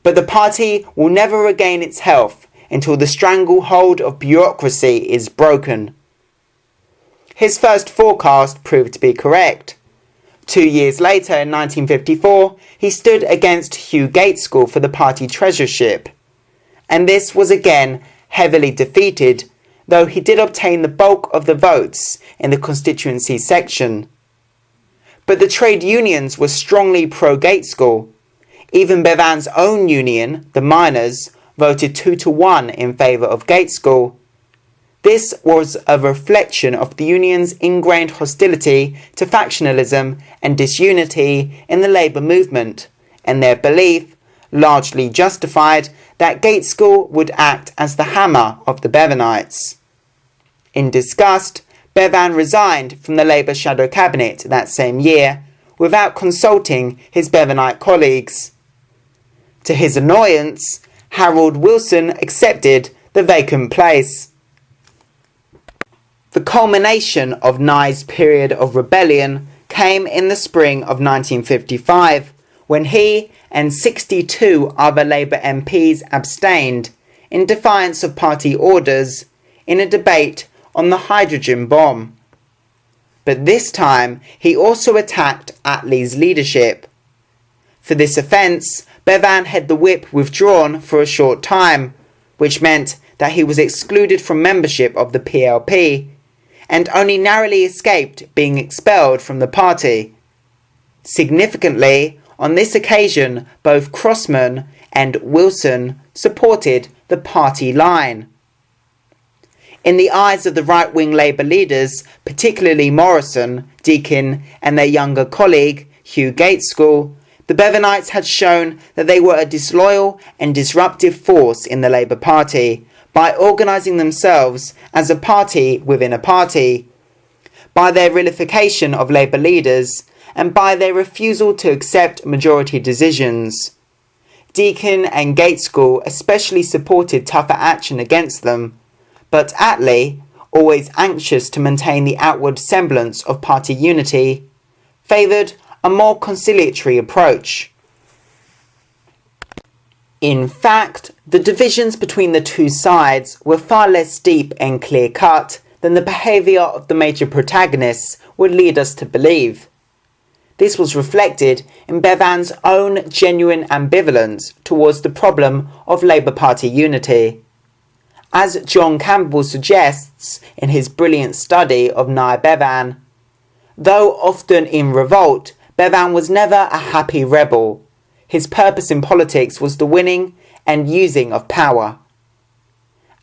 but the party will never regain its health until the stranglehold of bureaucracy is broken. His first forecast proved to be correct. 2 years later, in 1954, he stood against Hugh Gaitskell for the party treasurership, and this was again heavily defeated, though he did obtain the bulk of the votes in the constituency section. But the trade unions were strongly pro-Gaitskell. Even Bevan's own union, the miners, voted 2-1 in favour of Gaitskell. This was a reflection of the union's ingrained hostility to factionalism and disunity in the labour movement, and their belief, largely justified, that Gaitskell would act as the hammer of the Bevanites. In disgust, Bevan resigned from the Labour shadow cabinet that same year, without consulting his Bevanite colleagues. To his annoyance, Harold Wilson accepted the vacant place. The culmination of Nye's period of rebellion came in the spring of 1955, when he and 62 other Labour MPs abstained, in defiance of party orders, in a debate on the hydrogen bomb. But this time he also attacked Attlee's leadership. For this offence, Bevan had the whip withdrawn for a short time, which meant that he was excluded from membership of the PLP, and only narrowly escaped being expelled from the party. Significantly, on this occasion, both Crossman and Wilson supported the party line. In the eyes of the right-wing Labour leaders, particularly Morrison, Deakin and their younger colleague, Hugh Gaitskell, the Bevanites had shown that they were a disloyal and disruptive force in the Labour Party by organising themselves as a party within a party, by their vilification of Labour leaders, and by their refusal to accept majority decisions. Deakin and Gaitskell especially supported tougher action against them, but Attlee, always anxious to maintain the outward semblance of party unity, favoured a more conciliatory approach. In fact, the divisions between the two sides were far less deep and clear-cut than the behaviour of the major protagonists would lead us to believe. This was reflected in Bevan's own genuine ambivalence towards the problem of Labour Party unity. As John Campbell suggests in his brilliant study of Nye Bevan, though often in revolt, Bevan was never a happy rebel. His purpose in politics was the winning and using of power.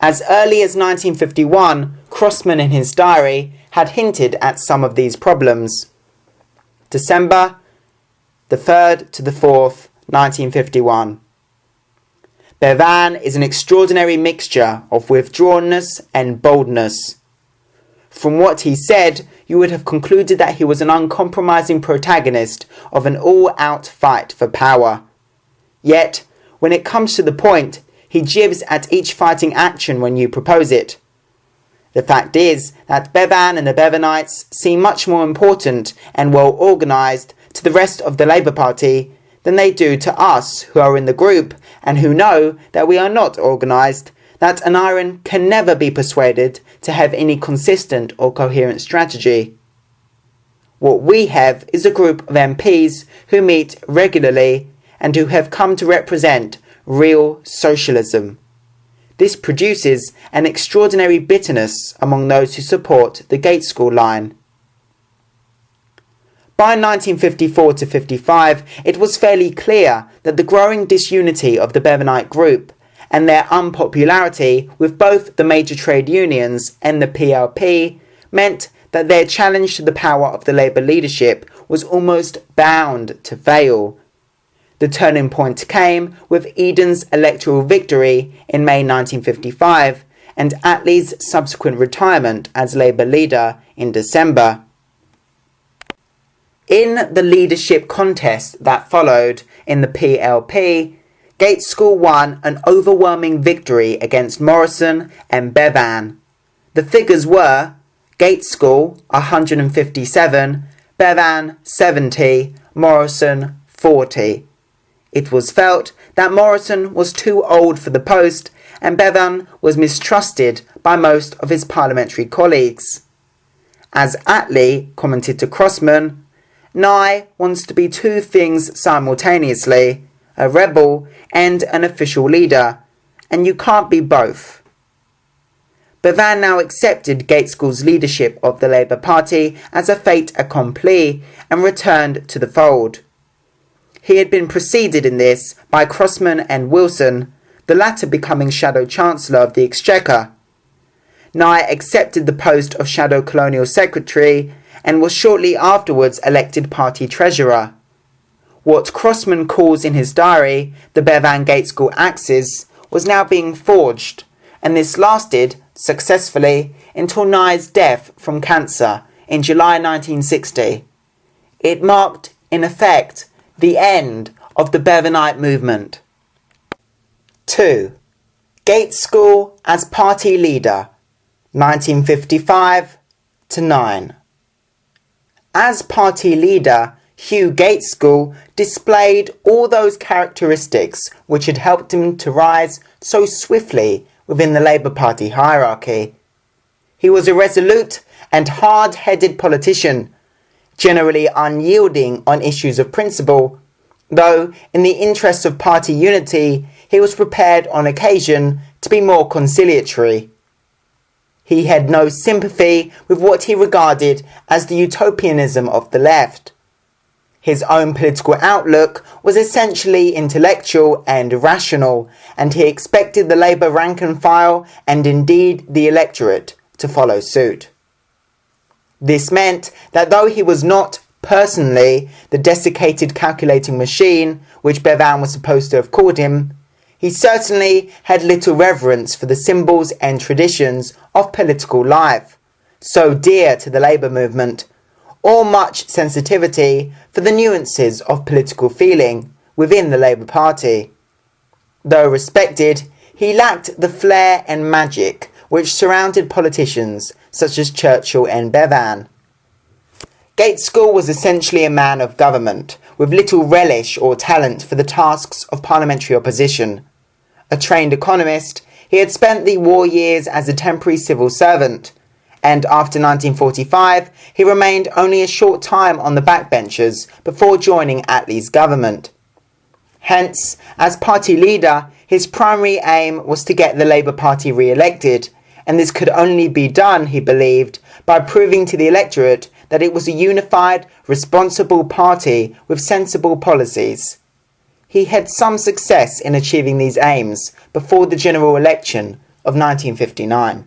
As early as 1951, Crossman in his diary had hinted at some of these problems. December the 3rd to the 4th, 1951. Bevan is an extraordinary mixture of withdrawnness and boldness. From what he said, you would have concluded that he was an uncompromising protagonist of an all-out fight for power. Yet, When it comes to the point, he jibs at each fighting action when you propose it. The fact is that Bevan and the Bevanites seem much more important and well organised to the rest of the Labour Party than they do to us who are in the group and who know that we are not organised, that an iron can never be persuaded to have any consistent or coherent strategy. What we have is a group of MPs who meet regularly and who have come to represent real socialism. This produces an extraordinary bitterness among those who support the Gates School line. By 1954 to 55, it was fairly clear that the growing disunity of the Bevanite group and their unpopularity with both the major trade unions and the PLP meant that their challenge to the power of the Labour leadership was almost bound to fail. The turning point came with Eden's electoral victory in May 1955 and Attlee's subsequent retirement as Labour leader in December. In the leadership contest that followed in the PLP, Gates School won an overwhelming victory against Morrison and Bevan. The figures were Gates School 157, Bevan 70, Morrison 40. It was felt that Morrison was too old for the post and Bevan was mistrusted by most of his parliamentary colleagues. As Attlee commented to Crossman, "Nye wants to be two things simultaneously, a rebel and an official leader, and you can't be both." Bevan now accepted Gates School's leadership of the Labour Party as a fait accompli and returned to the fold. He had been preceded in this by Crossman and Wilson, the latter becoming Shadow Chancellor of the Exchequer. Nye accepted the post of Shadow Colonial Secretary and was shortly afterwards elected party treasurer. What Crossman calls in his diary the Bevan-Gates School Axis was now being forged, and this lasted, successfully, until Nye's death from cancer in July 1960. It marked, in effect, the end of the Bevanite movement. 2. Gates School as party leader, 1955 to 9. As party leader, Hugh Gates School displayed all those characteristics which had helped him to rise so swiftly within the Labour Party hierarchy. He was a resolute and hard-headed politician, generally unyielding on issues of principle, though in the interests of party unity he was prepared on occasion to be more conciliatory. He had no sympathy with what he regarded as the utopianism of the left. His own political outlook was essentially intellectual and rational, and he expected the Labour rank and file, and indeed the electorate, to follow suit. This meant that though he was not, personally, the desiccated calculating machine which Bevan was supposed to have called him, he certainly had little reverence for the symbols and traditions of political life, so dear to the Labour movement, or much sensitivity for the nuances of political feeling within the Labour Party. Though respected, he lacked the flair and magic which surrounded politicians such as Churchill and Bevan. Gates School was essentially a man of government, with little relish or talent for the tasks of parliamentary opposition. A trained economist, he had spent the war years as a temporary civil servant, and after 1945 he remained only a short time on the backbenches before joining Attlee's government. Hence, as party leader, his primary aim was to get the Labour Party re-elected, and this could only be done, he believed, by proving to the electorate that it was a unified, responsible party with sensible policies. He had some success in achieving these aims before the general election of 1959.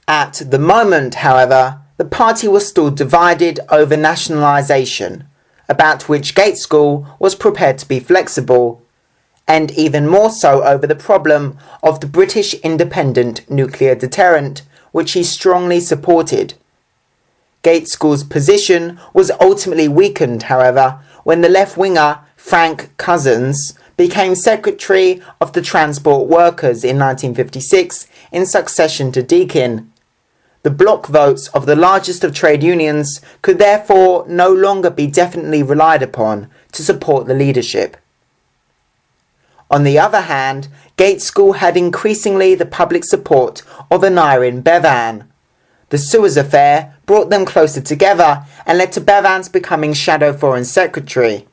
At the moment, however, the party was still divided over nationalisation, about which Gates School was prepared to be flexible, and even more so over the problem of the British independent nuclear deterrent, which he strongly supported. Gates School's position was ultimately weakened, however, when the left-winger Frank Cousins became Secretary of the Transport Workers in 1956 in succession to Deakin. The bloc votes of the largest of trade unions could therefore no longer be definitely relied upon to support the leadership. On the other hand, Gates School had increasingly the public support of Aneurin Bevan. The Suez affair brought them closer together and led to Bevan's becoming Shadow Foreign Secretary.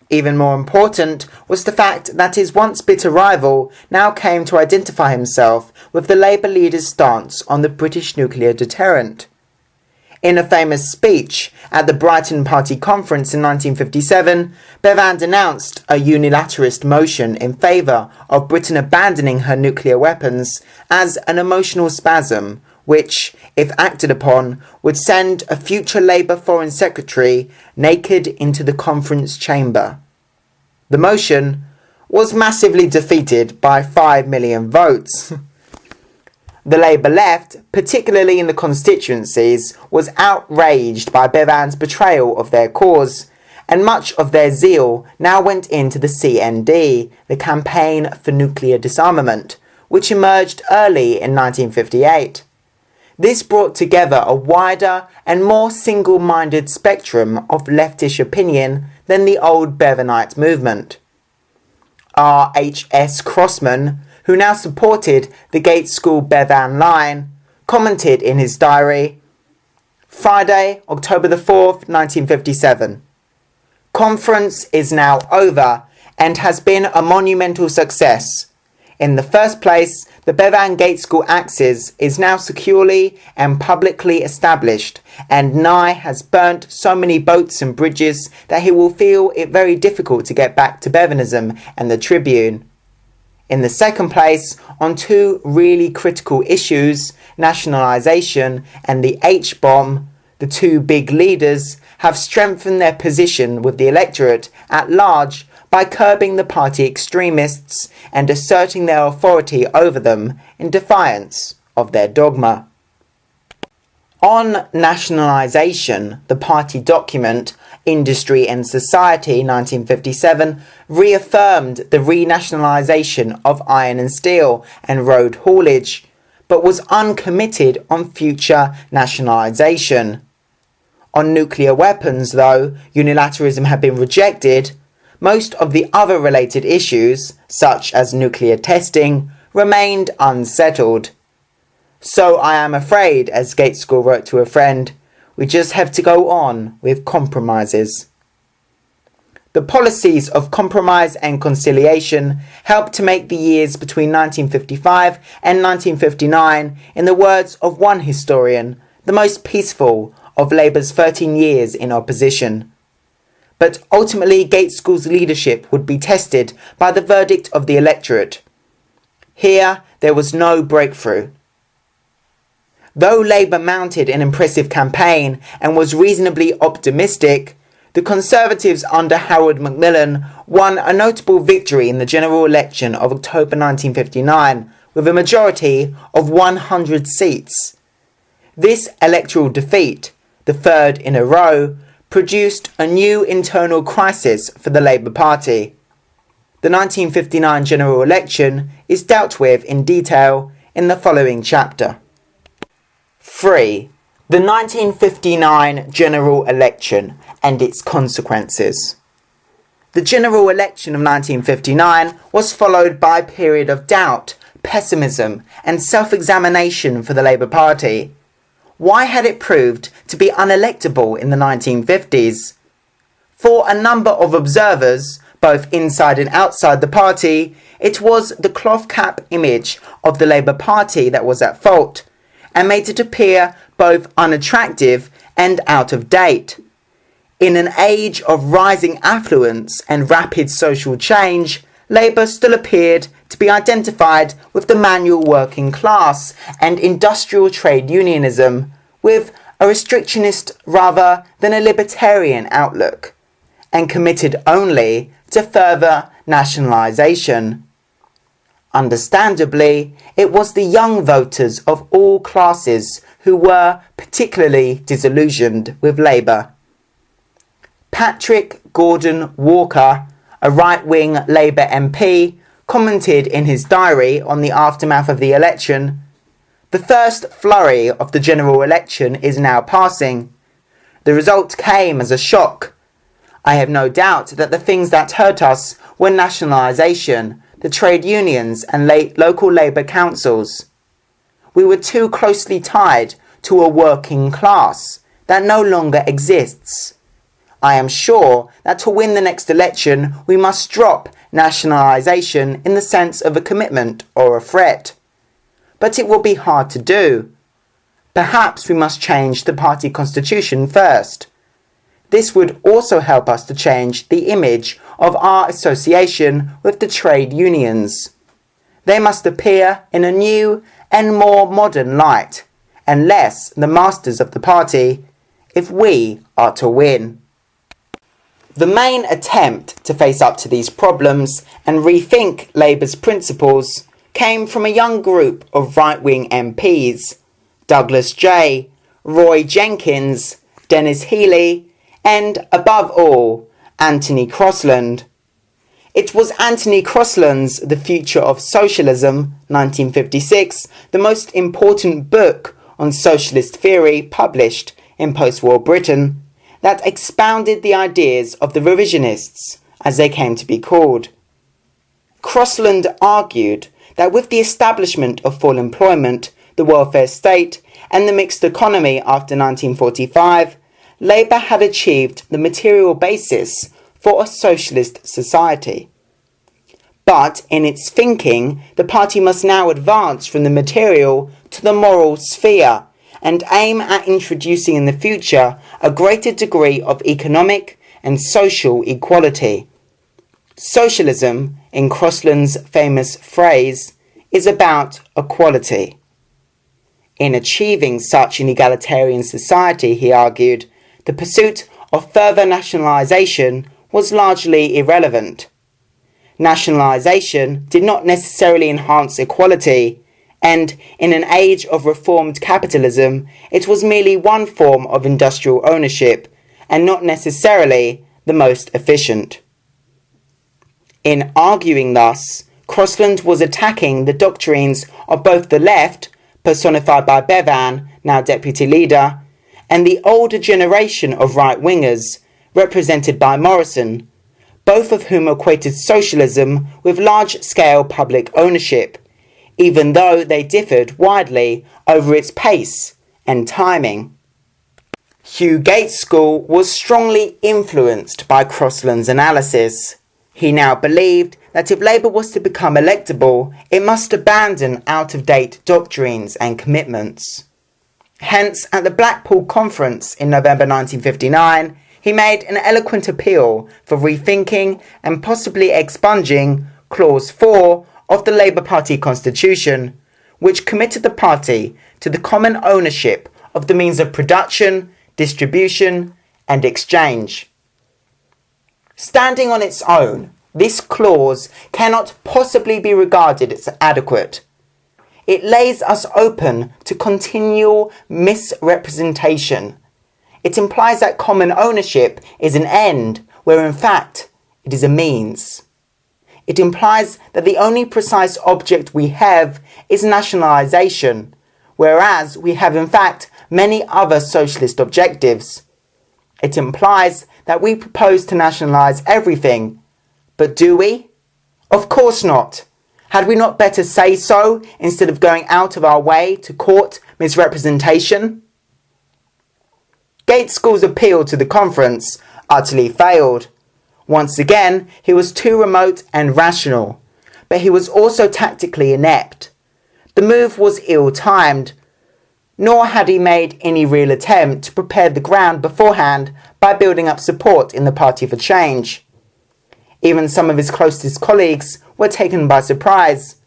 Even more important was the fact that his once bitter rival now came to identify himself with the Labour leader's stance on the British nuclear deterrent. In a famous speech at the Brighton Party Conference in 1957, Bevan denounced a unilateralist motion in favour of Britain abandoning her nuclear weapons as an emotional spasm which, if acted upon, would send a future Labour Foreign Secretary naked into the conference chamber. The motion was massively defeated by 5 million votes. The Labour left, particularly in the constituencies, was outraged by Bevan's betrayal of their cause, and much of their zeal now went into the CND, the Campaign for Nuclear Disarmament, which emerged early in 1958. This brought together a wider and more single-minded spectrum of leftish opinion than the old Bevanite movement. R.H.S. Crossman, who now supported the Gates School Bevan line, commented in his diary, Friday, October the 4th, 1957. Conference is now over and has been a monumental success. In the first place, the Bevan Gates School axis is now securely and publicly established, and Nye has burnt so many boats and bridges that he will feel it very difficult to get back to Bevanism and the Tribune. In the second place, on two really critical issues, nationalisation and the H-bomb, the two big leaders have strengthened their position with the electorate at large by curbing the party extremists and asserting their authority over them in defiance of their dogma. On nationalisation, the party document Industry and Society 1957 reaffirmed the renationalisation of iron and steel and road haulage, but was uncommitted on future nationalisation. On nuclear weapons, though unilateralism had been rejected, most of the other related issues, such as nuclear testing, remained unsettled. So I am afraid, as Gates School wrote to a friend, we just have to go on with compromises. The policies of compromise and conciliation helped to make the years between 1955 and 1959, in the words of one historian, the most peaceful of Labour's 13 years in opposition. But ultimately Gates School's leadership would be tested by the verdict of the electorate. Here there was no breakthrough. Though Labour mounted an impressive campaign and was reasonably optimistic, the Conservatives under Harold Macmillan won a notable victory in the general election of October 1959 with a majority of 100 seats. This electoral defeat, the third in a row, produced a new internal crisis for the Labour Party. The 1959 general election is dealt with in detail in the following chapter. 3. The 1959 general election and its consequences. The general election of 1959 was followed by a period of doubt, pessimism and self-examination for the Labour Party. Why had it proved to be unelectable in the 1950s? For a number of observers, both inside and outside the party, it was the cloth cap image of the Labour Party that was at fault, and made it appear both unattractive and out of date. In an age of rising affluence and rapid social change, Labour still appeared to be identified with the manual working class and industrial trade unionism, with a restrictionist rather than a libertarian outlook, and committed only to further nationalisation. Understandably, it was the young voters of all classes who were particularly disillusioned with Labour. Patrick Gordon Walker, a right-wing Labour MP, commented in his diary on the aftermath of the election, "The first flurry of the general election is now passing. The result came as a shock. I have no doubt that the things that hurt us were nationalisation, the trade unions and local labour councils. We were too closely tied to a working class that no longer exists. I am sure that to win the next election we must drop nationalisation in the sense of a commitment or a threat. But it will be hard to do. Perhaps we must change the party constitution first. This would also help us to change the image of our association with the trade unions. They must appear in a new and more modern light, and less the masters of the party, if we are to win." The main attempt to face up to these problems and rethink Labour's principles came from a young group of right-wing MPs, Douglas Jay, Roy Jenkins, Dennis Healey, and, above all, Anthony Crosland. It was Anthony Crosland's The Future of Socialism, 1956, the most important book on socialist theory published in post-war Britain, that expounded the ideas of the revisionists, as they came to be called. Crosland argued that with the establishment of full employment, the welfare state, and the mixed economy after 1945, Labour had achieved the material basis for a socialist society. But in its thinking, the party must now advance from the material to the moral sphere and aim at introducing in the future a greater degree of economic and social equality. Socialism, in Crosland's famous phrase, is about equality. In achieving such an egalitarian society, he argued, the pursuit of further nationalisation was largely irrelevant. Nationalisation did not necessarily enhance equality, and in an age of reformed capitalism, it was merely one form of industrial ownership, and not necessarily the most efficient. In arguing thus, Crosland was attacking the doctrines of both the left, personified by Bevan, now deputy leader, and the older generation of right-wingers, represented by Morrison, both of whom equated socialism with large-scale public ownership, even though they differed widely over its pace and timing. Hugh Gates' school was strongly influenced by Crosland's analysis. He now believed that if Labour was to become electable, it must abandon out-of-date doctrines and commitments. Hence, at the Blackpool Conference in November 1959, he made an eloquent appeal for rethinking and possibly expunging Clause 4 of the Labour Party Constitution, which committed the party to the common ownership of the means of production, distribution, and exchange. Standing on its own, this clause cannot possibly be regarded as adequate. It lays us open to continual misrepresentation. It implies that common ownership is an end, where in fact it is a means. It implies that the only precise object we have is nationalisation, whereas we have in fact many other socialist objectives. It implies that we propose to nationalise everything, but do we? Of course not. Had we not better say so instead of going out of our way to court misrepresentation? Gates' school's appeal to the conference utterly failed. Once again, he was too remote and rational, but he was also tactically inept. The move was ill-timed, nor had he made any real attempt to prepare the ground beforehand by building up support in the Party for Change. Even some of his closest colleagues were taken by surprise,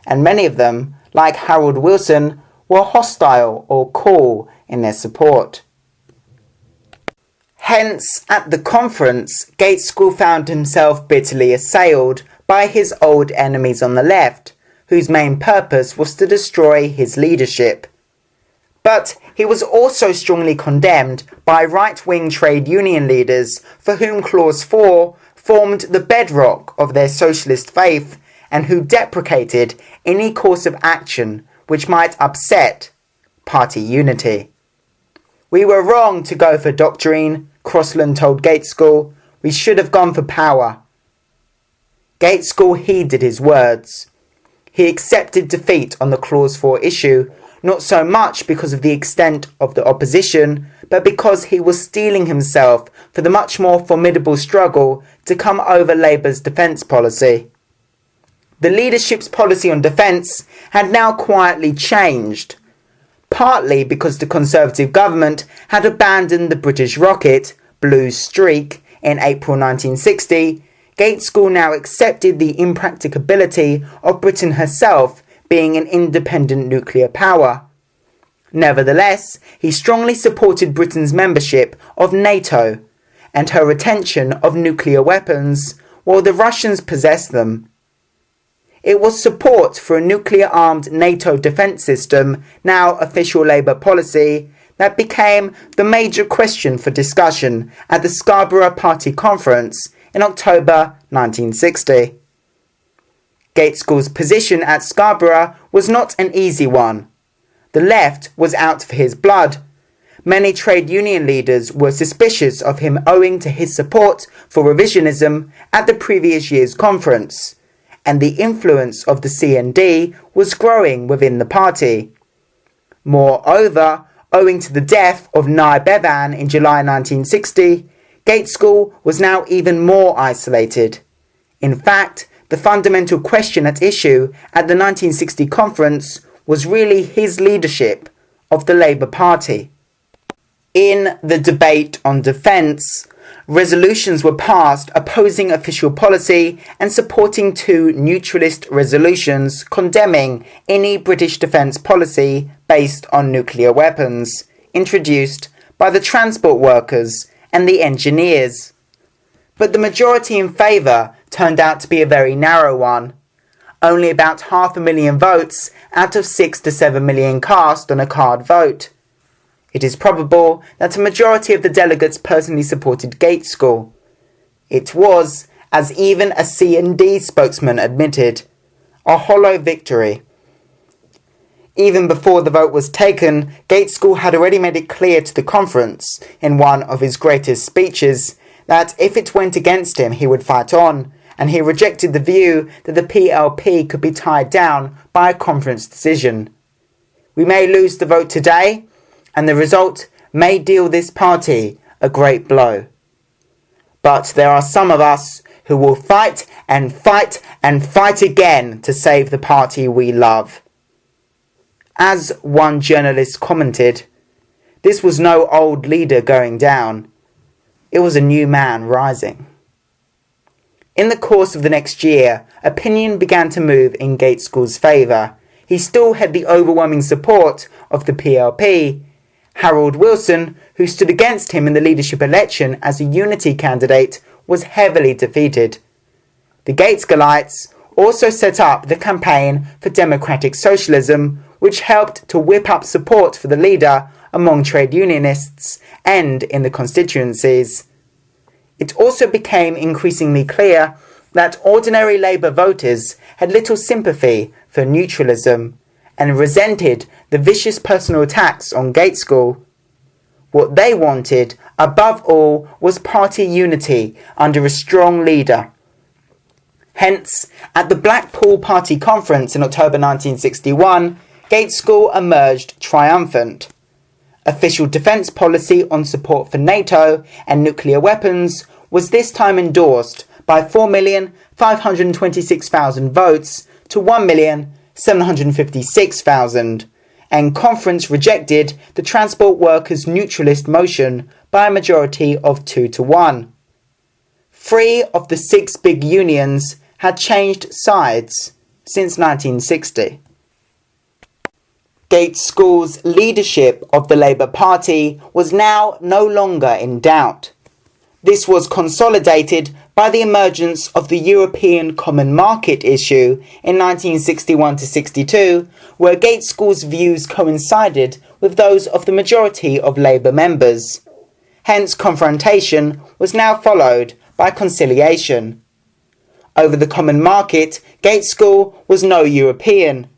and many of them, like Harold Wilson, were hostile or cool in their support. Hence, at the conference, Gates' school found himself bitterly assailed by his old enemies on the left, whose main purpose was to destroy his leadership. But he was also strongly condemned by right-wing trade union leaders for whom Clause 4 formed the bedrock of their socialist faith and who deprecated any course of action which might upset party unity. "We were wrong to go for doctrine," Crossland told Gaitskell. "We should have gone for power." Gaitskell heeded his words. He accepted defeat on the Clause 4 issue, not so much because of the extent of the opposition, but because he was steeling himself for the much more formidable struggle to come over Labour's defence policy. The leadership's policy on defence had now quietly changed, partly because the Conservative government had abandoned the British rocket, Blue Streak, in April 1960. Gaitskell now accepted the impracticability of Britain herself being an independent nuclear power. Nevertheless, he strongly supported Britain's membership of NATO and her retention of nuclear weapons while the Russians possessed them. It was support for a nuclear-armed NATO defence system, now official Labour policy, that became the major question for discussion at the Scarborough Party Conference in October 1960. Gaitskell's position at Scarborough was not an easy one. The left was out for his blood. Many trade union leaders were suspicious of him owing to his support for revisionism at the previous year's conference, and the influence of the CND was growing within the party. Moreover, owing to the death of Nye Bevan in July 1960, Gaitskell was now even more isolated. In fact, the fundamental question at issue at the 1960 conference was really his leadership of the Labour Party. In the debate on defence, resolutions were passed opposing official policy and supporting two neutralist resolutions condemning any British defence policy based on nuclear weapons, introduced by the transport workers and the engineers. But the majority in favour turned out to be a very narrow one. Only about 500,000 votes out of 6 to 7 million cast on a card vote. It is probable that a majority of the delegates personally supported Gaitskell. It was, as even a CND spokesman admitted, a hollow victory. Even before the vote was taken, Gaitskell had already made it clear to the conference, in one of his greatest speeches, that if it went against him he would fight on, and he rejected the view that the PLP could be tied down by a conference decision. "We may lose the vote today, and the result may deal this party a great blow. But there are some of us who will fight and fight and fight again to save the party we love." As one journalist commented, this was no old leader going down. It was a new man rising. In the course of the next year, opinion began to move in Gaitskell's favour. He still had the overwhelming support of the PLP. Harold Wilson, who stood against him in the leadership election as a unity candidate, was heavily defeated. The Gaitskellites also set up the Campaign for Democratic Socialism, which helped to whip up support for the leader among trade unionists and in the constituencies. It also became increasingly clear that ordinary Labour voters had little sympathy for neutralism and resented the vicious personal attacks on Gaitskell. What they wanted, above all, was party unity under a strong leader. Hence, at the Blackpool Party Conference in October 1961, Gaitskell emerged triumphant. Official defence policy on support for NATO and nuclear weapons was this time endorsed by 4,526,000 votes to 1,756,000, and conference rejected the transport workers' neutralist motion by a majority of 2 to 1. 3 of the 6 big unions had changed sides since 1960. Gaitskell's leadership of the Labour Party was now no longer in doubt. This was consolidated by the emergence of the European Common Market issue in 1961-62, where Gaitskell's views coincided with those of the majority of Labour members. Hence, confrontation was now followed by conciliation. Over the common market, Gaitskell was no European.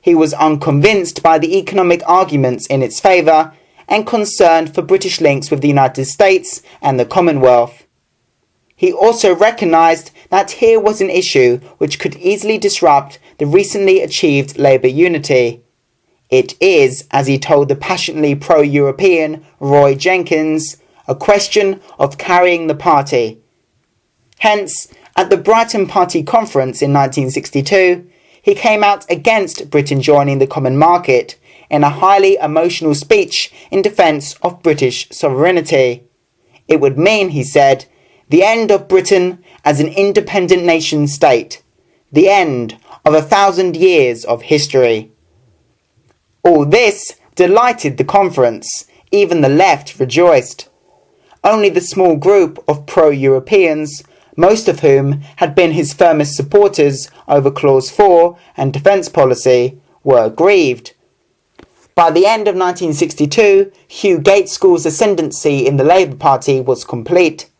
He was unconvinced by the economic arguments in its favour and concerned for British links with the United States and the Commonwealth. He also recognised that here was an issue which could easily disrupt the recently achieved Labour unity. It is, as he told the passionately pro-European Roy Jenkins, a question of carrying the party. Hence, at the Brighton Party Conference in 1962, he came out against Britain joining the common market in a highly emotional speech in defence of British sovereignty. It would mean, he said, the end of Britain as an independent nation state, the end of 1,000 years of history. All this delighted the conference. Even the left rejoiced. Only the small group of pro-Europeans, most of whom had been his firmest supporters over Clause 4 and defence policy, were grieved. By the end of 1962, Hugh Gaitskell's ascendancy in the Labour Party was complete.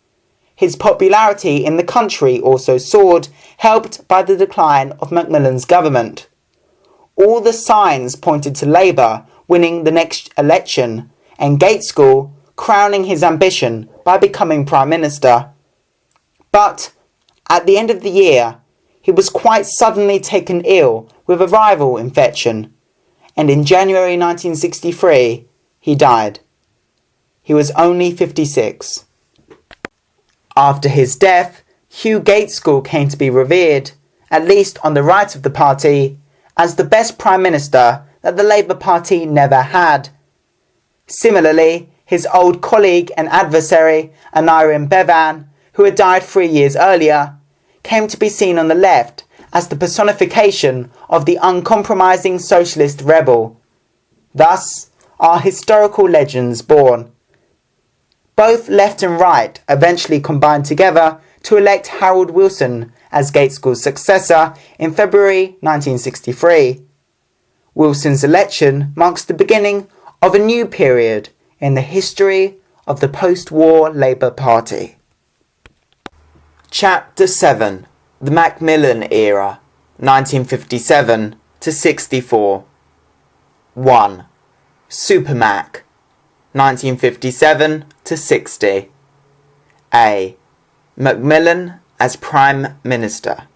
His popularity in the country also soared, helped by the decline of Macmillan's government. All the signs pointed to Labour winning the next election, and Gaitskell crowning his ambition by becoming Prime Minister. But at the end of the year, he was quite suddenly taken ill with a viral infection, and in January 1963, he died. He was only 56. After his death, Hugh Gaitskell came to be revered, at least on the right of the party, as the best Prime Minister that the Labour Party never had. Similarly, his old colleague and adversary, Aneurin Bevan, who had died 3 years earlier, came to be seen on the left as the personification of the uncompromising socialist rebel. Thus are historical legends born. Both left and right eventually combined together to elect Harold Wilson as Gaitskell's successor in February 1963. Wilson's election marks the beginning of a new period in the history of the post-war Labour Party. Chapter 7. The Macmillan Era, 1957 to 64. 1. Supermac, 1957 to 60. A. Macmillan as Prime Minister.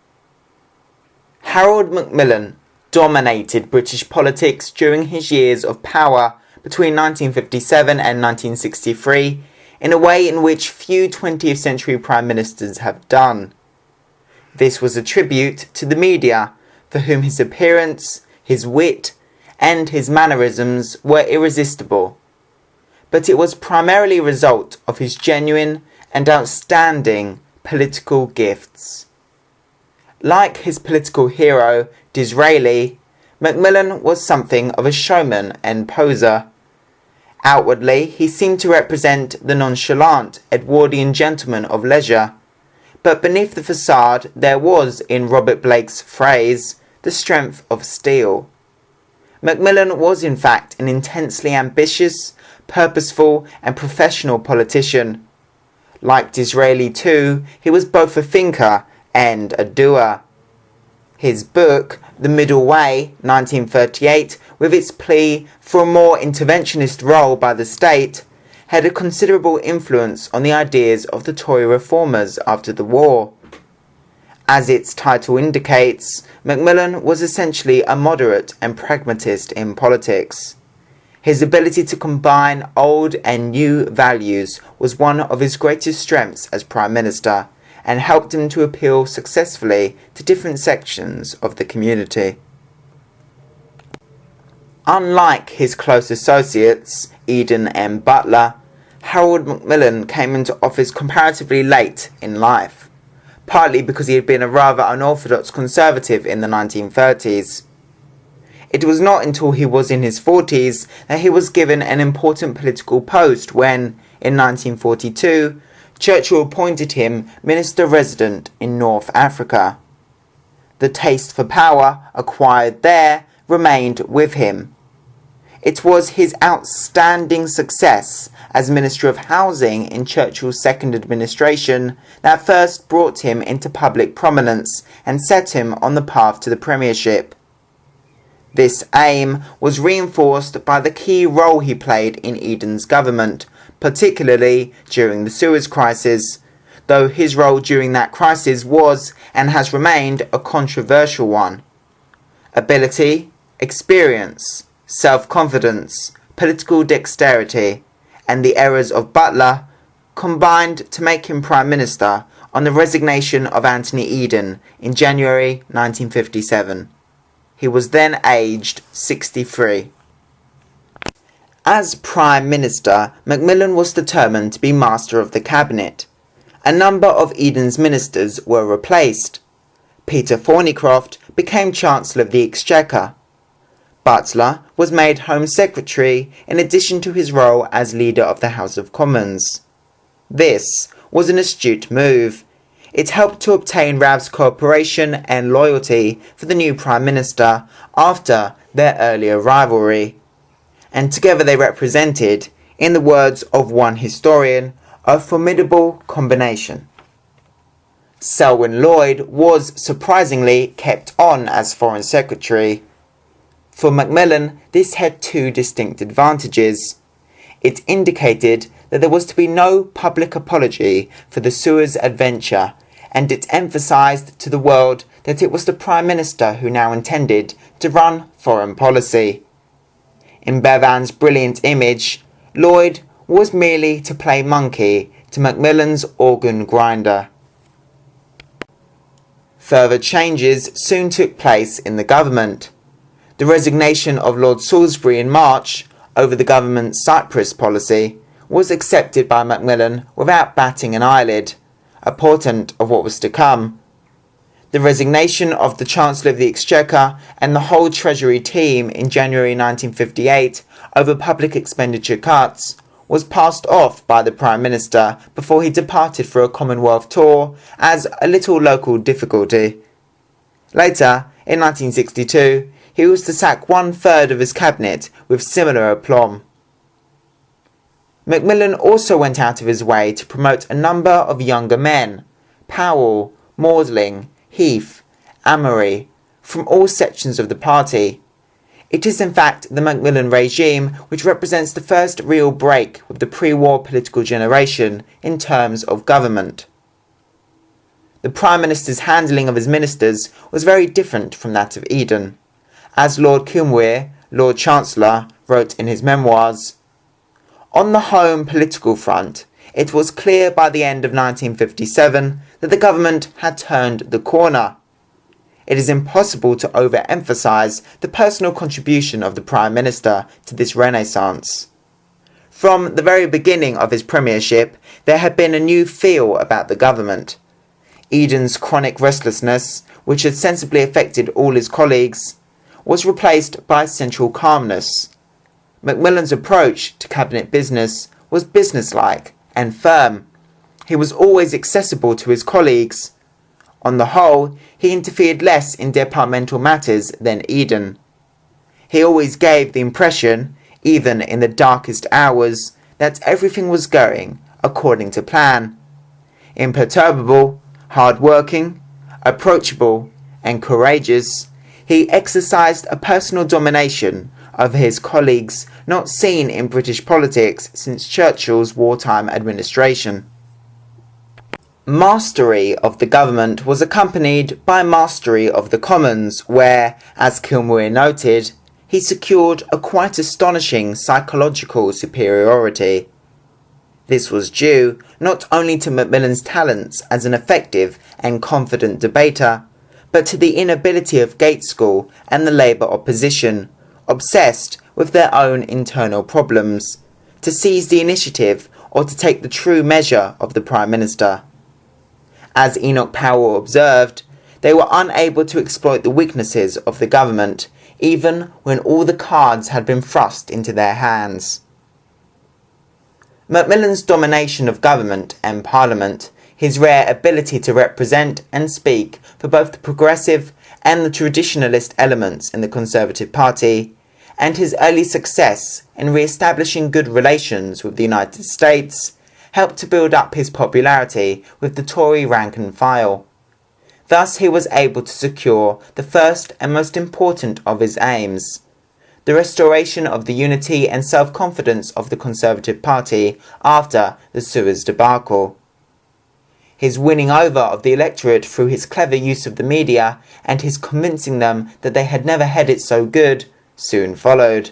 Harold Macmillan dominated British politics during his years of power between 1957 and 1963 in a way in which few 20th century Prime Ministers have done. This was a tribute to the media, for whom his appearance, his wit, and his mannerisms were irresistible. But it was primarily a result of his genuine and outstanding political gifts. Like his political hero, Disraeli, Macmillan was something of a showman and poser. Outwardly, he seemed to represent the nonchalant Edwardian gentleman of leisure, but beneath the facade there was, in Robert Blake's phrase, the strength of steel. Macmillan was in fact an intensely ambitious, purposeful and professional politician. Like Disraeli too, he was both a thinker and a doer. His book, The Middle Way, 1938, with its plea for a more interventionist role by the state, had a considerable influence on the ideas of the Tory reformers after the war. As its title indicates, Macmillan was essentially a moderate and pragmatist in politics. His ability to combine old and new values was one of his greatest strengths as Prime Minister, and helped him to appeal successfully to different sections of the community. Unlike his close associates, Eden M. Butler, Harold Macmillan came into office comparatively late in life, partly because he had been a rather unorthodox conservative in the 1930s. It was not until he was in his 40s that he was given an important political post when, in 1942, Churchill appointed him Minister Resident in North Africa. The taste for power acquired there remained with him. It was his outstanding success as Minister of Housing in Churchill's second administration that first brought him into public prominence and set him on the path to the premiership. This aim was reinforced by the key role he played in Eden's government, particularly during the Suez Crisis, though his role during that crisis was and has remained a controversial one. Ability, experience, self-confidence, political dexterity, and the errors of Butler combined to make him Prime Minister on the resignation of Anthony Eden in January 1957. He was then aged 63. As Prime Minister, Macmillan was determined to be Master of the Cabinet. A number of Eden's ministers were replaced. Peter Thornycroft became Chancellor of the Exchequer. Butler was made Home Secretary in addition to his role as Leader of the House of Commons. This was an astute move. It helped to obtain Rav's cooperation and loyalty for the new Prime Minister after their earlier rivalry. And together they represented, in the words of one historian, a formidable combination. Selwyn Lloyd was surprisingly kept on as Foreign Secretary. For Macmillan, this had two distinct advantages. It indicated that there was to be no public apology for the Suez adventure, and it emphasised to the world that it was the Prime Minister who now intended to run foreign policy. In Bevan's brilliant image, Lloyd was merely to play monkey to Macmillan's organ grinder. Further changes soon took place in the government. The resignation of Lord Salisbury in March over the government's Cyprus policy was accepted by Macmillan without batting an eyelid, a portent of what was to come. The resignation of the Chancellor of the Exchequer and the whole Treasury team in January 1958 over public expenditure cuts was passed off by the Prime Minister before he departed for a Commonwealth tour as a little local difficulty. Later, in 1962, he was to sack 1/3 of his cabinet with similar aplomb. Macmillan also went out of his way to promote a number of younger men, Powell, Maudling, Heath, Amory, from all sections of the party. It is in fact the Macmillan regime which represents the first real break with the pre-war political generation in terms of government. The Prime Minister's handling of his ministers was very different from that of Eden. As Lord Cumwere, Lord Chancellor, wrote in his memoirs, "On the home political front, it was clear by the end of 1957 that the government had turned the corner. It is impossible to overemphasize the personal contribution of the Prime Minister to this renaissance. From the very beginning of his premiership, there had been a new feel about the government. Eden's chronic restlessness, which had sensibly affected all his colleagues, was replaced by central calmness. Macmillan's approach to cabinet business was businesslike and firm. He was always accessible to his colleagues. On the whole, he interfered less in departmental matters than Eden. He always gave the impression, even in the darkest hours, that everything was going according to plan. Imperturbable, hard-working, approachable, and courageous, he exercised a personal domination over his colleagues not seen in British politics since Churchill's wartime administration. Mastery of the government was accompanied by mastery of the Commons, where, as Cumwere noted, he secured a quite astonishing psychological superiority. This was due not only to Macmillan's talents as an effective and confident debater, but to the inability of Gaitskell and the Labour opposition, obsessed with their own internal problems, to seize the initiative or to take the true measure of the Prime Minister. As Enoch Powell observed, they were unable to exploit the weaknesses of the government, even when all the cards had been thrust into their hands. Macmillan's domination of government and Parliament, his rare ability to represent and speak for both the progressive and the traditionalist elements in the Conservative Party, and his early success in re-establishing good relations with the United States helped to build up his popularity with the Tory rank and file. Thus he was able to secure the first and most important of his aims, the restoration of the unity and self-confidence of the Conservative Party after the Suez debacle. His winning over of the electorate through his clever use of the media and his convincing them that they had never had it so good soon followed.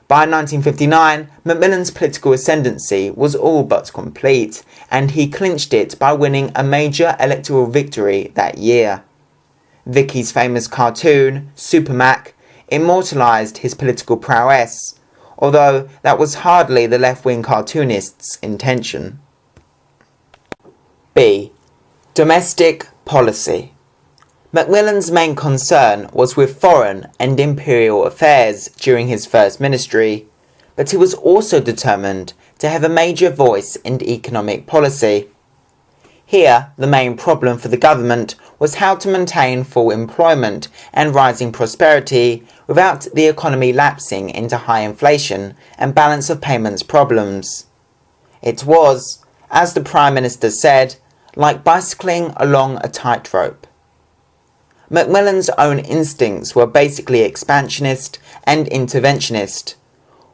By 1959, Macmillan's political ascendancy was all but complete, and he clinched it by winning a major electoral victory that year. Vicky's famous cartoon, Super Mac, immortalised his political prowess, although that was hardly the left-wing cartoonist's intention. B. Domestic policy. Macmillan's main concern was with foreign and imperial affairs during his first ministry, but he was also determined to have a major voice in economic policy. Here, the main problem for the government was how to maintain full employment and rising prosperity without the economy lapsing into high inflation and balance of payments problems. It was, as the Prime Minister said, like bicycling along a tightrope. Macmillan's own instincts were basically expansionist and interventionist.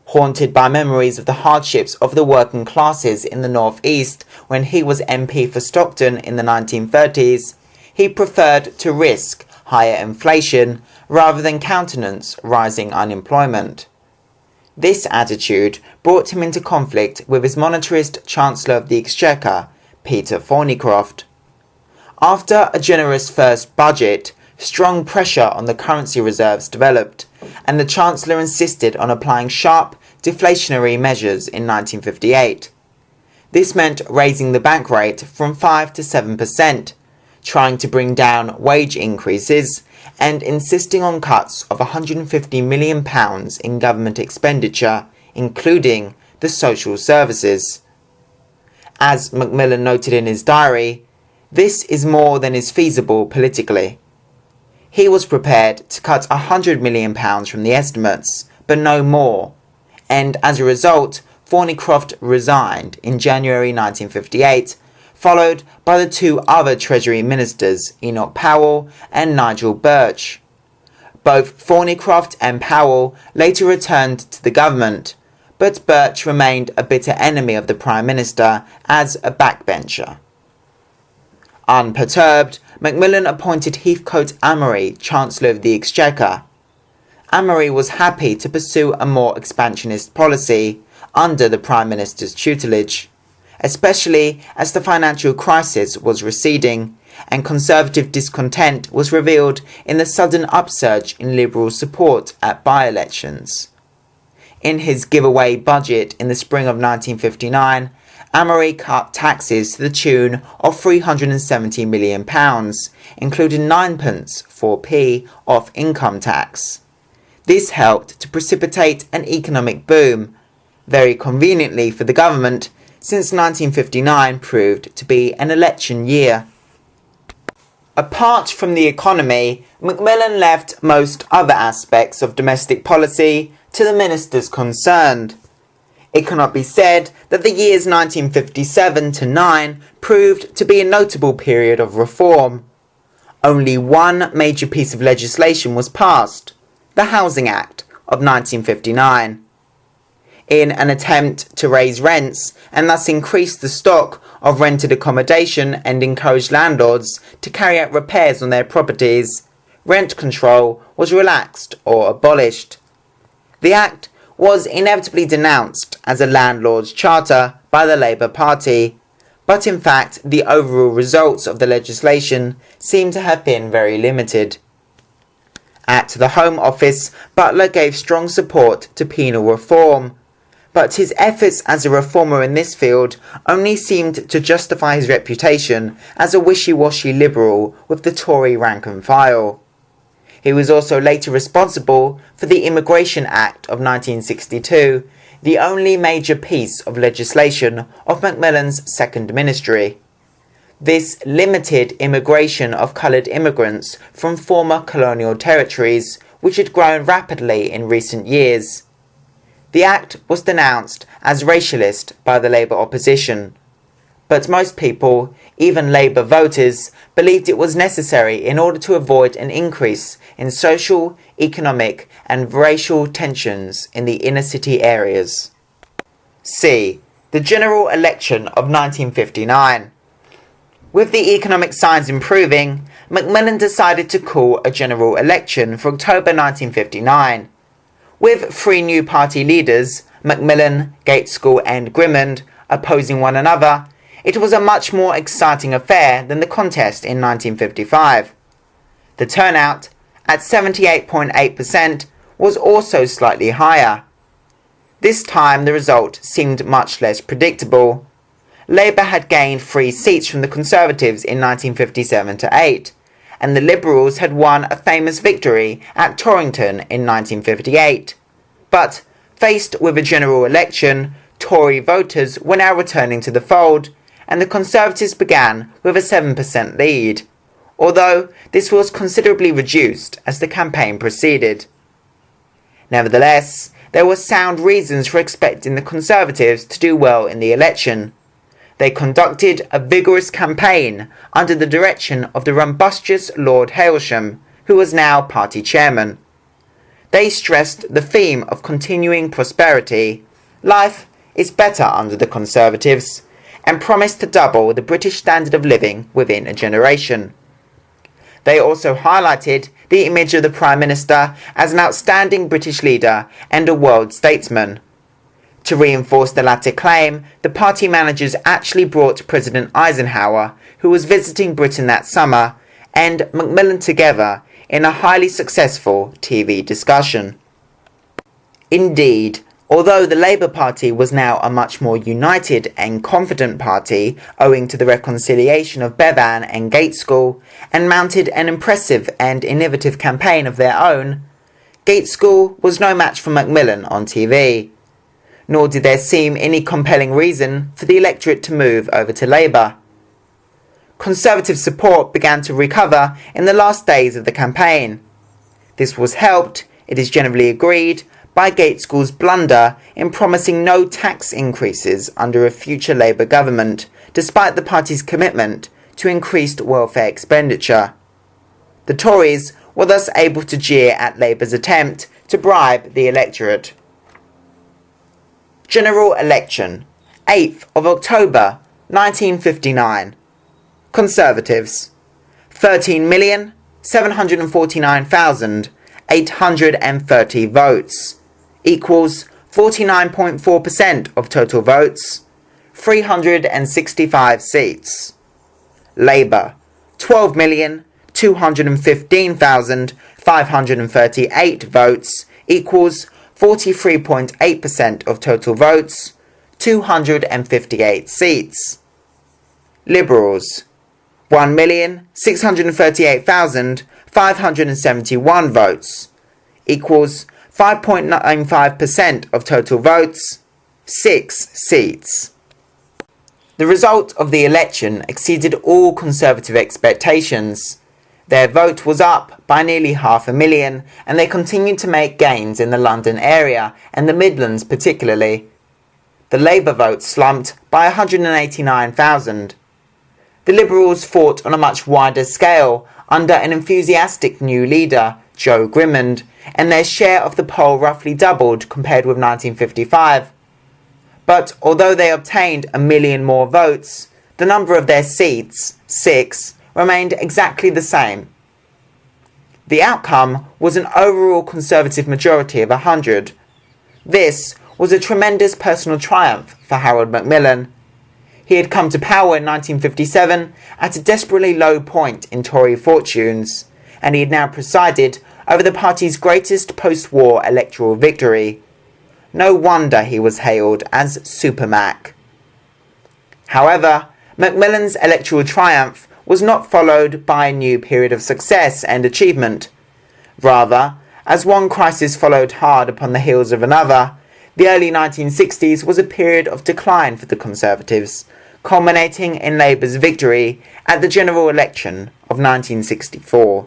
Haunted by memories of the hardships of the working classes in the North East when he was MP for Stockton in the 1930s, he preferred to risk higher inflation rather than countenance rising unemployment. This attitude brought him into conflict with his monetarist Chancellor of the Exchequer, Peter Thornycroft. After a generous first budget, strong pressure on the currency reserves developed, and the Chancellor insisted on applying sharp, deflationary measures in 1958. This meant raising the bank rate from 5 to 7%, trying to bring down wage increases, and insisting on cuts of £150 million in government expenditure, including the social services. As Macmillan noted in his diary, this is more than is feasible politically. He was prepared to cut £100 million from the estimates, but no more, and as a result, Thornycroft resigned in January 1958, followed by the two other Treasury Ministers, Enoch Powell and Nigel Birch. Both Thornycroft and Powell later returned to the government, but Birch remained a bitter enemy of the Prime Minister as a backbencher. Unperturbed, Macmillan appointed Heathcote Amory Chancellor of the Exchequer. Amory was happy to pursue a more expansionist policy under the Prime Minister's tutelage, especially as the financial crisis was receding and Conservative discontent was revealed in the sudden upsurge in Liberal support at by-elections. In his giveaway budget in the spring of 1959, Amory cut taxes to the tune of £370 million, including 9p 4p off income tax. This helped to precipitate an economic boom, very conveniently for the government, since 1959 proved to be an election year. Apart from the economy, Macmillan left most other aspects of domestic policy to the ministers concerned. It cannot be said that the years 1957 to 9 proved to be a notable period of reform. Only one major piece of legislation was passed, the Housing Act of 1959. In an attempt to raise rents and thus increase the stock of rented accommodation and encourage landlords to carry out repairs on their properties, rent control was relaxed or abolished. The Act was inevitably denounced as a landlord's charter by the Labour Party, but in fact the overall results of the legislation seem to have been very limited. At the Home Office, Butler gave strong support to penal reform, but his efforts as a reformer in this field only seemed to justify his reputation as a wishy-washy liberal with the Tory rank and file. He was also later responsible for the Immigration Act of 1962, the only major piece of legislation of Macmillan's second ministry. This limited immigration of coloured immigrants from former colonial territories which had grown rapidly in recent years. The act was denounced as racialist by the Labour opposition, but most people, even Labour voters, believed it was necessary in order to avoid an increase in social, economic and racial tensions in the inner city areas. C. The general election of 1959. With the economic signs improving, Macmillan decided to call a general election for October 1959. With three new party leaders, Macmillan, Gaitskell and Grimmond, opposing one another, it was a much more exciting affair than the contest in 1955. The turnout, at 78.8%, was also slightly higher. This time the result seemed much less predictable. Labour had gained 3 seats from the Conservatives in 1957-8, and the Liberals had won a famous victory at Torrington in 1958. But, faced with a general election, Tory voters were now returning to the fold, and the Conservatives began with a 7% lead, although this was considerably reduced as the campaign proceeded. Nevertheless, there were sound reasons for expecting the Conservatives to do well in the election. They conducted a vigorous campaign under the direction of the rumbustious Lord Hailsham, who was now party chairman. They stressed the theme of continuing prosperity. Life is better under the Conservatives, and promised to double the British standard of living within a generation. They also highlighted the image of the Prime Minister as an outstanding British leader and a world statesman. To reinforce the latter claim, the party managers actually brought President Eisenhower, who was visiting Britain that summer, and Macmillan together in a highly successful TV discussion. Indeed, although the Labour Party was now a much more united and confident party owing to the reconciliation of Bevan and Gaitskell, and mounted an impressive and innovative campaign of their own, Gaitskell was no match for Macmillan on TV. Nor did there seem any compelling reason for the electorate to move over to Labour. Conservative support began to recover in the last days of the campaign. This was helped, it is generally agreed, by Gaitskell's blunder in promising no tax increases under a future Labour government, despite the party's commitment to increased welfare expenditure. The Tories were thus able to jeer at Labour's attempt to bribe the electorate. General election, 8th of October 1959. Conservatives, 13,749,830 votes, equals 49.4% of total votes, 365 seats. Labour, 12,215,538 votes, equals 43.8% of total votes, 258 seats. Liberals, 1,638,571 votes, equals 5.95% of total votes, 6 seats. The result of the election exceeded all Conservative expectations. Their vote was up by nearly 500,000, and they continued to make gains in the London area and the Midlands particularly. The Labour vote slumped by 189,000. The Liberals fought on a much wider scale under an enthusiastic new leader, Joe Grimmond, and their share of the poll roughly doubled compared with 1955. But although they obtained 1 million more votes, the number of their seats, 6, remained exactly the same. The outcome was an overall Conservative majority of 100. This was a tremendous personal triumph for Harold Macmillan. He had come to power in 1957 at a desperately low point in Tory fortunes, and he had now presided over the party's greatest post-war electoral victory. No wonder he was hailed as Super Mac. However, Macmillan's electoral triumph was not followed by a new period of success and achievement. Rather, as one crisis followed hard upon the heels of another, the early 1960s was a period of decline for the Conservatives, culminating in Labour's victory at the general election of 1964.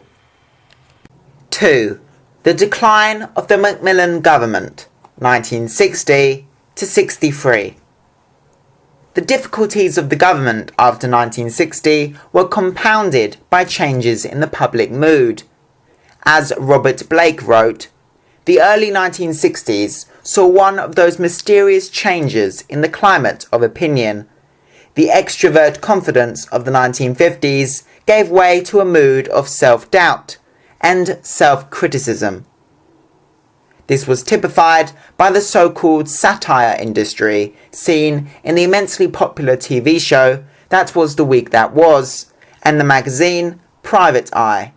2. The decline of the Macmillan government, 1960 to 63. The difficulties of the government after 1960 were compounded by changes in the public mood. As Robert Blake wrote, the early 1960s saw one of those mysterious changes in the climate of opinion. The extrovert confidence of the 1950s gave way to a mood of self-doubt and self-criticism. This was typified by the so-called satire industry seen in the immensely popular TV show That Was the Week That Was and the magazine Private Eye.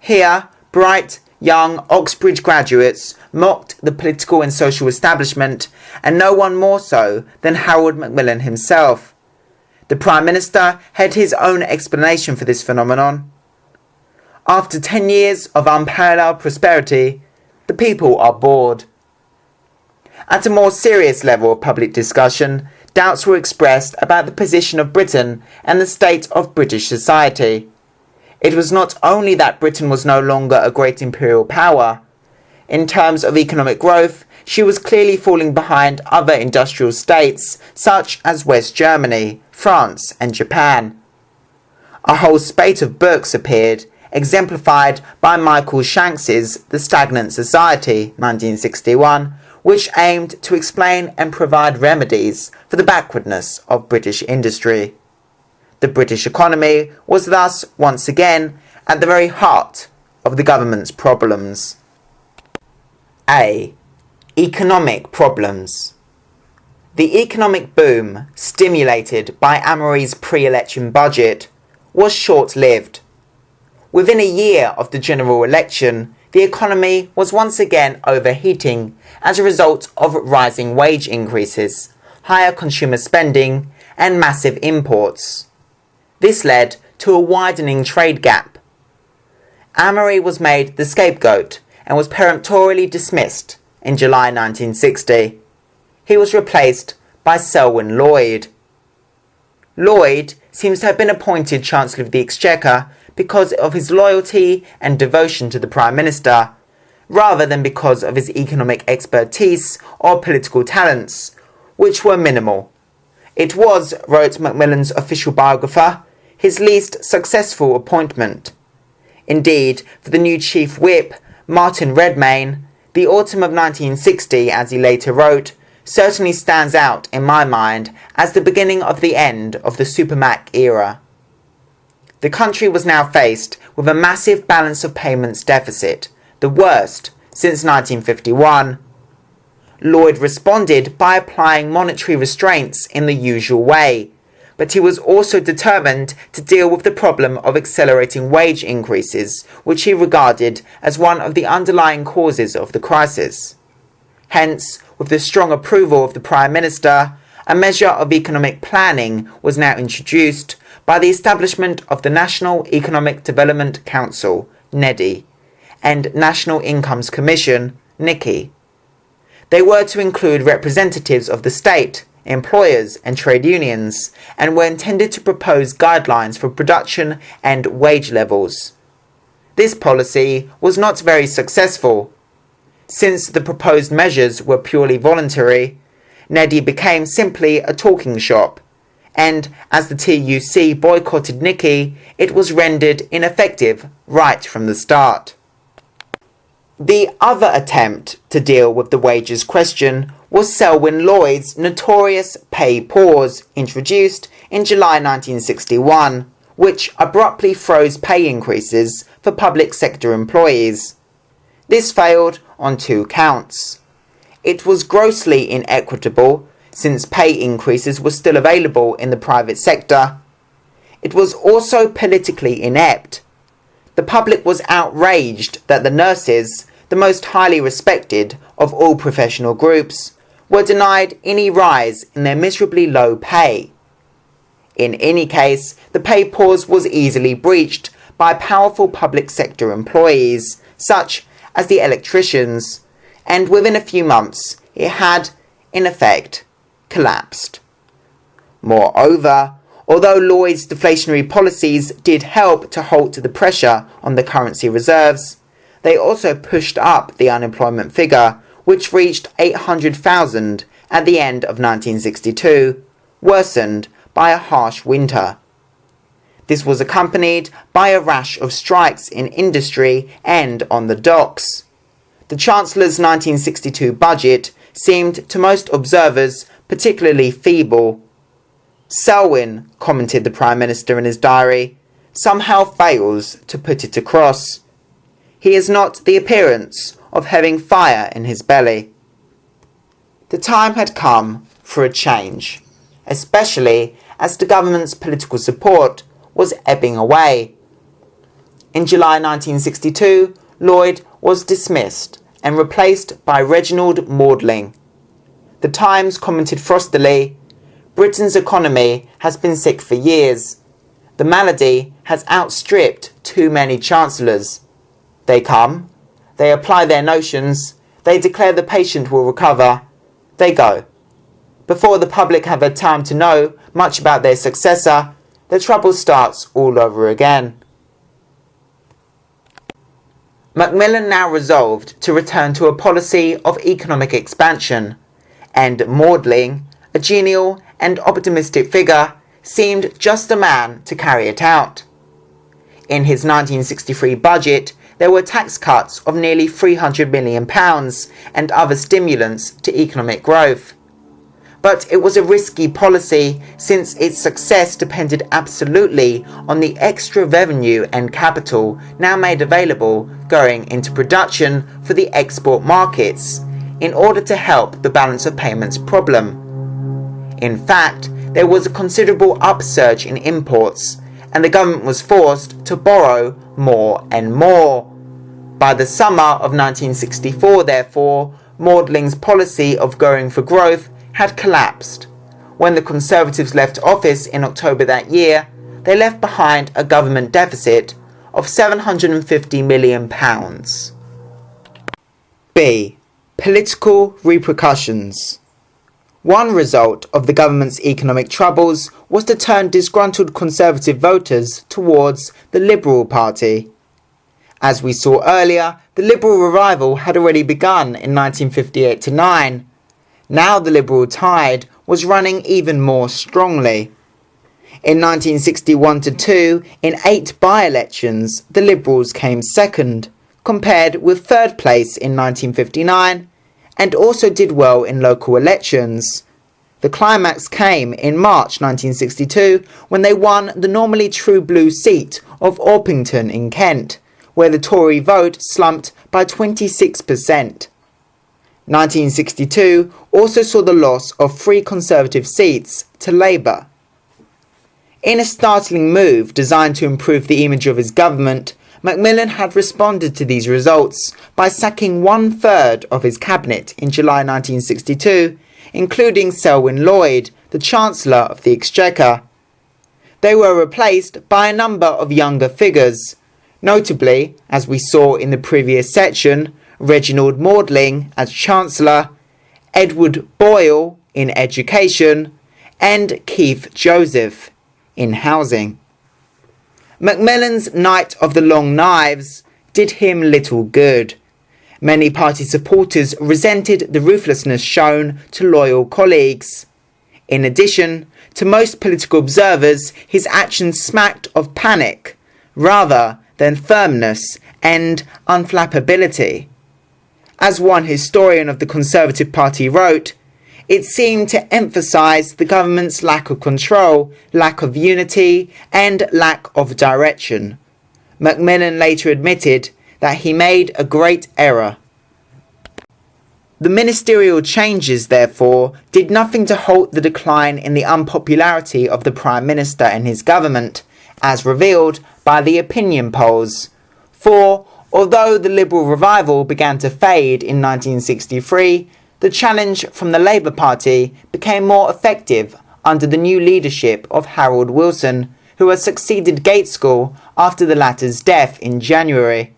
Here, bright, young Oxbridge graduates mocked the political and social establishment, and no one more so than Harold Macmillan himself. The Prime Minister had his own explanation for this phenomenon. After 10 years of unparalleled prosperity, the people are bored. At a more serious level of public discussion, doubts were expressed about the position of Britain and the state of British society. It was not only that Britain was no longer a great imperial power. In terms of economic growth, she was clearly falling behind other industrial states such as West Germany, France and Japan. A whole spate of books appeared, exemplified by Michael Shanks's The Stagnant Society, 1961, which aimed to explain and provide remedies for the backwardness of British industry. The British economy was thus once again at the very heart of the government's problems. A. Economic problems. The economic boom stimulated by Amory's pre-election budget was short-lived. Within a year of the general election, the economy was once again overheating as a result of rising wage increases, higher consumer spending, and massive imports. This led to a widening trade gap. Amory was made the scapegoat and was peremptorily dismissed in July 1960. He was replaced by Selwyn Lloyd. Lloyd seems to have been appointed Chancellor of the Exchequer because of his loyalty and devotion to the Prime Minister, rather than because of his economic expertise or political talents, which were minimal. It was, wrote Macmillan's official biographer, his least successful appointment. Indeed, for the new Chief Whip, Martin Redmayne, the autumn of 1960, as he later wrote, certainly stands out in my mind as the beginning of the end of the Supermac era. The country was now faced with a massive balance of payments deficit, the worst since 1951. Lloyd responded by applying monetary restraints in the usual way, but he was also determined to deal with the problem of accelerating wage increases, which he regarded as one of the underlying causes of the crisis. Hence, with the strong approval of the Prime Minister, a measure of economic planning was now introduced by the establishment of the National Economic Development Council, NEDI, and National Incomes Commission, NICI. They were to include representatives of the state, employers and trade unions, and were intended to propose guidelines for production and wage levels. This policy was not very successful. Since the proposed measures were purely voluntary, NEDI became simply a talking shop, and as the TUC boycotted NICI, it was rendered ineffective right from the start. The other attempt to deal with the wages question was Selwyn Lloyd's notorious pay pause, introduced in July 1961, which abruptly froze pay increases for public sector employees. This failed on 2 counts. It was grossly inequitable, since pay increases were still available in the private sector. It was also politically inept. The public was outraged that the nurses, the most highly respected of all professional groups, were denied any rise in their miserably low pay. In any case, the pay pause was easily breached by powerful public sector employees, such as the electricians, and within a few months it had, in effect, collapsed. Moreover, although Lloyd's deflationary policies did help to halt the pressure on the currency reserves, They also pushed up the unemployment figure, which reached 800,000 at the end of 1962, worsened by a harsh winter. This was accompanied by a rash of strikes in industry and on the docks. The Chancellor's 1962 budget seemed to most observers particularly feeble. Selwyn, commented the Prime Minister in his diary, somehow fails to put it across. He has not the appearance of having fire in his belly. The time had come for a change, especially as the government's political support was ebbing away. In July 1962, Lloyd was dismissed and replaced by Reginald Maudling. The Times commented frostily, "Britain's economy has been sick for years. The malady has outstripped too many chancellors. They come, they apply their notions, they declare the patient will recover, they go. Before the public have had time to know much about their successor, the trouble starts all over again." Macmillan now resolved to return to a policy of economic expansion, and Maudling, a genial and optimistic figure, seemed just the man to carry it out. In his 1963 budget, there were tax cuts of nearly £300 million and other stimulants to economic growth. But it was a risky policy since its success depended absolutely on the extra revenue and capital now made available going into production for the export markets in order to help the balance of payments problem. In fact, there was a considerable upsurge in imports, and the government was forced to borrow more and more. By the summer of 1964, therefore, Maudling's policy of going for growth had collapsed. When the Conservatives left office in October that year, they left behind a government deficit of £750 million. B. Political repercussions. One result of the government's economic troubles was to turn disgruntled Conservative voters towards the Liberal Party. As we saw earlier, the Liberal revival had already begun in 1958-9. Now the Liberal tide was running even more strongly. In 1961-2, in 8 by-elections, the Liberals came second, compared with third place in 1959, and also did well in local elections. The climax came in March 1962 when they won the normally true blue seat of Orpington in Kent, where the Tory vote slumped by 26%. 1962 also saw the loss of 3 Conservative seats to Labour. In a startling move designed to improve the image of his government, Macmillan had responded to these results by sacking 1/3 of his cabinet in July 1962, including Selwyn Lloyd, the Chancellor of the Exchequer. They were replaced by a number of younger figures, notably, as we saw in the previous section, Reginald Maudling as Chancellor, Edward Boyle in Education, and Keith Joseph in Housing. Macmillan's Night of the Long Knives did him little good. Many party supporters resented the ruthlessness shown to loyal colleagues. In addition, to most political observers, his actions smacked of panic, rather than firmness and unflappability. As one historian of the Conservative Party wrote, it seemed to emphasise the government's lack of control, lack of unity, and lack of direction. Macmillan later admitted that he made a great error. The ministerial changes, therefore, did nothing to halt the decline in the unpopularity of the Prime Minister and his government, as revealed by the opinion polls. For, although the Liberal revival began to fade in 1963, the challenge from the Labour Party became more effective under the new leadership of Harold Wilson, who had succeeded Gaitskell after the latter's death in January.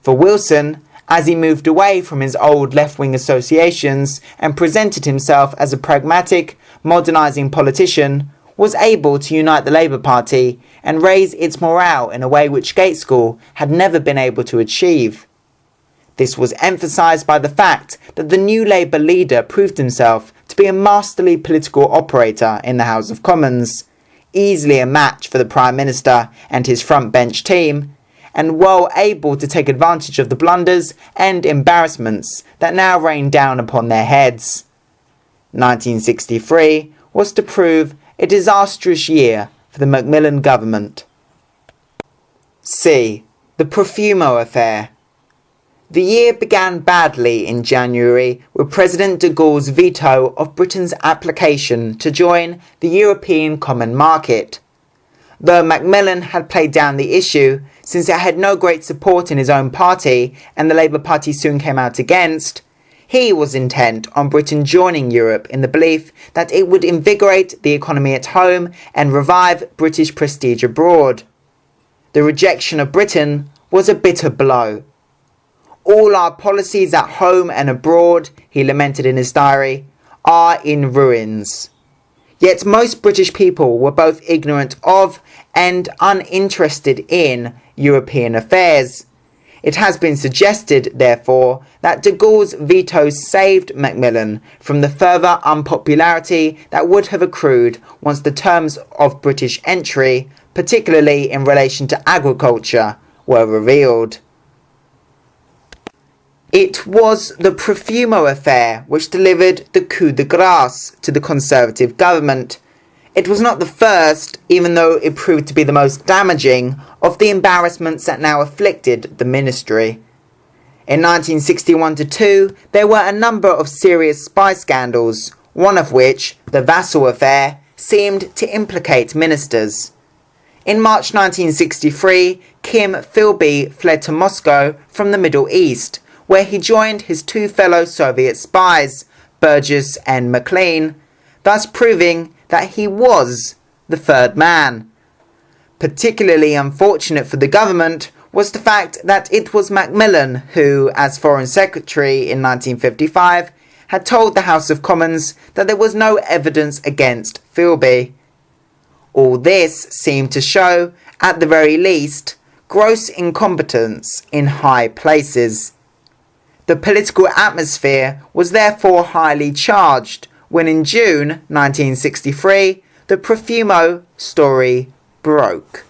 For Wilson, as he moved away from his old left-wing associations and presented himself as a pragmatic, modernising politician, was able to unite the Labour Party and raise its morale in a way which Gaitskell had never been able to achieve. This was emphasised by the fact that the new Labour leader proved himself to be a masterly political operator in the House of Commons, easily a match for the Prime Minister and his front bench team, and well able to take advantage of the blunders and embarrassments that now rained down upon their heads. 1963 was to prove a disastrous year for the Macmillan government. C. The Profumo Affair. The year began badly in January with President de Gaulle's veto of Britain's application to join the European Common Market. Though Macmillan had played down the issue, since it had no great support in his own party and the Labour Party soon came out against, he was intent on Britain joining Europe in the belief that it would invigorate the economy at home and revive British prestige abroad. The rejection of Britain was a bitter blow. "All our policies at home and abroad," he lamented in his diary, "are in ruins." Yet most British people were both ignorant of and uninterested in European affairs. It has been suggested, therefore, that de Gaulle's veto saved Macmillan from the further unpopularity that would have accrued once the terms of British entry, particularly in relation to agriculture, were revealed. It was the Profumo affair which delivered the coup de grace to the Conservative government. It was not the first, even though it proved to be the most damaging, of the embarrassments that now afflicted the ministry. In 1961-2, there were a number of serious spy scandals, one of which, the Vassal affair, seemed to implicate ministers. In March 1963, Kim Philby fled to Moscow from the Middle East, where he joined his two fellow Soviet spies, Burgess and Maclean, thus proving that he was the third man. Particularly unfortunate for the government was the fact that it was Macmillan who, as Foreign Secretary in 1955, had told the House of Commons that there was no evidence against Philby. All this seemed to show, at the very least, gross incompetence in high places. The political atmosphere was therefore highly charged when in June 1963 the Profumo story broke.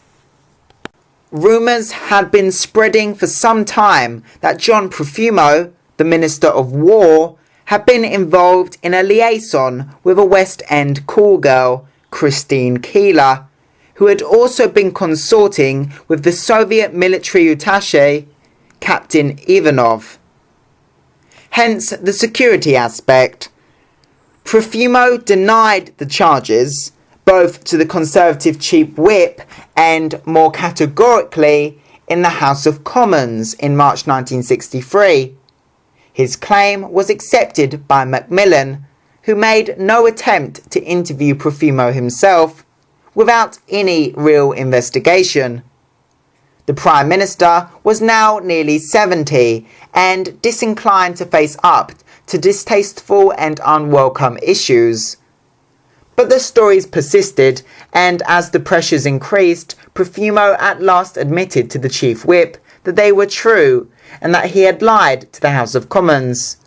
Rumours had been spreading for some time that John Profumo, the Minister of War, had been involved in a liaison with a West End call girl, Christine Keeler, who had also been consorting with the Soviet military attaché, Captain Ivanov. Hence the security aspect. Profumo denied the charges, both to the Conservative Chief Whip and, more categorically, in the House of Commons in March 1963. His claim was accepted by Macmillan, who made no attempt to interview Profumo himself, without any real investigation. The Prime Minister was now nearly 70 and disinclined to face up to distasteful and unwelcome issues. But the stories persisted, and as the pressures increased, Profumo at last admitted to the Chief Whip that they were true and that he had lied to the House of Commons.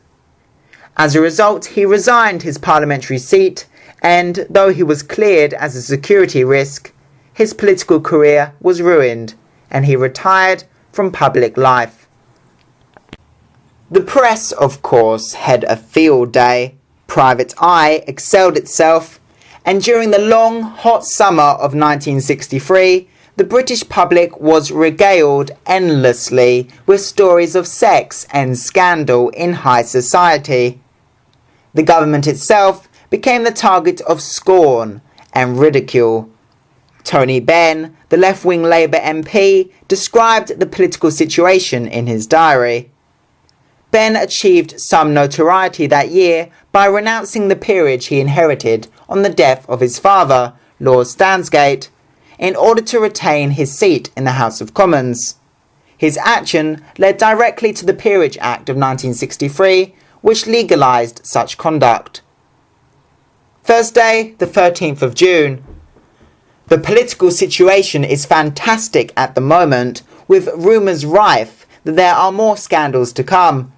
As a result, he resigned his parliamentary seat, and though he was cleared as a security risk, his political career was ruined, and he retired from public life. The press, of course, had a field day. Private Eye excelled itself, and during the long, hot summer of 1963, the British public was regaled endlessly with stories of sex and scandal in high society. The government itself became the target of scorn and ridicule. Tony Benn, the left-wing Labour MP, described the political situation in his diary. Benn achieved some notoriety that year by renouncing the peerage he inherited on the death of his father, Lord Stansgate, in order to retain his seat in the House of Commons. His action led directly to the Peerage Act of 1963, which legalised such conduct. Thursday, the 13th of June. The political situation is fantastic at the moment, with rumours rife that there are more scandals to come.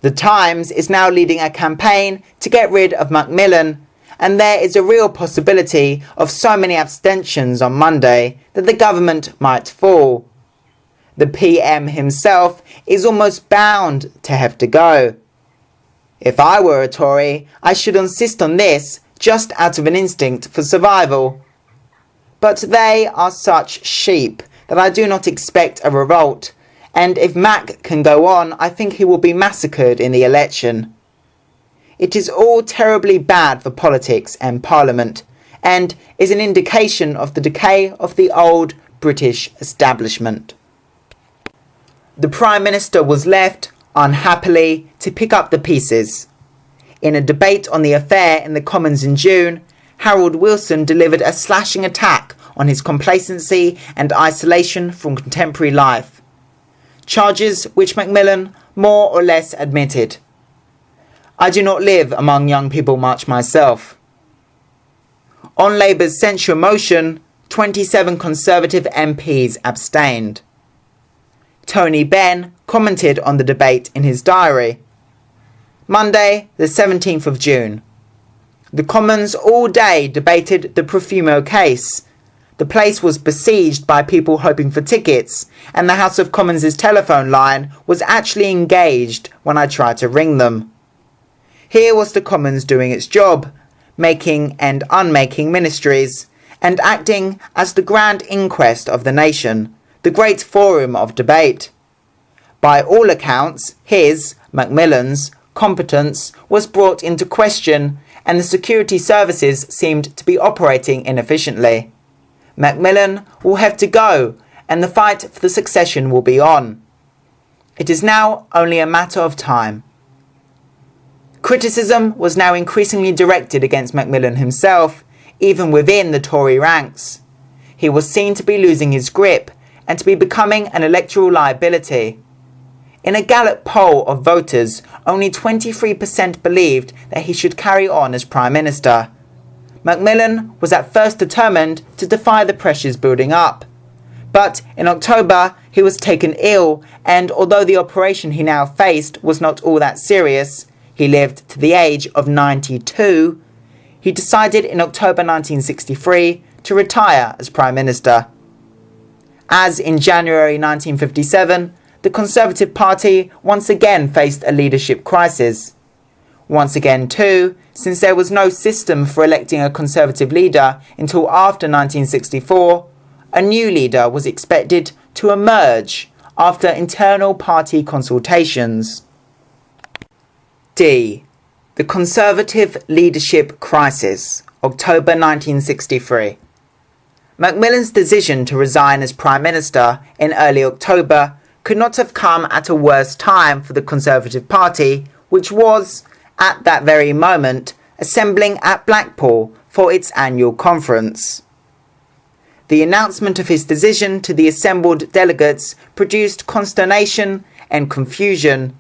The Times is now leading a campaign to get rid of Macmillan, and there is a real possibility of so many abstentions on Monday that the government might fall. The PM himself is almost bound to have to go. If I were a Tory, I should insist on this just out of an instinct for survival. But they are such sheep that I do not expect a revolt, and if Mac can go on, I think he will be massacred in the election. It is all terribly bad for politics and Parliament, and is an indication of the decay of the old British establishment. The Prime Minister was left, unhappily, to pick up the pieces. In a debate on the affair in the Commons in June, Harold Wilson delivered a slashing attack on his complacency and isolation from contemporary life. Charges which Macmillan more or less admitted. I do not live among young people much myself. On Labour's censure motion, 27 Conservative MPs abstained. Tony Benn commented on the debate in his diary. Monday, the 17th of June. The Commons all day debated the Profumo case. The place was besieged by people hoping for tickets, and the House of Commons' telephone line was actually engaged when I tried to ring them. Here was the Commons doing its job, making and unmaking ministries, and acting as the grand inquest of the nation, the great forum of debate. By all accounts, his, Macmillan's, competence was brought into question, and the security services seemed to be operating inefficiently. Macmillan will have to go, and the fight for the succession will be on. It is now only a matter of time. Criticism was now increasingly directed against Macmillan himself, even within the Tory ranks. He was seen to be losing his grip and to be becoming an electoral liability. In a Gallup poll of voters, only 23% believed that he should carry on as Prime Minister. Macmillan was at first determined to defy the pressures building up. But in October, he was taken ill, and although the operation he now faced was not all that serious, he lived to the age of 92, he decided in October 1963 to retire as Prime Minister. As in January 1957, the Conservative Party once again faced a leadership crisis. Once again too, since there was no system for electing a Conservative leader until after 1964, a new leader was expected to emerge after internal party consultations. D. The Conservative Leadership Crisis, October 1963. Macmillan's decision to resign as Prime Minister in early October could not have come at a worse time for the Conservative Party, which was, at that very moment, assembling at Blackpool for its annual conference. The announcement of his decision to the assembled delegates produced consternation and confusion.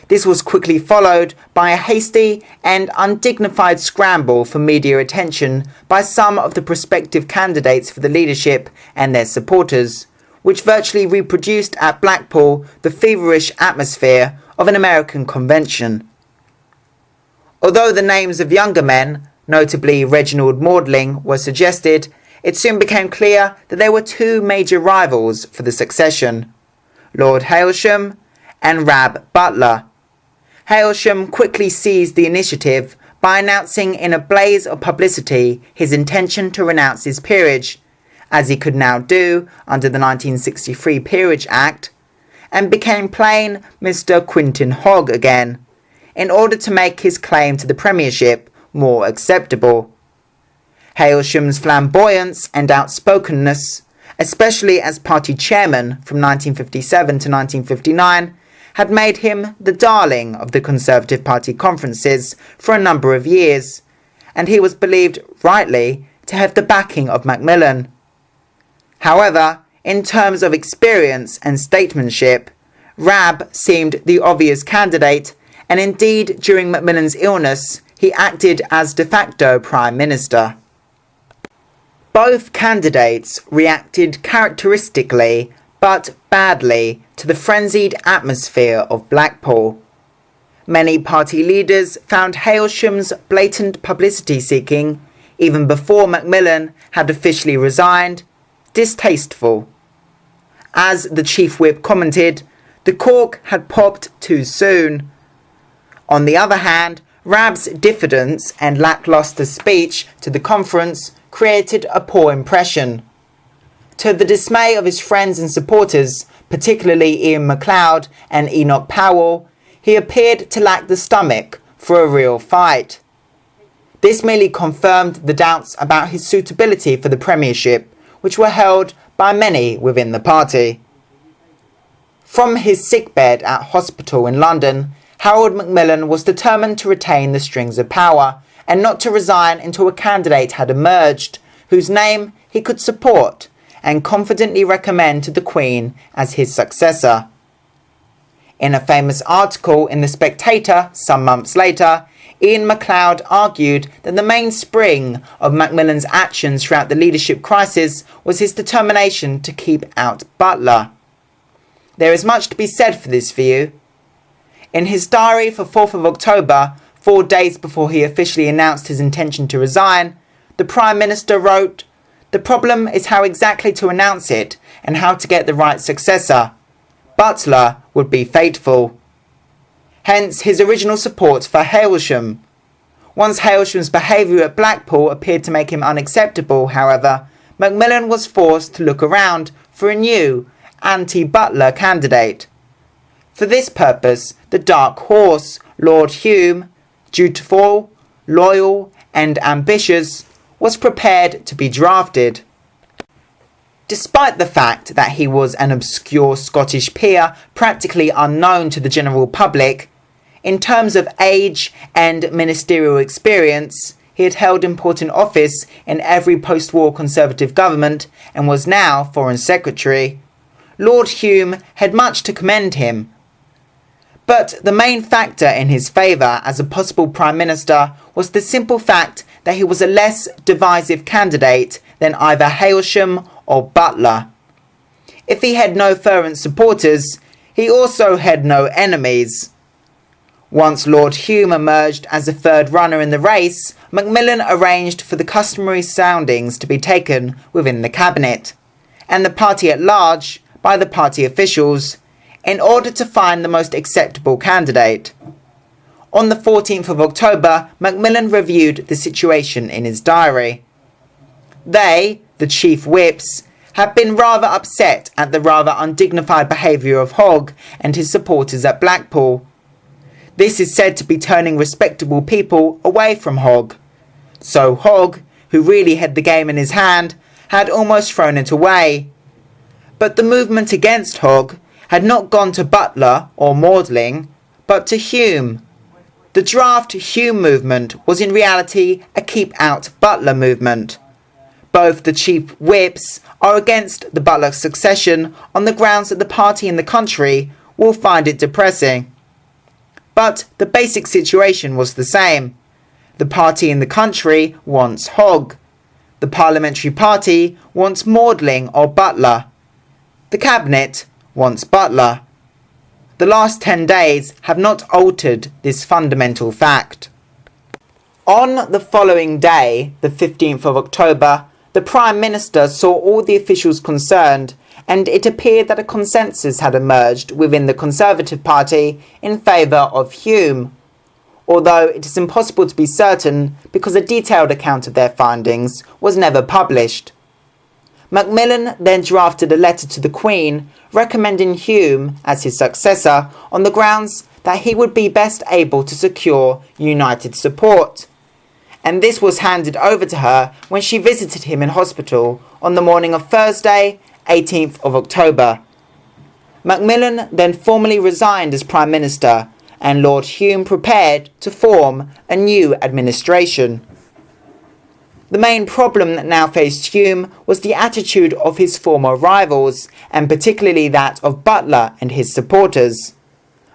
This was quickly followed by a hasty and undignified scramble for media attention by some of the prospective candidates for the leadership and their supporters, which virtually reproduced at Blackpool the feverish atmosphere of an American convention. Although the names of younger men, notably Reginald Maudling, were suggested, it soon became clear that there were two major rivals for the succession, Lord Hailsham and Rab Butler. Hailsham quickly seized the initiative by announcing in a blaze of publicity his intention to renounce his peerage, as he could now do under the 1963 Peerage Act, and became plain Mr. Quintin Hogg again, in order to make his claim to the premiership more acceptable. Hailsham's flamboyance and outspokenness, especially as party chairman from 1957 to 1959, had made him the darling of the Conservative Party conferences for a number of years, and he was believed, rightly, to have the backing of Macmillan. However, in terms of experience and statesmanship, Rab seemed the obvious candidate, and indeed during Macmillan's illness he acted as de facto Prime Minister. Both candidates reacted characteristically but badly to the frenzied atmosphere of Blackpool. Many party leaders found Hailsham's blatant publicity seeking, even before Macmillan had officially resigned, distasteful. As the chief whip commented, the cork had popped too soon. On the other hand, Rabb's diffidence and lacklustre speech to the conference created a poor impression. To the dismay of his friends and supporters, particularly Ian MacLeod and Enoch Powell, he appeared to lack the stomach for a real fight. This merely confirmed the doubts about his suitability for the premiership, which were held by many within the party. From his sickbed at hospital in London, Harold Macmillan was determined to retain the strings of power and not to resign until a candidate had emerged, whose name he could support and confidently recommend to the Queen as his successor. In a famous article in The Spectator some months later, Ian MacLeod argued that the mainspring of Macmillan's actions throughout the leadership crisis was his determination to keep out Butler. There is much to be said for this view. In his diary for 4th of October, 4 days before he officially announced his intention to resign, the Prime Minister wrote, "The problem is how exactly to announce it and how to get the right successor. Butler would be fateful." Hence his original support for Hailsham. Once Hailsham's behaviour at Blackpool appeared to make him unacceptable, however, Macmillan was forced to look around for a new, anti-Butler candidate. For this purpose, the dark horse, Lord Hume, dutiful, loyal and ambitious, was prepared to be drafted. Despite the fact that he was an obscure Scottish peer practically unknown to the general public, in terms of age and ministerial experience, he had held important office in every post-war Conservative government and was now Foreign Secretary. Lord Hume had much to commend him. But the main factor in his favour as a possible Prime Minister was the simple fact that he was a less divisive candidate than either Hailsham or Butler. If he had no fervent supporters, he also had no enemies. Once Lord Hume emerged as the third runner in the race, Macmillan arranged for the customary soundings to be taken within the cabinet, and the party at large by the party officials, in order to find the most acceptable candidate. On the 14th of October, Macmillan reviewed the situation in his diary. They, the chief whips, had been rather upset at the rather undignified behaviour of Hogg and his supporters at Blackpool. This is said to be turning respectable people away from Hogg. So Hogg, who really had the game in his hand, had almost thrown it away. But the movement against Hogg had not gone to Butler or Maudling, but to Hume. The draft Hume movement was in reality a keep-out Butler movement. Both the chief whips are against the Butler succession on the grounds that the party in the country will find it depressing. But the basic situation was the same. The party in the country wants Hogg. The parliamentary party wants Maudling or Butler. The cabinet wants Butler. The last 10 days have not altered this fundamental fact. On the following day, the 15th of October, the Prime Minister saw all the officials concerned, and it appeared that a consensus had emerged within the Conservative Party in favour of Hume, although it is impossible to be certain because a detailed account of their findings was never published. Macmillan then drafted a letter to the Queen recommending Hume as his successor on the grounds that he would be best able to secure united support, and this was handed over to her when she visited him in hospital on the morning of Thursday, 18th of October. Macmillan then formally resigned as Prime Minister, and Lord Hume prepared to form a new administration. The main problem that now faced Hume was the attitude of his former rivals, and particularly that of Butler and his supporters.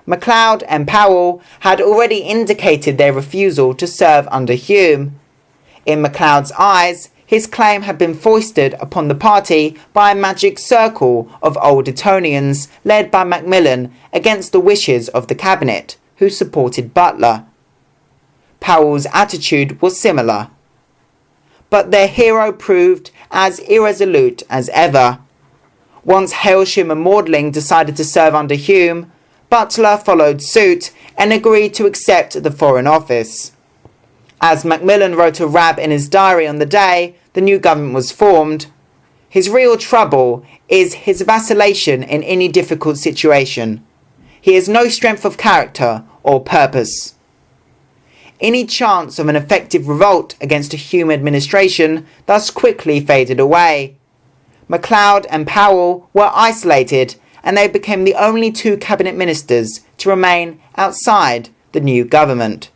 MacLeod and Powell had already indicated their refusal to serve under Hume. In MacLeod's eyes, his claim had been foisted upon the party by a magic circle of old Etonians led by Macmillan against the wishes of the cabinet, who supported Butler. Powell's attitude was similar, but their hero proved as irresolute as ever. Once Hailsham and Magdalen decided to serve under Hume, Butler followed suit and agreed to accept the Foreign Office. As Macmillan wrote a rab in his diary on the day the new government was formed, his real trouble is his vacillation in any difficult situation. He has no strength of character or purpose. Any chance of an effective revolt against a Hume administration thus quickly faded away. MacLeod and Powell were isolated, and they became the only two cabinet ministers to remain outside the new government.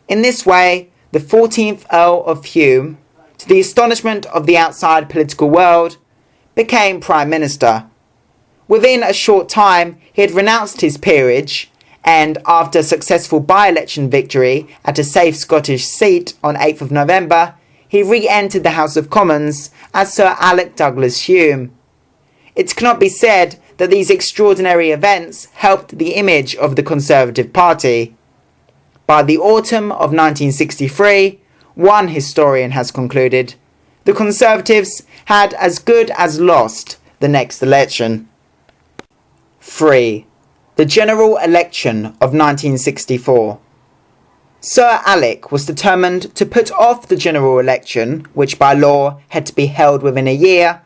In this way, the 14th Earl of Hume, to the astonishment of the outside political world, became Prime Minister. Within a short time, he had renounced his peerage, and after a successful by-election victory at a safe Scottish seat on 8th of November, he re-entered the House of Commons as Sir Alec Douglas Hume. It cannot be said that these extraordinary events helped the image of the Conservative Party. By the autumn of 1963, one historian has concluded, the Conservatives had as good as lost the next election. 3. The general election of 1964. Sir Alec was determined to put off the general election, which by law had to be held within a year,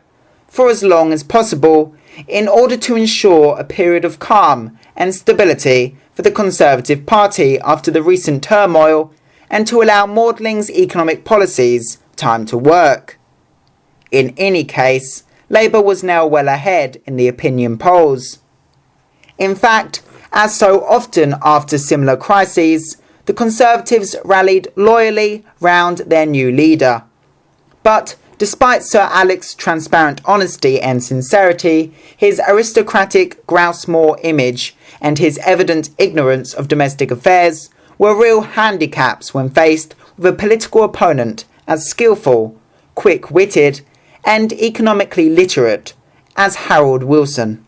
for as long as possible, in order to ensure a period of calm and stability for the Conservative Party after the recent turmoil, and to allow Magdalen's economic policies time to work. In any case, Labour was now well ahead in the opinion polls. In fact, as so often after similar crises, the Conservatives rallied loyally round their new leader. But despite Sir Alec's transparent honesty and sincerity, his aristocratic Grousemore image and his evident ignorance of domestic affairs were real handicaps when faced with a political opponent as skillful, quick-witted, and economically literate as Harold Wilson.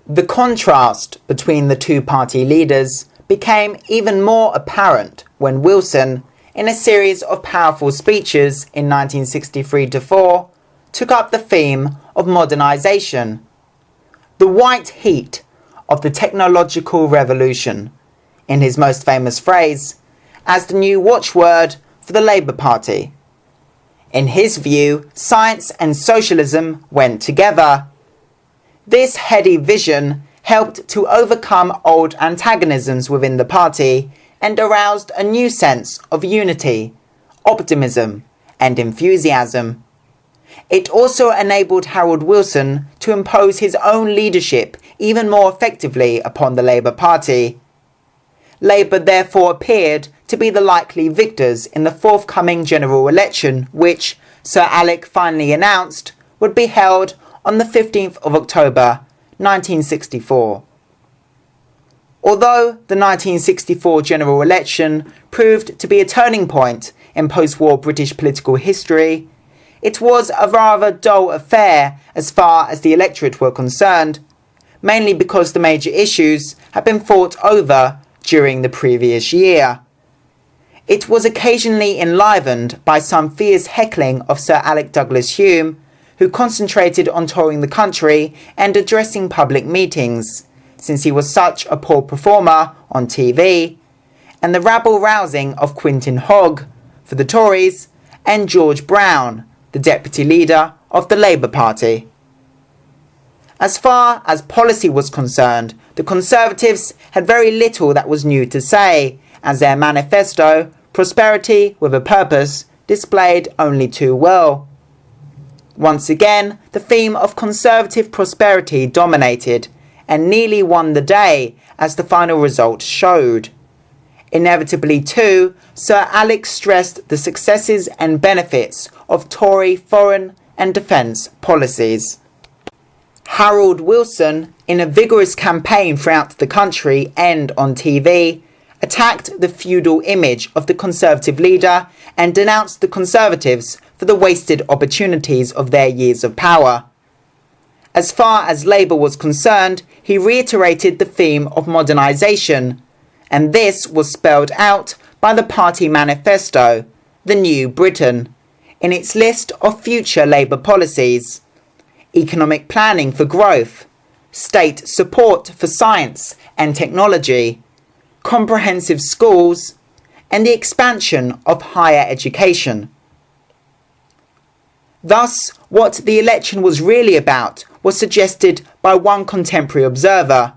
The contrast between the two party leaders became even more apparent when Wilson, in a series of powerful speeches in 1963-4, took up the theme of modernisation, the white heat of the technological revolution, in his most famous phrase, as the new watchword for the Labour Party. In his view, science and socialism went together. This heady vision helped to overcome old antagonisms within the party and aroused a new sense of unity, optimism, and enthusiasm. It also enabled Harold Wilson to impose his own leadership even more effectively upon the Labour Party. Labour therefore appeared to be the likely victors in the forthcoming general election, which Sir Alec finally announced would be held on the 15th of October 1964. Although the 1964 general election proved to be a turning point in post-war British political history, it was a rather dull affair as far as the electorate were concerned, mainly because the major issues had been fought over during the previous year. It was occasionally enlivened by some fierce heckling of Sir Alec Douglas Hume, who concentrated on touring the country and addressing public meetings, since he was such a poor performer on TV, and the rabble-rousing of Quintin Hogg for the Tories and George Brown, the deputy leader of the Labour Party. As far as policy was concerned, the Conservatives had very little that was new to say, as their manifesto, Prosperity with a Purpose, displayed only too well. Once again, the theme of conservative prosperity dominated, and nearly won the day, as the final result showed. Inevitably too, Sir Alec stressed the successes and benefits of Tory foreign and defence policies. Harold Wilson, in a vigorous campaign throughout the country and on TV, attacked the feudal image of the Conservative leader and denounced the Conservatives for the wasted opportunities of their years of power. As far as Labour was concerned, he reiterated the theme of modernisation, and this was spelled out by the party manifesto, The New Britain, in its list of future Labour policies: economic planning for growth, state support for science and technology, comprehensive schools, and the expansion of higher education. Thus, what the election was really about was suggested by one contemporary observer.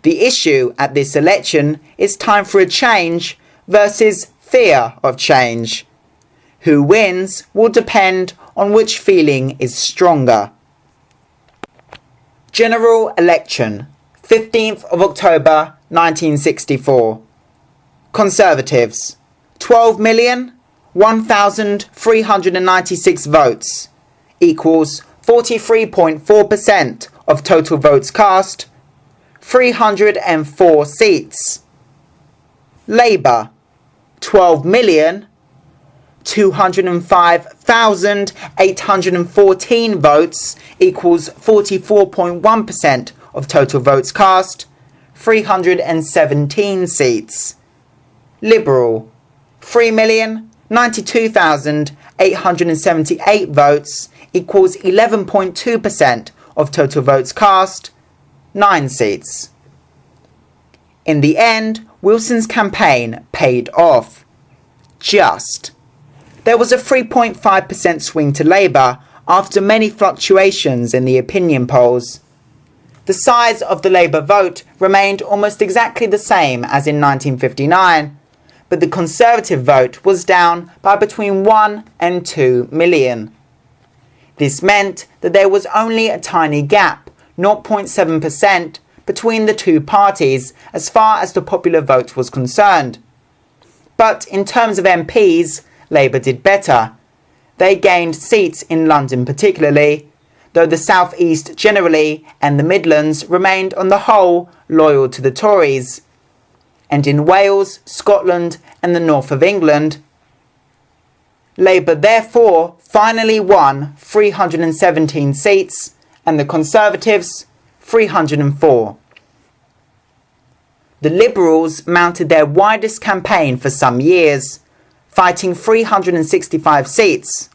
The issue at this election is time for a change versus fear of change. Who wins will depend on which feeling is stronger. General election, 15th of October 1964. Conservatives, 12,001,396 votes, equals 43.4% of total votes cast, 304 seats. Labour, 12,205,814 votes, equals 44.1% of total votes cast, 317 seats. Liberal, 3,092,878 votes, equals 11.2% of total votes cast, 9 seats. In the end, Wilson's campaign paid off. Just. There was a 3.5% swing to Labour after many fluctuations in the opinion polls. The size of the Labour vote remained almost exactly the same as in 1959, but the Conservative vote was down by between 1 and 2 million. This meant that there was only a tiny gap, 0.7%, between the two parties as far as the popular vote was concerned. But in terms of MPs, Labour did better. They gained seats in London particularly, though the South East generally and the Midlands remained on the whole loyal to the Tories. And in Wales, Scotland and the north of England, Labour therefore finally won 317 seats and the Conservatives 304. The Liberals mounted their widest campaign for some years, fighting 365 seats.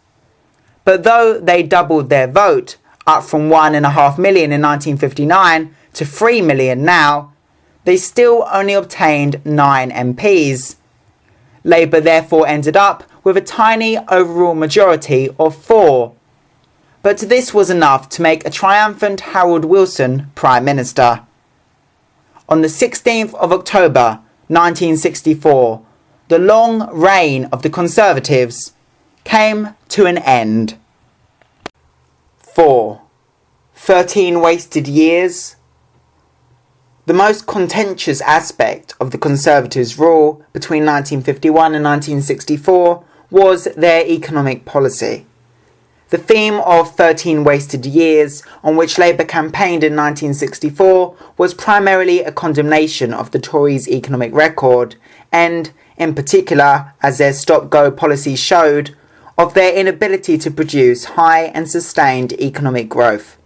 But though they doubled their vote, up from 1.5 million in 1959 to 3 million now, they still only obtained 9 MPs. Labour therefore ended up with a tiny overall majority of 4. But this was enough to make a triumphant Harold Wilson Prime Minister. On the 16th of October 1964, the long reign of the Conservatives came to an end. 4. 13 wasted years. The most contentious aspect of the Conservatives' rule between 1951 and 1964 was their economic policy. The theme of 13 wasted years, on which Labour campaigned in 1964, was primarily a condemnation of the Tories' economic record and, in particular, as their stop-go policy showed, of their inability to produce high and sustained economic growth.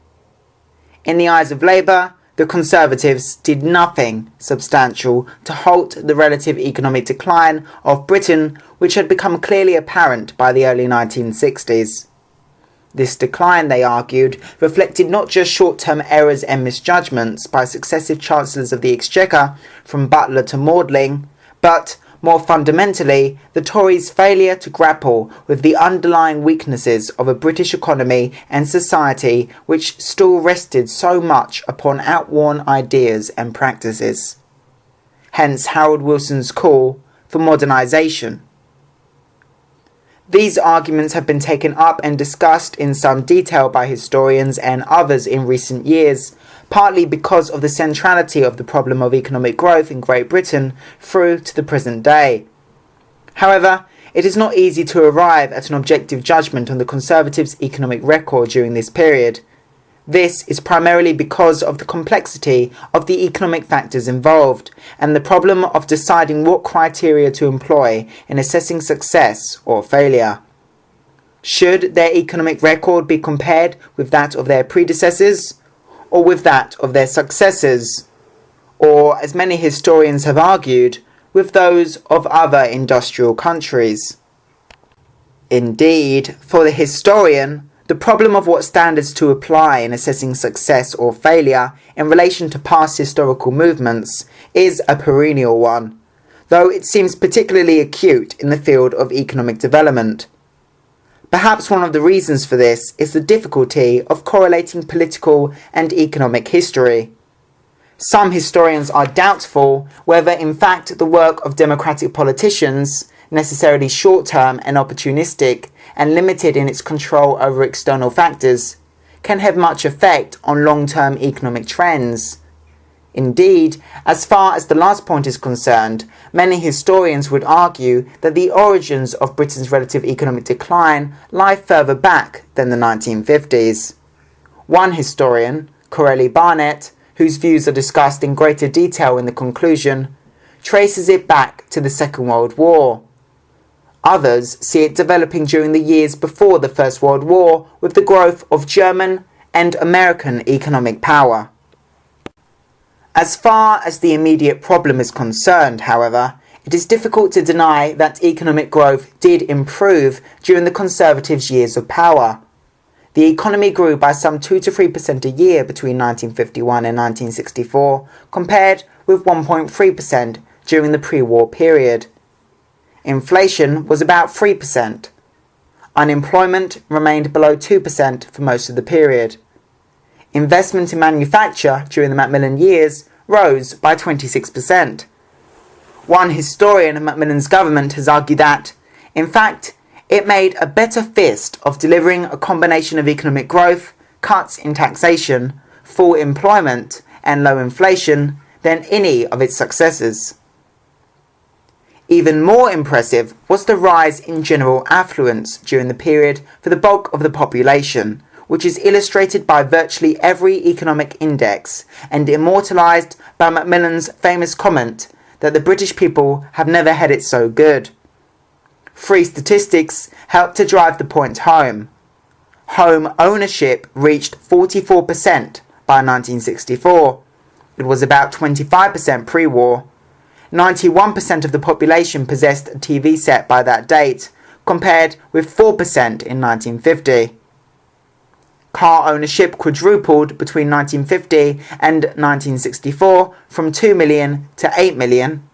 In the eyes of Labour, the Conservatives did nothing substantial to halt the relative economic decline of Britain, which had become clearly apparent by the early 1960s. This decline, they argued, reflected not just short-term errors and misjudgments by successive Chancellors of the Exchequer, from Butler to Maudling, but, more fundamentally, the Tories' failure to grapple with the underlying weaknesses of a British economy and society which still rested so much upon outworn ideas and practices. Hence Harold Wilson's call for modernisation. These arguments have been taken up and discussed in some detail by historians and others in recent years, partly because of the centrality of the problem of economic growth in Great Britain through to the present day. However, it is not easy to arrive at an objective judgment on the Conservatives' economic record during this period. This is primarily because of the complexity of the economic factors involved and the problem of deciding what criteria to employ in assessing success or failure. Should their economic record be compared with that of their predecessors, or with that of their successors, or, as many historians have argued, with those of other industrial countries? Indeed, for the historian, the problem of what standards to apply in assessing success or failure in relation to past historical movements is a perennial one, though it seems particularly acute in the field of economic development. Perhaps one of the reasons for this is the difficulty of correlating political and economic history. Some historians are doubtful whether in fact the work of democratic politicians, necessarily short-term and opportunistic and limited in its control over external factors, can have much effect on long-term economic trends. Indeed, as far as the last point is concerned, many historians would argue that the origins of Britain's relative economic decline lie further back than the 1950s. One historian, Corelli Barnett, whose views are discussed in greater detail in the conclusion, traces it back to the Second World War. Others see it developing during the years before the First World War with the growth of German and American economic power. As far as the immediate problem is concerned, however, it is difficult to deny that economic growth did improve during the Conservatives' years of power. The economy grew by some 2 to 3% a year between 1951 and 1964, compared with 1.3% during the pre-war period. Inflation was about 3%. Unemployment remained below 2% for most of the period. Investment in manufacture during the Macmillan years rose by 26%. One historian of Macmillan's government has argued that, in fact, it made a better fist of delivering a combination of economic growth, cuts in taxation, full employment, and low inflation than any of its successors. Even more impressive was the rise in general affluence during the period for the bulk of the population, which is illustrated by virtually every economic index and immortalised by Macmillan's famous comment that the British people have never had it so good. Three statistics help to drive the point home. Home ownership reached 44% by 1964. It was about 25% pre-war. 91% of the population possessed a TV set by that date, compared with 4% in 1950. Car ownership quadrupled between 1950 and 1964 from 2 million to 8 million,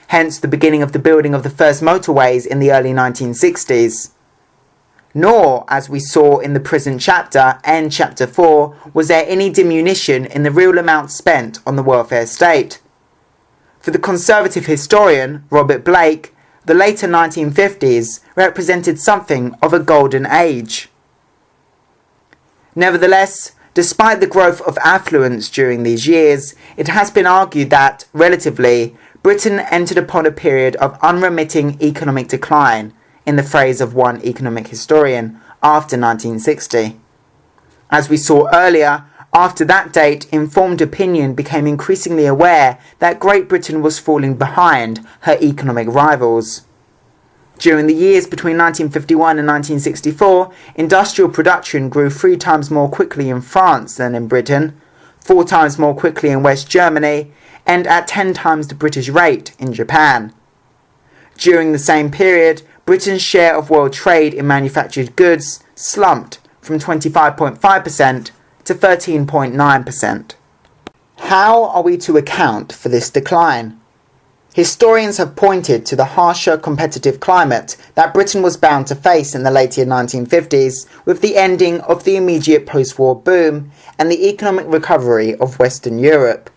hence the beginning of the building of the first motorways in the early 1960s. Nor, as we saw in the present chapter and chapter 4, was there any diminution in the real amount spent on the welfare state. For the conservative historian Robert Blake, the later 1950s represented something of a golden age. Nevertheless, despite the growth of affluence during these years, it has been argued that, relatively, Britain entered upon a period of unremitting economic decline, in the phrase of one economic historian, after 1960. As we saw earlier, after that date, informed opinion became increasingly aware that Great Britain was falling behind her economic rivals. During the years between 1951 and 1964, industrial production grew 3 times more quickly in France than in Britain, 4 times more quickly in West Germany, and at 10 times the British rate in Japan. During the same period, Britain's share of world trade in manufactured goods slumped from 25.5% to 13.9%. How are we to account for this decline? Historians have pointed to the harsher competitive climate that Britain was bound to face in the later 1950s with the ending of the immediate post-war boom and the economic recovery of Western Europe.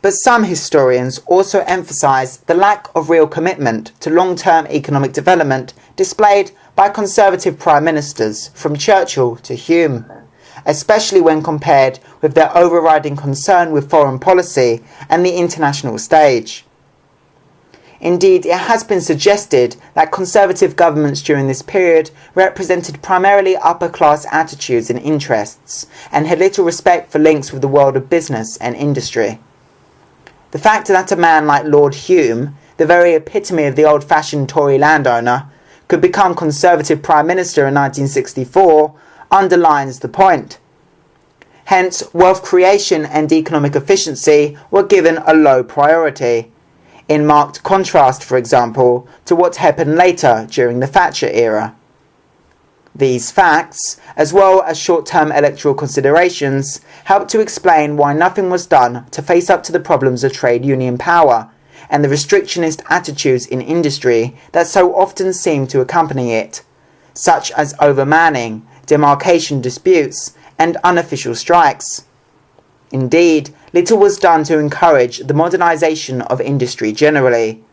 But some historians also emphasise the lack of real commitment to long-term economic development displayed by Conservative Prime Ministers from Churchill to Hume, especially when compared with their overriding concern with foreign policy and the international stage. Indeed, it has been suggested that Conservative governments during this period represented primarily upper-class attitudes and interests, and had little respect for links with the world of business and industry. The fact that a man like Lord Hume, the very epitome of the old-fashioned Tory landowner, could become Conservative Prime Minister in 1964 underlines the point. Hence, wealth creation and economic efficiency were given a low priority, in marked contrast, for example, to what happened later during the Thatcher era. These facts, as well as short-term electoral considerations, help to explain why nothing was done to face up to the problems of trade union power and the restrictionist attitudes in industry that so often seem to accompany it, such as overmanning, demarcation disputes, and unofficial strikes. Indeed, little was done to encourage the modernisation of industry generally,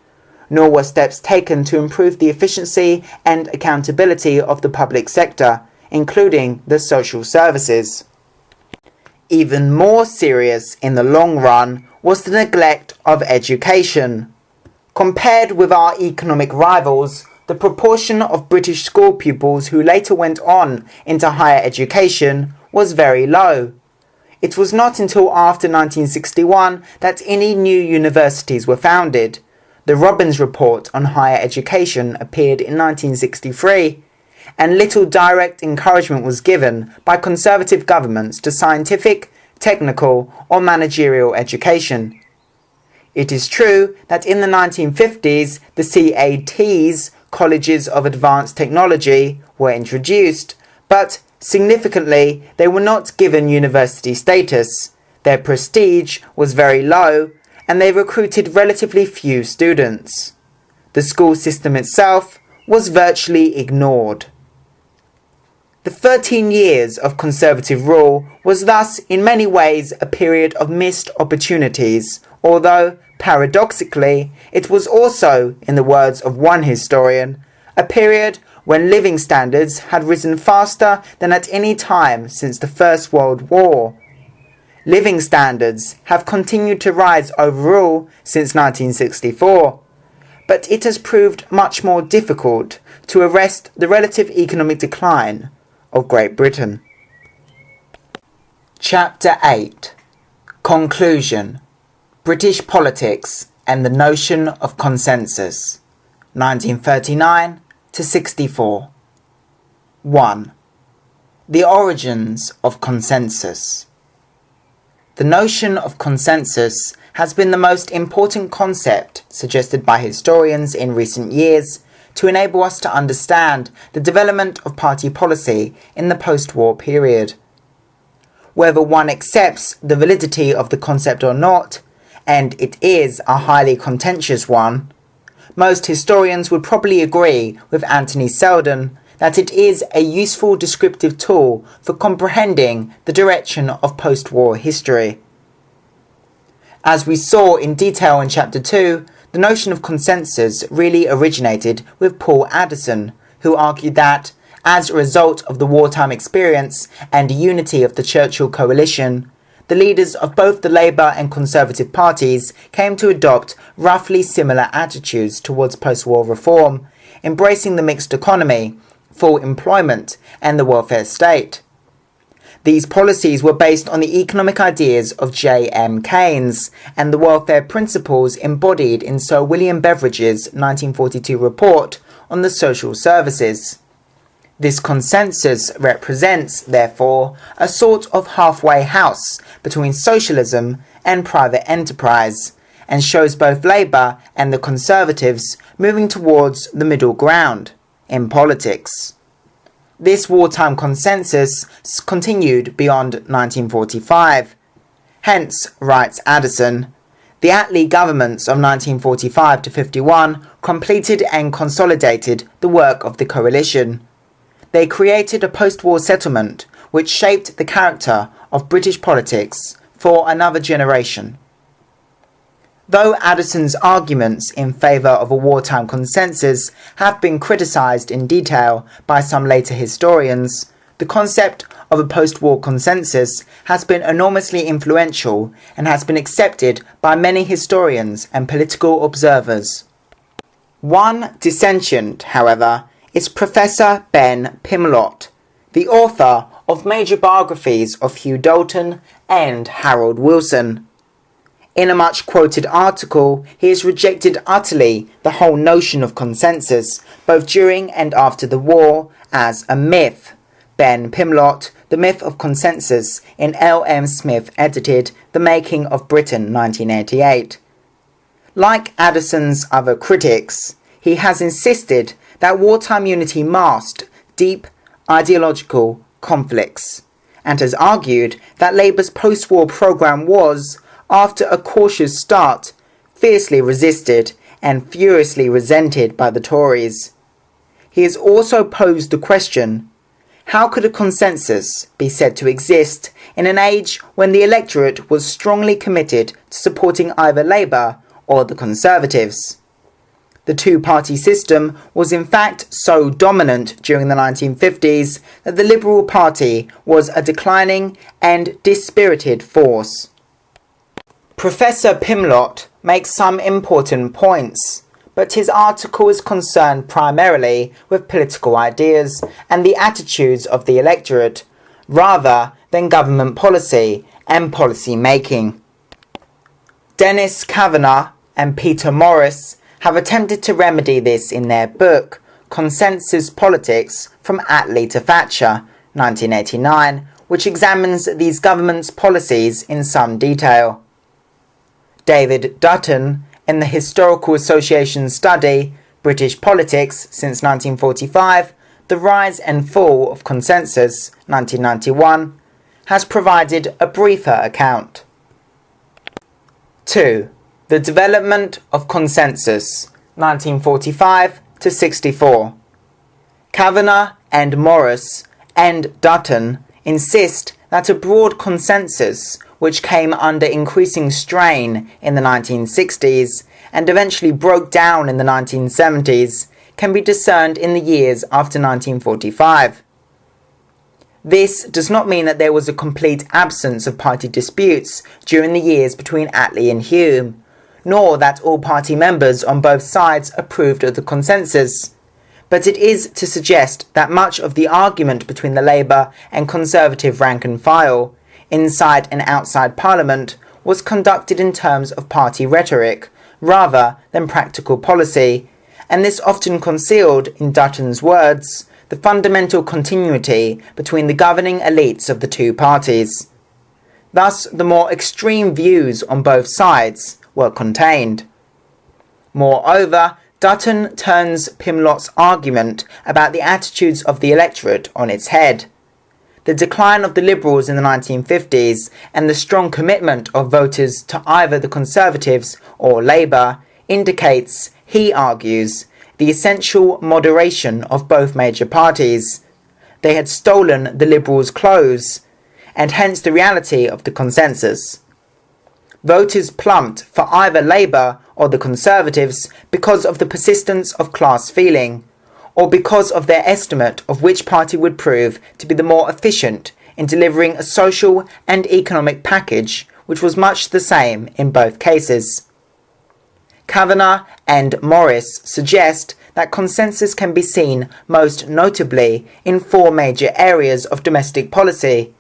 nor were steps taken to improve the efficiency and accountability of the public sector, including the social services. Even more serious in the long run was the neglect of education. Compared with our economic rivals, the proportion of British school pupils who later went on into higher education was very low. It was not until after 1961 that any new universities were founded. The Robbins Report on Higher Education appeared in 1963, and little direct encouragement was given by Conservative governments to scientific, technical, or managerial education. It is true that in the 1950s, the CATs, Colleges of Advanced Technology, were introduced, but significantly, they were not given university status. Their prestige was very low, and they recruited relatively few students. The school system itself was virtually ignored. The 13 years of Conservative rule was thus in many ways a period of missed opportunities, although, paradoxically, it was also, in the words of one historian, a period when living standards had risen faster than at any time since the First World War. Living standards have continued to rise overall since 1964, but it has proved much more difficult to arrest the relative economic decline of Great Britain. Chapter 8. Conclusion. British Politics and the Notion of Consensus, 1939 to 64. 1. The origins of consensus. The notion of consensus has been the most important concept suggested by historians in recent years to enable us to understand the development of party policy in the post-war period. Whether one accepts the validity of the concept or not, and it is a highly contentious one, most historians would probably agree with Anthony Seldon that it is a useful descriptive tool for comprehending the direction of post-war history. As we saw in detail in Chapter 2, the notion of consensus really originated with Paul Addison, who argued that, as a result of the wartime experience and unity of the Churchill coalition, the leaders of both the Labour and Conservative parties came to adopt roughly similar attitudes towards post-war reform, embracing the mixed economy, full employment, and the welfare state. These policies were based on the economic ideas of J.M. Keynes and the welfare principles embodied in Sir William Beveridge's 1942 report on the social services. This consensus represents, therefore, a sort of halfway house between socialism and private enterprise, and shows both Labour and the Conservatives moving towards the middle ground in politics. This wartime consensus continued beyond 1945. Hence, writes Addison, the Attlee governments of 1945 to 51 completed and consolidated the work of the coalition. They created a post-war settlement which shaped the character of British politics for another generation. Though Addison's arguments in favour of a wartime consensus have been criticised in detail by some later historians, the concept of a post-war consensus has been enormously influential and has been accepted by many historians and political observers. One dissentient, however, is Professor Ben Pimlott, the author of major biographies of Hugh Dalton and Harold Wilson. In a much-quoted article, he has rejected utterly the whole notion of consensus, both during and after the war, as a myth. Ben Pimlott, The Myth of Consensus, in L. M. Smith edited The Making of Britain, 1988. Like Addison's other critics, he has insisted that wartime unity masked deep ideological conflicts, and has argued that Labour's post-war programme was, after a cautious start, fiercely resisted and furiously resented by the Tories. He has also posed the question, how could a consensus be said to exist in an age when the electorate was strongly committed to supporting either Labour or the Conservatives? The two-party system was in fact so dominant during the 1950s that the Liberal Party was a declining and dispirited force. Professor Pimlott makes some important points, but his article is concerned primarily with political ideas and the attitudes of the electorate, rather than government policy and policy making. Dennis Kavanagh and Peter Morris have attempted to remedy this in their book, Consensus Politics from Attlee to Thatcher, 1989, which examines these governments' policies in some detail. David Dutton, in the Historical Association study, British Politics since 1945, The Rise and Fall of Consensus, 1991, has provided a briefer account. 2. The Development of Consensus, 1945 to 64. Kavanagh and Morris and Dutton insist that a broad consensus, which came under increasing strain in the 1960s and eventually broke down in the 1970s, can be discerned in the years after 1945. This does not mean that there was a complete absence of party disputes during the years between Attlee and Hume, nor that all party members on both sides approved of the consensus, but it is to suggest that much of the argument between the Labour and Conservative rank and file, inside and outside Parliament, was conducted in terms of party rhetoric, rather than practical policy, and this often concealed, in Dutton's words, the fundamental continuity between the governing elites of the two parties. Thus, the more extreme views on both sides were contained. Moreover, Dutton turns Pimlott's argument about the attitudes of the electorate on its head. The decline of the Liberals in the 1950s and the strong commitment of voters to either the Conservatives or Labour indicates, he argues, the essential moderation of both major parties. They had stolen the Liberals' clothes, and hence the reality of the consensus. Voters plumped for either Labour or the Conservatives because of the persistence of class feeling, or because of their estimate of which party would prove to be the more efficient in delivering a social and economic package which was much the same in both cases. Kavanagh and Morris suggest that consensus can be seen most notably in four major areas of domestic policy: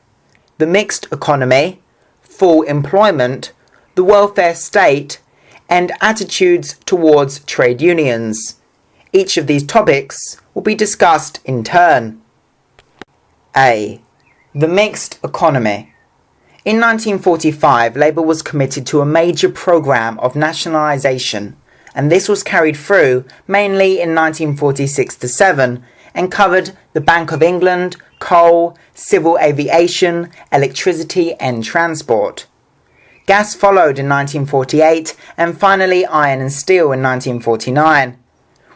the mixed economy, full employment, the welfare state, and attitudes towards trade unions. Each of these topics will be discussed in turn. A. The mixed economy. In 1945, Labour was committed to a major programme of nationalisation, and this was carried through mainly in 1946-7 and covered the Bank of England, coal, civil aviation, electricity and transport. Gas followed in 1948 and finally iron and steel in 1949.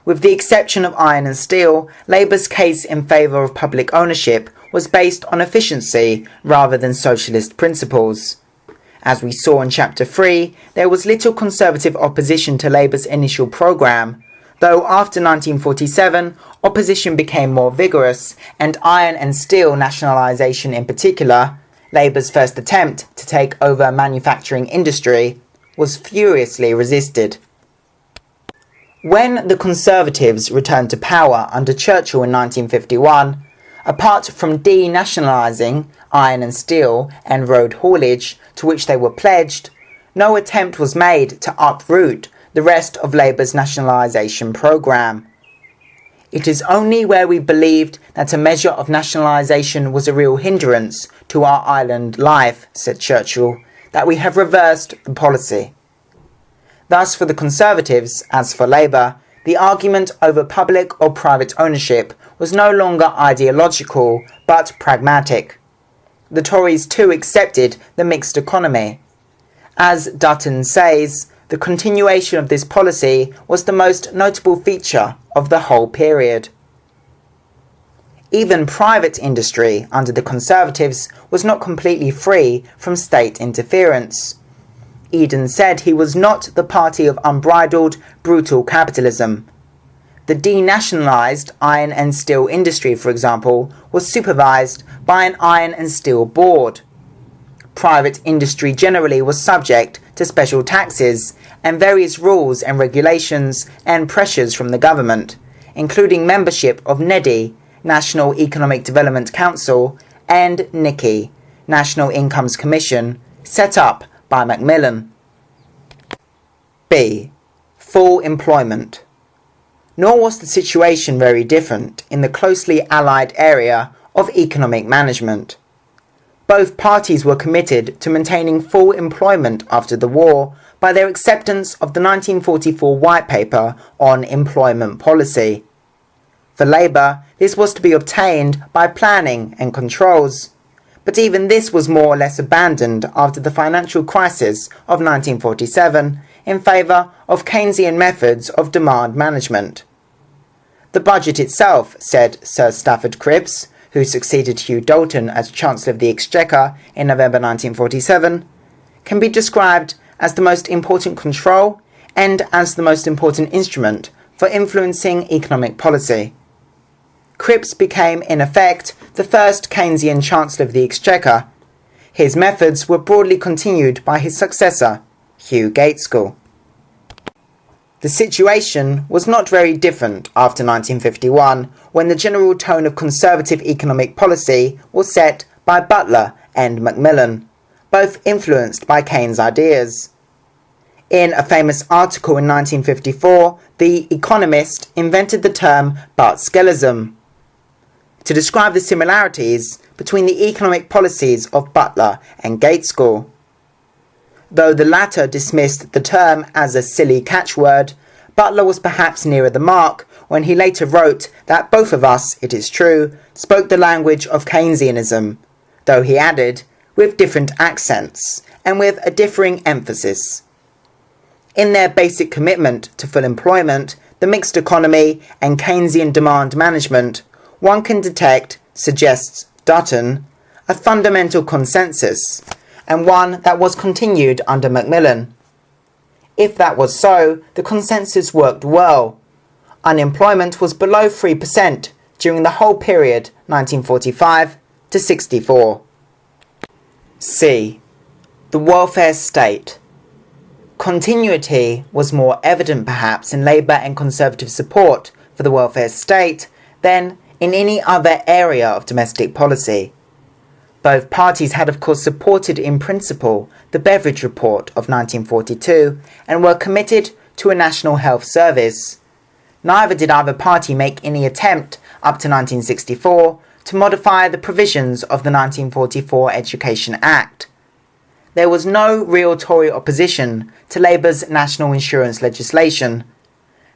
With the exception of iron and steel, Labour's case in favour of public ownership was based on efficiency rather than socialist principles. As we saw in Chapter 3, there was little Conservative opposition to Labour's initial programme, though after 1947, opposition became more vigorous, and iron and steel nationalisation in particular, Labour's first attempt to take over manufacturing industry, was furiously resisted. When the Conservatives returned to power under Churchill in 1951, apart from denationalising iron and steel and road haulage to which they were pledged, no attempt was made to uproot the rest of Labour's nationalisation programme. It is only where we believed that a measure of nationalisation was a real hindrance to our island life, said Churchill, that we have reversed the policy. Thus, for the Conservatives, as for Labour, the argument over public or private ownership was no longer ideological, but pragmatic. The Tories too accepted the mixed economy. As Dutton says, the continuation of this policy was the most notable feature of the whole period. Even private industry under the Conservatives was not completely free from state interference. Eden said he was not the party of unbridled, brutal capitalism. The denationalised iron and steel industry, for example, was supervised by an iron and steel board. Private industry generally was subject to special taxes and various rules and regulations and pressures from the government, including membership of NEDI, National Economic Development Council, and NICI, National Incomes Commission, set up by Macmillan. B. Full employment. Nor was the situation very different in the closely allied area of economic management. Both parties were committed to maintaining full employment after the war by their acceptance of the 1944 White Paper on Employment Policy. For Labour, this was to be obtained by planning and controls, but even this was more or less abandoned after the financial crisis of 1947 in favour of Keynesian methods of demand management. The budget itself, said Sir Stafford Cripps, who succeeded Hugh Dalton as Chancellor of the Exchequer in November 1947, can be described as the most important control and as the most important instrument for influencing economic policy. Cripps became, in effect, the first Keynesian Chancellor of the Exchequer. His methods were broadly continued by his successor, Hugh Gaitskell. The situation was not very different after 1951, when the general tone of conservative economic policy was set by Butler and Macmillan, both influenced by Keynes' ideas. In a famous article in 1954, The Economist invented the term Bartskellism to describe the similarities between the economic policies of Butler and Gaitskell. Though the latter dismissed the term as a silly catchword, Butler was perhaps nearer the mark when he later wrote that both of us, it is true, spoke the language of Keynesianism, though he added, with different accents and with a differing emphasis. In their basic commitment to full employment, the mixed economy and Keynesian demand management, one can detect, suggests Dutton, a fundamental consensus, and one that was continued under Macmillan. If that was so, the consensus worked well. Unemployment was below 3% during the whole period 1945 to 64. C. The welfare state. Continuity was more evident perhaps in Labour and Conservative support for the welfare state than in any other area of domestic policy. Both parties had of course supported in principle the Beveridge Report of 1942 and were committed to a national health service. Neither did either party make any attempt up to 1964 to modify the provisions of the 1944 Education Act. There was no real Tory opposition to Labour's national insurance legislation,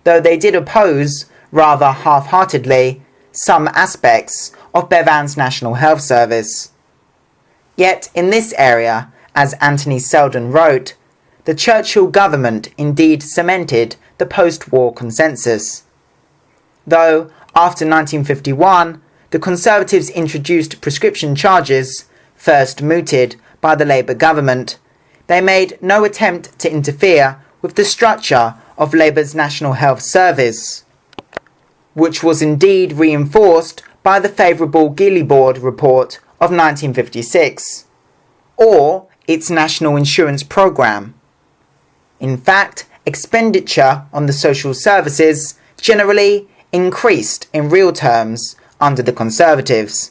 though they did oppose, rather half-heartedly, some aspects of Bevan's National Health Service. Yet in this area, as Anthony Selden wrote, the Churchill government indeed cemented the post-war consensus. Though, after 1951, the Conservatives introduced prescription charges, first mooted by the Labour government, they made no attempt to interfere with the structure of Labour's National Health Service, which was indeed reinforced by the favourable Geely Board report of 1956, or its national insurance programme. In fact, expenditure on the social services generally increased in real terms under the Conservatives.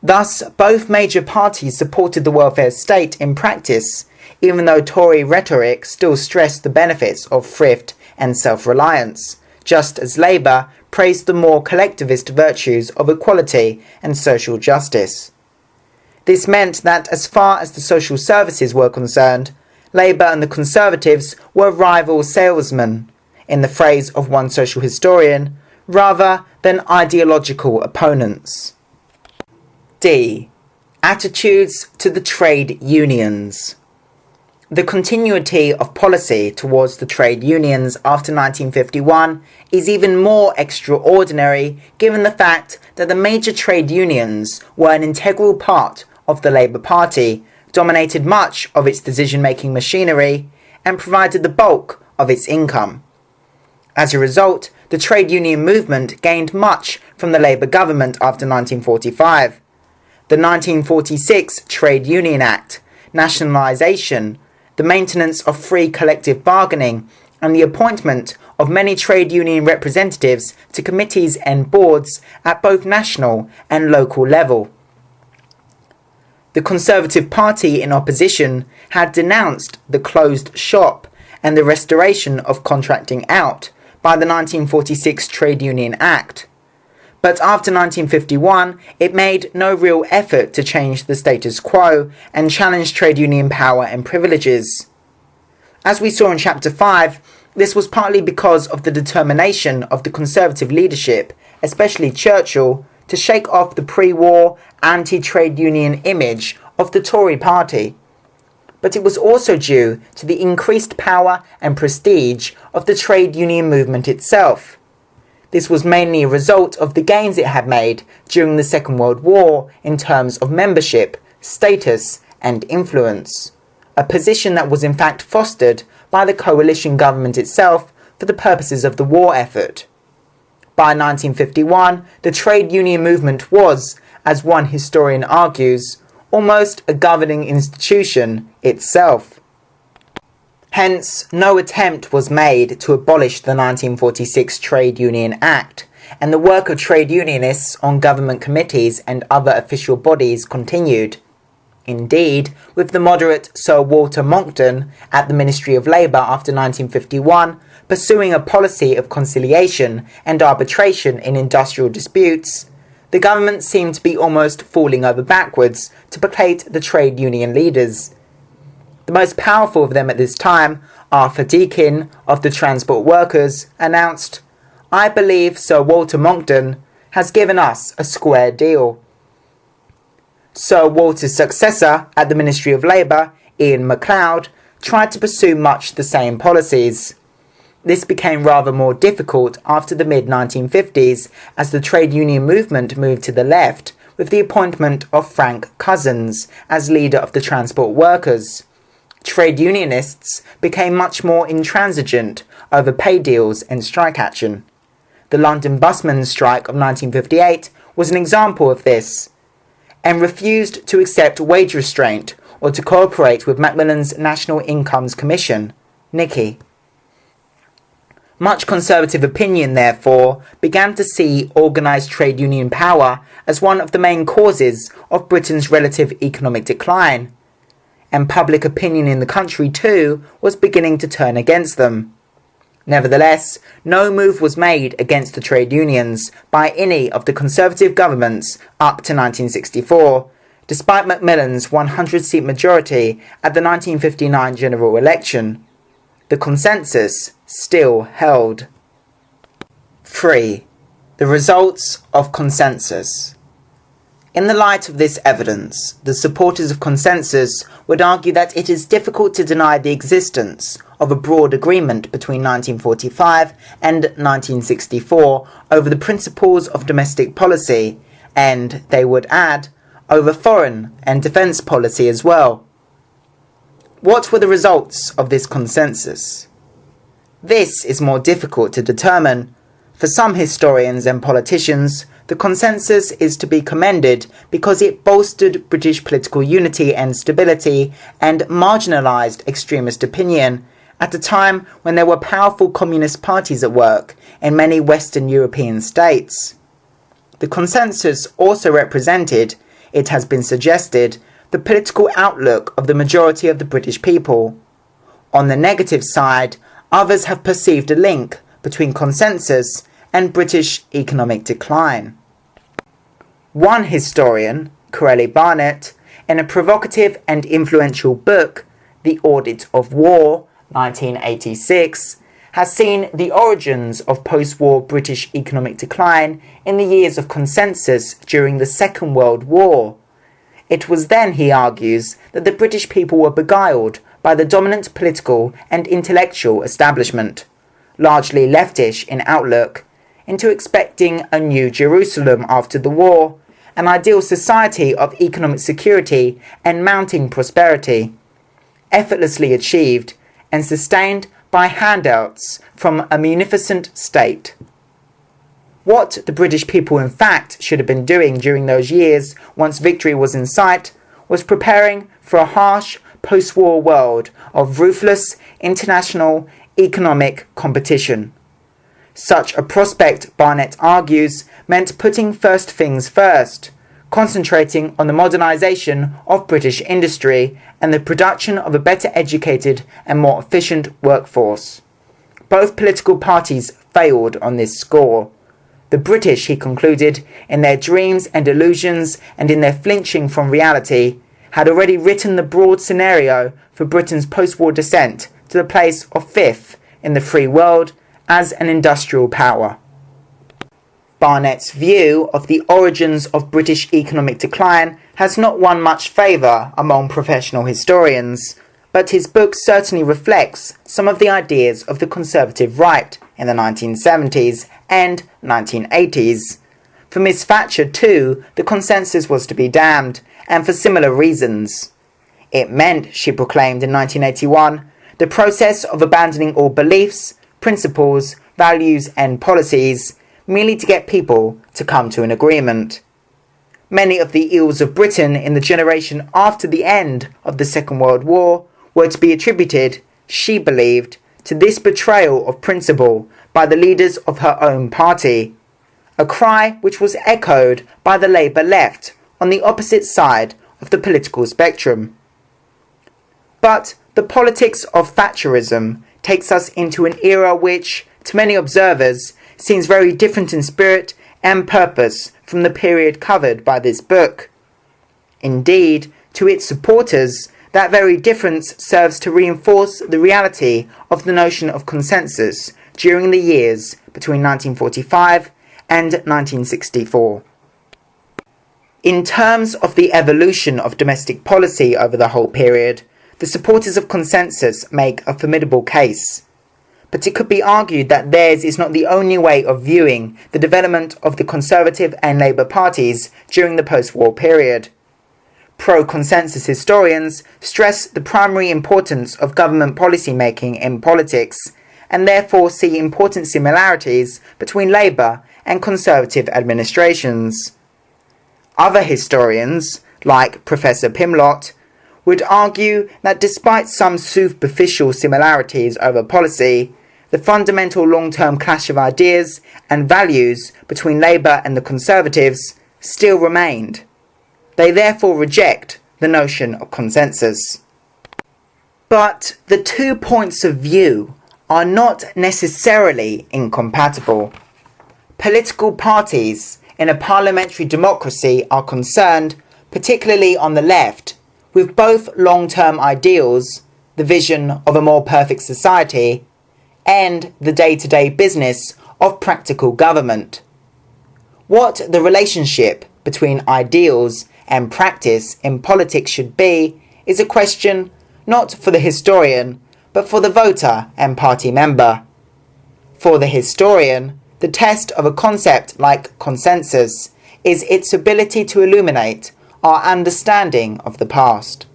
Thus, both major parties supported the welfare state in practice, even though Tory rhetoric still stressed the benefits of thrift and self-reliance, just as Labour praised the more collectivist virtues of equality and social justice. This meant that as far as the social services were concerned, Labour and the Conservatives were rival salesmen, in the phrase of one social historian, rather than ideological opponents. D. Attitudes to the trade unions. The continuity of policy towards the trade unions after 1951 is even more extraordinary given the fact that the major trade unions were an integral part of the Labour Party, dominated much of its decision-making machinery, and provided the bulk of its income. As a result, the trade union movement gained much from the Labour government after 1945. The 1946 Trade Union Act, nationalisation, the maintenance of free collective bargaining, and the appointment of many trade union representatives to committees and boards at both national and local level. The Conservative Party in opposition had denounced the closed shop and the restoration of contracting out by the 1946 Trade Union Act. But after 1951, it made no real effort to change the status quo and challenge trade union power and privileges. As we saw in Chapter 5, this was partly because of the determination of the Conservative leadership, especially Churchill, to shake off the pre-war anti-trade union image of the Tory party. But it was also due to the increased power and prestige of the trade union movement itself. This was mainly a result of the gains it had made during the Second World War in terms of membership, status, and influence, a position that was in fact fostered by the coalition government itself for the purposes of the war effort. By 1951, the trade union movement was, as one historian argues, almost a governing institution itself. Hence, no attempt was made to abolish the 1946 Trade Union Act, and the work of trade unionists on government committees and other official bodies continued. Indeed, with the moderate Sir Walter Monckton at the Ministry of Labour after 1951, pursuing a policy of conciliation and arbitration in industrial disputes, the government seemed to be almost falling over backwards to placate the trade union leaders. The most powerful of them at this time, Arthur Deakin of the Transport Workers, announced, "I believe Sir Walter Monckton has given us a square deal." Sir Walter's successor at the Ministry of Labour, Ian MacLeod, tried to pursue much the same policies. This became rather more difficult after the mid-1950s as the trade union movement moved to the left with the appointment of Frank Cousins as leader of the Transport Workers. Trade unionists became much more intransigent over pay deals and strike action. The London busmen's strike of 1958 was an example of this, and refused to accept wage restraint or to cooperate with Macmillan's National Incomes Commission, NICI. Much Conservative opinion, therefore, began to see organised trade union power as one of the main causes of Britain's relative economic decline, and public opinion in the country too was beginning to turn against them. Nevertheless, no move was made against the trade unions by any of the Conservative governments up to 1964, despite Macmillan's 100-seat majority at the 1959 general election. The consensus still held. 3. The results of consensus. In the light of this evidence, the supporters of consensus would argue that it is difficult to deny the existence of a broad agreement between 1945 and 1964 over the principles of domestic policy, and, they would add, over foreign and defence policy as well. What were the results of this consensus? This is more difficult to determine. For some historians and politicians, the consensus is to be commended because it bolstered British political unity and stability and marginalised extremist opinion at a time when there were powerful communist parties at work in many Western European states. The consensus also represented, it has been suggested, the political outlook of the majority of the British people. On the negative side, others have perceived a link between consensus and British economic decline. One historian, Corelli Barnett, in a provocative and influential book, The Audit of War, 1986, has seen the origins of post-war British economic decline in the years of consensus during the Second World War. It was then, he argues, that the British people were beguiled by the dominant political and intellectual establishment, largely leftish in outlook, into expecting a new Jerusalem after the war, an ideal society of economic security and mounting prosperity, effortlessly achieved and sustained by handouts from a munificent state. What the British people in fact should have been doing during those years, once victory was in sight, was preparing for a harsh post-war world of ruthless international economic competition. Such a prospect, Barnett argues, meant putting first things first, concentrating on the modernisation of British industry and the production of a better educated and more efficient workforce. Both political parties failed on this score. The British, he concluded, in their dreams and illusions and in their flinching from reality, had already written the broad scenario for Britain's post-war descent to the place of fifth in the free world as an industrial power. Barnett's view of the origins of British economic decline has not won much favour among professional historians, but his book certainly reflects some of the ideas of the conservative right in the 1970s and 1980s. For Miss Thatcher too, the consensus was to be damned, and for similar reasons. It meant, she proclaimed in 1981, the process of abandoning all beliefs, principles, values and policies merely to get people to come to an agreement. Many of the ills of Britain in the generation after the end of the Second World War were to be attributed, she believed, to this betrayal of principle by the leaders of her own party, a cry which was echoed by the Labour left on the opposite side of the political spectrum. But the politics of Thatcherism takes us into an era which, to many observers, seems very different in spirit and purpose from the period covered by this book. Indeed, to its supporters, that very difference serves to reinforce the reality of the notion of consensus during the years between 1945 and 1964. In terms of the evolution of domestic policy over the whole period, the supporters of consensus make a formidable case. But it could be argued that theirs is not the only way of viewing the development of the Conservative and Labour parties during the post-war period. Pro-consensus historians stress the primary importance of government policy making in politics, and therefore see important similarities between Labour and Conservative administrations. Other historians, like Professor Pimlott, would argue that despite some superficial similarities over policy, the fundamental long-term clash of ideas and values between Labour and the Conservatives still remained. They therefore reject the notion of consensus. But the 2 points of view are not necessarily incompatible. Political parties in a parliamentary democracy are concerned, particularly on the left, with both long-term ideals, the vision of a more perfect society, and the day-to-day business of practical government. What the relationship between ideals and practice in politics should be is a question not for the historian, but for the voter and party member. For the historian, the test of a concept like consensus is its ability to illuminate our understanding of the past.